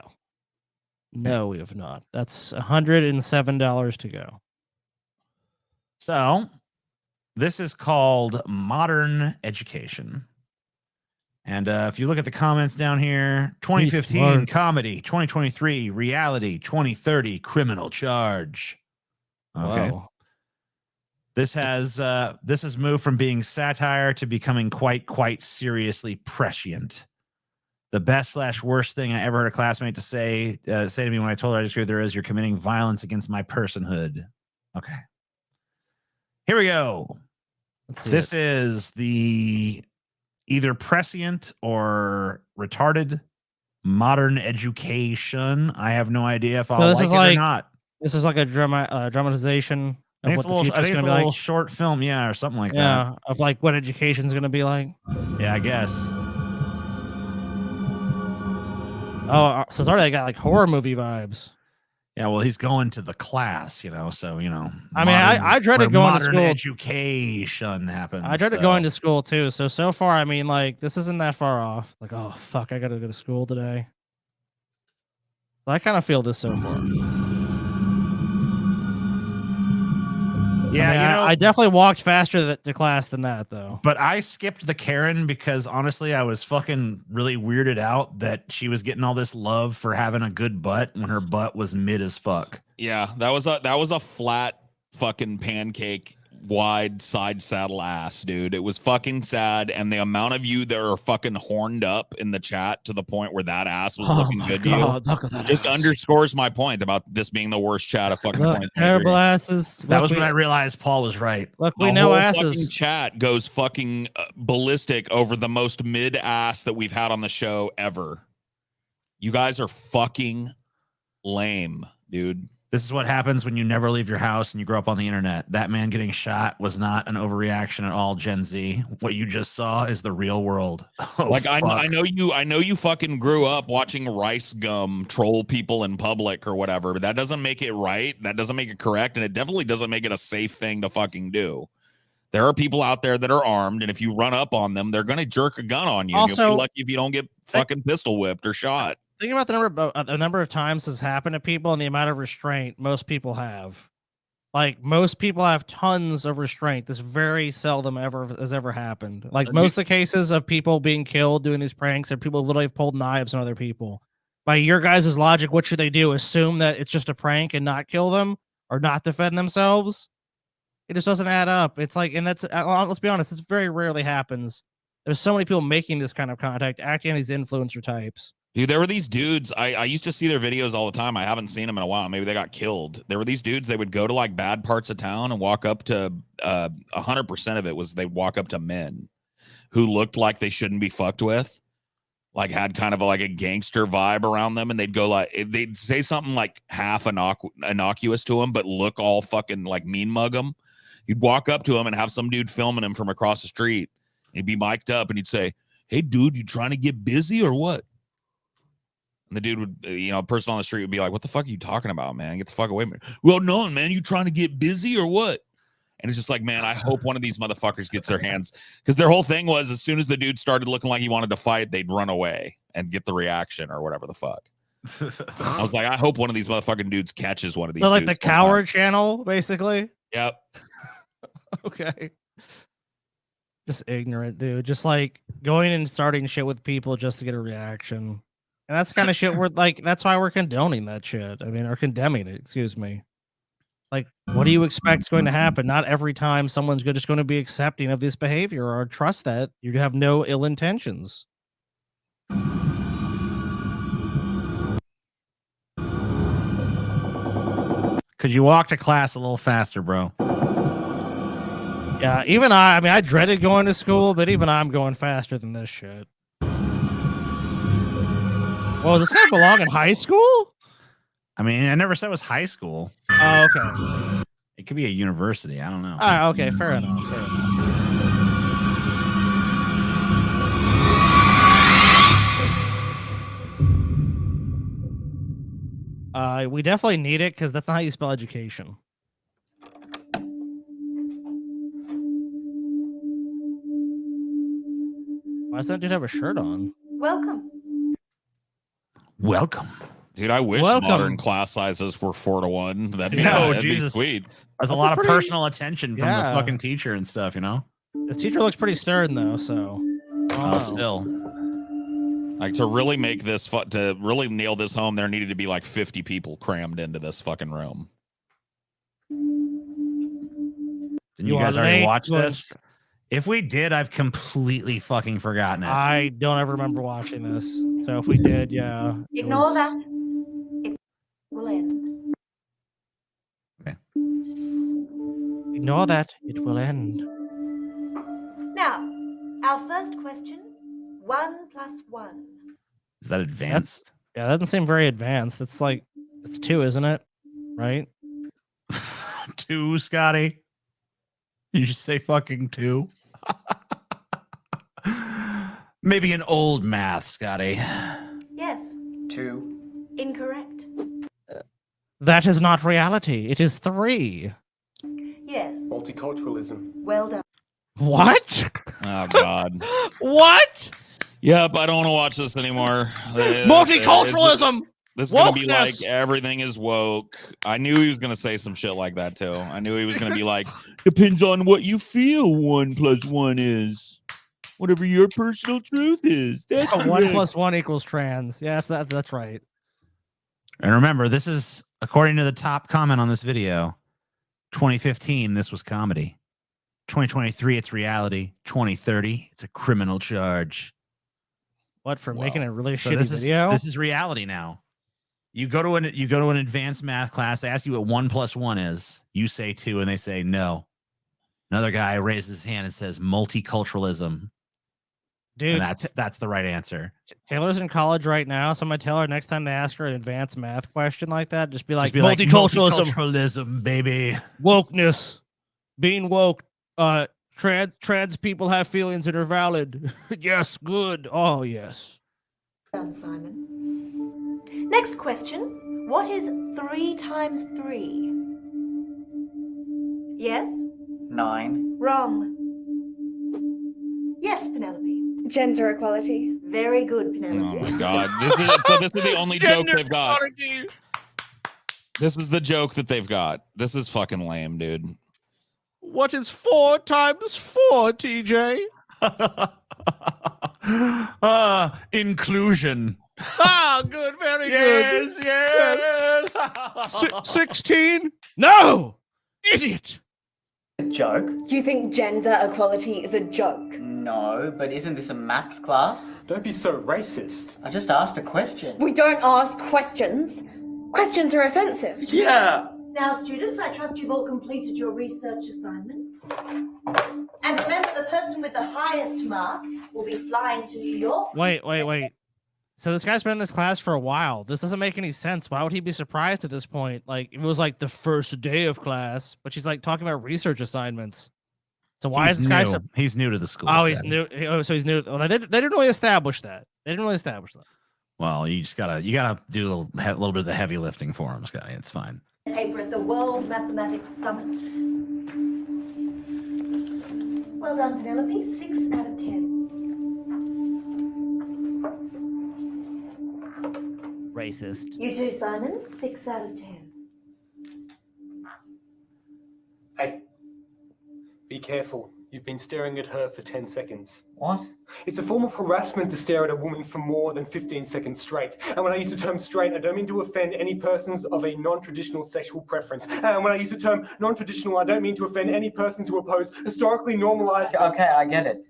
No, we have not. That's $107 to go. So this is called Modern Education. And if you look at the comments down here, 2015 comedy, 2023 reality, 2030 criminal charge. Okay. Whoa. This has moved from being satire to becoming quite seriously prescient. The best / worst thing I ever heard a classmate say to me when I told her I disagree with her is, "You're committing violence against my personhood." Okay. Here we go. This is the either prescient or retarded Modern Education. I have no idea if I'll like it or not. This is like a dramatization I of think what the future's it's going a to be little like. short film, yeah, or something like that. Yeah, of like what education's going to be like. Yeah, I guess. Oh, so it's already got like horror movie vibes. Yeah, well, he's going to the class, so I mean, I dreaded going to modern school. Education happens. I dreaded going to school too. So far, I mean, like this isn't that far off. Like, oh fuck, I got to go to school today. So I kind of feel this so far. Yeah, I mean, I definitely walked faster to class than that, though. But I skipped the Karen because honestly, I was fucking really weirded out that she was getting all this love for having a good butt when her butt was mid as fuck. Yeah, that was a flat fucking pancake wide side saddle ass, dude. It was fucking sad, and the amount of you that are fucking horned up in the chat to the point where that ass was looking good to you just underscores my point about this being the worst chat of fucking 2023. Terrible asses. That was when I realized Paul was right. Look, The we know whole asses. fucking chat goes fucking ballistic over the most mid ass that we've had on the show ever. You guys are fucking lame, dude. This is what happens when you never leave your house and you grow up on the internet. That man getting shot was not an overreaction at all, Gen Z. What you just saw is the real world. Oh, like I know you fucking grew up watching Rice Gum troll people in public or whatever, but that doesn't make it right. That doesn't make it correct, and it definitely doesn't make it a safe thing to fucking do. There are people out there that are armed, and if you run up on them, they're gonna jerk a gun on you. And Also, you'll be lucky if you don't get fucking pistol whipped or shot. Think about the number of times this happened to people and the amount of restraint most people have. Like most people have tons of restraint. This very seldom has ever happened. Like most of the cases of people being killed doing these pranks are people literally have pulled knives on other people. By your guys' logic, what should they do? Assume that it's just a prank and not kill them or not defend themselves? It just doesn't add up. It's like, and that's, let's be honest, this very rarely happens. There's so many people making this kind of contact, acting these influencer types. Dude, there were these dudes. I used to see their videos all the time. I haven't seen them in a while. Maybe they got killed. There were these dudes. They would go to like bad parts of town and walk up to 100% of it was they'd walk up to men who looked like they shouldn't be fucked with, like had kind of like a gangster vibe around them, and they'd go like they'd say something like half innocuous to them, but look all fucking like mean mug them. You'd walk up to him and have some dude filming him from across the street. He'd be mic'd up and he'd say, "Hey, dude, you trying to get busy or what?" And the dude would, a person on the street would be like, "What the fuck are you talking about, man? Get the fuck away from me." "Well, no, man, you trying to get busy or what?" And it's just like, man, I hope one of these motherfuckers gets their hands, because their whole thing was as soon as the dude started looking like he wanted to fight, they'd run away and get the reaction or whatever the fuck. I was like, I hope one of these motherfucking dudes catches one of these. So like dudes the coward channel, basically. Yep. Okay. Just ignorant, dude. Just like going and starting shit with people just to get a reaction. And that's the kind of shit we're like, that's why we're condoning that shit. I mean, or condemning it, excuse me. Like, what do you expect is going to happen? Not every time someone's just going to be accepting of this behavior or trust that you have no ill intentions. Could you walk to class a little faster, bro? Yeah, even I mean, I dreaded going to school, but even I'm going faster than this shit. Well, does this guy belong in high school? I mean, I never said it was high school. Oh, okay. It could be a university. I don't know. All right, okay, fair enough. We definitely need it because that's not how you spell education. Why does that dude have a shirt on? Welcome. Welcome. Dude, I wish Welcome. modern class sizes were 4-to-1. That'd be, Oh, that'd be Jesus. sweet. There's a lot of personal attention from the fucking teacher and stuff, you know? This teacher looks pretty stern though, so. Still. Like to really make this to really nail this home, there needed to be like 50 people crammed into this fucking room. Didn't you guys already watch this? If we did, I've completely fucking forgotten it. I don't ever remember watching this. So if we did, yeah. Ignore that. It will end. Ignore that. It will end. Now, our first question, 1 + 1. Is that advanced? Yeah, that doesn't seem very advanced. It's like, it's 2, isn't it? Right? 2, Scotty. You should say fucking 2. Maybe an old math, Scotty. Yes. 2. Incorrect. That is not reality. It is 3. Yes. Multiculturalism. Well done. What? Oh God. What? Yep, I don't want to watch this anymore. Multiculturalism. This is gonna be Wokeness. like everything is woke. I knew he was gonna say some shit like that too. I knew he was gonna be like, depends on what you feel 1 + 1 is. Whatever your personal truth is. That's 1 correct. + 1 = trans. Yeah, that's right. And remember, this is according to the top comment on this video. 2015, this was comedy. 2023, it's reality. 2030, it's a criminal charge. What, for making a really So shitty this video? This is reality now. You go to an advanced math class. They ask you what 1 + 1 is. You say 2, and they say no. Another guy raises his hand and says multiculturalism. Dude, and that's the right answer. Taylor's in college right now, so I'm gonna tell her next time they ask her an advanced math question like that, just be like, multiculturalism, multiculturalism, baby. Wokeness, being woke. Trans people have feelings that are valid. Yes, good. Oh, yes. Done, Simon. Next question. What is 3 × 3? Yes? 9. Wrong. Yes, Penelope. Gender equality. Very good, Penelope. Oh my God. This is the only joke they've got. This is the joke that they've got. This is fucking lame, dude. What is 4 × 4, TJ? Inclusion. Ah, good, very good. Yes. 16? No! Idiot! A joke? You think gender equality is a joke? No, but isn't this a maths class? Don't be so racist. I just asked a question. We don't ask questions. Questions are offensive. Yeah. Now, students, I trust you've all completed your research assignments. And remember, the person with the highest mark will be flying to New York. Wait. So this guy's been in this class for a while. This doesn't make any sense. Why would he be surprised at this point? Like, it was like the first day of class, but she's like talking about research assignments. So why is this guy? He's new to the school. Oh, he's new. Oh, so he's new. Well, they didn't really establish that. Well, you gotta do a little bit of the heavy lifting for him, Scotty. It's fine. Paper at the World Mathematics Summit. Well done, Penelope. 6 out of 10. Racist. You too, Simon. 6 out of 10. Hey, be careful. You've been staring at her for 10 seconds. What? It's a form of harassment to stare at a woman for more than 15 seconds straight. And when I use the term straight, I don't mean to offend any persons of a non-traditional sexual preference. And when I use the term non-traditional, I don't mean to offend any persons who oppose historically normalized... Okay, I get it.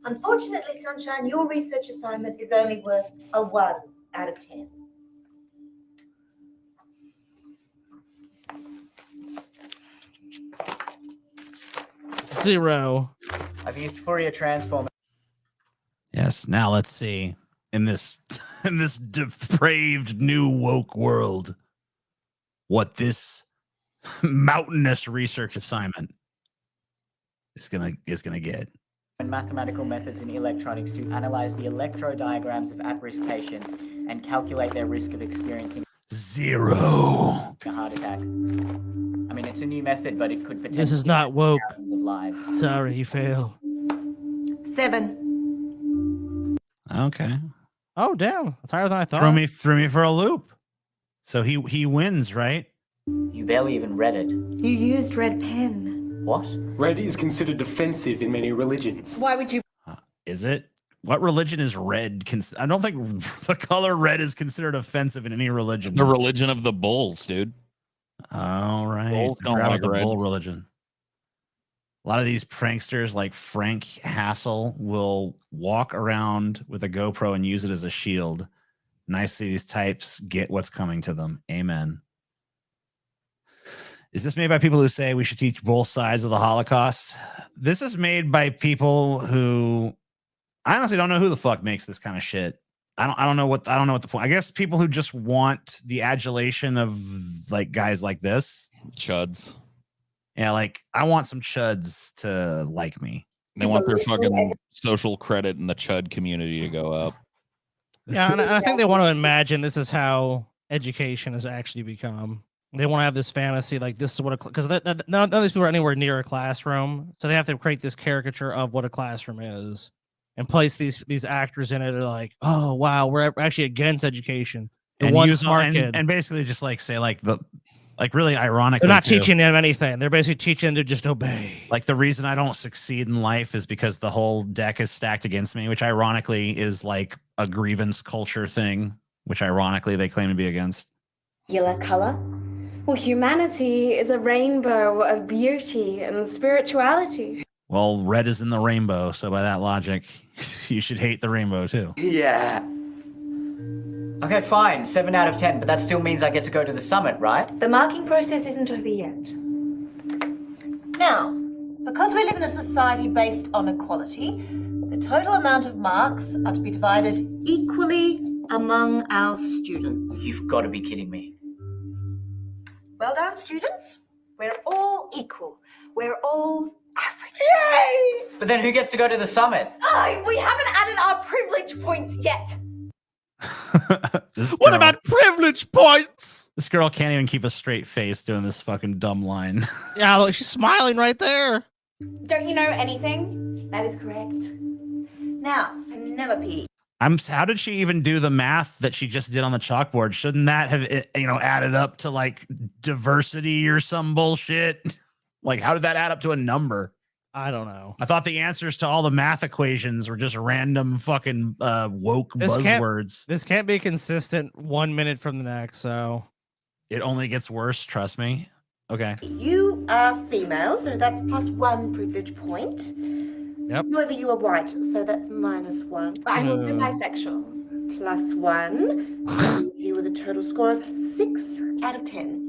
Unfortunately, Sunshine, your research assignment is only worth a 1 out of 10. Zero. I've used Fourier transform. Yes. Now let's see in this depraved new woke world what this mountainous research assignment is gonna get. And mathematical methods in electronics to analyze the electrodiagrams of at-risk patients and calculate their risk of experiencing 0. a heart attack. I mean, it's a new method, but it could potentially This is not woke. thousands of lives. Sorry, you fail. 7. Okay. Oh damn, that's higher than I thought. Threw me for a loop. So he wins, right? You barely even read it. You used red pen. What? Red is considered offensive in many religions. Why would you? Is it? What religion is red? I don't think the color red is considered offensive in any religion. The religion of the bulls, dude. All right. Bulls I don't forgot like about the red. bull religion. A lot of these pranksters like Frank Hassel will walk around with a GoPro and use it as a shield. Nice to see these types get what's coming to them. Amen. Is this made by people who say we should teach both sides of the Holocaust? This is made by people who I honestly don't know who the fuck makes this kind of shit. I don't know what the point. I guess people who just want the adulation of like guys like this. Chuds. Yeah, like I want some chuds to like me. They want their fucking social credit in the chud community to go up. Yeah, and I think they want to imagine this is how education has actually become. They want to have this fantasy like this is what because none of these people are anywhere near a classroom, so they have to create this caricature of what a classroom is and place these actors in it. They're like, oh wow, we're actually against education. The And one use smart kid, and basically just like say like really ironically, they're not too, teaching them anything. They're basically teaching them to just obey. like the reason I don't succeed in life is because the whole deck is stacked against me, which ironically is like a grievance culture thing, which ironically they claim to be against. Yellow color? Well, humanity is a rainbow of beauty and spirituality. Well, red is in the rainbow, so by that logic, you should hate the rainbow too. Yeah. Okay, fine. 7 out of 10, but that still means I get to go to the summit, right? The marking process isn't over yet. Now, because we live in a society based on equality, the total amount of marks are to be divided equally among our students. You've got to be kidding me. Well done, students. We're all equal. We're all average. Yay! But then who gets to go to the summit? Oh, we haven't added our privilege points yet. What about privilege points? This girl can't even keep a straight face doing this fucking dumb line. Yeah, look, she's smiling right there. Don't you know anything? That is correct. Now, Penelope. How did she even do the math that she just did on the chalkboard? Shouldn't that have added up to like diversity or some bullshit? Like, how did that add up to a number? I don't know. I thought the answers to all the math equations were just random fucking woke buzzwords. This can't be consistent 1 minute from the next, so it only gets worse, trust me. Okay. You are female, so that's +1 privilege point. Yep. However, you are white, so that's -1. I'm also bisexual. +1 leaves you with a total score of 6 out of 10.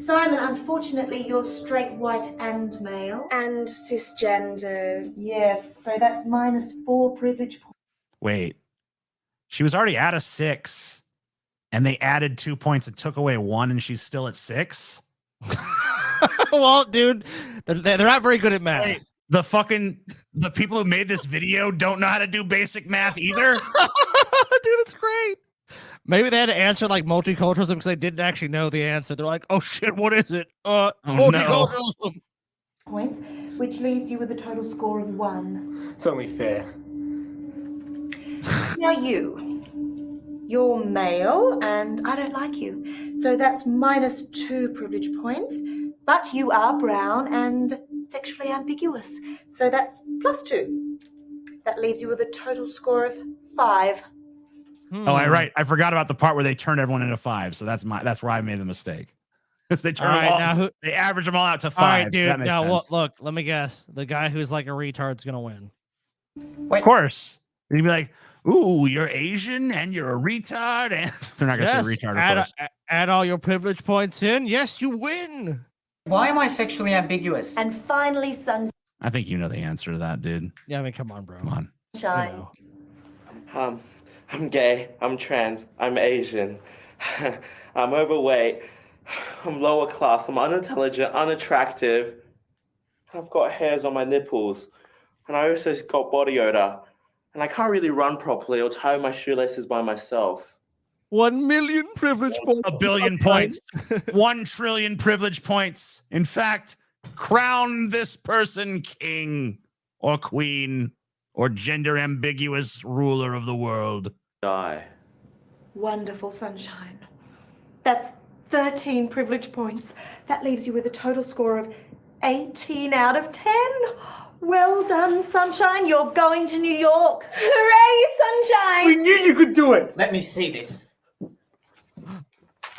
Simon, unfortunately, you're straight, white, and male. And cisgendered. Yes, so that's -4 privilege points. Wait. She was already at a 6, and they added 2 points and took away 1, and she's still at 6? Well, dude, they're not very good at math. Wait, the people who made this video don't know how to do basic math either? Dude, it's great. Maybe they had to answer like multiculturalism because they didn't actually know the answer. They're like, oh shit, what is it? Multiculturalism. Points, which leaves you with a total score of 1. It's only fair. Now you're male, and I don't like you. So that's -2 privilege points, but you are brown and sexually ambiguous. So that's +2. That leaves you with a total score of 5. Oh, right. I forgot about the part where they turned everyone into 5. So that's where I made the mistake. Because they turn they average them all out to 5. All right, dude. That makes Now sense. look, let me guess. The guy who's like a retard's gonna win. Of course. You'd be like, ooh, you're Asian and you're a retard. And they're not gonna say retard. Of course. Add all your privilege points in. Yes, you win. Why am I sexually ambiguous? And finally, Sunshine. I think you know the answer to that, dude. Yeah, I mean, come on, bro. Come on. I'm gay, I'm trans, I'm Asian, I'm overweight, I'm lower class, I'm unintelligent, unattractive, I've got hairs on my nipples, and I also got body odor, and I can't really run properly or tie my shoelaces by myself. 1 million privilege points. A billion points. 1 trillion privilege points. In fact, crown this person king or queen or gender ambiguous ruler of the world. Die. Wonderful, sunshine. That's 13 privilege points. That leaves you with a total score of 18 out of 10. Well done, sunshine. You're going to New York. Hooray, sunshine! We knew you could do it. Let me see this.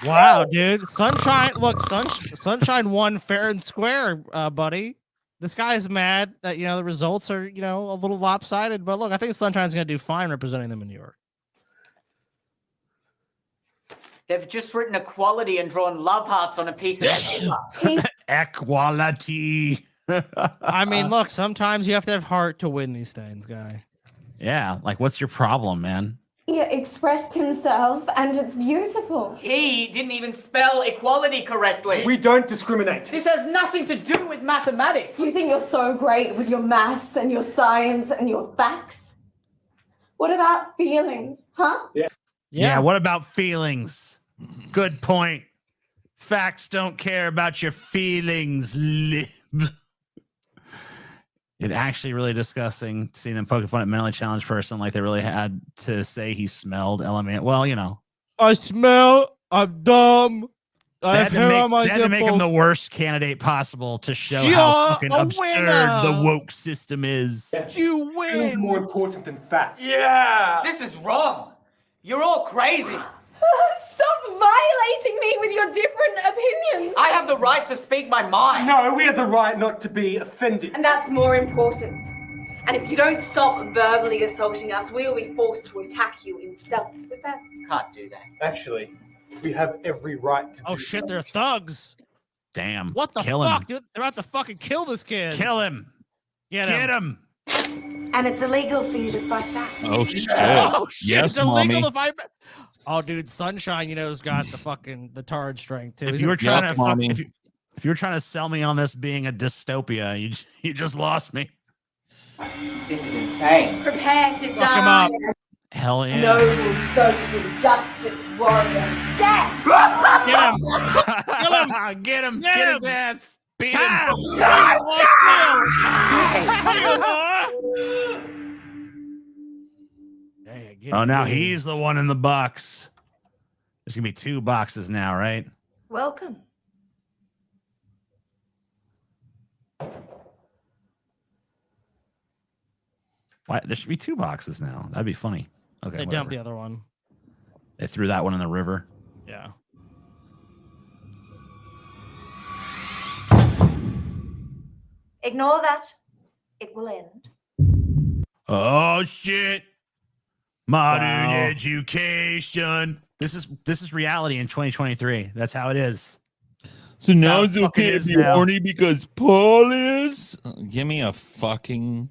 Wow, dude. Sunshine, look, Sunshine won fair and square, buddy. This guy's mad that, the results are, a little lopsided. But look, I think Sunshine's going to do fine representing them in New York. They've just written equality and drawn love hearts on a piece of paper. Equality. I mean, look, sometimes you have to have heart to win these things, guy. Yeah, like, what's your problem, man? He expressed himself, and it's beautiful. He didn't even spell equality correctly. We don't discriminate. This has nothing to do with mathematics. You think you're so great with your maths and your science and your facts? What about feelings, huh? Yeah, what about feelings? Good point. Facts don't care about your feelings, lib. It actually really disgusting seeing them poking fun at mentally challenged person like they really had to say he smelled element. Well, I smell. I'm dumb. I have hair on my they had to make him the nipples. worst candidate possible to show You're how fucking a absurd winner. the woke system is. You Feelings win. more important than facts. Yeah! This is wrong. You're all crazy. Stop violating me with your different opinions. I have the right to speak my mind. No, we have the right not to be offended. And that's more important. And if you don't stop verbally assaulting us, we will be forced to attack you in self-defense. Can't do that. Actually, we have every right to Oh do shit, that. they're thugs. Damn. What the Kill fuck, him. dude? They're about to fucking kill this kid. Kill him. Get Get him. And it's illegal for you to fight back. Oh shit. Oh shit, Yes, it's illegal mommy. to fight back. Oh, dude, Sunshine, has got the Tard strength too. If you were trying Yup, to mommy. if you were trying to sell me on this being a dystopia, you just lost me. This is insane. Prepare to Fuck him die. up. Hell yeah. Noble social justice warrior. Death! Get him. Kill him. Get him. Get Get his him. ass. Beat Time. him. Time. Oh, now he's the one in the box. There's gonna be 2 boxes now, right? Welcome. Why? There should be 2 boxes now. That'd be funny. Okay. They dumped the whatever. other one. They threw that one in the river. Yeah. Ignore that. It will end. Oh shit! Modern Wow. education. This is reality in 2023. That's how it is. So now how it's it fucking okay to is be now. horny because Paul is. Give me a fucking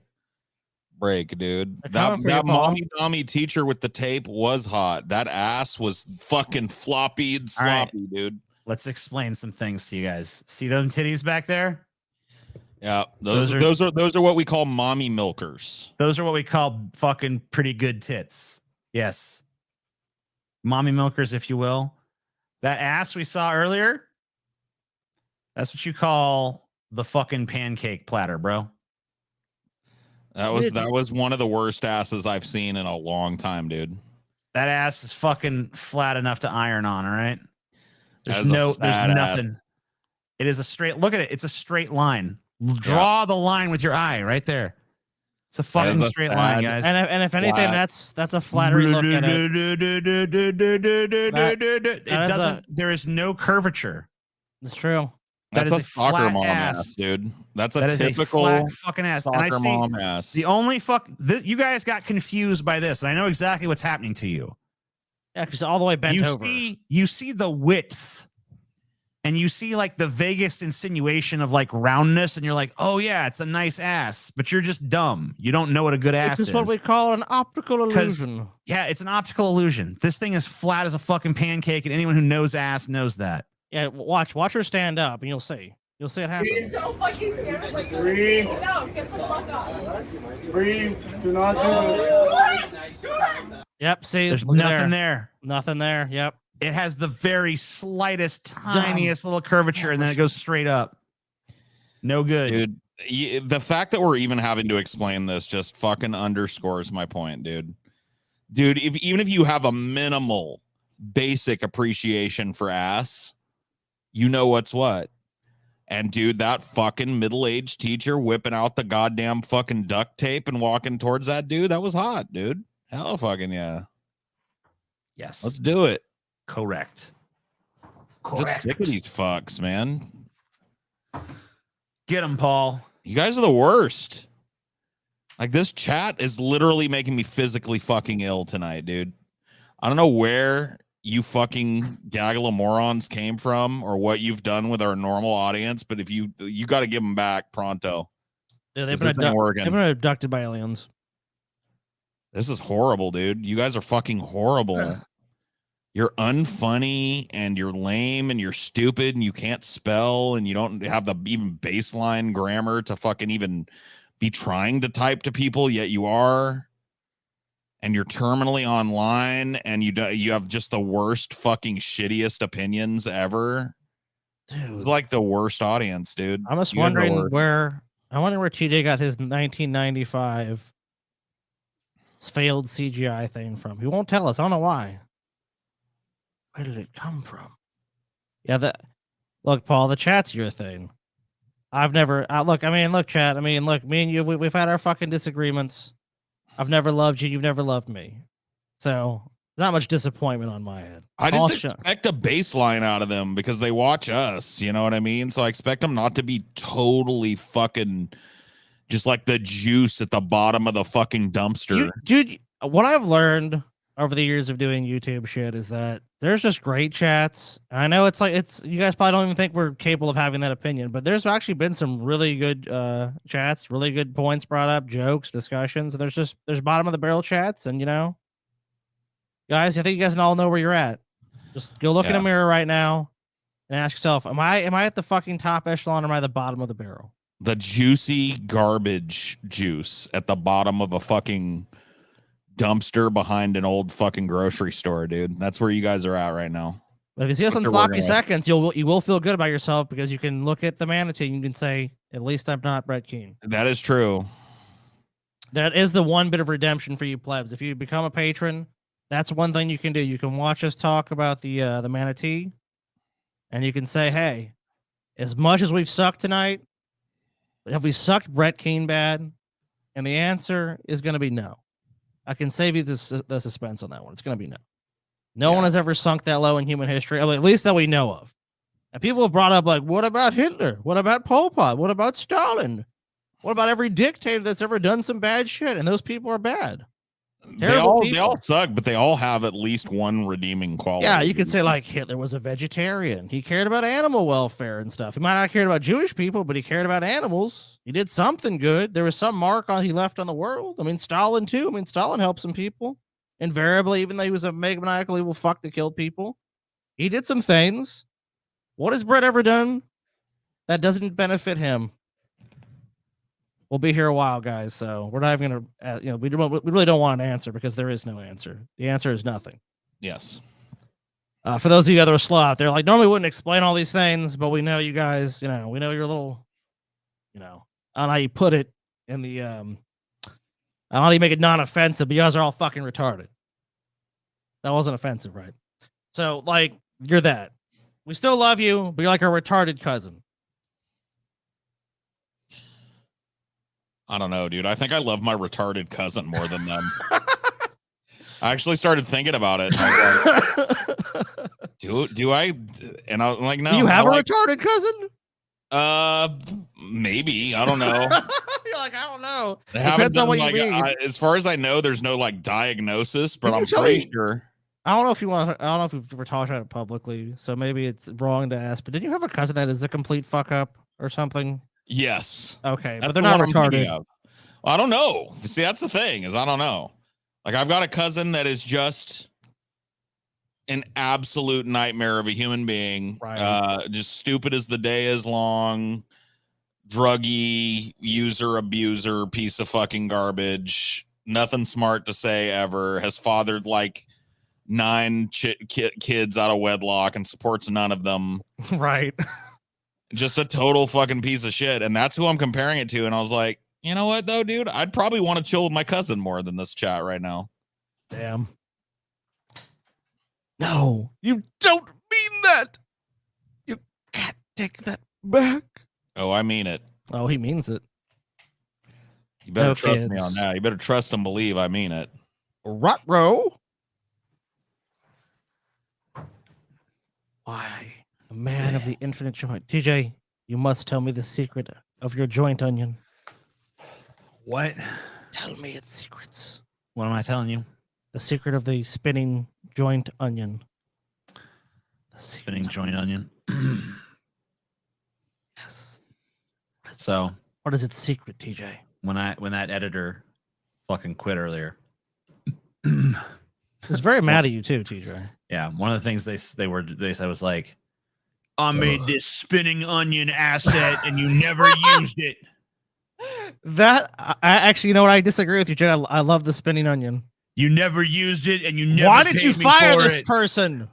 break, dude. They're That coming for you, that Paul. mommy teacher with the tape was hot. That ass was fucking floppy and All right. sloppy, dude. Let's explain some things to you guys. See them titties back there? Yeah, Those those are what we call mommy milkers. Those are what we call fucking pretty good tits. Yes. Mommy milkers, if you will. That ass we saw earlier, that's what you call the fucking pancake platter, bro. That was one of the worst asses I've seen in a long time, dude. That ass is fucking flat enough to iron on, all right? That is a There's sad ass. nothing. It is a straight, look at it. It's a straight line. Draw the line with your eye right there. It's a fucking a straight sad line, guys. And if anything, Flat. that's a flattery look at it. It doesn't. There is no curvature. It's true. That That's is a soccer flat mom ass. ass, dude. That's a That is a typical flat fucking ass. And I soccer see mom ass. the only you guys got confused by this, and I know exactly what's happening to you. Yeah, because all the way bent over. You see the width, and you see like the vaguest insinuation of like roundness, and you're like, oh yeah, it's a nice ass, but you're just dumb. You don't know what a good ass This is. is what we call an optical 'Cause- illusion. Yeah, it's an optical illusion. This thing is flat as a fucking pancake, and anyone who knows ass knows that. Yeah, watch her stand up, and you'll see. You'll see it happen. He's so fucking scared. Like, Breathe. no, get the fuck up. Breathe. Do not do this. Yep, see, There's look nothing there. Nothing there. Yep. It has the very slightest, tiniest little curvature, and then it goes straight up. No good. Dude, the fact that we're even having to explain this just fucking underscores my point, dude. Dude, even if you have a minimal basic appreciation for ass, you know what's what. And dude, that fucking middle-aged teacher whipping out the goddamn fucking duct tape and walking towards that dude, that was hot, dude. Hell fucking yeah. Yes. Let's do it. Correct. Just sick of these fucks, man. Get him, Paul. You guys are the worst. Like, this chat is literally making me physically fucking ill tonight, dude. I don't know where you fucking gaggle of morons came from or what you've done with our normal audience, but if you got to give them back pronto. Yeah, they've been abducted by aliens. This is horrible, dude. You guys are fucking horrible. You're unfunny and you're lame and you're stupid and you can't spell and you don't have the even baseline grammar to fucking even be trying to type to people, yet you are. And you're terminally online and you have just the worst fucking shittiest opinions ever. Dude. It's like the worst audience, dude. I'm just wondering where TJ got his 1995 failed CGI thing from. He won't tell us. I don't know why. Where did it come from? Yeah, look, Paul, the chat's your thing. I've never look, chat. Me and you, we've had our fucking disagreements. I've never loved you. You've never loved me. So not much disappointment on my end. I just expect a baseline out of them because they watch us. You know what I mean? So I expect them not to be totally fucking just like the juice at the bottom of the fucking dumpster. Dude, what I've learned over the years of doing YouTube shit is that there's just great chats. I know it's you guys probably don't even think we're capable of having that opinion, but there's actually been some really good chats, really good points brought up, jokes, discussions. And there's bottom of the barrel chats, and guys, I think you guys all know where you're at. Just go look in a mirror right now and ask yourself, am I at the fucking top echelon or am I the bottom of the barrel? The juicy garbage juice at the bottom of a fucking dumpster behind an old fucking grocery store, dude. That's where you guys are at right now. But if you see us in sloppy seconds, you will feel good about yourself because you can look at the manatee and you can say, at least I'm not Brett Keane. That is true. That is the one bit of redemption for you plebs. If you become a patron, that's one thing you can do. You can watch us talk about the manatee, and you can say, hey, as much as we've sucked tonight, have we sucked Brett Keane bad? And the answer is going to be no. I can save you the suspense on that one. It's going to be no. No one has ever sunk that low in human history, at least that we know of. And people have brought up, like, what about Hitler? What about Pol Pot? What about Stalin? What about every dictator that's ever done some bad shit? And those people are bad. They all suck, but they all have at least one redeeming quality. Yeah, you could say, like, Hitler was a vegetarian. He cared about animal welfare and stuff. He might not have cared about Jewish people, but he cared about animals. He did something good. There was some mark he left on the world. I mean, Stalin, too. I mean, Stalin helped some people. Invariably, even though he was a maniacal evil fuck that killed people. He did some things. What has Brett ever done that doesn't benefit him? We'll be here a while, guys, so we're not even going to, we really don't want an answer because there is no answer. The answer is nothing. Yes. For those of you that are slow out there, like, normally wouldn't explain all these things, but we know you guys, we know you're a little, I don't know how you put it in the, I don't know how you make it non-offensive, but you guys are all fucking retarded. That wasn't offensive, right? So, like, you're that. We still love you, but you're like our retarded cousin. I don't know, dude. I think I love my retarded cousin more than them. I actually started thinking about it. Do I? And I'm like, no. Do you have a retarded cousin? Maybe. I don't know. You're like, I don't know. They haven't done, what you mean. As far as I know, there's no like diagnosis, but I'm pretty sure. I don't know if we've ever talked about it publicly, so maybe it's wrong to ask. But did you have a cousin that is a complete fuck up or something? Yes. Okay, but they're not retarded. Well, I don't know. See, that's the thing is I don't know. Like, I've got a cousin that is just an absolute nightmare of a human being. Right. Just stupid as the day is long, druggy, user, abuser, piece of fucking garbage. Nothing smart to say ever. Has fathered like 9 kids out of wedlock and supports none of them. Right. Just a total fucking piece of shit. And that's who I'm comparing it to. And I was like, you know what, though, dude? I'd probably want to chill with my cousin more than this chat right now. Damn. No, you don't mean that. You can't take that back. Oh, I mean it. Oh, he means it. You better No trust me kids. on that. You better trust and believe I mean it. Rutro. Why? The man of the infinite joint. TJ, you must tell me the secret of your joint onion. What? Tell me its secrets. What am I telling you? The secret of the spinning joint onion. The Spinning joint onion. Yes. So What is its secret, TJ? when that editor fucking quit earlier. He was very mad at you too, TJ. Yeah, one of the things they said was like, I made this spinning onion asset and you never used it. That I actually, you know what? I disagree with you, Jed. I love the spinning onion. You never used it and you never. Why did you paid me fire for this it. person?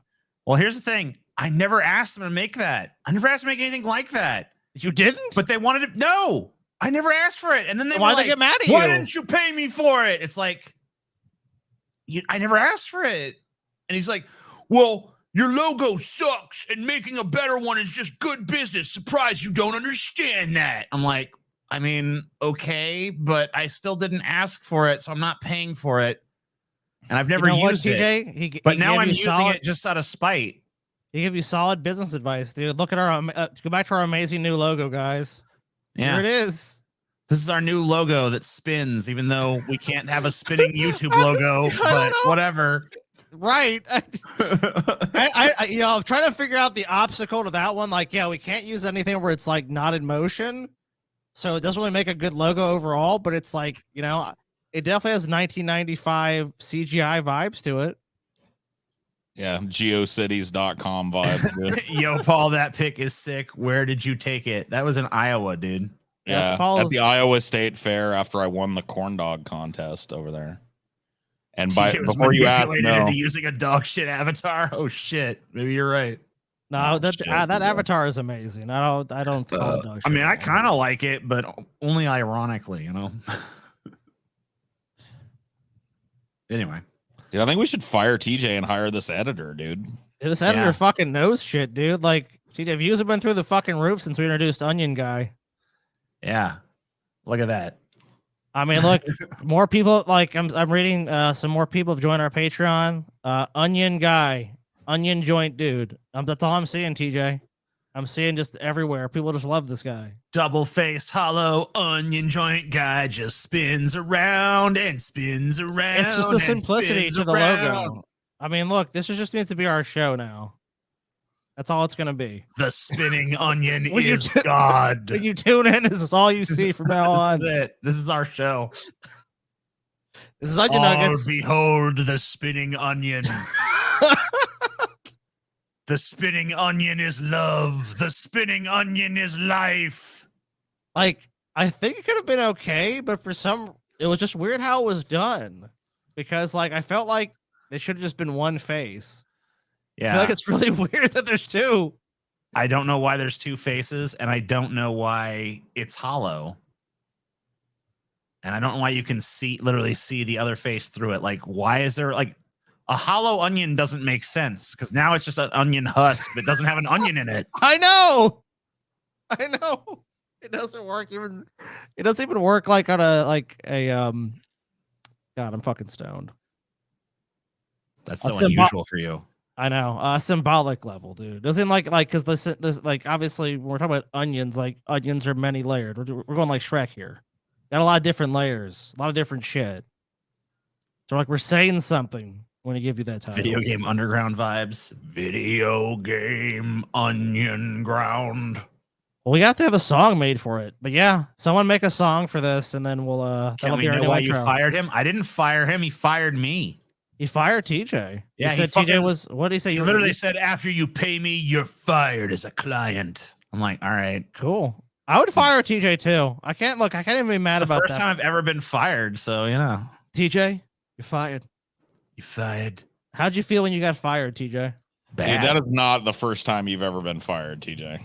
Well, here's the thing. I never asked them to make that. I never asked them to make anything like that. You didn't? But they wanted it. No, I never asked for it. And then Why'd were they like, get mad at Why you? didn't you pay me for it? It's like, I never asked for it. And he's like, well, your logo sucks and making a better one is just good business. Surprised you don't understand that. I'm like, I mean, okay, but I still didn't ask for it, so I'm not paying for it. And I've never used it. TJ? But now I'm using it just out of spite. He gave you solid business advice, dude. Look at our go back to our amazing new logo, guys. Yeah. Here it is. This is our new logo that spins, even though we can't have a spinning YouTube logo, but whatever. Right. I you know, I'm trying to figure out the obstacle to that one. Like, yeah, we can't use anything where it's like not in motion. So it doesn't really make a good logo overall, but it's like, you know, it definitely has 1995 CGI vibes to it. Yeah, geocities.com vibe. Dude. Yo, Paul, that pic is sick. Where did you take it? That was in Iowa, dude. Yeah, at the Iowa State Fair after I won the corn dog contest over there. And before you ask, into using a dog shit avatar. Oh shit, maybe you're right. No, that avatar is amazing. I don't call it dog shit. I mean, I kind of like it, but only ironically, you know. Anyway, dude, I think we should fire TJ and hire this editor, dude. This editor fucking knows shit, dude. Like, TJ, views have been through the fucking roof since we introduced Onion Guy. Yeah, look at that. I mean, look, more people. Like, I'm reading. Some more people have joined our Patreon. Onion Guy, Onion Joint Dude. That's all I'm seeing, TJ. I'm seeing just everywhere. People just love this guy. Double-faced, hollow onion joint guy just spins around and spins around. It's just the simplicity to the logo. I mean, look, this just needs to be our show now. That's all it's gonna be. The spinning onion is God. When you tune in, this is all you see from now on. This is it. This is our show. This is Onion Nuggets. Behold the spinning onion. The spinning onion is love. The spinning onion is life. Like, I think it could have been okay, but it was just weird how it was done. Because, like, I felt like they should have just been one face. Yeah. I feel like it's really weird that there's two. I don't know why there's two faces, and I don't know why it's hollow. And I don't know why you can literally see the other face through it. Like, why is there like a hollow onion doesn't make sense because now it's just an onion husk that doesn't have an onion in it. I know. It doesn't work even. It doesn't even work like on a God, I'm fucking stoned. That's so unusual for you. I know. Symbolic level, dude. Doesn't like because this like obviously when we're talking about onions, like onions are many layered. We're going like Shrek here. Got a lot of different layers, a lot of different shit. So like we're saying something when he give you that title. Video game underground vibes. Video game onion ground. Well, we have to have a song made for it. But yeah, someone make a song for this, and then we'll. Can we know why you fired him? I didn't fire him. He fired me. He fired TJ. Yeah, he said TJ was. What did he say? He literally said, "After you pay me, you're fired as a client." I'm like, all right, cool. I would fire TJ too. I can't even be mad about that. First time I've ever been fired, so you know. TJ, you're fired. You fired. How'd you feel when you got fired, TJ? Bad. Dude, that is not the first time you've ever been fired, TJ.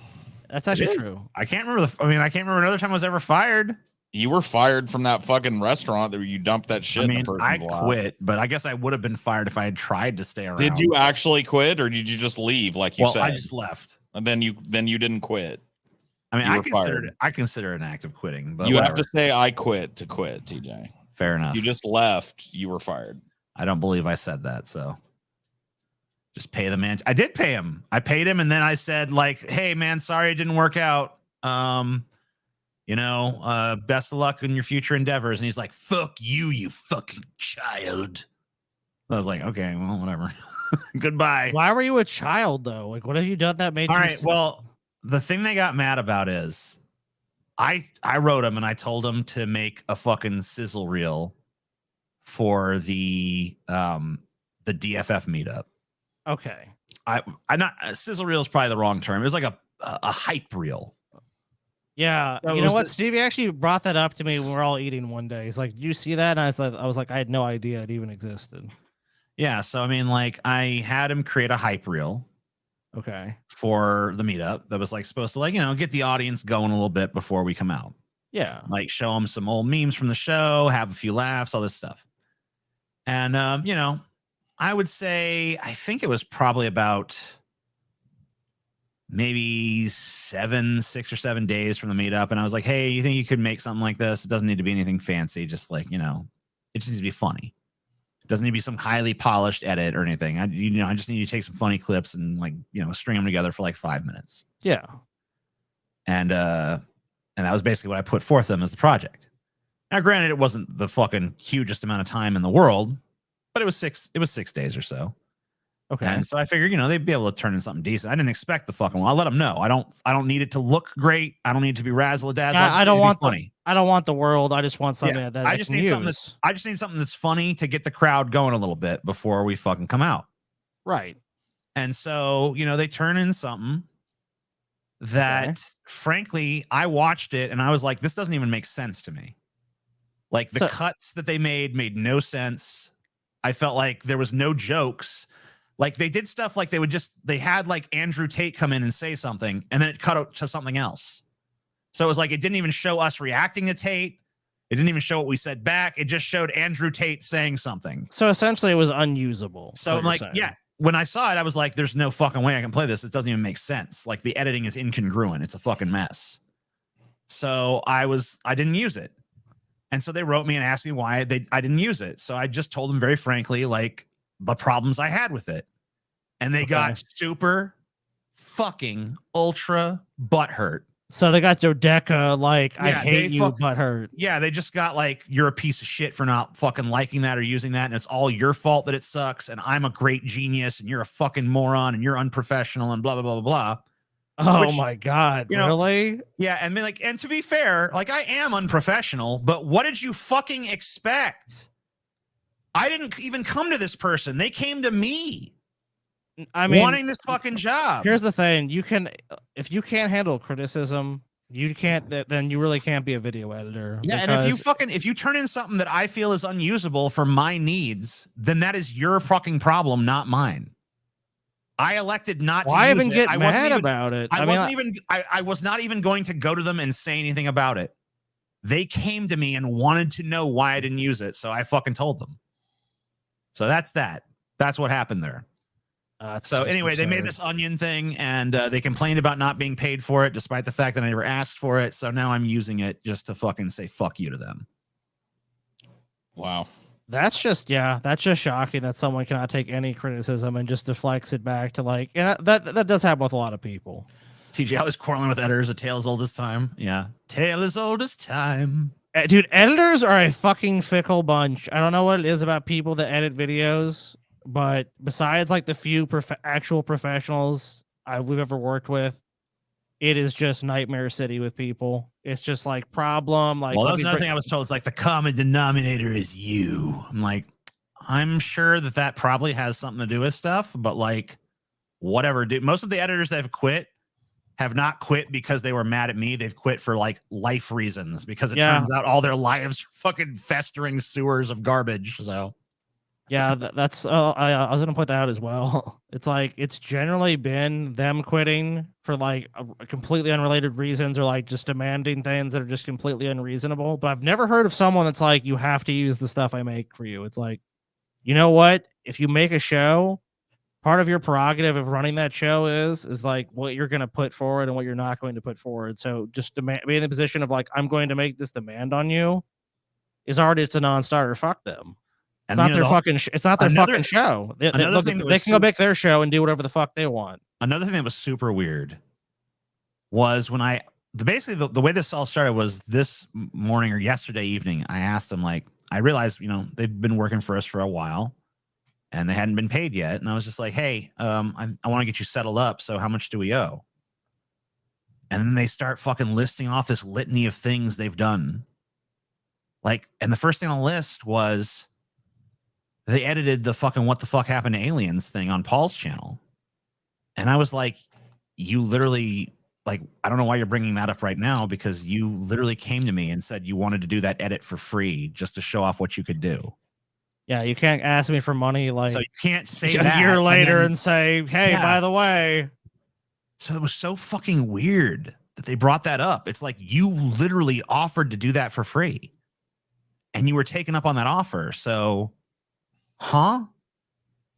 That's actually true. I can't remember. I can't remember another time I was ever fired. You were fired from that fucking restaurant that you dumped that shit. I mean, in the I person's lap. quit, but I guess I would have been fired if I had tried to stay around. Did you actually quit, or did you just leave? Like you Well, said, I just left. And then you didn't quit. I mean, You were I consider it an act of quitting, but you whatever. have to say I quit to quit, TJ. Fair enough. You just left. You were fired. I don't believe I said that, so just pay the man. I did pay him. I paid him, and then I said, like, hey man, sorry it didn't work out. Best of luck in your future endeavors. And he's like, fuck you, you fucking child. I was like, okay, well, whatever. Goodbye. Why were you a child though? Like, what have you done that made All you right. Well, the thing they got mad about is I wrote him and I told him to make a fucking sizzle reel for the DFF meetup. Okay. I not sizzle reel is probably the wrong term. It was like a hype reel. Yeah, So you it know was what? this- Stevie actually brought that up to me when we were all eating one day. He's like, "Did you see that?" And I was like, I had no idea it even existed. Yeah. So I mean, like, I had him create a hype reel. Okay. For the meetup that was like supposed to, like, get the audience going a little bit before we come out. Yeah. Like show them some old memes from the show, have a few laughs, all this stuff. And I would say I think it was probably about maybe 6 or 7 days from the meetup. And I was like, hey, you think you could make something like this? It doesn't need to be anything fancy, just like, it just needs to be funny. It doesn't need to be some highly polished edit or anything. I just need to take some funny clips and string them together for like 5 minutes. Yeah. And that was basically what I put forth them as the project. Now, granted, it wasn't the fucking hugest amount of time in the world, but it was 6 days or so. Okay. And so I figured, they'd be able to turn in something decent. I didn't expect the fucking one. I'll let them know. I don't need it to look great. I don't need it to be razzle-dazzle. I don't want funny. I don't want the world. I just want something that I just need something that's funny to get the crowd going a little bit before we fucking come out. Right. And so, they turn in something that, frankly, I watched it and I was like, this doesn't even make sense to me. Like the cuts that they made no sense. I felt like there was no jokes. Like they did stuff like they had like Andrew Tate come in and say something and then it cut out to something else. So it was like, it didn't even show us reacting to Tate. It didn't even show what we said back. It just showed Andrew Tate saying something. So essentially it was unusable. So I'm like, yeah, when I saw it, I was like, there's no fucking way I can play this. It doesn't even make sense. Like the editing is incongruent. It's a fucking mess. So I didn't use it. And so they wrote me and asked me why I didn't use it. So I just told them very frankly, like the problems I had with it. And they got super fucking ultra butthurt. So they got Dodeca, like, Yeah, I hate you, butthurt. Yeah, they just got like, you're a piece of shit for not fucking liking that or using that. And it's all your fault that it sucks. And I'm a great genius and you're a fucking moron and you're unprofessional and blah, blah, blah, blah. Oh my God. Really? Yeah. And and to be fair, like I am unprofessional, but what did you fucking expect? I didn't even come to this person. They came to me. I mean, wanting this fucking job. Here's the thing: if you can't handle criticism, you can't. Then you really can't be a video editor. Yeah, and if you turn in something that I feel is unusable for my needs, then that is your fucking problem, not mine. I elected not to. Why use even it. get I wasn't mad even- about it? I was not even going to go to them and say anything about it. They came to me and wanted to know why I didn't use it, so I fucking told them. So that's that. That's what happened there. So anyway, they made this onion thing and they complained about not being paid for it, despite the fact that I never asked for it. So now I'm using it just to fucking say fuck you to them. Wow. That's just shocking that someone cannot take any criticism and just deflects it back to like, yeah, that does happen with a lot of people. TJ, I was quarreling with editors. A tale as old as time. Yeah. Tale as old as time. Dude, editors are a fucking fickle bunch. I don't know what it is about people that edit videos, but besides like the few actual professionals we've ever worked with, it is just nightmare city with people. It's just like problem. Like, well, that's another thing I was told. It's like the common denominator is you. I'm like, I'm sure that probably has something to do with stuff, but like, whatever. Dude, most of the editors that have quit have not quit because they were mad at me. They've quit for like life reasons because it turns out all their lives are fucking festering sewers of garbage. So Yeah, that's. I was gonna put that out as well. It's like it's generally been them quitting for like completely unrelated reasons or like just demanding things that are just completely unreasonable. But I've never heard of someone that's like, you have to use the stuff I make for you. It's like, you know what? If you make a show, part of your prerogative of running that show is like what you're going to put forward and what you're not going to put forward. So just be in the position of like, I'm going to make this demand on you is already just a non-starter. Fuck them. It's not their fucking. It's not their fucking show. They can go make their show and do whatever the fuck they want. Another thing that was super weird was when basically the way this all started was this morning or yesterday evening. I asked them, like, I realized, you know, they've been working for us for a while and they hadn't been paid yet. And I was just like, hey, I want to get you settled up. So how much do we owe? And then they start fucking listing off this litany of things they've done. Like, and the first thing on the list was they edited the fucking What the Fuck Happened to Aliens thing on Paul's channel. And I was like, you literally, like, I don't know why you're bringing that up right now, because you literally came to me and said you wanted to do that edit for free just to show off what you could do. Yeah, you can't ask me for money like so you can't say a that year later and say, hey, Yeah. by the way. So it was so fucking weird that they brought that up. It's like you literally offered to do that for free and you were taken up on that offer. So, huh?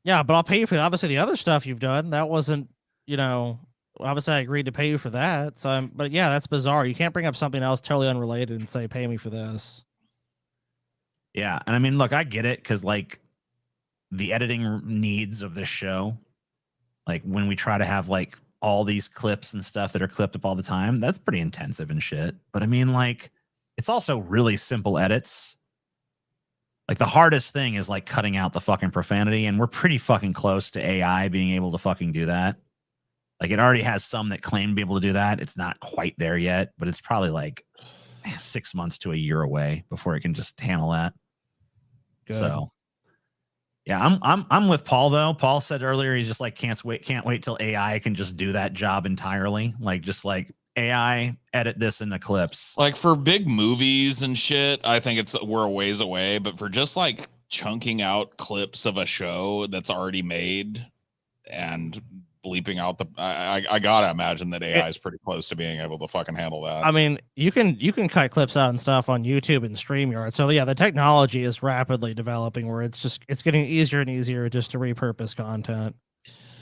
Yeah, but I'll pay you for obviously the other stuff you've done. That wasn't, you know, obviously I agreed to pay you for that. So, but yeah, that's bizarre. You can't bring up something else totally unrelated and say, pay me for this. Yeah. And I mean, look, I get it. Cause like the editing needs of this show, like when we try to have like all these clips and stuff that are clipped up all the time, that's pretty intensive and shit. But I mean, like, it's also really simple edits. Like the hardest thing is like cutting out the fucking profanity, and we're pretty fucking close to AI being able to fucking do that. Like it already has some that claim to be able to do that. It's not quite there yet, but it's probably like 6 months to a year away before it can just handle that. Good. So yeah, I'm with Paul though. Paul said earlier he's just like can't wait till AI can just do that job entirely. Like just like AI edit this into clips. Like for big movies and shit, I think we're a ways away. But for just like chunking out clips of a show that's already made and bleeping out I gotta imagine that AI is pretty close to being able to fucking handle that. I mean, you can cut clips out and stuff on YouTube and StreamYard. So yeah, the technology is rapidly developing where it's getting easier and easier just to repurpose content.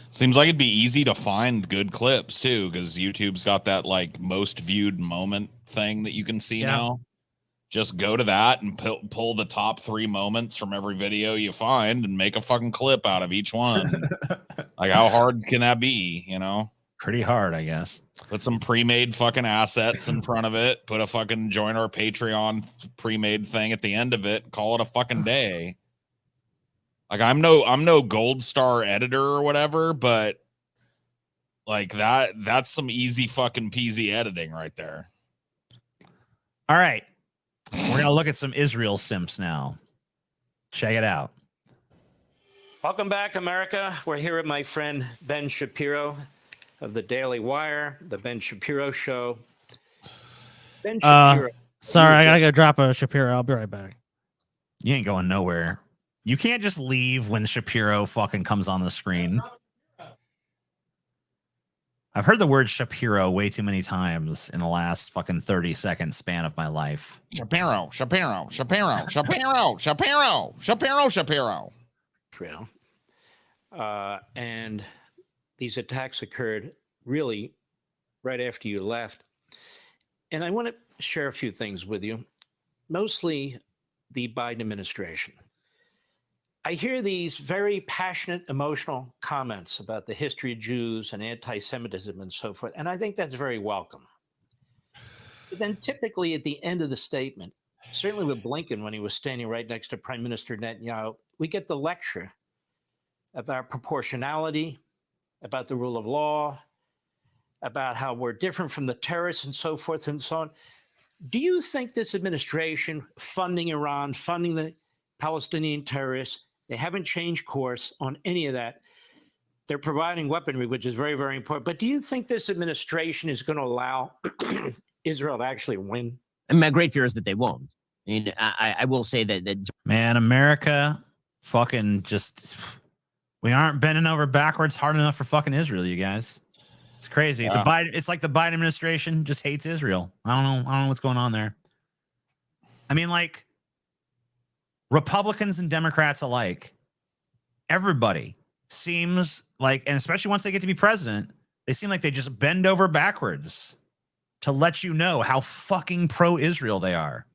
Seems like it'd be easy to find good clips too, because YouTube's got that like most viewed moment thing that you can see now. Just go to that and pull the top 3 moments from every video you find and make a fucking clip out of each one. Like how hard can that be, you know? Pretty hard, I guess. Put some pre-made fucking assets in front of it, put a fucking join our Patreon pre-made thing at the end of it, call it a fucking day. Like I'm no gold star editor or whatever, but like that's some easy fucking peasy editing right there. All right. We're going to look at some Israel simps now. Check it out. Welcome back, America. We're here with my friend Ben Shapiro of the Daily Wire, the Ben Shapiro Show. Ben Shapiro. Sorry, I gotta go drop a Shapiro. I'll be right back. You ain't going nowhere. You can't just leave when Shapiro fucking comes on the screen. I've heard the word Shapiro way too many times in the last fucking 30-second span of my life. Shapiro. And these attacks occurred really right after you left. And I want to share a few things with you, mostly the Biden administration. I hear these very passionate, emotional comments about the history of Jews and anti-Semitism and so forth, and I think that's very welcome. But then typically at the end of the statement, certainly with Blinken when he was standing right next to Prime Minister Netanyahu, we get the lecture about proportionality, about the rule of law, about how we're different from the terrorists and so forth and so on. Do you think this administration funding Iran, funding the Palestinian terrorists, they haven't changed course on any of that? They're providing weaponry, which is very, very important. But do you think this administration is going to allow Israel to actually win? And my great fear is that they won't. I mean, I will say that man, America fucking just we aren't bending over backwards hard enough for fucking Israel, you guys. It's crazy. Yeah. It's like the Biden administration just hates Israel. I don't know what's going on there. I mean, like Republicans and Democrats alike, everybody seems like, and especially once they get to be president, they seem like they just bend over backwards to let you know how fucking pro-Israel they are.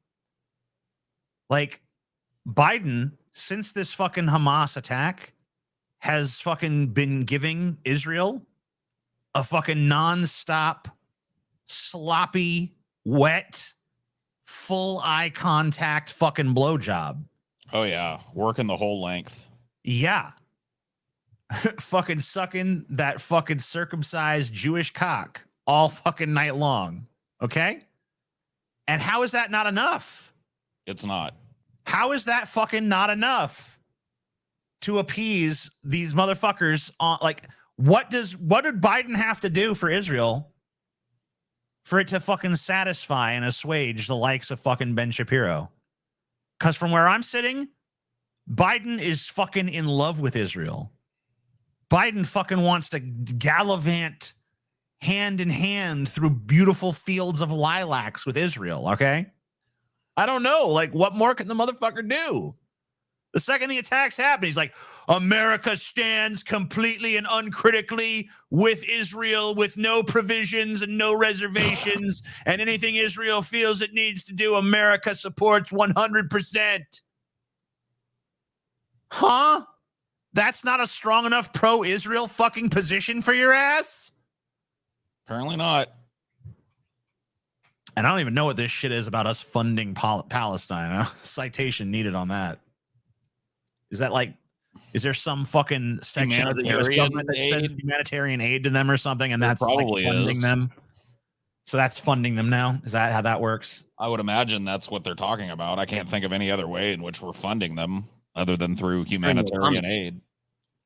Like Biden, since this fucking Hamas attack, has fucking been giving Israel a fucking nonstop, sloppy, wet, full eye contact fucking blowjob. Oh yeah, working the whole length. Yeah. Fucking sucking that fucking circumcised Jewish cock all fucking night long. Okay? And how is that not enough? It's not. How is that fucking not enough to appease these motherfuckers on like what did Biden have to do for Israel for it to fucking satisfy and assuage the likes of fucking Ben Shapiro? Because from where I'm sitting, Biden is fucking in love with Israel. Biden fucking wants to gallivant hand in hand through beautiful fields of lilacs with Israel, okay? I don't know. Like, what more can the motherfucker do? The second the attacks happen, he's like, America stands completely and uncritically with Israel with no provisions and no reservations. And anything Israel feels it needs to do, America supports 100%. Huh? That's not a strong enough pro-Israel fucking position for your ass? Apparently not. And I don't even know what this shit is about us funding Palestine. Citation needed on that. Is that like, is there some fucking section of the US government that sends humanitarian aid to them or something, and that's like funding them? So that's funding them now? Is that how that works? I would imagine that's what they're talking about. I can't think of any other way in which we're funding them other than through humanitarian aid.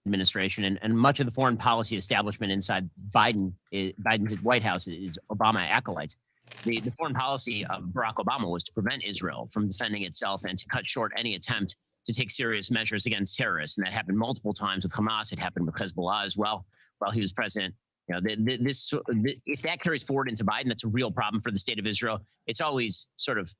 Administration and much of the foreign policy establishment inside Biden's White House is Obama acolytes. The foreign policy of Barack Obama was to prevent Israel from defending itself and to cut short any attempt to take serious measures against terrorists. And that happened multiple times with Hamas. It happened with Hezbollah as well while he was president. You know, if that carries forward into Biden, that's a real problem for the state of Israel. It's always sort of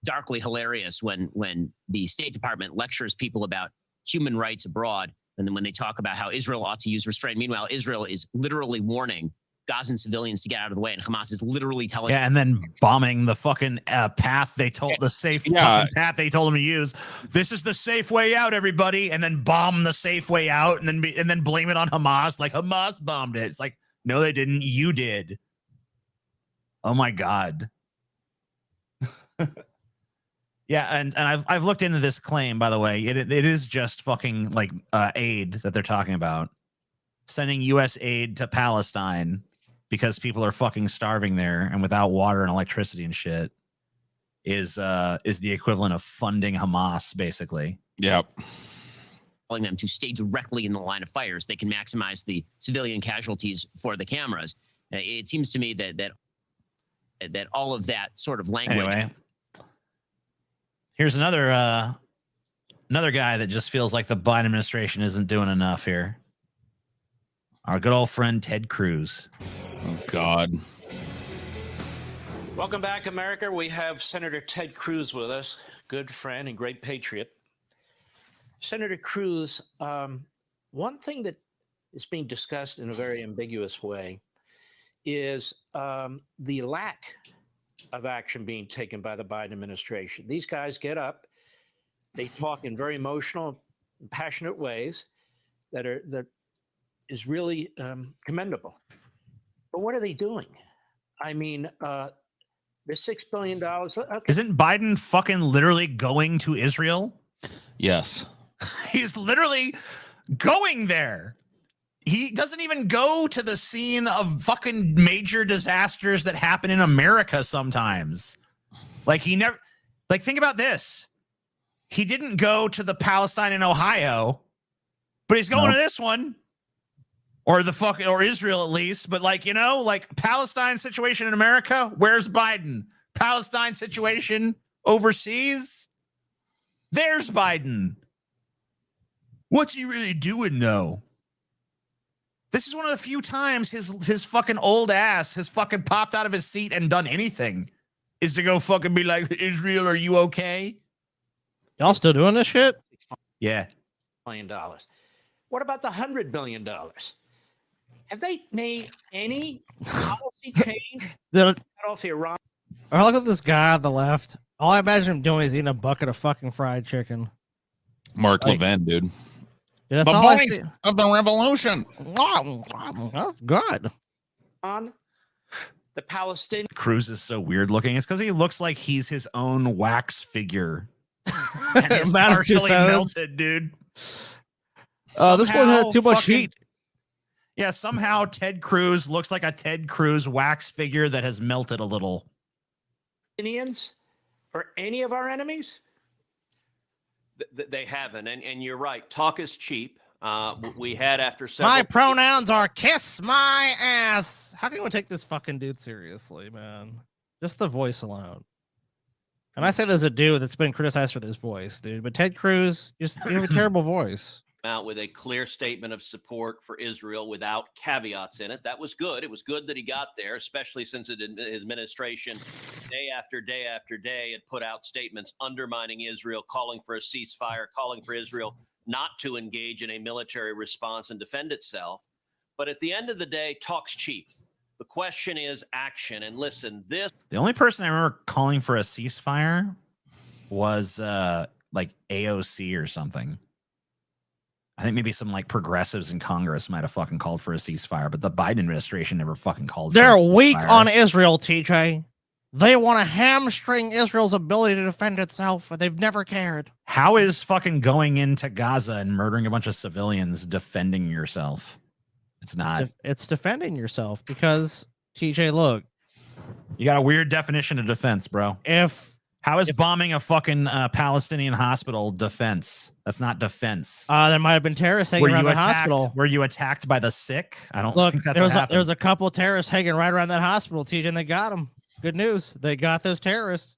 darkly hilarious when the State Department lectures people about human rights abroad, and then when they talk about how Israel ought to use restraint. Meanwhile, Israel is literally warning Gazan civilians to get out of the way, and Hamas is literally telling and then bombing the fucking path they told the safe fucking path they told them to use. This is the safe way out, everybody, and then bomb the safe way out, and then blame it on Hamas, like Hamas bombed it. It's like, no, they didn't. You did. Oh my god. Yeah, and I've looked into this claim, by the way. It is just fucking like aid that they're talking about, sending U.S. aid to Palestine because people are fucking starving there and without water and electricity and shit is the equivalent of funding Hamas, basically. Yep. Telling them to stay directly in the line of fire so they can maximize the civilian casualties for the cameras. It seems to me that all of that sort of language. Anyway, here's another guy that just feels like the Biden administration isn't doing enough here. Our good old friend Ted Cruz. Oh God. Welcome back, America. We have Senator Ted Cruz with us, good friend and great patriot. Senator Cruz, one thing that is being discussed in a very ambiguous way is the lack of action being taken by the Biden administration. These guys get up, they talk in very emotional, passionate ways that is really commendable. But what are they doing? I mean, there's $6 billion. Okay. Isn't Biden fucking literally going to Israel? Yes. He's literally going there. He doesn't even go to the scene of fucking major disasters that happen in America sometimes. Like he never, like think about this. He didn't go to the Palestine in Ohio, but he's going to this one. Or Israel at least, but like, you know, like Palestine situation in America, where's Biden? Palestine situation overseas, there's Biden. What's he really doing though? This is one of the few times his fucking old ass has fucking popped out of his seat and done anything. Is to go fucking be like, Israel, are you okay? Y'all still doing this shit? Yeah. $1 million. What about the $100 billion? Have they made any policy change The- cut off Iran? Or look at this guy on the left. All I imagine him doing is eating a bucket of fucking fried chicken. Mark Levin, dude. Yeah, that's The all I voice see. of the revolution. That's good. On the Palestinian. Cruz is so weird looking. It's because he looks like he's his own wax figure. And he's Madam partially Tussauds. melted, dude. This one Somehow had too much fucking- heat. Yeah, somehow Ted Cruz looks like a Ted Cruz wax figure that has melted a little. Palestinians or any of our enemies? They haven't, and you're right. Talk is cheap. We had after several. My pronouns are kiss my ass. How can you take this fucking dude seriously, man? Just the voice alone. And I say there's a dude that's been criticized for this voice, dude. But Ted Cruz, just you have a terrible voice. Out with a clear statement of support for Israel without caveats in it. That was good. It was good that he got there, especially since his administration, day after day after day, had put out statements undermining Israel, calling for a ceasefire, calling for Israel not to engage in a military response and defend itself. But at the end of the day, talk's cheap. The question is action. And listen, this. The only person I remember calling for a ceasefire was like AOC or something. I think maybe some like progressives in Congress might have fucking called for a ceasefire, but the Biden administration never fucking called. They're for a weak ceasefire. on Israel, TJ. They want to hamstring Israel's ability to defend itself, and they've never cared. How is fucking going into Gaza and murdering a bunch of civilians defending yourself? It's not. It's defending yourself because, TJ, look. You got a weird definition of defense, bro. How is bombing a fucking Palestinian hospital defense? That's not defense. There might have been terrorists hanging around the hospital. Were you attacked by the sick? I don't Look, think that's there what was happened. there was a couple of terrorists hanging right around that hospital, TJ, and they got them. Good news. They got those terrorists.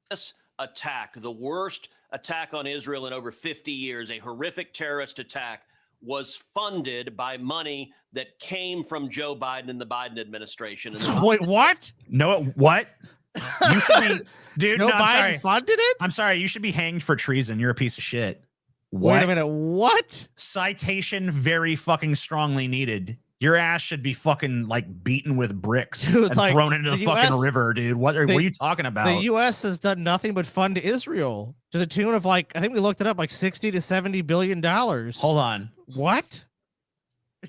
This attack, the worst attack on Israel in over 50 years, a horrific terrorist attack, was funded by money that came from Joe Biden and the Biden administration. And Wait, what? No, what? You should be, dude. Joe no, I'm Biden sorry. funded it? I'm sorry. You should be hanged for treason. You're a piece of shit. Wait a minute. What? Citation very fucking strongly needed. Your ass should be fucking like beaten with bricks Dude, and like, thrown into the the fucking US river, dude. What are you talking about? The U.S. has done nothing but fund Israel to the tune of like, I think we looked it up, like 60 to 70 billion dollars. Hold on. What?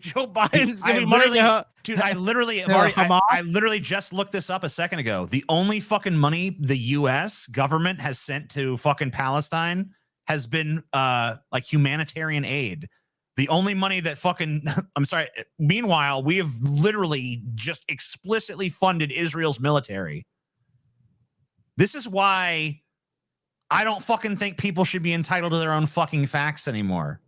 Joe Biden's I giving money literally, to dude, I literally have to already, Hamas? I literally just looked this up a second ago. The only fucking money the U.S. government has sent to fucking Palestine has been like humanitarian aid. The only money that fucking, I'm sorry. Meanwhile, we have literally just explicitly funded Israel's military. This is why I don't fucking think people should be entitled to their own fucking facts anymore.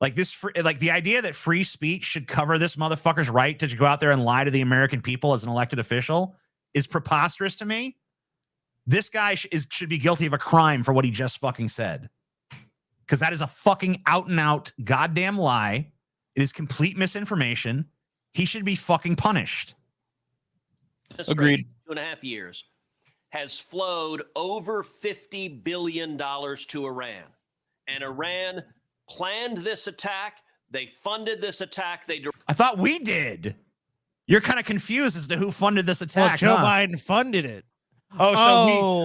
Like this, like the idea that free speech should cover this motherfucker's right to go out there and lie to the American people as an elected official is preposterous to me. This guy should be guilty of a crime for what he just fucking said. Because that is a fucking out and out goddamn lie. It is complete misinformation. He should be fucking punished. Agreed. 2.5 years has flowed over $50 billion to Iran. And Iran planned this attack. They funded this attack. I thought we did. You're kind of confused as to who funded this attack. Well, Joe huh? Biden funded it. Oh,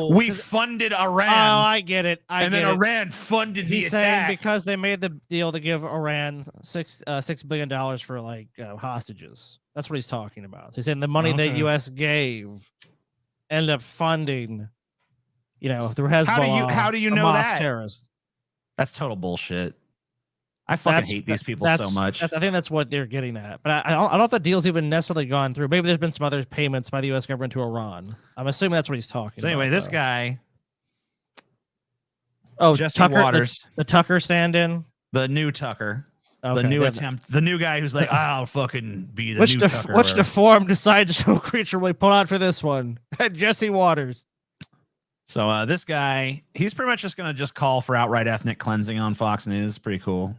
so we funded Iran. Oh, I get it. And then Iran funded the He's attack. saying because they made the deal to give Iran $6 billion for like hostages. That's what he's talking about. So he's saying the money that U.S. gave ended up funding, the Hezbollah. How do you know Hamas that? terrorists. That's total bullshit. I fucking hate these people so much. I think that's what they're getting at. But I don't know if the deal's even necessarily gone through. Maybe there's been some other payments by the U.S. government to Iran. I'm assuming that's what he's talking So anyway, about. this guy. Oh, Jesse Tucker, Waters. the Tucker stand-in. The new Tucker. Okay, the new yeah. attempt. The new guy who's like, I'll fucking be the Which new Tucker. which deformed decides to creature we pull out for this one? Jesse Waters. So this guy, he's pretty much just going to call for outright ethnic cleansing on Fox News. Pretty cool.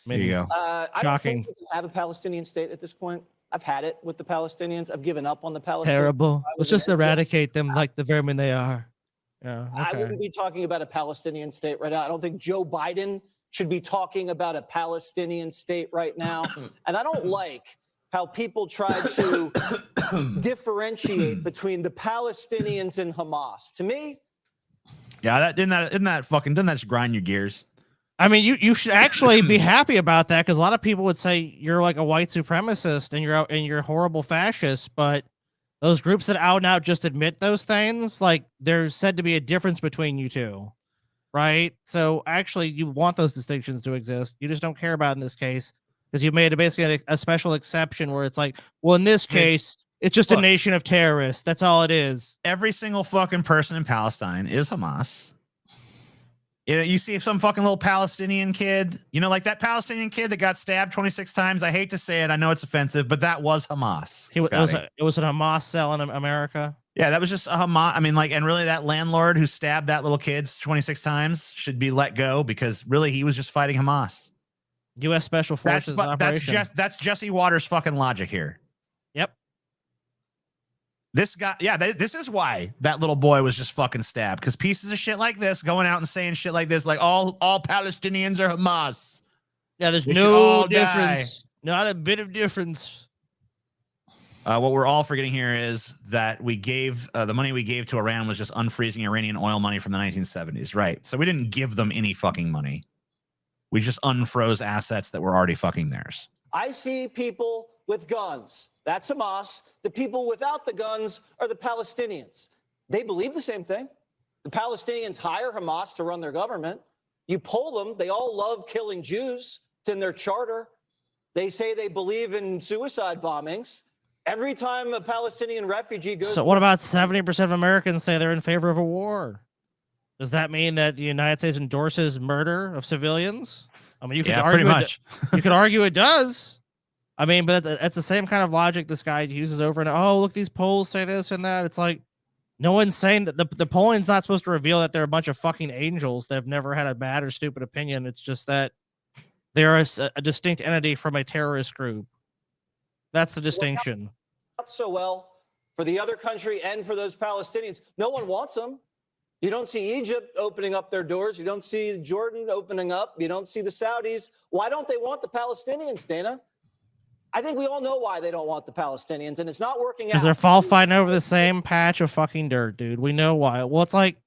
There you go. I don't Shocking. think we can have a Palestinian state at this point. I've had it with the Palestinians. I've given up on the Palestinians. Terrible. I Let's was just an- eradicate them like the vermin they are. Yeah. I Okay. wouldn't be talking about a Palestinian state right now. I don't think Joe Biden should be talking about a Palestinian state right now. And I don't like how people try to differentiate between the Palestinians and Hamas. To me, Yeah, doesn't that just grind your gears? I mean, you should actually be happy about that because a lot of people would say you're like a white supremacist and you're horrible fascist, but those groups that out and out just admit those things, like there's said to be a difference between you two, right? So actually, you want those distinctions to exist. You just don't care about it in this case because you made basically a special exception where it's like, well, in this case, it's just a nation of terrorists. That's all it is. Every single fucking person in Palestine is Hamas. You see some fucking little Palestinian kid, like that Palestinian kid that got stabbed 26 times. I hate to say it. I know it's offensive, but that was Hamas. It was a Hamas cell in America. Yeah, that was just a Hamas. I mean, and really that landlord who stabbed that little kid 26 times should be let go because really he was just fighting Hamas. U.S. Special Forces operation. That's Jesse Waters' fucking logic here. Yep. This guy, this is why that little boy was just fucking stabbed because pieces of shit like this going out and saying shit like this, like all Palestinians are Hamas. Yeah, there's They should no all difference. Not a bit of difference. What we're all forgetting here is that we gave the money we gave to Iran was just unfreezing Iranian oil money from the 1970s, right? So we didn't give them any fucking money. We just unfroze assets that were already fucking theirs. I see people with guns. That's Hamas. The people without the guns are the Palestinians. They believe the same thing. The Palestinians hire Hamas to run their government. You poll them, they all love killing Jews. It's in their charter. They say they believe in suicide bombings. Every time a Palestinian refugee goes... So what about 70% of Americans say they're in favor of a war? Does that mean that the United States endorses murder of civilians? I mean, you could argue pretty much. You could argue it does. I mean, but that's the same kind of logic this guy uses over and look, these polls say this and that. It's like no one's saying that the polling's not supposed to reveal that they're a bunch of fucking angels that have never had a bad or stupid opinion. It's just that they're a distinct entity from a terrorist group. That's the distinction. Not so well for the other country and for those Palestinians. No one wants them. You don't see Egypt opening up their doors. You don't see Jordan opening up. You don't see the Saudis. Why don't they want the Palestinians, Dana? I think we all know why they don't want the Palestinians, and it's not working out. Because they're all fighting over the same patch of fucking dirt, dude. We know why. Well, it's like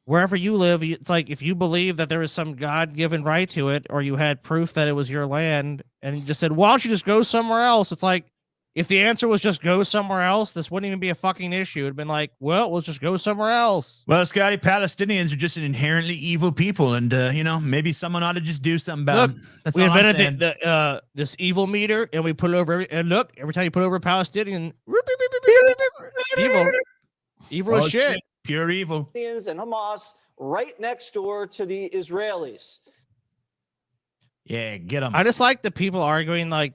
wherever you live, it's like if you believe that there is some God-given right to it, or you had proof that it was your land, and you just said, why don't you just go somewhere else? It's like, if the answer was just go somewhere else, this wouldn't even be a fucking issue. It'd been like, well, let's just go somewhere else. Well, Scotty, Palestinians are just an inherently evil people, and maybe someone ought to just do something about them. That's We all I'm invented saying. this evil meter, and we put it over. And look, every time you put over a Palestinian, evil as shit. Pure evil. Palestinians and Hamas right next door to the Israelis. Yeah, get them. I just like the people arguing like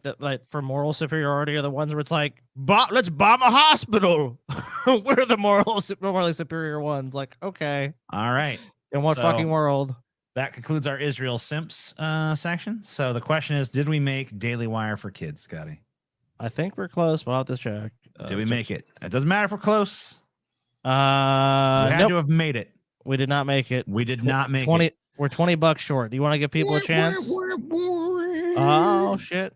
for moral superiority are the ones where it's like, let's bomb a hospital. We're the morally superior ones. Like, okay, all right. In what fucking world? That concludes our Israel Simps section. So the question is, did we make Daily Wire for kids, Scotty? I think we're close. We'll have to check. Did we make it? It doesn't matter if we're close. We had nope. to have made it. We did not make it. We did not make 20. it. We're $20 short. Do you want to give people a chance? Oh shit!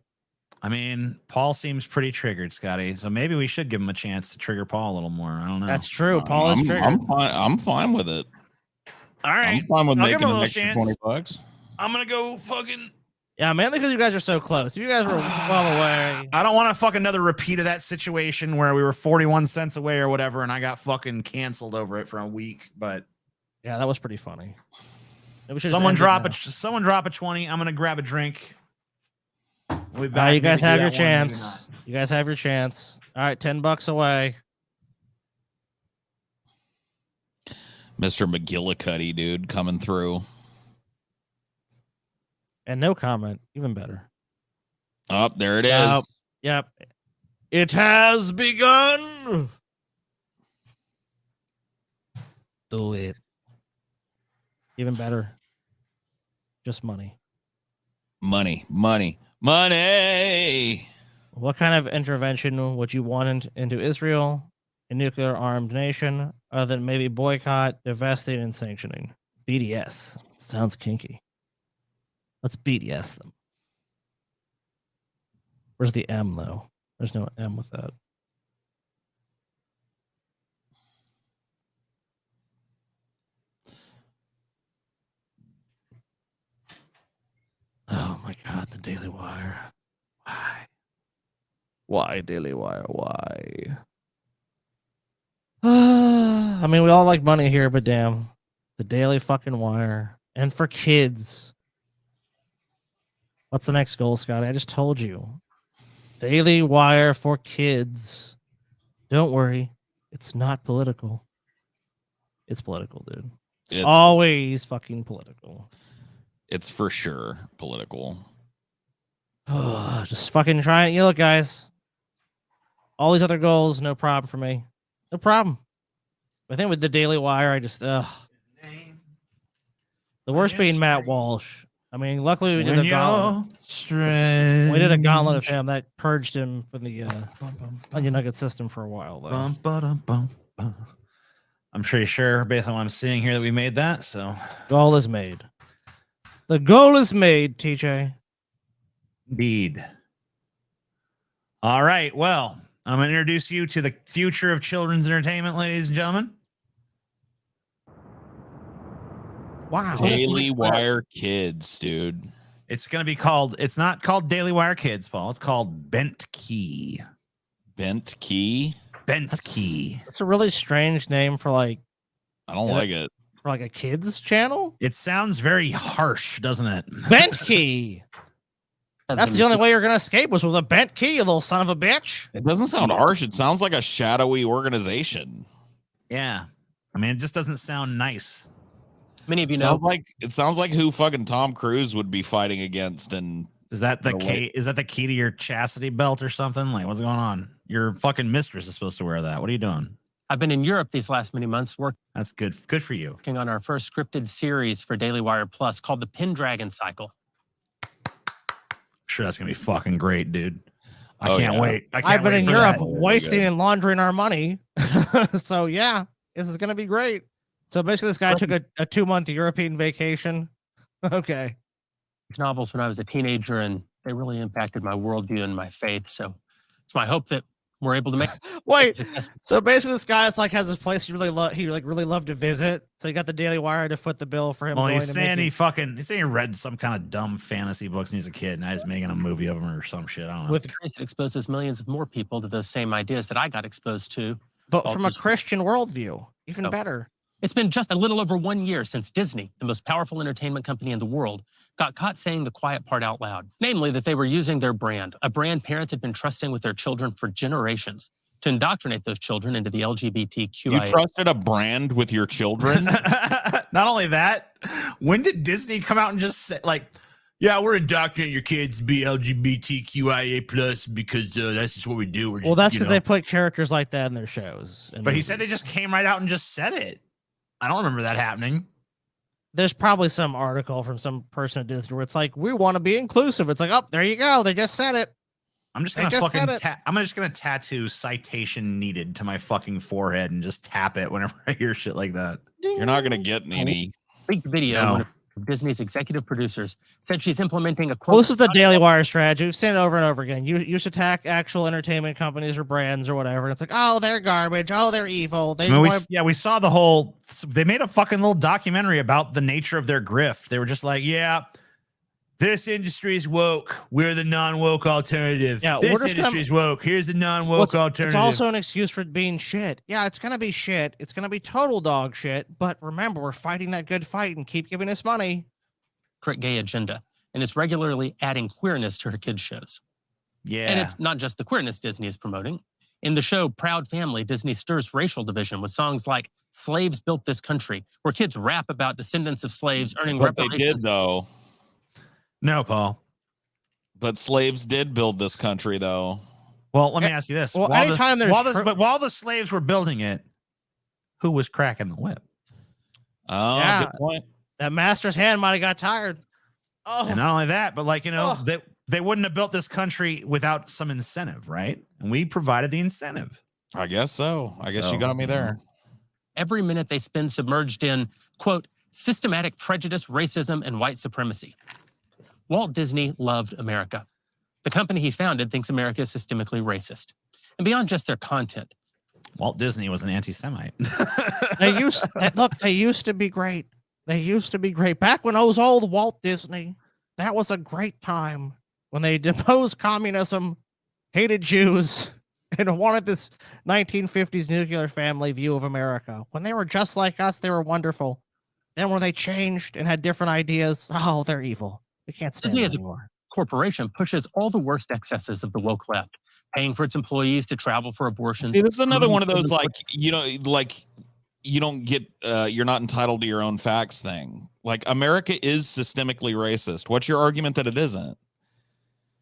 I mean, Paul seems pretty triggered, Scotty. So maybe we should give him a chance to trigger Paul a little more. I don't know. That's true. Paul is triggered. I'm fine with it. All right. I'm fine with I'll making give him a an little extra chance. $20. I'm gonna go fucking. Yeah, mainly because you guys are so close. If you guys were well away, I don't want to fuck another repeat of that situation where we were 41 cents away or whatever, and I got fucking canceled over it for a week. But yeah, that was pretty funny. Someone drop a 20. I'm gonna grab a drink. We'll be back. You Maybe guys do have that your one, maybe chance. You guys have your chance. All right, $10 away. Mr. McGillicuddy, dude, coming through. And no comment, even better. Oh, there it is. Yep. It has begun. Do it. Even better. Just money. Money, money, money. What kind of intervention would you want into Israel, a nuclear armed nation, other than maybe boycott, divesting, and sanctioning? BDS. Sounds kinky. Let's BDS them. Where's the M, though? There's no M with that. Oh my God, the Daily Wire. Why? Why, Daily Wire? Why? I mean, we all like money here, but damn. The Daily fucking Wire. And for kids. What's the next goal, Scotty? I just told you. Daily Wire for kids. Don't worry. It's not political. It's political, dude. It's always fucking political. It's for sure political. Oh, just fucking try it. You look, guys. All these other goals, no problem for me. No problem. I think with the Daily Wire, I just the worst being Matt Walsh. I mean, luckily we did a gauntlet. We did a gauntlet of him that purged him from the Onion Nugget system for a while. Though. I'm pretty sure, based on what I'm seeing here, that we made that. So goal is made. The goal is made, TJ. Indeed. All right. Well, I'm going to introduce you to the future of children's entertainment, ladies and gentlemen. Wow. Daily Wire Kids, dude. It's going to be called, it's not called Daily Wire Kids, Paul. It's called Bent Key. Bent Key? Bent Key. That's a really strange name for like. I don't like it. For like a kids channel? It sounds very harsh, doesn't it? Bent Key. That's the only way you're going to escape was with a bent key, you little son of a bitch. It doesn't sound harsh. It sounds like a shadowy organization. Yeah. I mean, it just doesn't sound nice. Many of you know. It sounds like who fucking Tom Cruise would be fighting against. And is that the key? Is that the key to your chastity belt or something? Like, what's going on? Your fucking mistress is supposed to wear that. What are you doing? I've been in Europe these last many months working. That's good. Good for you. Working on our first scripted series for Daily Wire Plus called the Pendragon Cycle. Sure, that's gonna be fucking great, dude. I can't wait. I've been in Europe wasting and laundering our money. So yeah, this is gonna be great. So basically, this guy took a 2-month European vacation. Okay. These novels when I was a teenager, and they really impacted my worldview and my faith. So it's my hope that we're able to make. Wait, so basically, this guy is like has this place he really loved to visit. So he got the Daily Wire to foot the bill for him. Well, he's saying he's saying he read some kind of dumb fantasy books when he was a kid, and he's making a movie of them or some shit. I don't know. With grace, it exposes millions of more people to those same ideas that I got exposed to. But from a Christian worldview, even better. It's been just a little over 1 year since Disney, the most powerful entertainment company in the world, got caught saying the quiet part out loud. Namely, that they were using their brand, a brand parents had been trusting with their children for generations, to indoctrinate those children into the LGBTQIA. You trusted a brand with your children? Not only that, when did Disney come out and just say, like, yeah, we're indoctrinating your kids to be LGBTQIA plus because that's just what we do. We're just, well, that's because they put characters like that in their shows. But he said they just came right out and just said it. I don't remember that happening. There's probably some article from some person at Disney where it's like, we want to be inclusive. It's like, oh, there you go. They just said it. I'm just gonna I'm just gonna tattoo citation needed to my fucking forehead and just tap it whenever I hear shit like that. You're not gonna get any leaked video. No. One of Disney's executive producers said she's implementing a quote. Well, this is the Daily Wire strategy. We've seen it over and over again. You should attack actual entertainment companies or brands or whatever. And it's like, oh, they're garbage. Oh, they're evil. We saw the whole. They made a fucking little documentary about the nature of their grift. They were just like, yeah. This industry is woke. We're the non-woke alternative. Yeah, this industry is woke. Here's the non-woke alternative. It's also an excuse for being shit. Yeah, it's going to be shit. It's going to be total dog shit. But remember, we're fighting that good fight and keep giving us money. Correct gay agenda. And is regularly adding queerness to her kids' shows. Yeah. And it's not just the queerness Disney is promoting. In the show Proud Family, Disney stirs racial division with songs like Slaves Built This Country, where kids rap about descendants of slaves earning But reparations. they did, though. No, Paul. But slaves did build this country, though. Well, let me ask you this. Well, while anytime while the slaves were building it, who was cracking the whip? Oh, Yeah. good point. That master's hand might have got tired. Oh, And not only that, but like, they wouldn't have built this country without some incentive, right? And we provided the incentive. I guess so. I guess you got me there. Every minute they spend submerged in, quote, systematic prejudice, racism, and white supremacy. Walt Disney loved America. The company he founded thinks America is systemically racist. And beyond just their content, Walt Disney was an anti-Semite. they used to be great. They used to be great. Back when I was old Walt Disney, that was a great time when they deposed communism, hated Jews, and wanted this 1950s nuclear family view of America. When they were just like us, they were wonderful. Then when they changed and had different ideas, oh, they're evil. We can't stand Disney them as a anymore. corporation pushes all the worst excesses of the woke left, paying for its employees to travel for abortions. See, this is another one of those you don't get you're not entitled to your own facts thing. Like, America is systemically racist. What's your argument that it isn't?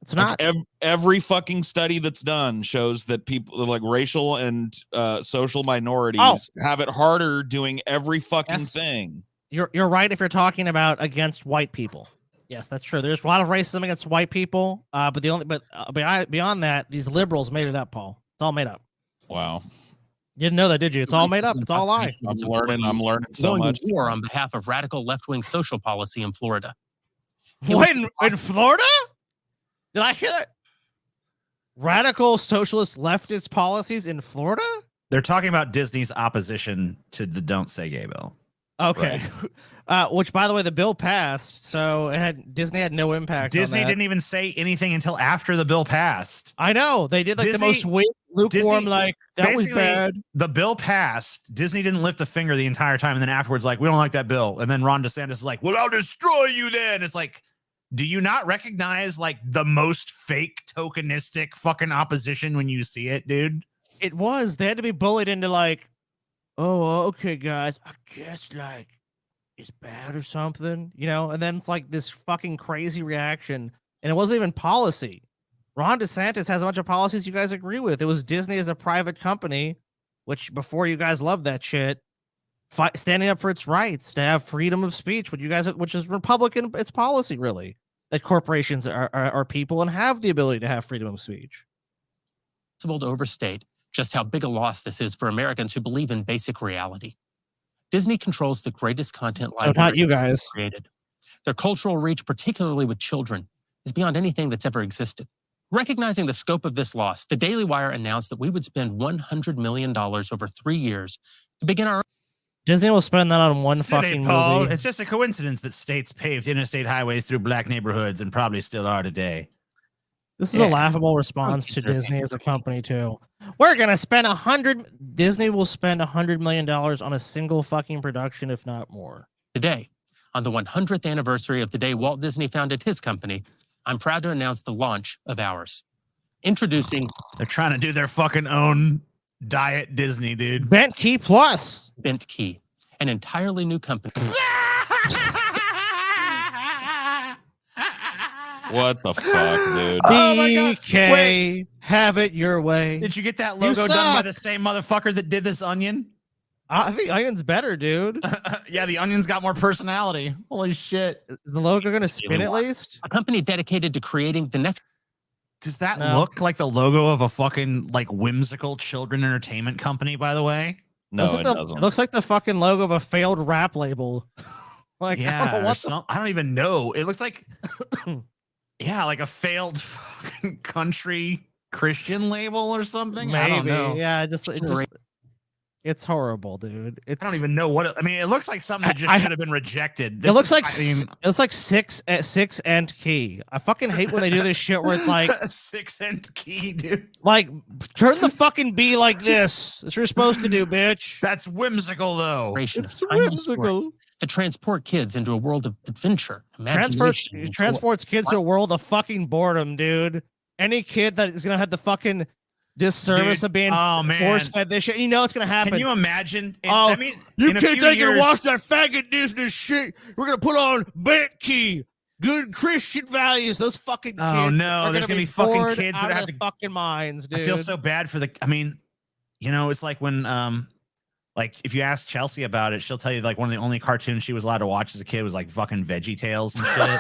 It's not. Every fucking study that's done shows that people like racial and social minorities have it harder doing every fucking thing. You're right if you're talking about against white people. Yes, that's true. There's a lot of racism against white people, but beyond that, these liberals made it up, Paul. It's all made up. Wow. You didn't know that, did you? It's all made up. It's all a lie. I'm learning so Going much. to war on behalf of radical left-wing social policy in Florida. Wait, in Florida? Did I hear that? Radical socialist leftist policies in Florida? They're talking about Disney's opposition to the Don't Say Gay bill. Okay. Right. Which, by the way, the bill passed, so Disney had no impact. Disney on that. didn't even say anything until after the bill passed. I know. They did like the most lukewarm, Disney, that was bad. The bill passed. Disney didn't lift a finger the entire time. And then afterwards, like, we don't like that bill. And then Ron DeSantis is like, well, I'll destroy you then. It's like, do you not recognize like the most fake tokenistic fucking opposition when you see it, dude? It was. They had to be bullied into like, oh, okay, guys, I guess like it's bad or something, you know? And then it's like this fucking crazy reaction. And it wasn't even policy. Ron DeSantis has a bunch of policies you guys agree with. It was Disney as a private company, which before you guys loved that shit, standing up for its rights to have freedom of speech, which is Republican, it's policy really, that corporations are people and have the ability to have freedom of speech. It's impossible to overstate just how big a loss this is for Americans who believe in basic reality. Disney controls the greatest content So not you guys. created. Their cultural reach, particularly with children, is beyond anything that's ever existed. Recognizing the scope of this loss, the Daily Wire announced that we would spend $100 million over 3 years to begin our... Disney will spend that on one Silly, fucking Paul. movie. It's just a coincidence that states paved interstate highways through black neighborhoods and probably still are today. This is a laughable response to Disney as a company too. We're gonna spend Disney will spend $100 million on a single fucking production, if not more. Today, on the 100th anniversary of the day Walt Disney founded his company, I'm proud to announce the launch of ours. Introducing... They're trying to do their fucking own Diet Disney, dude. Bent Key Plus. Bent Key, an entirely new company. What the fuck, dude? BK, have it your way. Did you get that logo done by the same motherfucker that did this onion? I think Onion's better, dude. Yeah, the Onion's got more personality. Holy shit. Is the logo going to spin at least? A company dedicated to creating the next... Does that look like the logo of a fucking like whimsical children entertainment company, by the way? No, it doesn't. It looks like the fucking logo of a failed rap label. Like, yeah, I I don't even know. It looks like, yeah, like a failed fucking country Christian label or something. Maybe. I don't know. Yeah, it's horrible, dude. I don't even know what. I mean, it looks like something that just should have been rejected. It looks like six end key. I fucking hate when they do this shit where it's like 6 end key, dude. Like, turn the fucking B like this. That's what you're supposed to do, bitch. That's whimsical, though. It's whimsical. To transport kids into a world of adventure, imagination, and transports kids to a world of fucking boredom, dude. Any kid that is gonna have the fucking disservice of being force-fed this shit, you know it's gonna happen. Can you imagine? I mean, you kids ain't gonna watch that faggot Disney shit. We're gonna put on Bent Key, good Christian values. Those fucking kids. Oh no, there's gonna be fucking kids that have to fucking minds, dude. I feel so bad for the. I mean, you know, it's like when Like, if you ask Chelsea about it, she'll tell you like one of the only cartoons she was allowed to watch as a kid was like fucking Veggie Tales and shit.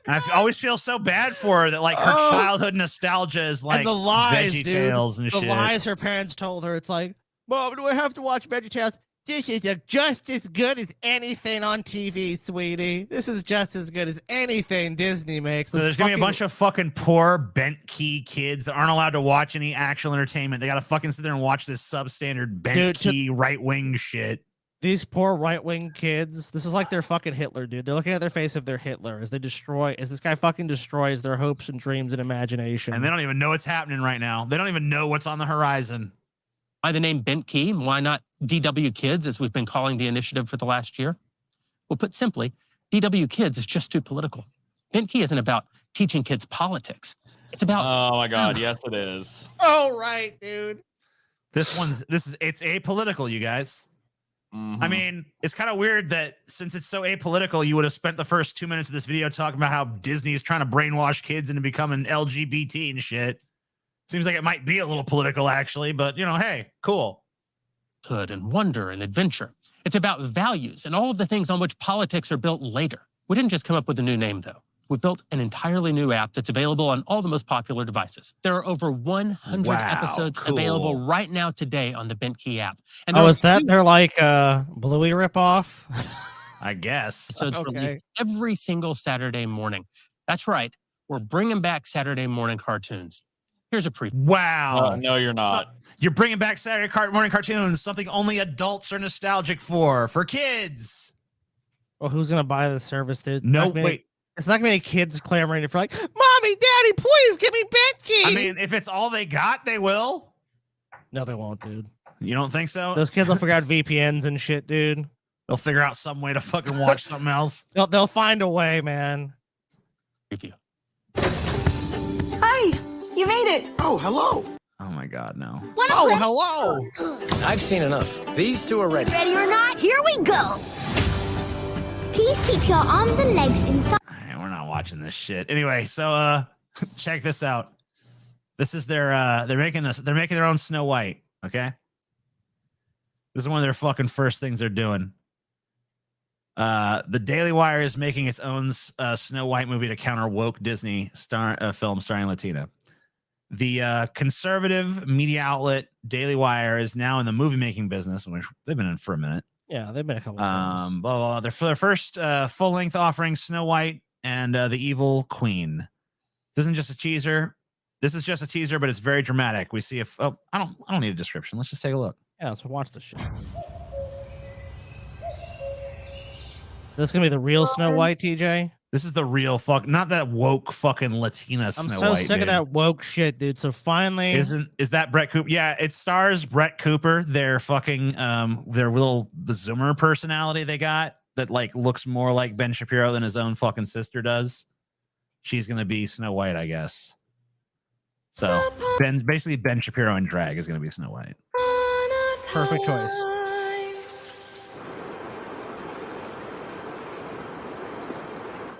And I always feel so bad for her that like her childhood nostalgia is like and the lies, Veggie dude. Tales and the shit. lies her parents told her. It's like, Mom, do I have to watch Veggie Tales? This is just as good as anything on TV, sweetie. This is just as good as anything Disney makes. So there's gonna be a bunch of fucking poor bent key kids that aren't allowed to watch any actual entertainment. They gotta fucking sit there and watch this substandard bent key right wing shit. These poor right wing kids. This is like their fucking Hitler, dude. They're looking at their face of their Hitler as this guy fucking destroys their hopes and dreams and imagination. And they don't even know what's happening right now. They don't even know what's on the horizon. Why the name Bent Key? Why not DW Kids, as we've been calling the initiative for the last year? Well, put simply, DW Kids is just too political. Bent Key isn't about teaching kids politics. It's about... Oh, my God. Yes, it is. Oh, right, dude. It's apolitical, you guys. I mean, it's kind of weird that since it's so apolitical, you would have spent the first 2 minutes of this video talking about how Disney is trying to brainwash kids into becoming LGBT and shit. Seems like it might be a little political, actually, but, you know, hey, cool. Hood and wonder and adventure. It's about values and all of the things on which politics are built later. We didn't just come up with a new name, though. We built an entirely new app that's available on all the most popular devices. There are over 100 episodes available right now today on the Bent Key app. And is that their like Bluey ripoff? I guess. Episodes released every single Saturday morning. That's right. We're bringing back Saturday morning cartoons. Here's a preview. Wow. No, you're not. You're bringing back Saturday morning cartoons, something only adults are nostalgic for kids. Well, who's going to buy the service, dude? No, wait. It's not going to be kids clamoring for like, Mommy, Daddy, please give me Bent Key. I mean, if it's all they got, they will. No, they won't, dude. You don't think so? Those kids will figure out VPNs and shit, dude. They'll figure out some way to fucking watch something else. They'll find a way, man. Preview. Hi, you made it. Oh, hello. Oh my God, no. Hello. I've seen enough. These two are ready. Ready or not, here we go. Please keep your arms and legs inside. We're not watching this shit. Anyway, so check this out. This is their they're making their own Snow White, okay? This is one of their fucking first things they're doing. The Daily Wire is making its own Snow White movie to counter woke Disney film starring Latina. The conservative media outlet Daily Wire is now in the movie making business, which they've been in for a minute. Yeah, they've been a couple. Blah, blah, blah. They're for their first full length offering, Snow White and the Evil Queen. This isn't just a teaser. This is just a teaser, but it's very dramatic. We see I don't need a description. Let's just take a look. Yeah, let's watch this shit. This is gonna be the real Snow White, TJ. This is the real not that woke fucking Latina Snow White. I'm so sick of that woke shit, dude. So finally, is that Brett Cooper? Yeah, it stars Brett Cooper. Their fucking their little Zoomer personality they got that like looks more like Ben Shapiro than his own fucking sister does. She's gonna be Snow White, I guess. So basically Ben Shapiro in drag is gonna be Snow White. Perfect choice.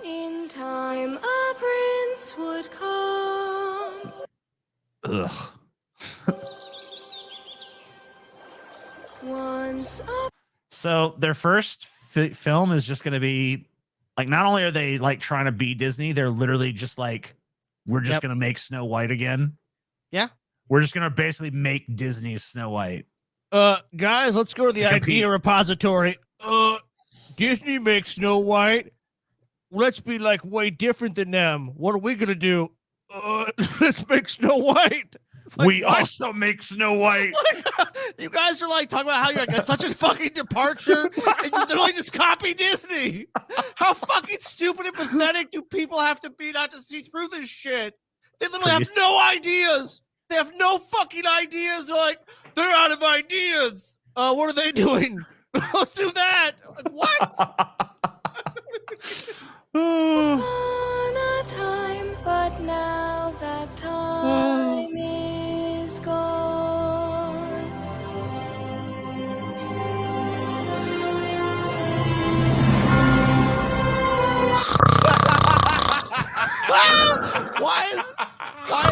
In time, a prince would come. Ugh. Once So their first film is just going to be like, not only are they like trying to be Disney, they're literally just like, we're just going to make Snow White again. Yeah. We're just going to basically make Disney's Snow White. Guys, let's go to the idea repository. Disney makes Snow White. Let's be like way different than them. What are we going to do? Let's make Snow White. Like, we also make Snow White. You guys are like talking about how you're like, that's such a fucking departure, and you literally just copy Disney. How fucking stupid and pathetic do people have to be not to see through this shit? They literally have no ideas. They have no fucking ideas. They're like, they're out of ideas. What are they doing? Let's do that. Like, what? on a time, but now that time is gone. Why is Ben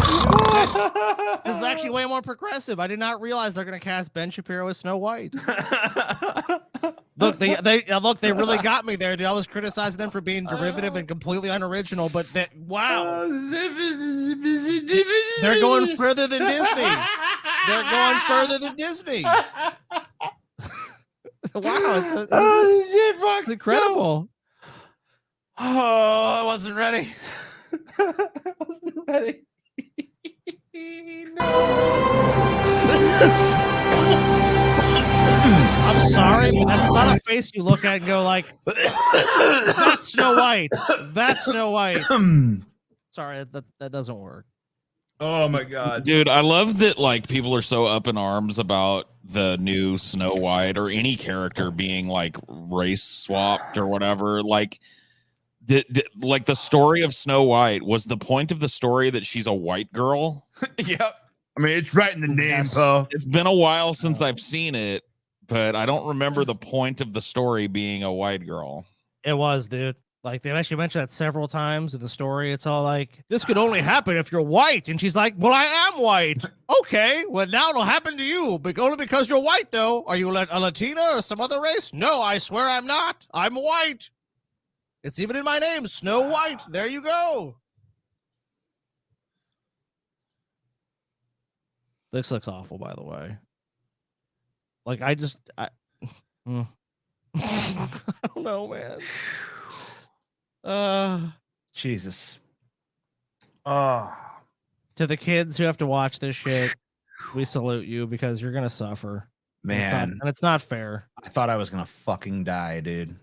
Shapiro? is actually way more progressive. I did not realize they're going to cast Ben Shapiro as Snow White. Look, they really got me there, dude. I was criticizing them for being derivative and completely unoriginal, but wow. They're going further than Disney. They're going further than Disney. Wow, it's incredible. Oh, I wasn't ready. I wasn't ready. I'm sorry, but that's not a face you look at and go like, that's Snow White. That's Snow White. Sorry, that doesn't work. Oh my god, dude! I love that like people are so up in arms about the new Snow White or any character being like race swapped or whatever. Like, like the story of Snow White, was the point of the story that she's a white girl? Yep. I mean, it's right in the name, Poe. It's been a while since I've seen it, but I don't remember the point of the story being a white girl. It was, dude. Like, they actually mentioned that several times in the story. It's all like, this could only happen if you're white. And she's like, well, I am white. Okay, well, now it'll happen to you, but only because you're white, though. Are you a Latina or some other race? No, I swear I'm not. I'm white. It's even in my name, Snow White. There you go. This looks awful, by the way. Like, I don't know, man. Jesus. To the kids who have to watch this shit, we salute you because you're gonna suffer, man. And it's not fair. I thought I was gonna fucking die, dude.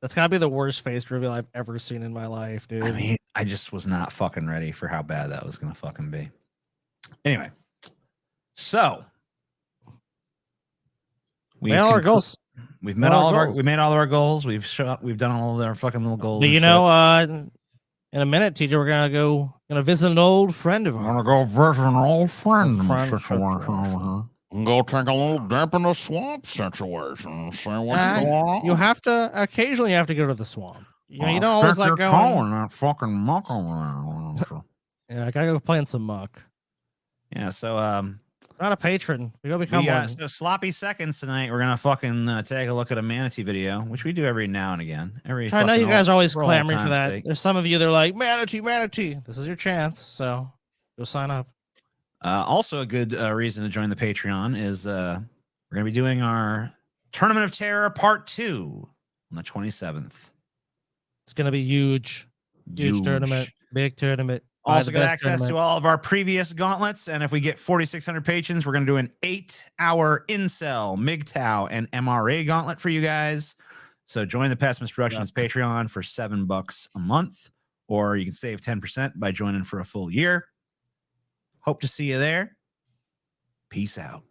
That's gotta be the worst face reveal I've ever seen in my life, dude. I mean, I just was not fucking ready for how bad that was gonna fucking be. Anyway, so we made all our goals. We've met all of our. We made all of our goals. We've done all of our fucking little goals. But you know, in a minute, TJ, we're gonna visit an old friend of ours. I'm gonna go visit an old friend. Go take a little dip in the swamp situation. See what's going on. You have to occasionally go to the swamp. You know, you don't always like going. That fucking muck over there. Yeah, I gotta go play in some muck. Yeah, so not a patron. We go become one. So sloppy seconds tonight. We're gonna fucking take a look at a manatee video, which we do every now and again. I know you guys are always clamoring for that. There's some of you that are like, manatee. This is your chance. So go sign up. Also, a good reason to join the Patreon is we're gonna be doing our Tournament of Terror Part 2 on the 27th. It's gonna be huge tournament, big tournament. Also get access to all of our previous gauntlets, and if we get 4,600 patrons, we're going to do an 8-hour Incel, MGTOW, and MRA gauntlet for you guys. So join the Pessimist Productions Patreon for $7 a month, or you can save 10% by joining for a full year. Hope to see you there. Peace out.